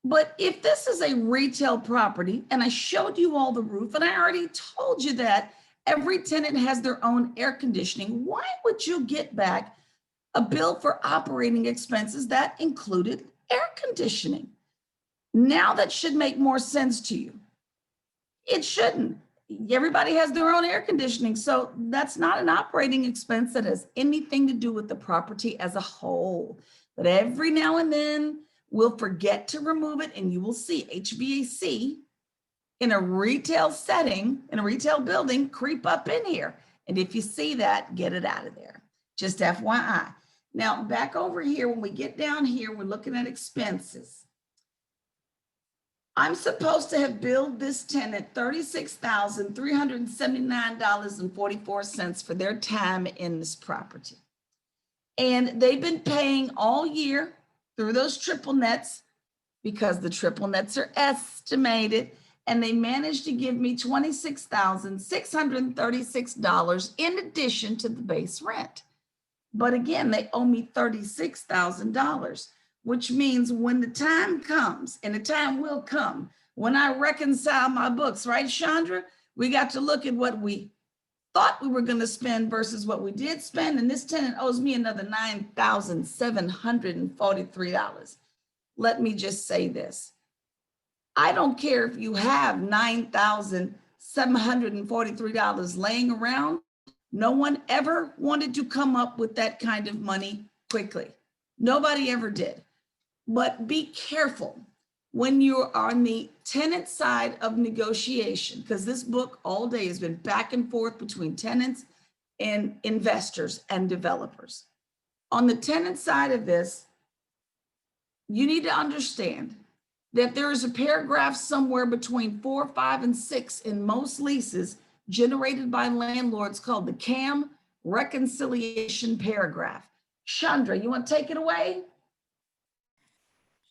But if this is a retail property, and I showed you all the roof, and I already told you that every tenant has their own air conditioning, why would you get back a bill for operating expenses that included air conditioning? Now that should make more sense to you. It shouldn't. Everybody has their own air conditioning, so that's not an operating expense that has anything to do with the property as a whole. But every now and then, we'll forget to remove it, and you will see HVAC in a retail setting, in a retail building, creep up in here. And if you see that, get it out of there. Just FYI. Now, back over here, when we get down here, we're looking at expenses. I'm supposed to have billed this tenant $36,379.44 for their time in this property. And they've been paying all year through those triple nets, because the triple nets are estimated, and they managed to give me $26,636 in addition to the base rent. But again, they owe me $36,000, which means when the time comes, and the time will come, when I reconcile my books, right, Chandra? We got to look at what we thought we were going to spend versus what we did spend. And this tenant owes me another $9,743. Let me just say this. I don't care if you have $9,743 laying around. No one ever wanted to come up with that kind of money quickly. Nobody ever did. But be careful when you're on the tenant side of negotiation, because this book all day has been back and forth between tenants and investors and developers. On the tenant side of this, you need to understand that there is a paragraph somewhere between 4, 5, and 6 in most leases generated by landlords called the CAM reconciliation paragraph. Chandra, you want to take it away?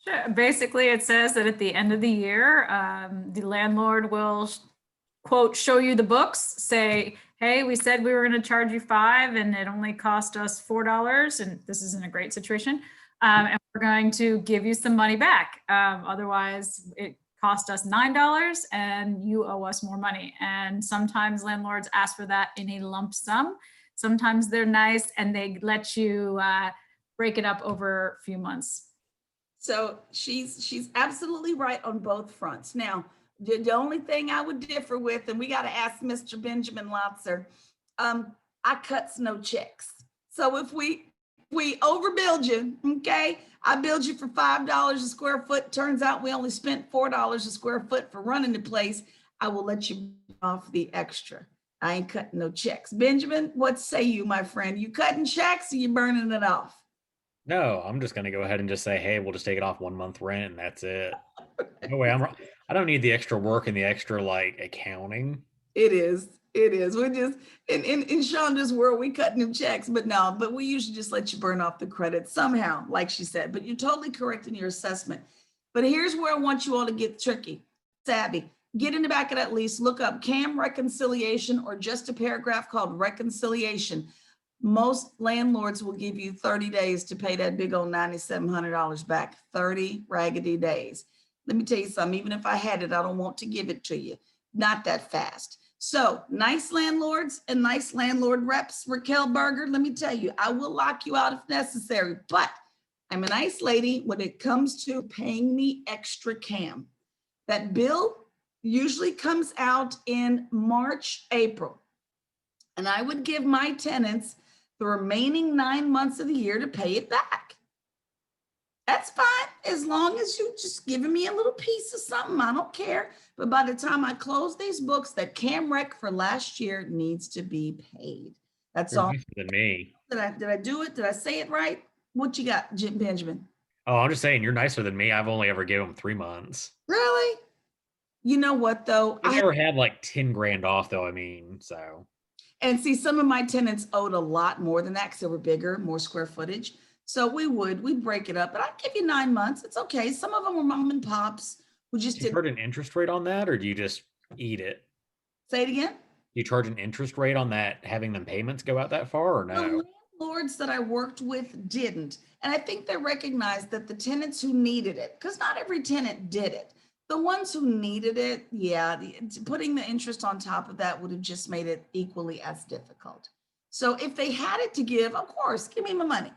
Sure. Basically, it says that at the end of the year, the landlord will, quote, show you the books, say, hey, we said we were going to charge you $5 and it only cost us $4. And this isn't a great situation. And we're going to give you some money back. Otherwise, it cost us $9 and you owe us more money. And sometimes landlords ask for that in a lump sum. Sometimes they're nice and they let you break it up over a few months. So she's absolutely right on both fronts. Now, the only thing I would differ with, and we got to ask Mr. Benjamin Lotzer, I cuts no checks. So if we overbuild you, okay, I build you for $5 a square foot. Turns out we only spent $4 a square foot for running the place. I will let you off the extra. I ain't cutting no checks. Benjamin, what say you, my friend? You cutting checks or you burning it off? No, I'm just gonna go ahead and just say, hey, we'll just take it off 1 month rent and that's it. No way, I don't need the extra work and the extra like accounting. It is. We just in Chandra's world, we cut new checks, but we usually just let you burn off the credit somehow, like she said. But you're totally correct in your assessment. But here's where I want you all to get tricky, savvy. Get in the back of that lease, look up CAM reconciliation or just a paragraph called reconciliation. Most landlords will give you 30 days to pay that big old $9,700 back, 30 raggedy days. Let me tell you something, even if I had it, I don't want to give it to you. Not that fast. So nice landlords and nice landlord reps, Raquel Berger, let me tell you, I will lock you out if necessary, but I'm a nice lady when it comes to paying me extra CAM. That bill usually comes out in March, April. And I would give my tenants the remaining 9 months of the year to pay it back. That's fine, as long as you just giving me a little piece of something, I don't care. But by the time I close these books, that CAM rec for last year needs to be paid. That's You're all. nicer than me. Did I do it? Did I say it right? What you got, Benjamin? Oh, I'm just saying you're nicer than me. I've only ever given them 3 months. Really? You know what though? I never had like 10 grand off though, I mean, so. And see, some of my tenants owed a lot more than that because they were bigger, more square footage. So we'd break it up, but I'd give you 9 months. It's okay. Some of them were mom and pops who just Do you charge an interest rate on that or do you just eat it? Say it again. Do you charge an interest rate on that, having them payments go out that far or no? The landlords that I worked with didn't. And I think they recognized that the tenants who needed it, because not every tenant did it. The ones who needed it, yeah, putting the interest on top of that would have just made it equally as difficult. So if they had it to give, of course, give me my money.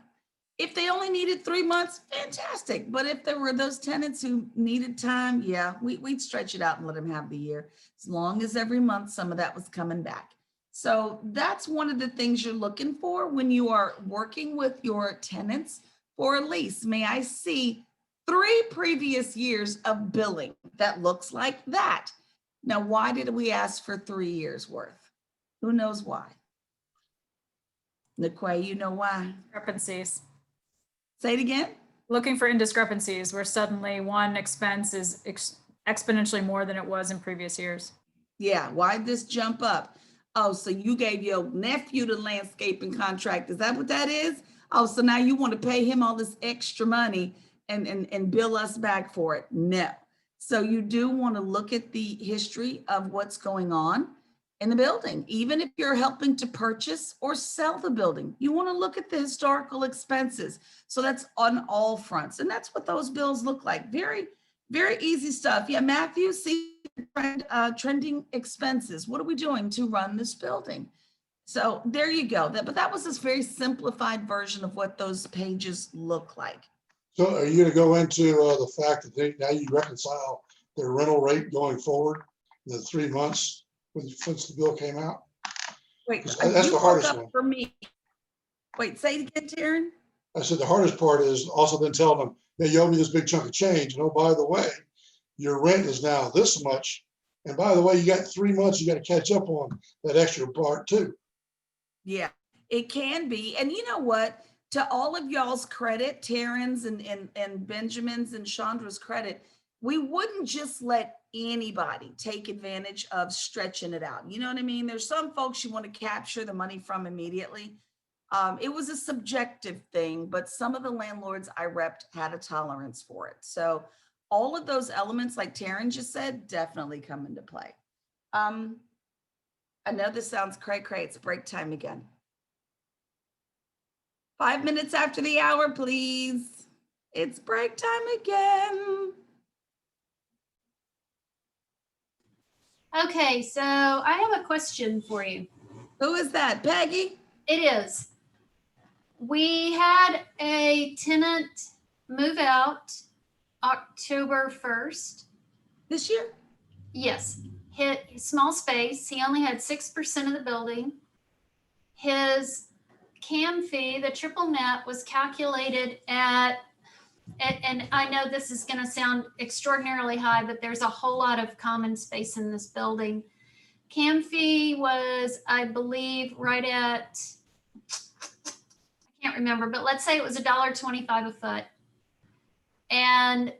If they only needed 3 months, fantastic. But if there were those tenants who needed time, yeah, we'd stretch it out and let them have the year, as long as every month some of that was coming back. So that's one of the things you're looking for when you are working with your tenants for a lease. May I see 3 previous years of billing that looks like that? Now, why did we ask for 3 years worth? Who knows why? Niquay, you know why? Discrepancies. Say it again. Looking for indiscrepancies where suddenly one expense is exponentially more than it was in previous years. Yeah, why'd this jump up? Oh, so you gave your nephew the landscaping contract. Is that what that is? Oh, so now you want to pay him all this extra money and bill us back for it? No. So you do want to look at the history of what's going on in the building. Even if you're helping to purchase or sell the building, you want to look at the historical expenses. So that's on all fronts. And that's what those bills look like. Very, very easy stuff. Yeah, Matthew, see trending expenses. What are we doing to run this building? So there you go. But that was this very simplified version of what those pages look like. So are you going to go into the fact that now you reconcile their rental rate going forward, the 3 months since the bill came out? Wait, that's you the hardest woke up one. for me. Wait, say it again, Taryn. I said the hardest part is also then telling them, hey, you owe me this big chunk of change. And oh, by the way, your rent is now this much. And by the way, you got 3 months, you got to catch up on that extra part too. Yeah, it can be. And you know what? To all of y'all's credit, Taryn's and Benjamin's and Chandra's credit, we wouldn't just let anybody take advantage of stretching it out. You know what I mean? There's some folks you want to capture the money from immediately. It was a subjective thing, but some of the landlords I repped had a tolerance for it. So all of those elements, like Taryn just said, definitely come into play. I know this sounds cray-cray. It's break time again. 5 minutes after the hour, please. It's break time again. Okay, so I have a question for you. Who is that, Peggy? It is. We had a tenant move out October 1st. This year? Yes. Hit small space. He only had 6% of the building. His CAM fee, the triple net, was calculated at, and I know this is going to sound extraordinarily high, but there's a whole lot of common space in this building. CAM fee was, I believe, right at, I can't remember, but let's say it was $1.25 a foot. And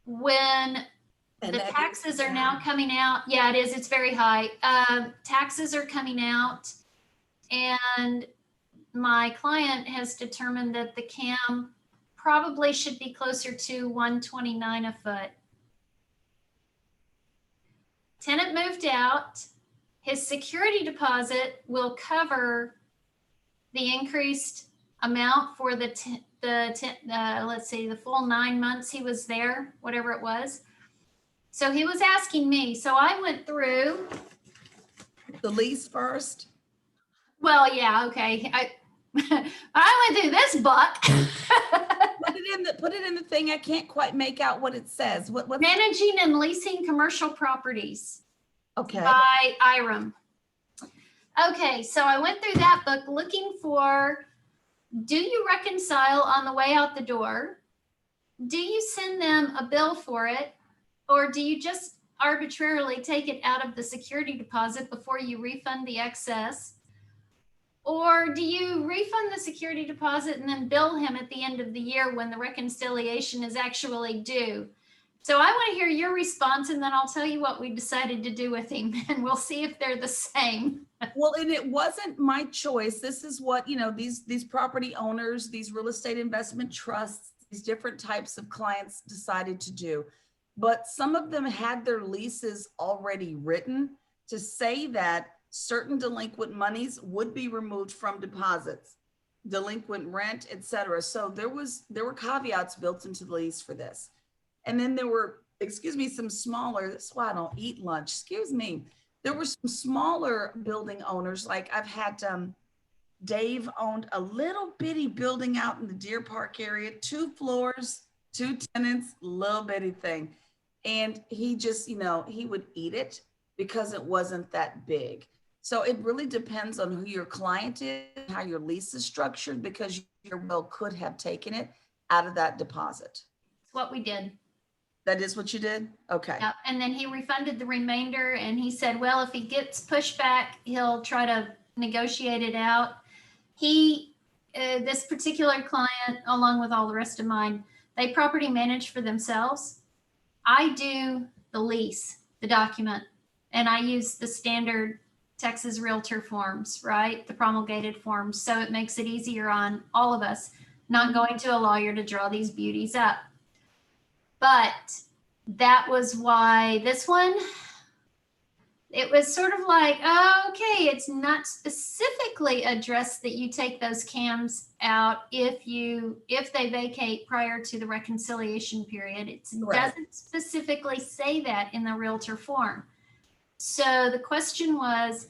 when the taxes are now coming out, yeah, it is. It's very high. Taxes are coming out, and my client has determined that the CAM probably should be closer to $129 a foot. Tenant moved out. His security deposit will cover the increased amount for let's see, the full 9 months he was there, whatever it was. So he was asking me. So I went through the lease first. Well, yeah, okay. I went through this book. Put it in the thing. I can't quite make out what it says. What Managing and leasing commercial properties. Okay. By IRM. Okay, so I went through that book looking for, do you reconcile on the way out the door? Do you send them a bill for it? Or do you just arbitrarily take it out of the security deposit before you refund the excess? Or do you refund the security deposit and then bill him at the end of the year when the reconciliation is actually due? So I want to hear your response, and then I'll tell you what we decided to do with him, and we'll see if they're the same. Well, and it wasn't my choice. This is what, these property owners, these real estate investment trusts, these different types of clients decided to do. But some of them had their leases already written to say that certain delinquent monies would be removed from deposits, delinquent rent, etc. So there were caveats built into the lease for this. And then there were, some smaller, that's why I don't eat lunch, there were some smaller building owners, like I've had, Dave owned a little bitty building out in the Deer Park area, 2 floors, 2 tenants, little bitty thing. And he just, he would eat it because it wasn't that big. So it really depends on who your client is, how your lease is structured, because your will could have taken it out of that deposit. It's what we did. That is what you did? Okay. Yep. And then he refunded the remainder, and he said, well, if he gets pushback, he'll try to negotiate it out. This particular client, along with all the rest of mine, they property manage for themselves. I do the lease, the document, and I use the standard Texas Realtor forms, right? The promulgated forms. So it makes it easier on all of us, not going to a lawyer to draw these beauties up. But that was why this one, it was sort of like, oh, okay, it's not specifically addressed that you take those cams out if they vacate prior to the reconciliation period. It doesn't specifically say that in the realtor form. So the question was,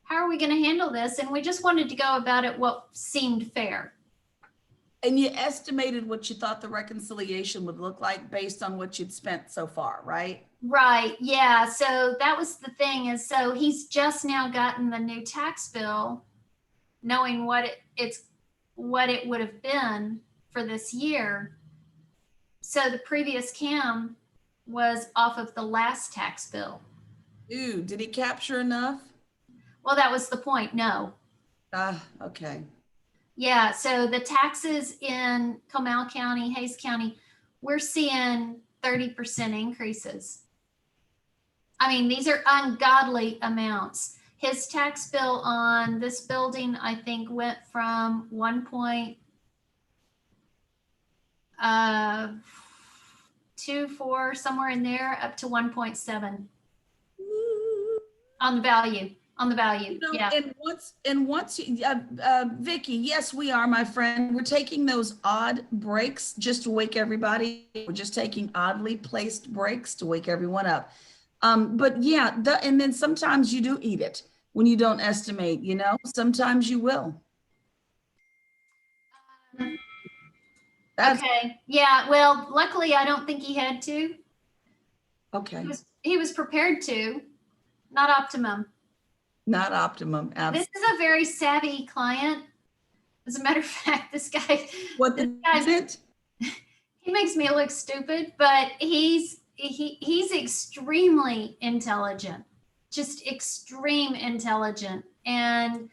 how are we going to handle this? And we just wanted to go about it what seemed fair. And you estimated what you thought the reconciliation would look like based on what you'd spent so far, right? Right. Yeah. So that was the thing, is so he's just now gotten the new tax bill, knowing what it would have been for this year. So the previous cam was off of the last tax bill. Ooh, did he capture enough? Well, that was the point. No. Okay. Yeah. So the taxes in Comal County, Hayes County, we're seeing 30% increases. I mean, these are ungodly amounts. His tax bill on this building, I think, went from 1.24 somewhere in there up to 1.7 on the value. Yeah. And once Vicky, yes, we are, my friend. We're taking those odd breaks just to wake everybody. We're just taking oddly placed breaks to wake everyone up. But yeah, and then sometimes you do eat it when you don't estimate, sometimes you will. Okay. Yeah. Well, luckily, I don't think he had to. Okay. He was prepared to, not optimum. Not optimum. This is a very savvy client. As a matter of fact, this guy, he makes me look stupid, but he's extremely intelligent, just extreme intelligent. And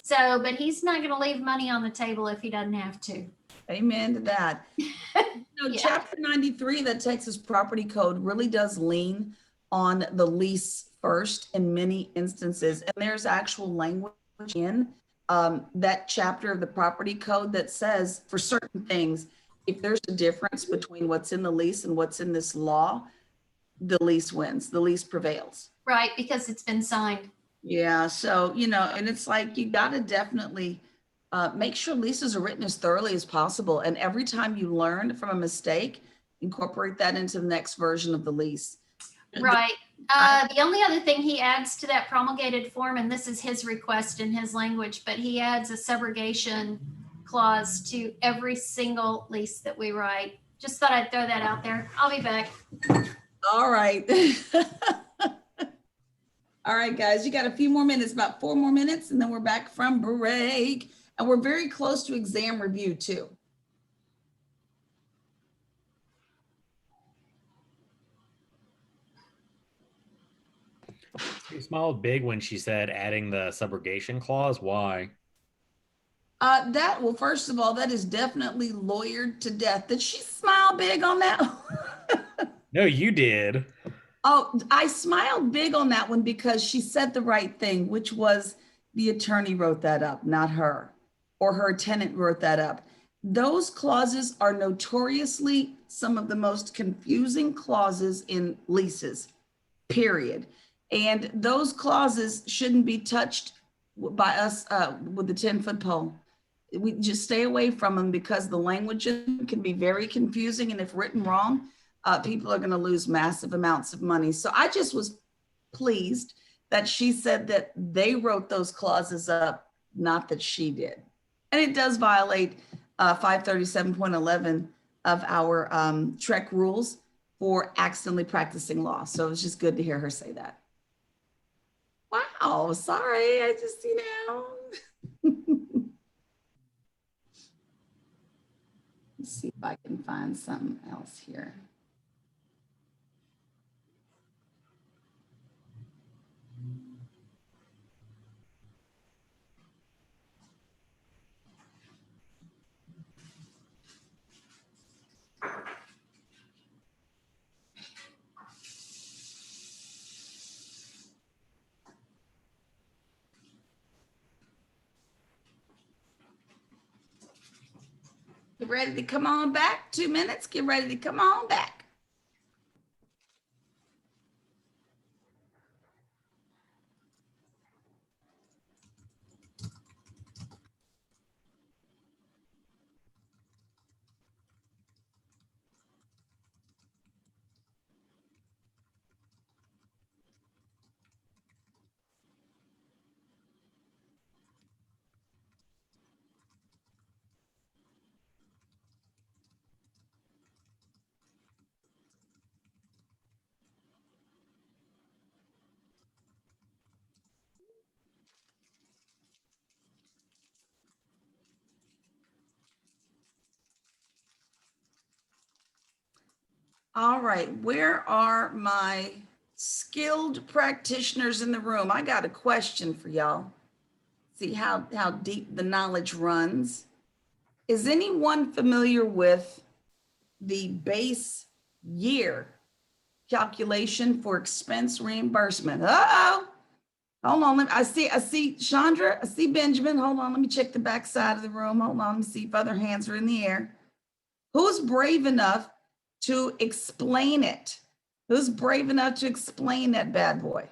so, but he's not going to leave money on the table if he doesn't have to. Amen to that. Chapter 93, the Texas Property Code, really does lean on the lease first in many instances. And there's actual language in that chapter of the property code that says for certain things, if there's a difference between what's in the lease and what's in this law, the lease wins, the lease prevails. Right, because it's been signed. Yeah, so, and it's like, you got to definitely make sure leases are written as thoroughly as possible. And every time you learn from a mistake, incorporate that into the next version of the lease. Right. The only other thing he adds to that promulgated form, and this is his request in his language, but he adds a subrogation clause to every single lease that we write. Just thought I'd throw that out there. I'll be back. All right. All right, guys, you got a few more minutes, about 4 more minutes, and then we're back from break. And we're very close to exam review too. She smiled big when she said adding the subrogation clause. Why? Well, first of all, that is definitely lawyered to death. Did she smile big on that? No, you did. Oh, I smiled big on that one because she said the right thing, which was the attorney wrote that up, not her, or her tenant wrote that up. Those clauses are notoriously some of the most confusing clauses in leases, period. And those clauses shouldn't be touched by us with the 10-foot pole. We just stay away from them because the language can be very confusing. And if written wrong, people are going to lose massive amounts of money. So I just was pleased that she said that they wrote those clauses up, not that she did. And it does violate 537.11 of our TREC rules for accidentally practicing law. So it was just good to hear her say that. Wow, sorry, I just, Let's see if I can find something else here. Get ready to come on back. 2 minutes. Get ready to come on back. All right, where are my skilled practitioners in the room? I got a question for y'all. See how deep the knowledge runs. Is anyone familiar with the base year calculation for expense reimbursement? Uh-oh. Hold on, I see Chandra, I see Benjamin. Hold on, let me check the back side of the room. Hold on, let me see if other hands are in the air. Who's brave enough to explain it? Who's brave enough to explain that bad boy?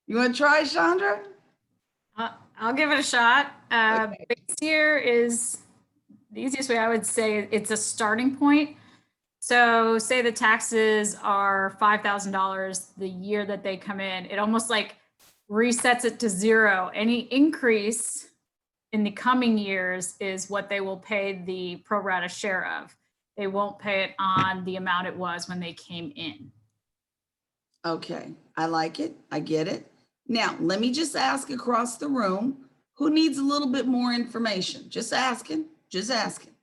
You want to try, Chandra? I'll give it a shot. Base year is the easiest way I would say it's a starting point. So say the taxes are $5,000 the year that they come in, it almost like resets it to zero. Any increase in the coming years is what they will pay the pro rata share of. They won't pay it on the amount it was when they came in. Okay, I like it. I get it. Now, let me just ask across the room, who needs a little bit more information? Just asking, just asking.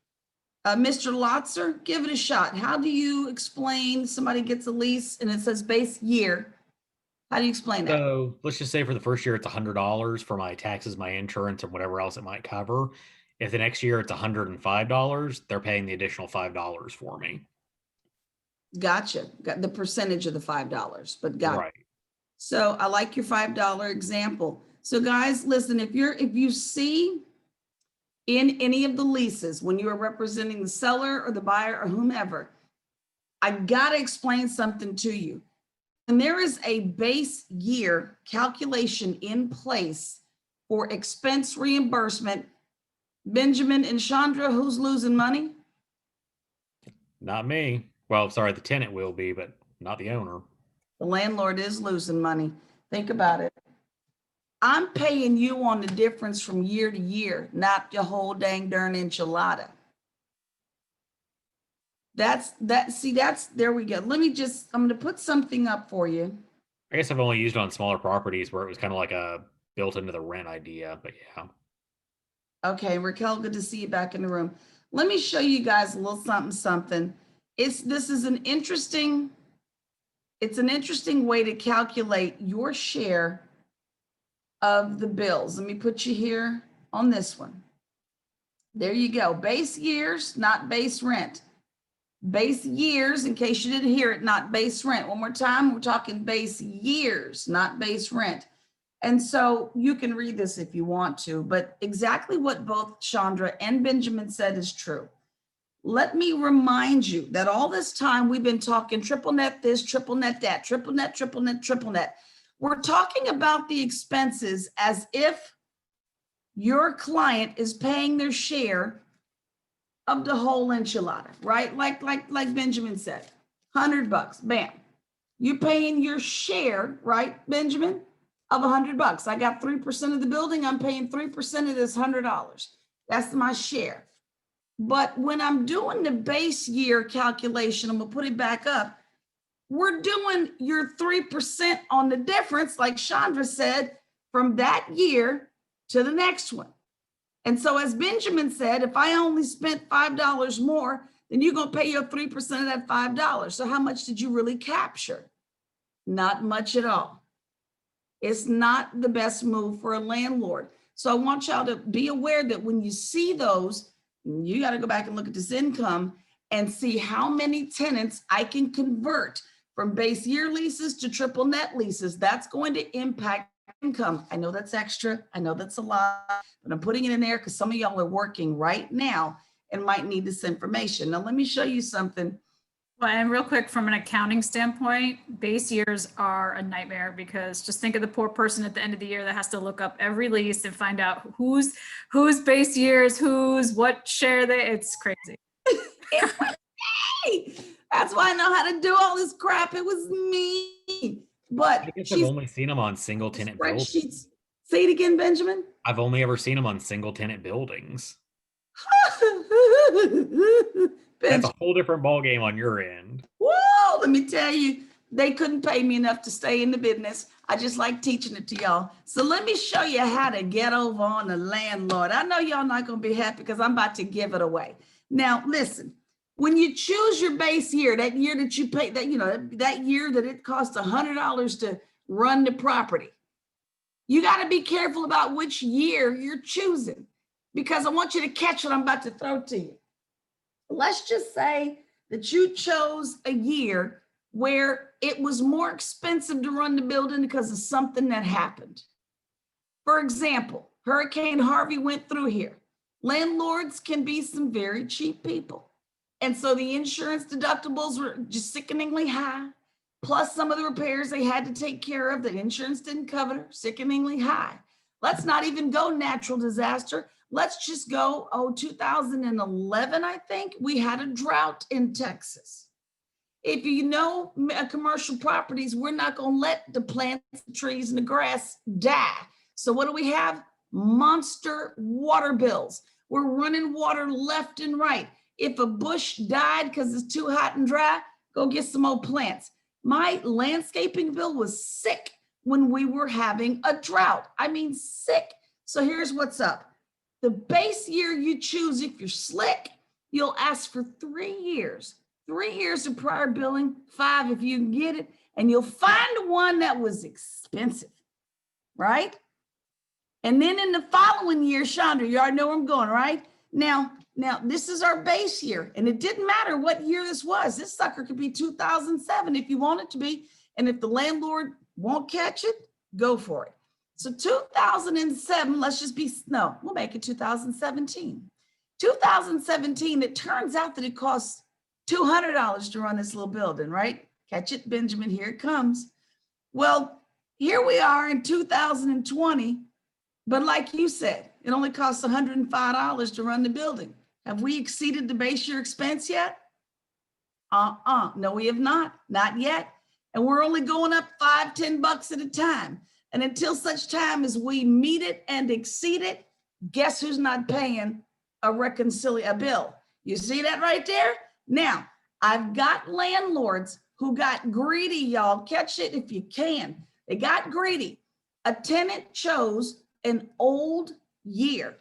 Mr. Lotzer, give it a shot. How do you explain somebody gets a lease and it says base year? How do you explain that? So let's just say for the first year, it's $100 for my taxes, my insurance, and whatever else it might cover. If the next year it's $105, they're paying the additional $5 for me. Gotcha. Got the percentage of the $5, but got Right. it. So I like your $5 example. So guys, listen, if you see in any of the leases, when you are representing the seller or the buyer or whomever, I gotta explain something to you. And there is a base year calculation in place for expense reimbursement. Benjamin and Chandra, who's losing money? Not me. Well, sorry, the tenant will be, but not the owner. The landlord is losing money. Think about it. I'm paying you on the difference from year to year, not the whole dang darn enchilada. There we go. I'm gonna put something up for you. I guess I've only used it on smaller properties where it was kind of like a built into the rent idea, but yeah. Okay, Raquel, good to see you back in the room. Let me show you guys a little something. It's an interesting way to calculate your share of the bills. Let me put you here on this one. There you go. Base years, not base rent. Base years, in case you didn't hear it, not base rent. One more time, we're talking base years, not base rent. And so you can read this if you want to, but exactly what both Chandra and Benjamin said is true. Let me remind you that all this time we've been talking triple net this, triple net that, triple net, triple net, triple net. We're talking about the expenses as if your client is paying their share of the whole enchilada, right? Like Benjamin said, $100, bam. You're paying your share, right, Benjamin, of $100. I got 3% of the building. I'm paying 3% of this $100. That's my share. But when I'm doing the base year calculation, I'm gonna put it back up. We're doing your 3% on the difference, like Chandra said, from that year to the next one. And so as Benjamin said, if I only spent $5 more, then you're gonna pay your 3% of that $5. So how much did you really capture? Not much at all. It's not the best move for a landlord. So I want y'all to be aware that when you see those, you got to go back and look at this income and see how many tenants I can convert from base year leases to triple net leases. That's going to impact income. I know that's extra. I know that's a lot, but I'm putting it in there because some of y'all are working right now and might need this information. Now, let me show you something. Well, and real quick, from an accounting standpoint, base years are a nightmare because just think of the poor person at the end of the year that has to look up every lease and find out whose base years, what share they. It's crazy. It was me. That's why I know how to do all this crap. It was me. But I guess I've only seen them on single tenant buildings. Spreadsheets. Say it again, Benjamin. I've only ever seen them on single tenant buildings. That's a whole different ballgame on your end. Whoa, let me tell you, they couldn't pay me enough to stay in the business. I just like teaching it to y'all. So let me show you how to get over on the landlord. I know y'all not going to be happy because I'm about to give it away. Now, listen, When you choose your base year, that year that you pay, that, you know, that year that it costs $100 to run the property, you got to be careful about which year you're choosing, because I want you to catch what I'm about to throw to you. Let's just say that you chose a year where it was more expensive to run the building because of something that happened. For example, Hurricane Harvey went through here. Landlords can be some very cheap people. And so the insurance deductibles were just sickeningly high. Plus some of the repairs they had to take care of that insurance didn't cover, sickeningly high. Let's not even go natural disaster. Let's just go, 2011, I think, we had a drought in Texas. If you know commercial properties, we're not going to let the plants, the trees, and the grass die. So what do we have? Monster water bills. We're running water left and right. If a bush died because it's too hot and dry, go get some old plants. My landscaping bill was sick when we were having a drought. I mean, sick. So here's what's up. The base year you choose, if you're slick, you'll ask for 3 years. 3 years of prior billing, 5 if you can get it, and you'll find one that was expensive, right? And then in the following year, Chandra, you already know where I'm going, right? Now, this is our base year, and it didn't matter what year this was. This sucker could be 2007 if you want it to be, and if the landlord won't catch it, go for it. So 2007, we'll make it 2017. 2017, it turns out that it costs $200 to run this little building, right? Catch it, Benjamin, here it comes. Well, here we are in 2020, but like you said, it only costs $105 to run the building. Have we exceeded the base year expense yet? No, we have not yet. And we're only going up $5, $10 at a time. And until such time as we meet it and exceed it, guess who's not paying a bill? You see that right there? Now, I've got landlords who got greedy, y'all. Catch it if you can. They got greedy. A tenant chose an old year.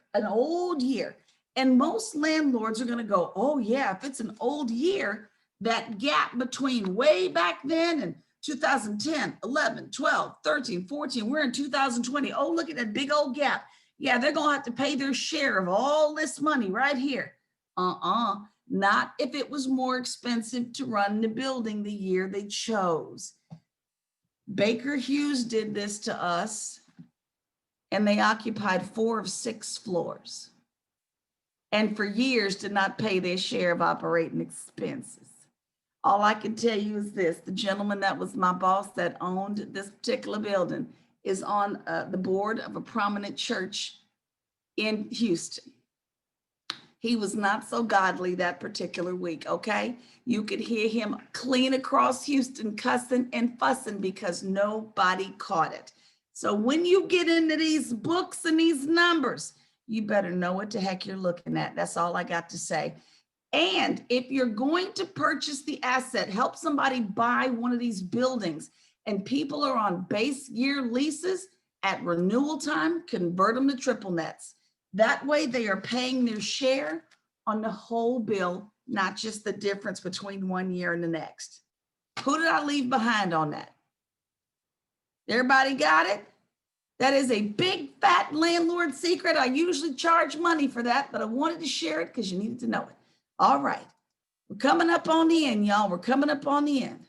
And most landlords are going to go, oh yeah, if it's an old year, that gap between way back then and 2010, 11, 12, 13, 14, we're in 2020. Oh, look at that big old gap. Yeah, they're going to have to pay their share of all this money right here. Not if it was more expensive to run the building the year they chose. Baker Hughes did this to us, and they occupied 4 of 6 floors. And for years did not pay their share of operating expenses. All I can tell you is this: the gentleman that was my boss that owned this particular building is on the board of a prominent church in Houston. He was not so godly that particular week, okay? You could hear him clean across Houston cussing and fussing because nobody caught it. So when you get into these books and these numbers, you better know what the heck you're looking at. That's all I got to say. And if you're going to purchase the asset, help somebody buy one of these buildings, and people are on base year leases, at renewal time, convert them to triple nets. That way they are paying their share on the whole bill, not just the difference between one year and the next. Who did I leave behind on that? Everybody got it? That is a big fat landlord secret. I usually charge money for that, but I wanted to share it because you needed to know it. All right, we're coming up on the end, y'all. We're coming up on the end.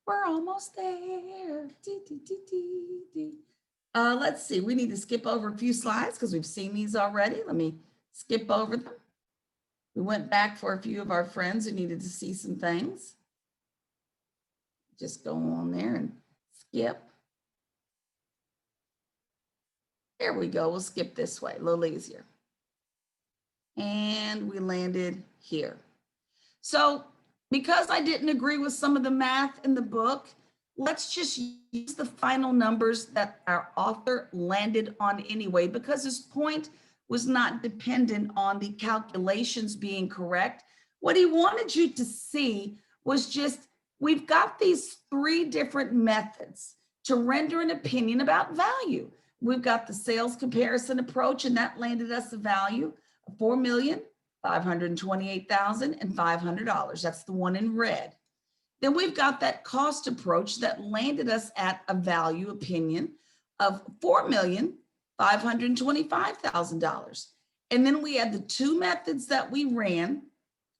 We're almost there. Let's see, we need to skip over a few slides because we've seen these already. Let me skip over them. We went back for a few of our friends who needed to see some things. Just go on there and skip. There we go, we'll skip this way, a little easier. And we landed here. So because I didn't agree with some of the math in the book, let's just use the final numbers that our author landed on anyway, because his point was not dependent on the calculations being correct. What he wanted you to see was just, we've got these 3 different methods to render an opinion about value. We've got the sales comparison approach, and that landed us a value of $4 million. $528,500. That's the one in red. Then we've got that cost approach that landed us at a value opinion of $4,525,000. And then we had the two methods that we ran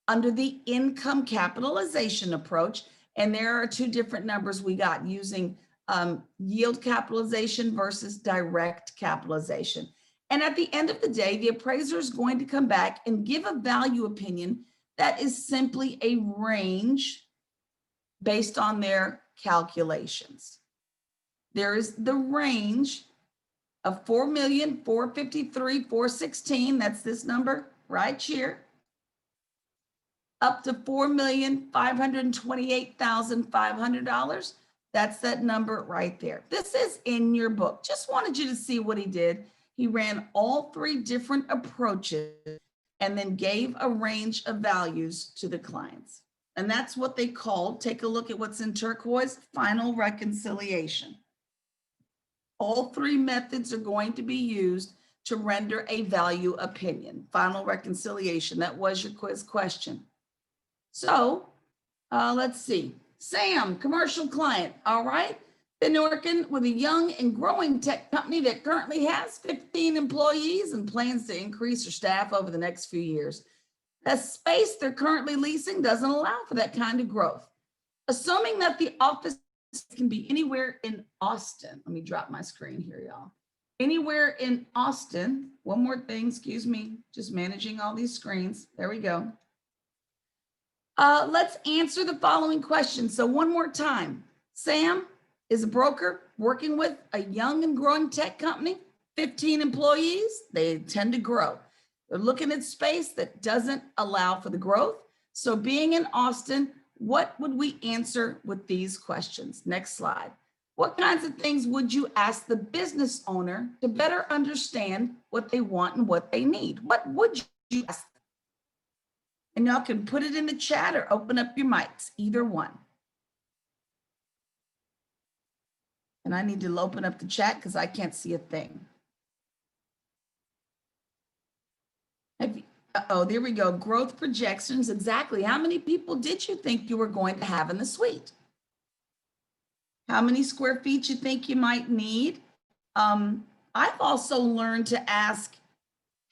under the income capitalization approach. And there are two different numbers we got using yield capitalization versus direct capitalization. And at the end of the day, the appraiser is going to come back and give a value opinion that is simply a range based on their calculations. There is the range of 4,453,416. That's this number right here, up to $4,528,500. That's that number right there. This is in your book. Just wanted you to see what he did. He ran all three different approaches and then gave a range of values to the clients. And that's what they called, take a look at what's in turquoise, final reconciliation. All three methods are going to be used to render a value opinion. Final reconciliation, that was your quiz question. So let's see. Sam, commercial client, all right. Been working with a young and growing tech company that currently has 15 employees and plans to increase their staff over the next few years. The space they're currently leasing doesn't allow for that kind of growth. Assuming that the office can be anywhere in Austin. Let me drop my screen here, y'all. Anywhere in Austin. One more thing, excuse me, just managing all these screens. There we go. Let's answer the following questions. So one more time. Sam is a broker working with a young and growing tech company, 15 employees. They tend to grow. They're looking at space that doesn't allow for the growth. So being in Austin, what would we answer with these questions? Next slide. What kinds of things would you ask the business owner to better understand what they want and what they need? What would you ask them? And y'all can put it in the chat or open up your mics, either one. And I need to open up the chat because I can't see a thing. Oh, there we go. Growth projections. Exactly. How many people did you think you were going to have in the suite? How many square feet you think you might need? I've also learned to ask,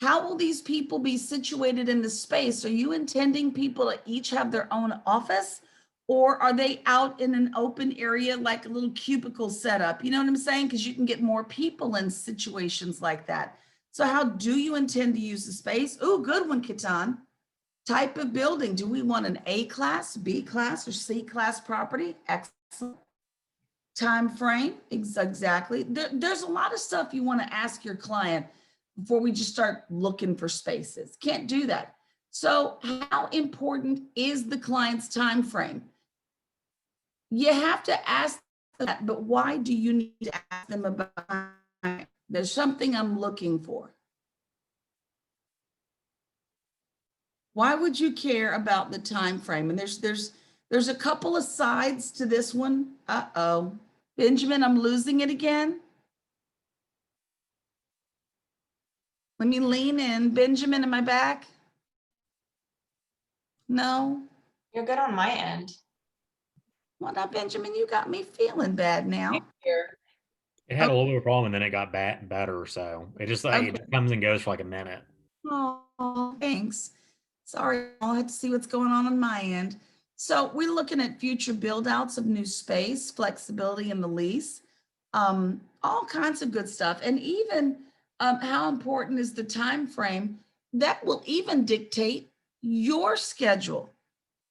how will these people be situated in the space? Are you intending people to each have their own office? Or are they out in an open area like a little cubicle setup? You know what I'm saying? Because you can get more people in situations like that. So how do you intend to use the space? Oh, good one, Kitan. Type of building. Do we want an A class, B class, or C class property? Excellent. Time frame. Exactly. There's a lot of stuff you want to ask your client before we just start looking for spaces. Can't do that. So how important is the client's time frame? You have to ask that, but why do you need to ask them about time? There's something I'm looking for. Why would you care about the time frame? And there's a couple of sides to this one. Uh-oh. Benjamin, I'm losing it again. Let me lean in. Benjamin, am I back? No. You're good on my end. Well, now, Benjamin, you got me feeling bad now. Here. It had a little bit of a problem and then it got better. So it just like it just comes and goes for like a minute. Oh, thanks. Sorry, I'll have to see what's going on my end. So we're looking at future build outs of new space, flexibility in the lease, all kinds of good stuff. And even how important is the time frame that will even dictate your schedule.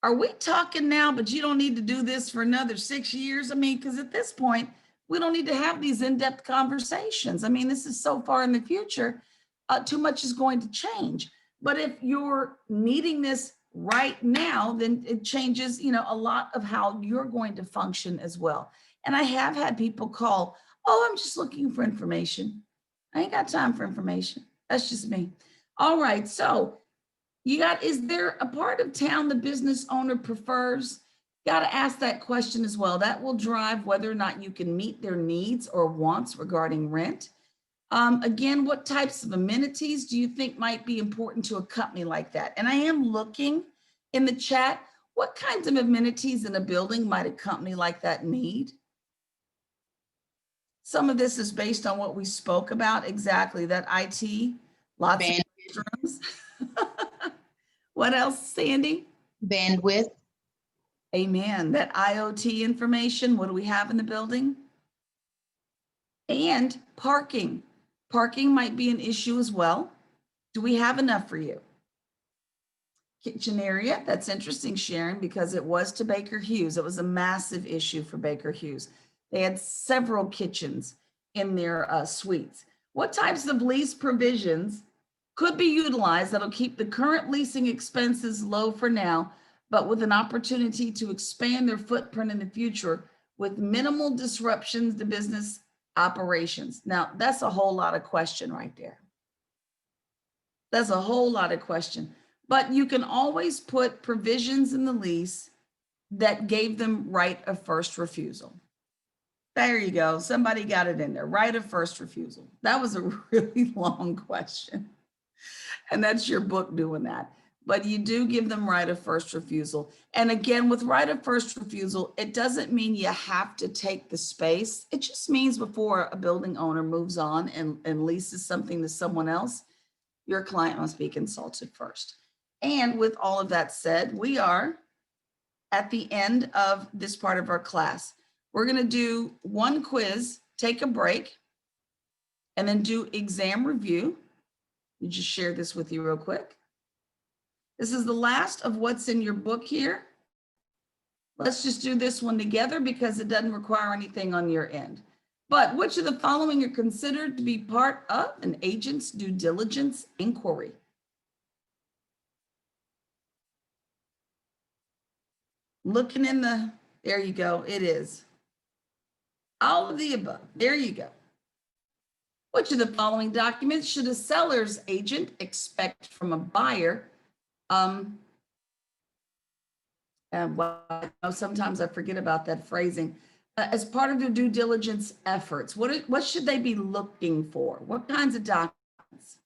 Are we talking now, but you don't need to do this for another 6 years? I mean, because at this point, we don't need to have these in-depth conversations. I mean, this is so far in the future, too much is going to change. But if you're needing this right now, then it changes, you know, a lot of how you're going to function as well. And I have had people call, oh, I'm just looking for information. I ain't got time for information. That's just me. All right, so is there a part of town the business owner prefers? Got to ask that question as well. That will drive whether or not you can meet their needs or wants regarding rent. Again, what types of amenities do you think might be important to a company like that? And I am looking in the chat, what kinds of amenities in a building might a company like that need? Some of this is based on what we spoke about, exactly, that IT, lots of rooms. What else, Sandy? Bandwidth. Amen. That IoT information, what do we have in the building? And parking. Parking might be an issue as well. Do we have enough for you? Kitchen area, that's interesting, Sharon, because it was to Baker Hughes. It was a massive issue for Baker Hughes. They had several kitchens in their suites. What types of lease provisions could be utilized that'll keep the current leasing expenses low for now, but with an opportunity to expand their footprint in the future with minimal disruptions to business operations? Now, that's a whole lot of question right there. That's a whole lot of question. But you can always put provisions in the lease that gave them right of first refusal. There you go. Somebody got it in there. Right of first refusal. That was a really long question. And that's your book doing that. But you do give them right of first refusal. And again, with right of first refusal, it doesn't mean you have to take the space. It just means before a building owner moves on and leases something to someone else, your client must be consulted first. And with all of that said, we are at the end of this part of our class. We're going to do one quiz, take a break, and then do exam review. Let me just share this with you real quick. This is the last of what's in your book here. Let's just do this one together because it doesn't require anything on your end. But which of the following are considered to be part of an agent's due diligence inquiry? Looking in the, there you go, it is. All of the above, there you go. Which of the following documents should a seller's agent expect from a buyer? And sometimes I forget about that phrasing. As part of their due diligence efforts, what should they be looking for? What kinds of documents?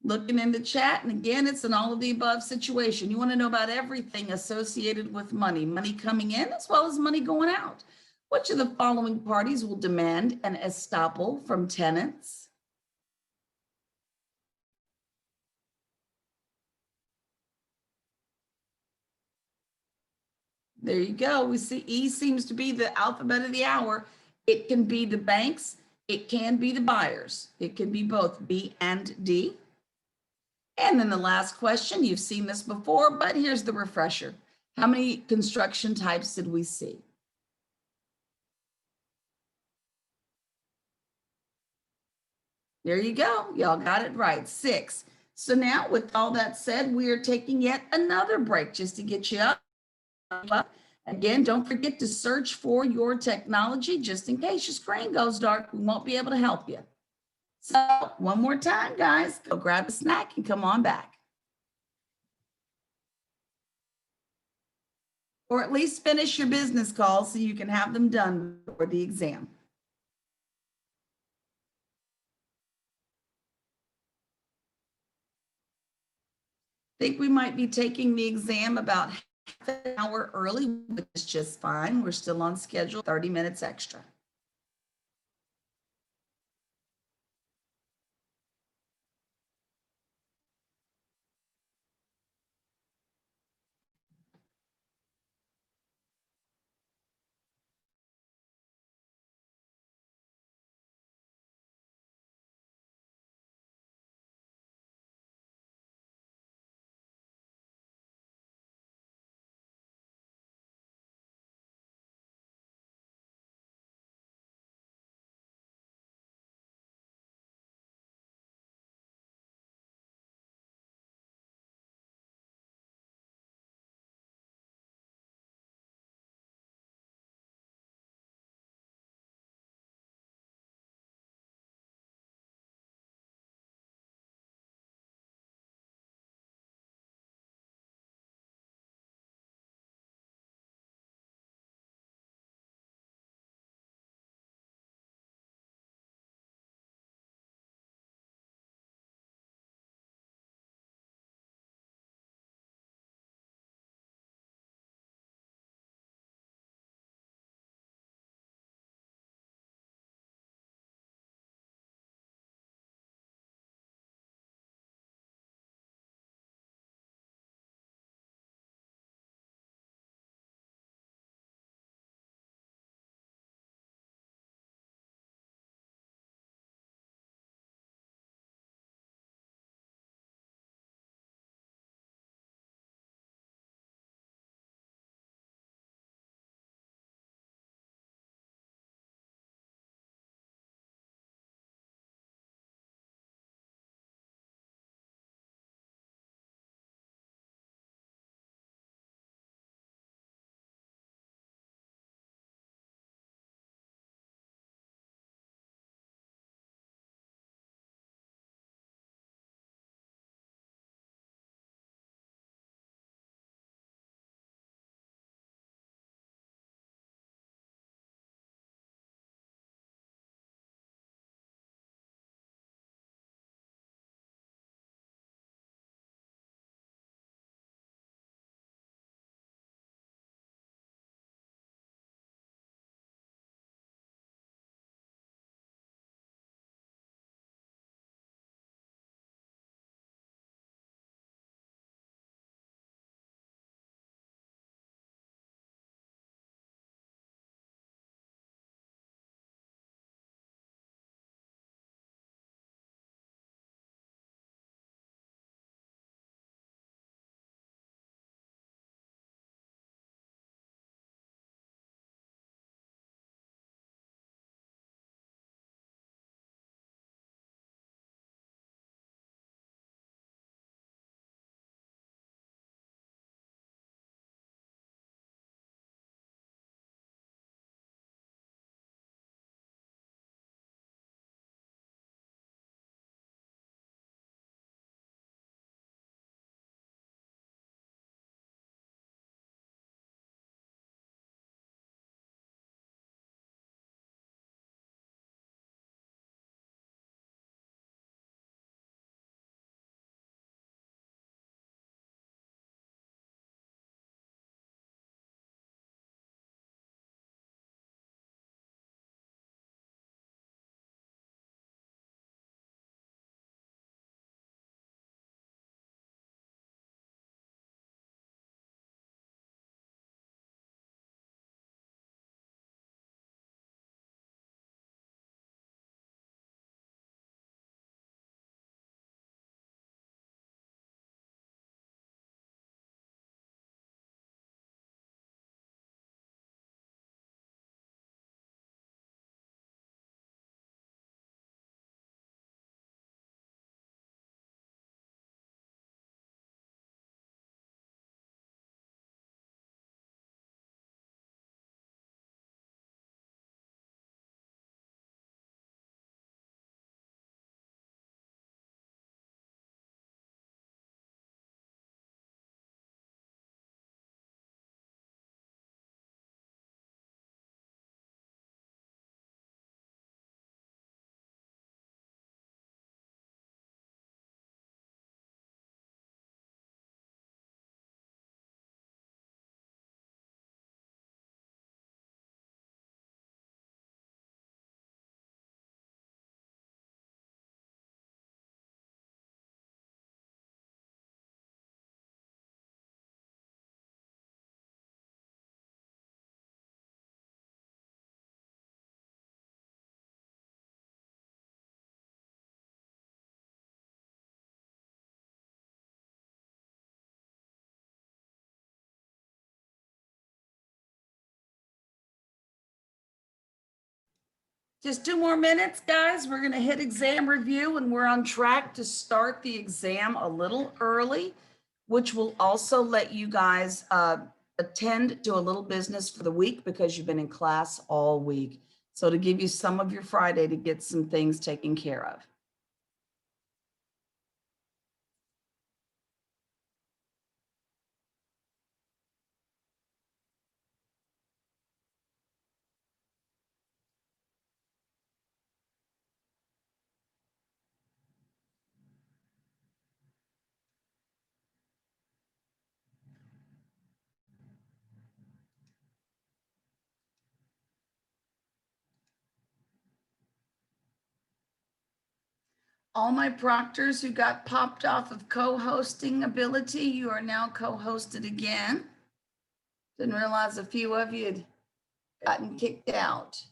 Looking in the chat, and again, it's an all of the above situation. You want to know about everything associated with money coming in as well as money going out. Which of the following parties will demand an estoppel from tenants? There you go. We see E seems to be the alphabet of the hour. It can be the banks. It can be the buyers. It can be both B and D. And then the last question, you've seen this before, but here's the refresher. How many construction types did we see? There you go. Y'all got it right, 6. So now with all that said, we are taking yet another break just to get you up. Again, don't forget to search for your technology just in case your screen goes dark. We won't be able to help you. So one more time, guys, go grab a snack and come on back. Or at least finish your business calls so you can have them done before the exam. I think we might be taking the exam about half an hour early, which is just fine. We're still on schedule, 30 minutes extra. Just 2 more minutes, guys. We're gonna hit exam review and we're on track to start the exam a little early, which will also let you guys attend to a little business for the week because you've been in class all week. So to give you some of your Friday to get some things taken care of. All my proctors who got popped off of co-hosting ability, you are now co-hosted again. Didn't realize a few of you had gotten kicked out.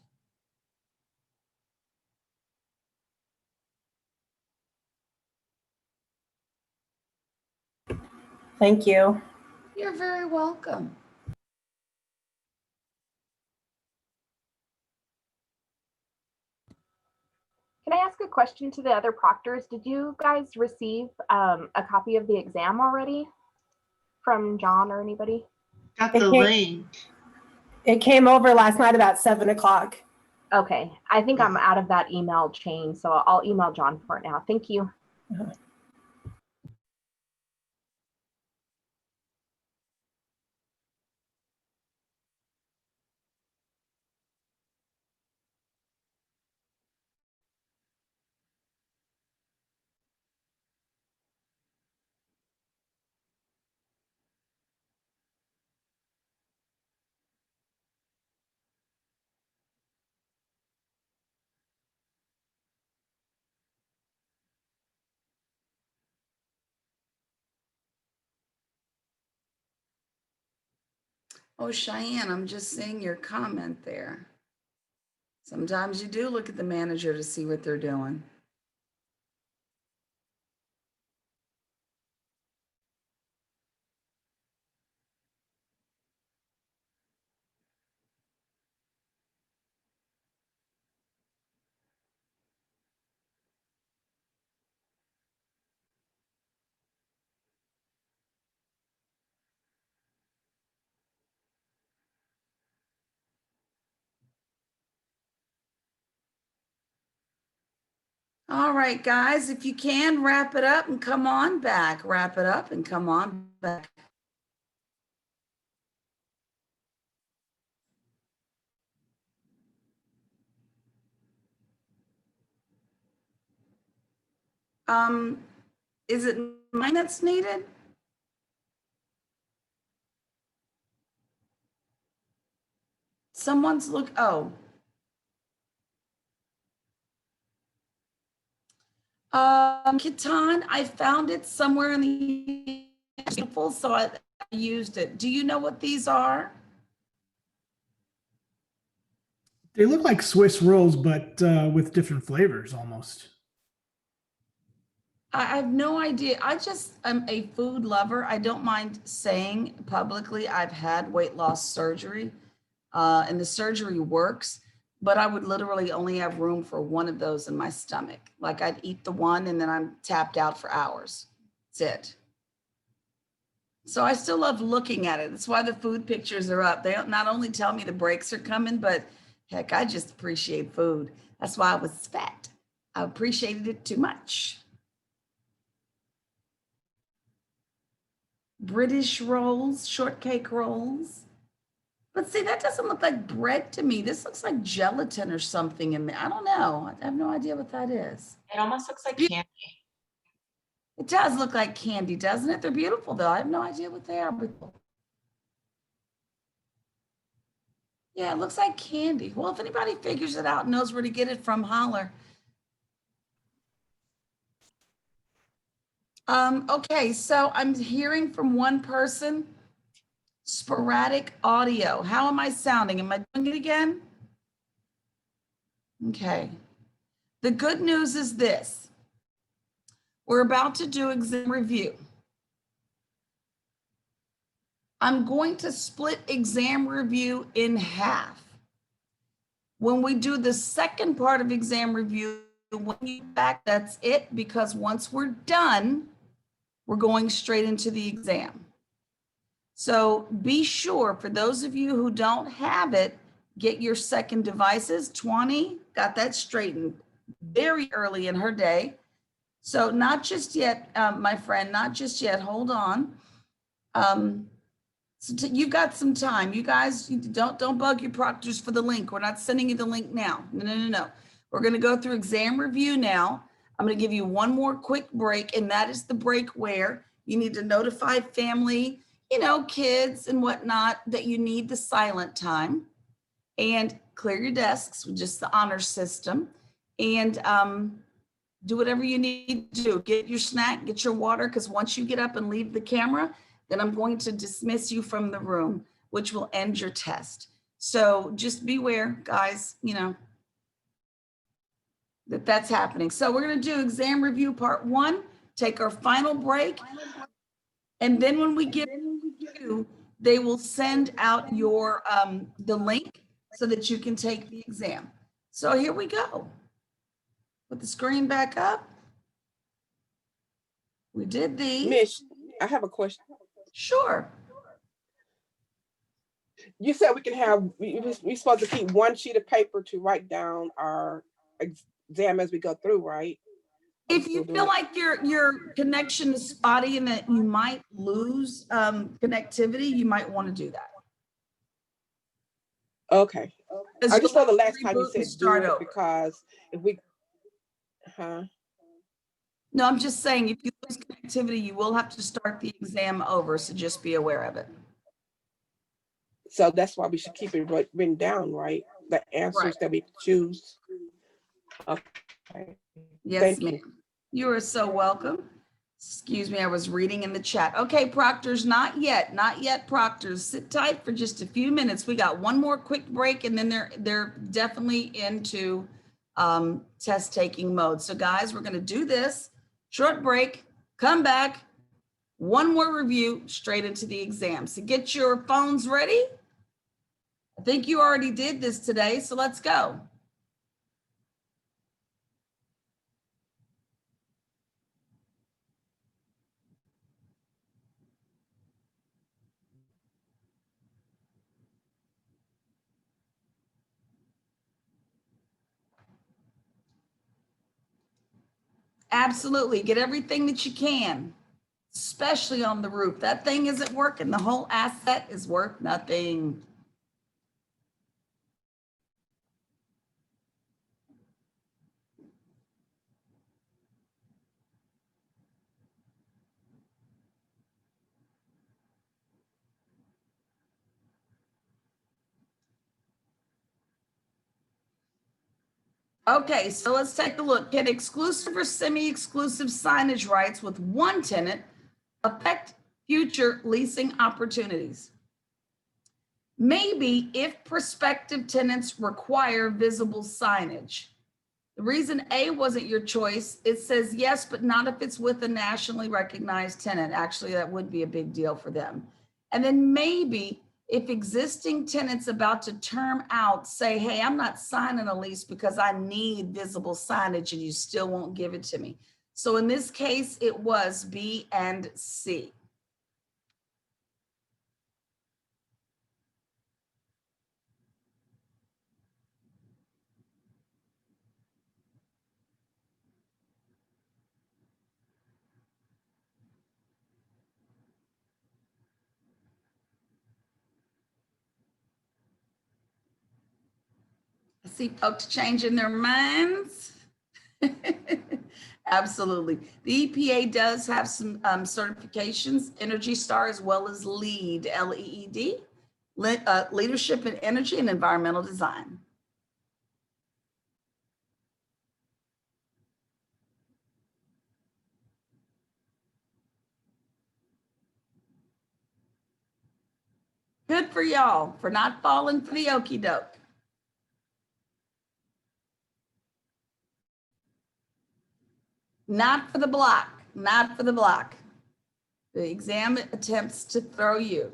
Thank you. You're very welcome. Can I ask a question to the other proctors? Did you guys receive a copy of the exam already from John or anybody? Got It the came- link. It came over last night about 7 o'clock. Okay, I think I'm out of that email chain, so I'll email John for it now. Thank you. Oh, Cheyenne, I'm just seeing your comment there. Sometimes you do look at the manager to see what they're doing. All right, guys, if you can, wrap it up and come on back. Wrap it up and come on back. Is it mine that's needed? Someone's oh. Kitan, I found it somewhere in the so I used it. Do you know what these are? They look like Swiss rolls, but with different flavors almost. I have no idea. I just am a food lover. I don't mind saying publicly I've had weight loss surgery, and the surgery works, but I would literally only have room for one of those in my stomach. Like I'd eat the one and then I'm tapped out for hours. That's it. So I still love looking at it. That's why the food pictures are up. They not only tell me the breaks are coming, but heck, I just appreciate food. That's why I was fat. I appreciated it too much. British rolls, shortcake rolls. But see, that doesn't look like bread to me. This looks like gelatin or something in there. I don't know. I have no idea what that is. It almost looks like candy. It does look like candy, doesn't it? They're beautiful though. I have no idea what they are. Yeah, it looks like candy. Well, if anybody figures it out and knows where to get it from, holler. Okay, so I'm hearing from one person, sporadic audio. How am I sounding? Am I doing it again? Okay. The good news is this. We're about to do exam review. I'm going to split exam review in half. When we do the second part of exam review, when you get back, that's it, because once we're done, we're going straight into the exam. So be sure, for those of you who don't have it, get your second devices. 20 got that straightened very early in her day. So not just yet, my friend, not just yet. Hold on. So you've got some time. You guys, don't bug your proctors for the link. We're not sending you the link now. No. We're going to go through exam review now. I'm going to give you one more quick break, and that is the break where you need to notify family, kids and whatnot, that you need the silent time, and clear your desks with just the honor system, and do whatever you need to do. Get your snack, get your water, because once you get up and leave the camera, then I'm going to dismiss you from the room, which will end your test. So just beware, guys, that's happening. So we're going to do exam review part 1, take our final break. And then when we get to, they will send out your the link so that you can take the exam. So here we go. Put the screen back up. We did these. Mish, I have a question. Sure. You said we're supposed to keep one sheet of paper to write down our exam as we go through, right? If you feel like your connection is spotty and that you might lose connectivity, you might want to do that. Okay. I just know the last time you said start do it over. because if we, No, I'm just saying, if you lose connectivity, you will have to start the exam over. So just be aware of it. So that's why we should keep it written down, right? The answers that we choose. Okay. Yes, ma'am. You are so welcome. Excuse me, I was reading in the chat. Okay, proctors, not yet, proctors. Sit tight for just a few minutes. We got one more quick break, and then they're definitely into test taking mode. So guys, we're going to do this short break, come back, one more review, straight into the exam. So get your phones ready. I think you already did this today, so let's go. Absolutely. Get everything that you can, especially on the roof. That thing isn't working. The whole asset is worth nothing. Okay, so let's take a look. Can exclusive or semi-exclusive signage rights with one tenant affect future leasing opportunities? Maybe if prospective tenants require visible signage. The reason A wasn't your choice, it says yes, but not if it's with a nationally recognized tenant. Actually, that would be a big deal for them. And then maybe if existing tenants about to term out say, hey, I'm not signing a lease because I need visible signage, and you still won't give it to me. So in this case, it was B and C. I see folks changing their minds. Absolutely. The EPA does have some certifications, Energy Star as well as LEED, L-E-E-D, Leadership in Energy and Environmental Design. Good for y'all for not falling for the okie doke. Not for the block, not for the block. The exam attempts to throw you.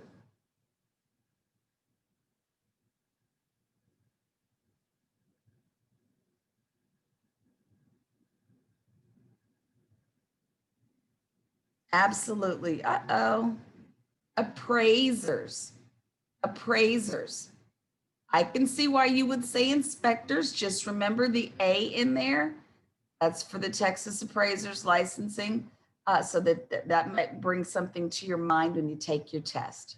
Absolutely. Uh-oh. Appraisers. Appraisers. I can see why you would say inspectors. Just remember the A in there. That's for the Texas Appraisers Licensing. So that might bring something to your mind when you take your test.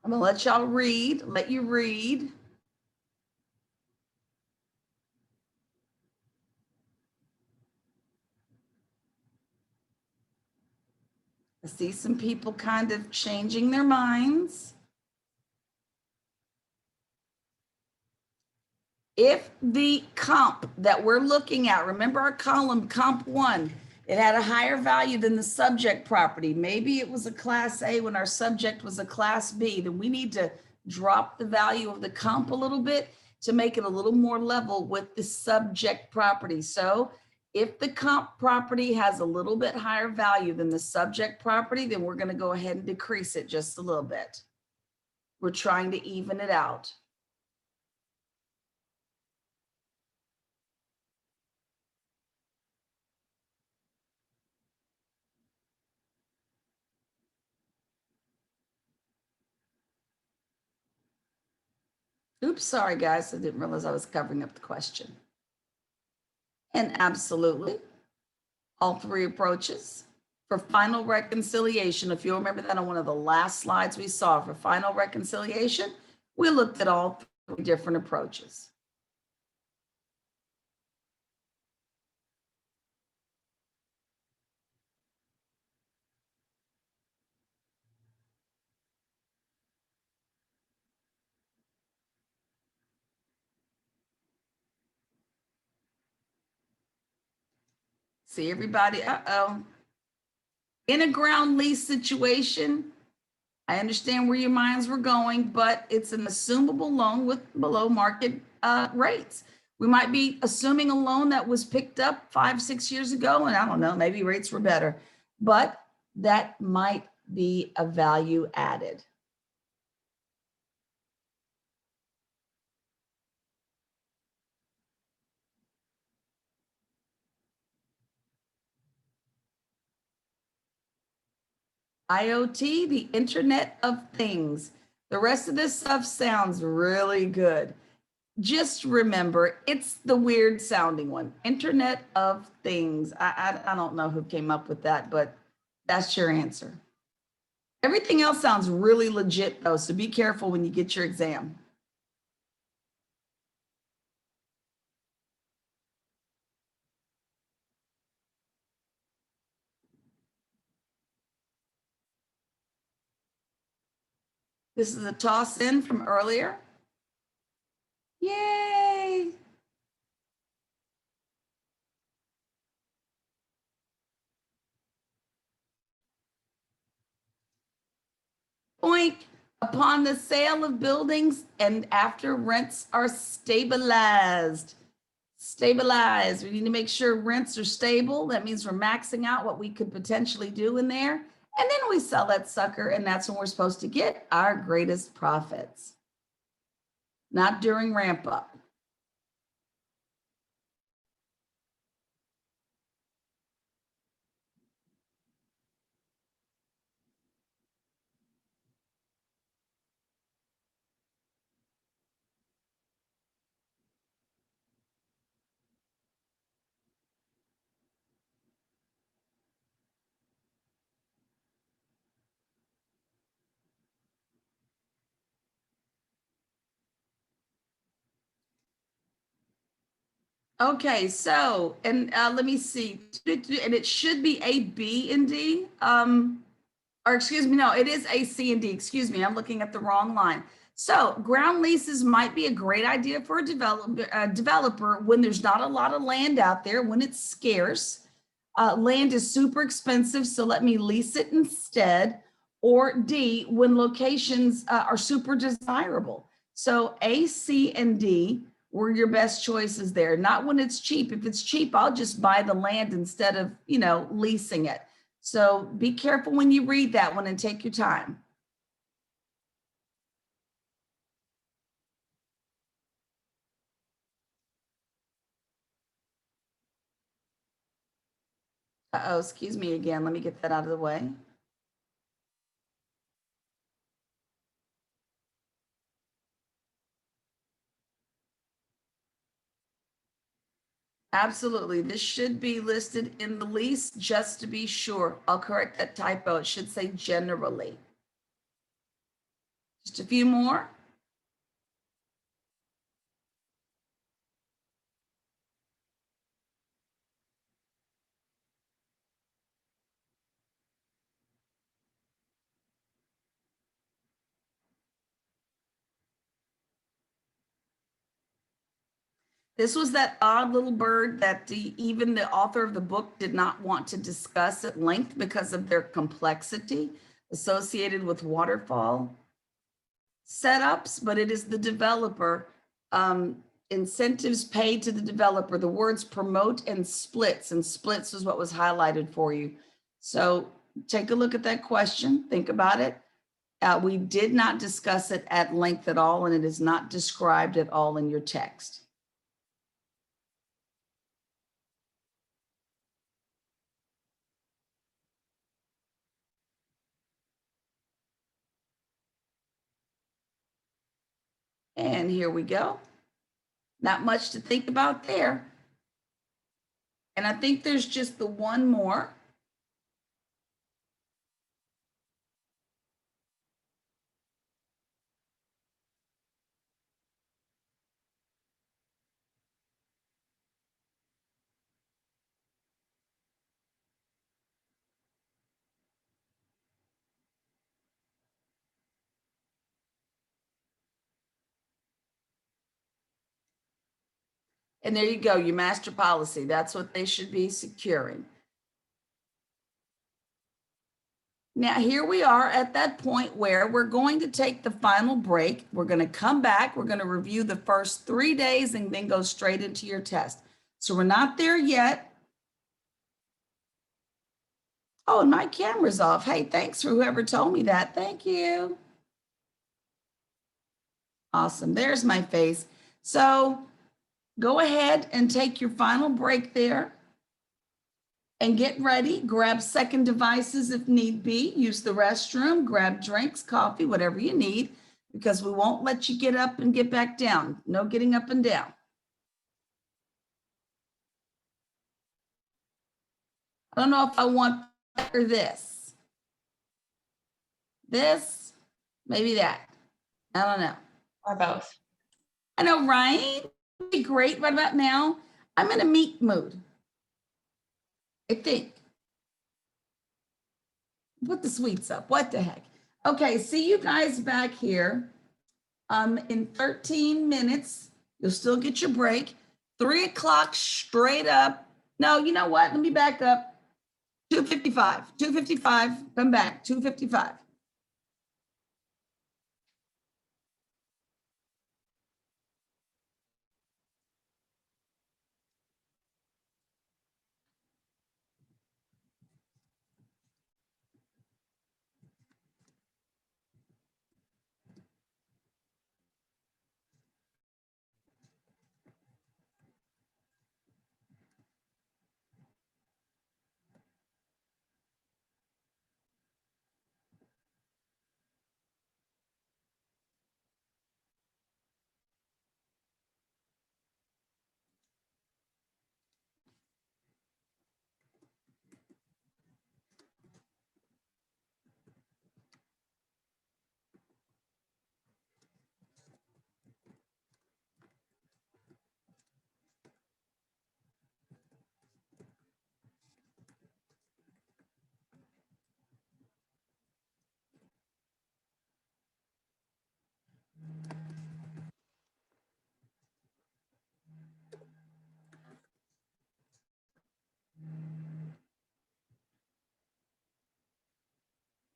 I'm gonna let y'all read, let you read. I see some people kind of changing their minds. If the comp that we're looking at, remember our column comp 1, it had a higher value than the subject property. Maybe it was a class A when our subject was a class B, then we need to drop the value of the comp a little bit to make it a little more level with the subject property. So if the comp property has a little bit higher value than the subject property, then we're going to go ahead and decrease it just a little bit. We're trying to even it out. Oops, sorry guys, I didn't realize I was covering up the question. And absolutely, all three approaches. For final reconciliation, if you remember that on one of the last slides we saw for final reconciliation, we looked at all three different approaches. See everybody, uh-oh. In a ground lease situation, I understand where your minds were going, but it's an assumable loan with below market rates. We might be assuming a loan that was picked up 5-6 years ago, and I don't know, maybe rates were better, but that might be a value added. IoT, the Internet of Things. The rest of this stuff sounds really good. Just remember, it's the weird sounding one, Internet of Things. I don't know who came up with that, but that's your answer. Everything else sounds really legit though, so be careful when you get your exam. This is a toss in from earlier. Yay! Oink. Upon the sale of buildings and after rents are stabilized. Stabilized. We need to make sure rents are stable. That means we're maxing out what we could potentially do in there. And then we sell that sucker, and that's when we're supposed to get our greatest profits. Not during ramp up. Okay, so, and let me see, and it should be A, B, and D. Or excuse me, no, it is A, C, and D. Excuse me, I'm looking at the wrong line. So ground leases might be a great idea for a developer when there's not a lot of land out there, when it's scarce. Land is super expensive, so let me lease it instead. Or D, when locations are super desirable. So A, C, and D were your best choices there. Not when it's cheap. If it's cheap, I'll just buy the land instead of, leasing it. So be careful when you read that one and take your time. Uh-oh, excuse me again. Let me get that out of the way. Absolutely. This should be listed in the lease just to be sure. I'll correct that typo. It should say generally. Just a few more. This was that odd little bird that even the author of the book did not want to discuss at length because of their complexity associated with waterfall setups, but it is the developer. Incentives paid to the developer. The words promote and splits is what was highlighted for you. So take a look at that question, think about it. We did not discuss it at length at all, and it is not described at all in your text. And here we go. Not much to think about there. And I think there's just the one more. And there you go, your master policy. That's what they should be securing. Now, here we are at that point where we're going to take the final break. We're going to come back. We're going to review the first 3 days and then go straight into your test. So we're not there yet. Oh, and my camera's off. Hey, thanks for whoever told me that. Thank you. Awesome. There's my face. So go ahead and take your final break there and get ready. Grab second devices if need be. Use the restroom, grab drinks, coffee, whatever you need, because we won't let you get up and get back down. No getting up and down. I don't know if I want that or this. This, maybe that. I don't know. Or both. I know, right? It'd be great right about now. I'm in a meat mood, I think. Put the sweets up. What the heck? Okay, see you guys back here in 13 minutes. You'll still get your break. 3 o'clock straight up. No, you know what? Let me back up. 2:55. 2:55. Come back. 2:55.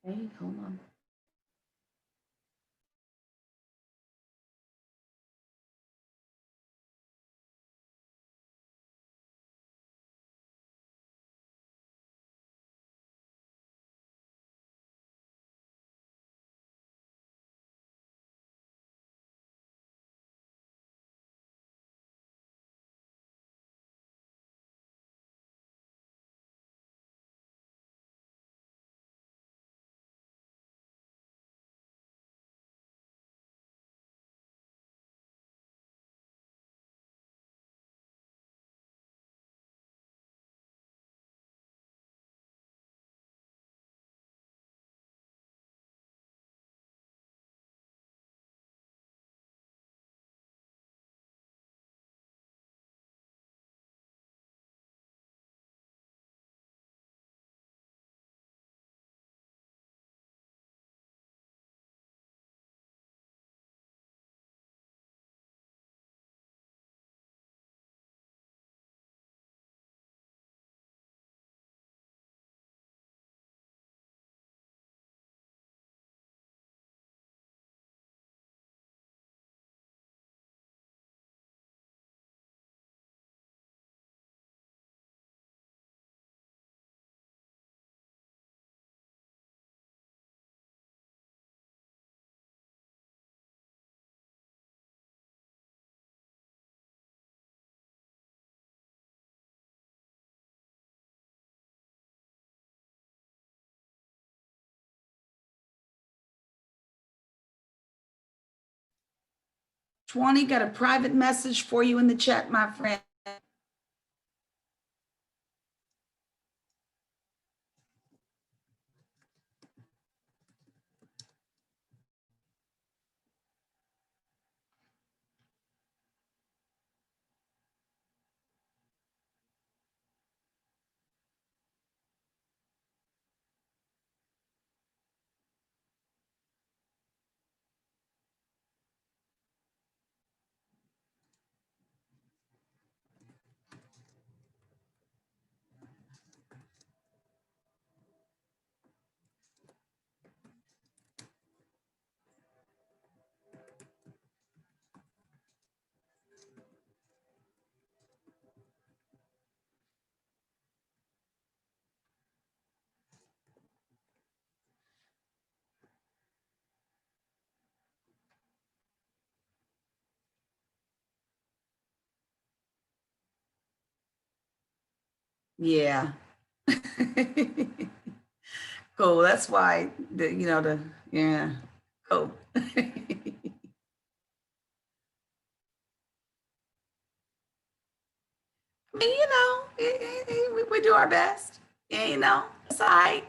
Hey, hold on. 20, got a private message for you in the chat, my friend. Yeah. Cool. That's why yeah. Cool. I mean, we do our best. Yeah, it's all right.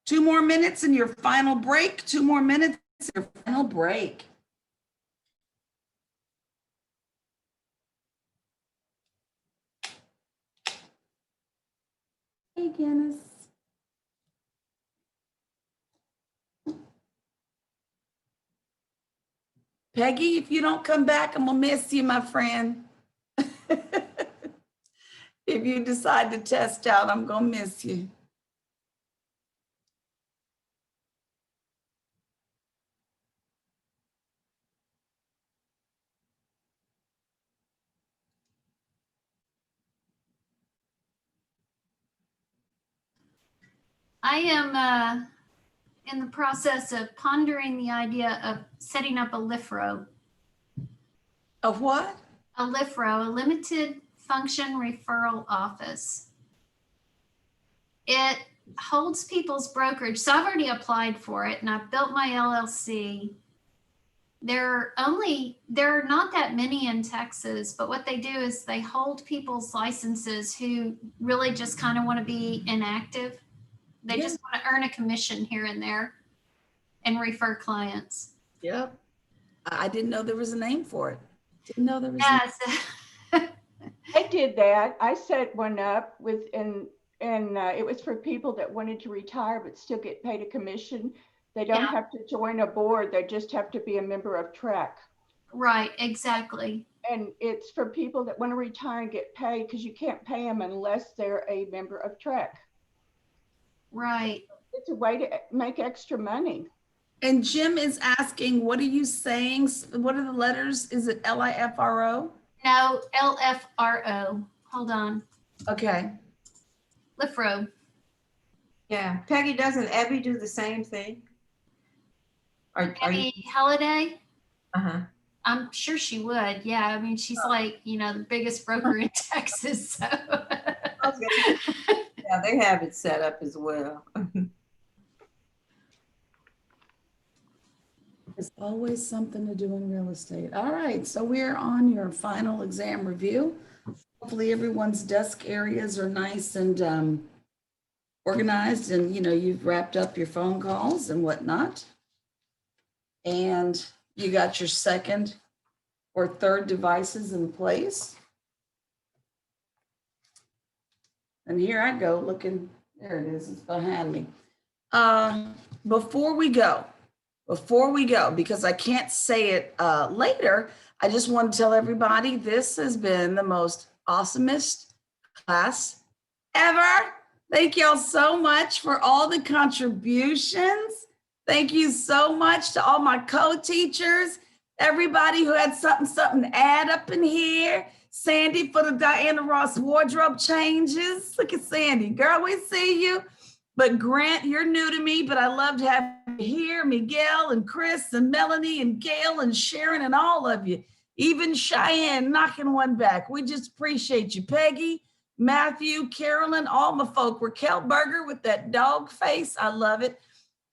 Two more minutes and your final break. 2 more minutes, your final break. Hey, Guinness. Peggy, if you don't come back, I'm gonna miss you, my friend. If you decide to test out, I'm gonna miss you. I am in the process of pondering the idea of setting up a LIFRO. Of what? A LIFRO, a limited function referral office. It holds people's brokerage. So I've already applied for it and I've built my LLC. There are not that many in Texas, but what they do is they hold people's licenses who really just kind of want to be inactive. They just want to earn a commission here and there and refer clients. Yep. I didn't know there was a name for it. Didn't know there was. Yes. I did that. I set one up and it was for people that wanted to retire but still get paid a commission. They don't have to join a board. They just have to be a member of TREC. Right, exactly. And it's for people that want to retire and get paid because you can't pay them unless they're a member of TREC. Right. It's a way to make extra money. And Jim is asking, what are you saying? What are the letters? Is it LIFRO? No, LFRO. Hold on. Okay. LIFRO. Yeah. Peggy, doesn't Abby do the same thing? Abby Halliday? Uh-huh. I'm sure she would. Yeah. I mean, she's like, the biggest broker in Texas. So. Yeah, they have it set up as well. There's always something to do in real estate. All right, so we're on your final exam review. Hopefully everyone's desk areas are nice and organized and, you know, you've wrapped up your phone calls and whatnot. And you got your second or third devices in place. And here I go looking, there it is, it's behind me. Before we go, because I can't say it later, I just want to tell everybody this has been the most awesomest class ever. Thank y'all so much for all the contributions. Thank you so much to all my co-teachers, everybody who had something to add up in here. Sandy for the Diana Ross wardrobe changes. Look at Sandy, girl, we see you. But Grant, you're new to me, but I loved having you here. Miguel and Chris and Melanie and Gail and Sharon and all of you. Even Cheyenne knocking one back. We just appreciate you. Peggy, Matthew, Carolyn, all my folk. Raquel Berger with that dog face. I love it.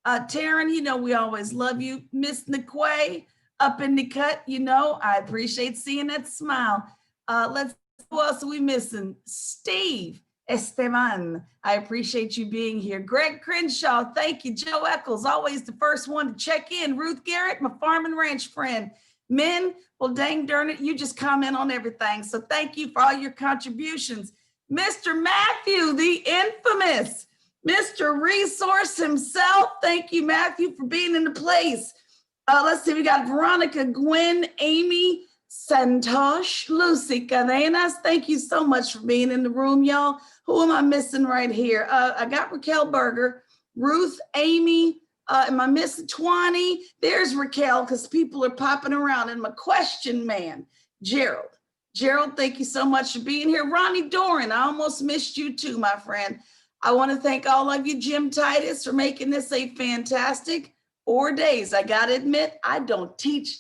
Taryn, you know we always love you. Miss McQuay up in the cut, you know, I appreciate seeing that smile. Who else are we missing? Steve Esteban, I appreciate you being here. Greg Crenshaw, thank you. Joe Eccles, always the first one to check in. Ruth Garrett, my farm and ranch friend. Men, well, dang darn it, you just comment on everything. So thank you for all your contributions. Mr. Matthew, the infamous Mr. Resource himself. Thank you, Matthew, for being in the place. Let's see, we got Veronica, Gwen, Amy, Santosh, Lucy Cadenas. Thank you so much for being in the room, y'all. Who am I missing right here? I got Raquel Berger, Ruth, Amy. Am I missing 20? There's Raquel, because people are popping around. And my question man, Gerald. Gerald, thank you so much for being here. Ronnie Doran, I almost missed you too, my friend. I want to thank all of you, Jim Titus, for making this a fantastic 4 days. I got to admit, I don't teach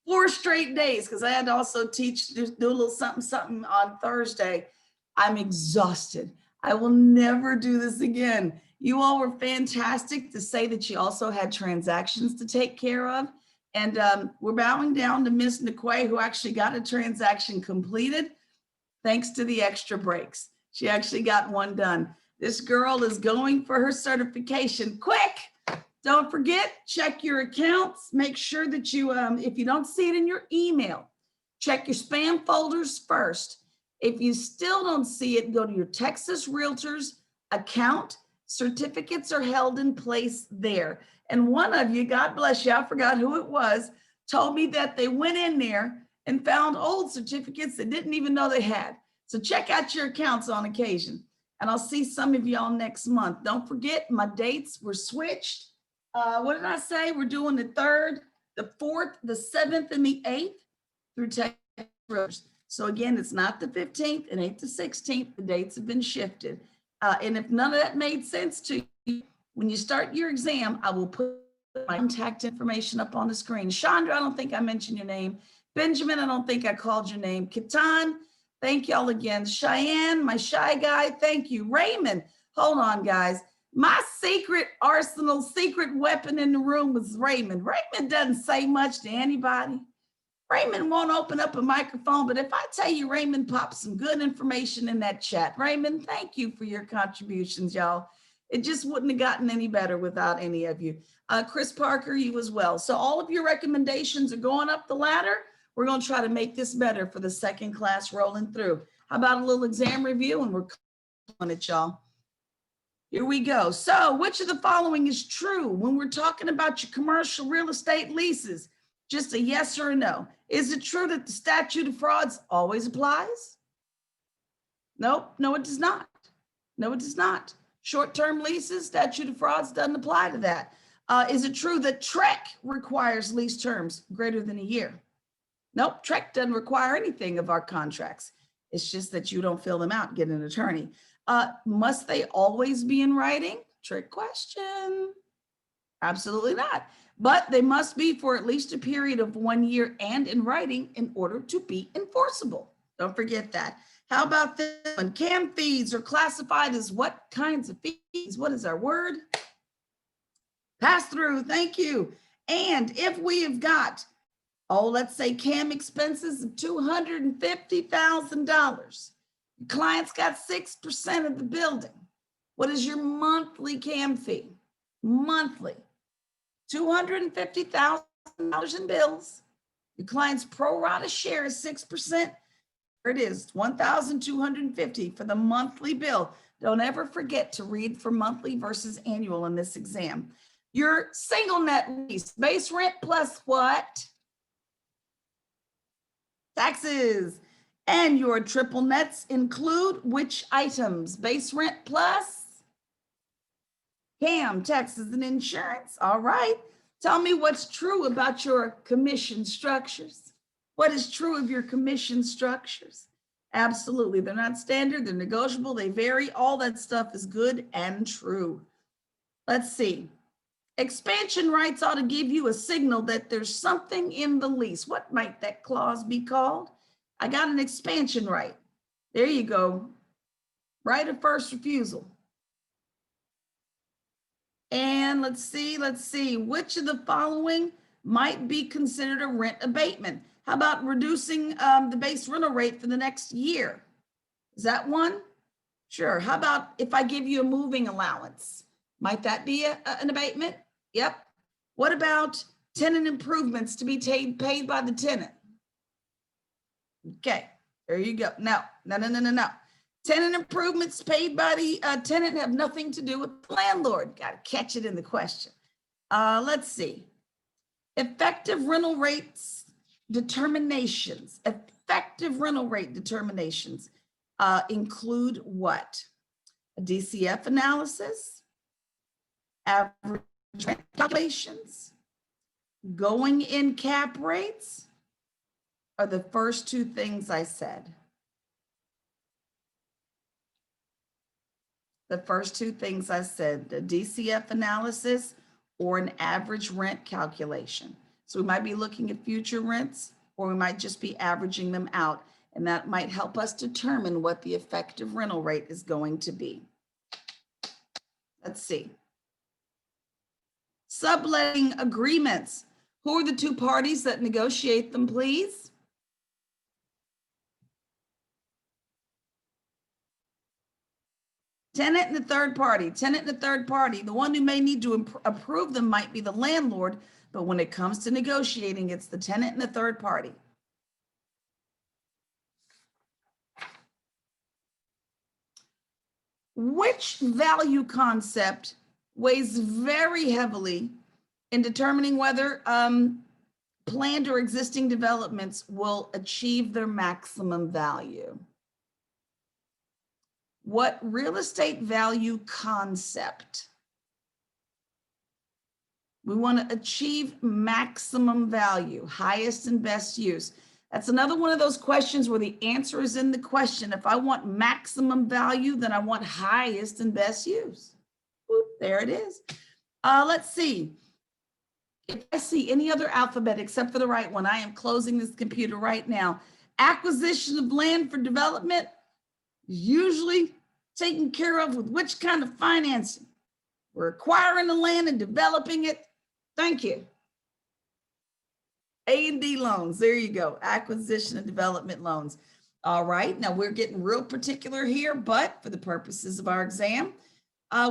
4 straight days because I had to also teach, do a little something on Thursday. I'm exhausted. I will never do this again. You all were fantastic to say that you also had transactions to take care of. And we're bowing down to Miss McQuay, who actually got a transaction completed thanks to the extra breaks. She actually got one done. This girl is going for her certification. Quick! Don't forget, check your accounts. Make sure that you, if you don't see it in your email, check your spam folders first. If you still don't see it, go to your Texas Realtors account. Certificates are held in place there. And one of you, God bless you, I forgot who it was, told me that they went in there and found old certificates they didn't even know they had. So check out your accounts on occasion. And I'll see some of y'all next month. Don't forget, my dates were switched. What did I say? We're doing the 3rd, the 4th, the 7th, and the 8th through Texas Realtors. So again, it's not the 15th and 8th to 16th. The dates have been shifted. And if none of that made sense to you, when you start your exam, I will put my contact information up on the screen. Chandra, I don't think I mentioned your name. Benjamin, I don't think I called your name. Katan, thank y'all again. Cheyenne, my shy guy, thank you. Raymond, hold on, guys. My secret arsenal, secret weapon in the room was Raymond. Raymond doesn't say much to anybody. Raymond won't open up a microphone, but if I tell you Raymond popped some good information in that chat. Raymond, thank you for your contributions, y'all. It just wouldn't have gotten any better without any of you. Chris Parker, you as well. So all of your recommendations are going up the ladder. We're going to try to make this better for the second class rolling through. How about a little exam review? And we're on it, y'all. Here we go. So which of the following is true when we're talking about your commercial real estate leases? Just a yes or a no. Is it true that the statute of frauds always applies? Nope. No, it does not. No, it does not. Short-term leases, statute of frauds doesn't apply to that. Is it true that TREC requires lease terms greater than a year? Nope, TREC doesn't require anything of our contracts. It's just that you don't fill them out, get an attorney. Must they always be in writing? Trick question. Absolutely not. But they must be for at least a period of 1 year and in writing in order to be enforceable. Don't forget that. How about this one? CAM fees are classified as what kinds of fees? What is our word? Pass through, thank you. And if we have got, let's say CAM expenses of $250,000, the client's got 6% of the building. What is your monthly CAM fee? Monthly, $250,000 in bills. Your client's pro rata share is 6%. There it is, $1,250 for the monthly bill. Don't ever forget to read for monthly versus annual in this exam. Your single net lease, base rent plus what? Taxes. And your triple nets include which items? Base rent plus CAM, taxes, and insurance. All right. Tell me what's true about your commission structures. What is true of your commission structures? Absolutely. They're not standard, they're negotiable, they vary. All that stuff is good and true. Let's see. Expansion rights ought to give you a signal that there's something in the lease. What might that clause be called? I got an expansion right. There you go. Right of first refusal. And let's see, which of the following might be considered a rent abatement? How about reducing the base rental rate for the next year? Is that one? Sure. How about if I give you a moving allowance? Might that be an abatement? Yep. What about tenant improvements to be paid by the tenant? Okay, there you go. No. Tenant improvements paid by the tenant have nothing to do with the landlord. Got to catch it in the question. Let's see. Effective rental rates determinations. Effective rental rate determinations include what? A DCF analysis, average rent calculations, going in cap rates, are the first two things I said. The first two things I said, the DCF analysis or an average rent calculation. So we might be looking at future rents, or we might just be averaging them out, and that might help us determine what the effective rental rate is going to be. Let's see. Subletting agreements. Who are the two parties that negotiate them, please? Tenant and the third party, The one who may need to approve them might be the landlord, but when it comes to negotiating, it's the tenant and the third party. Which value concept weighs very heavily in determining whether planned or existing developments will achieve their maximum value? What real estate value concept? We want to achieve maximum value, highest and best use. That's another one of those questions where the answer is in the question. If I want maximum value, then I want highest and best use. Boop, there it is. Let's see. If I see any other alphabet except for the right one, I am closing this computer right now. Acquisition of land for development, usually taken care of with which kind of financing? We're acquiring the land and developing it. Thank you. A&D loans, there you go. Acquisition and development loans. All right, now we're getting real particular here, but for the purposes of our exam,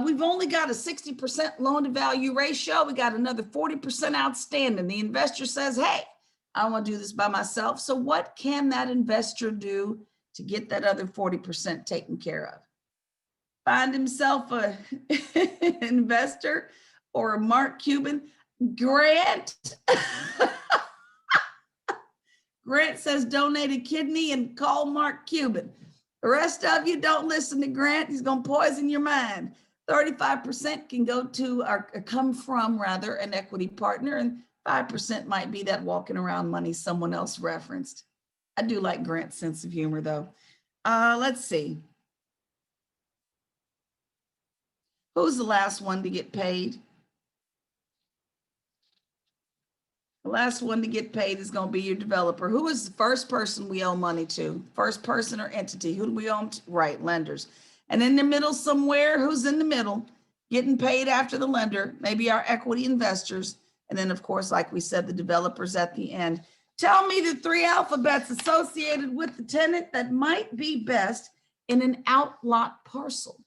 we've only got a 60% loan to value ratio. We got another 40% outstanding. The investor says, hey, I want to do this by myself. So what can that investor do to get that other 40% taken care of? Find himself an investor or a Mark Cuban. Grant. Grant says donate a kidney and call Mark Cuban. The rest of you don't listen to Grant. He's going to poison your mind. 35% can go to or come from rather an equity partner, and 5% might be that walking around money someone else referenced. I do like Grant's sense of humor though. Let's see. Who's the last one to get paid? The last one to get paid is going to be your developer. Who is the first person we owe money to? First person or entity? Who do we owe to? Right, lenders. And in the middle somewhere, who's in the middle? Getting paid after the lender, maybe our equity investors. And then, of course, like we said, the developers at the end. Tell me the three alphabets associated with the tenant that might be best in an outlot parcel.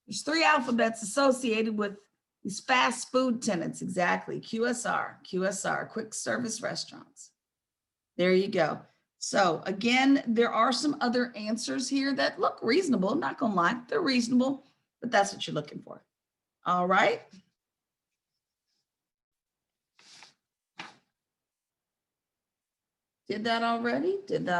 There's 3 alphabets associated with these fast food tenants. Exactly. QSR, quick service restaurants. There you go. So again, there are some other answers here that look reasonable. Not gonna lie, they're reasonable, but that's what you're looking for. All right. Did that already? Did that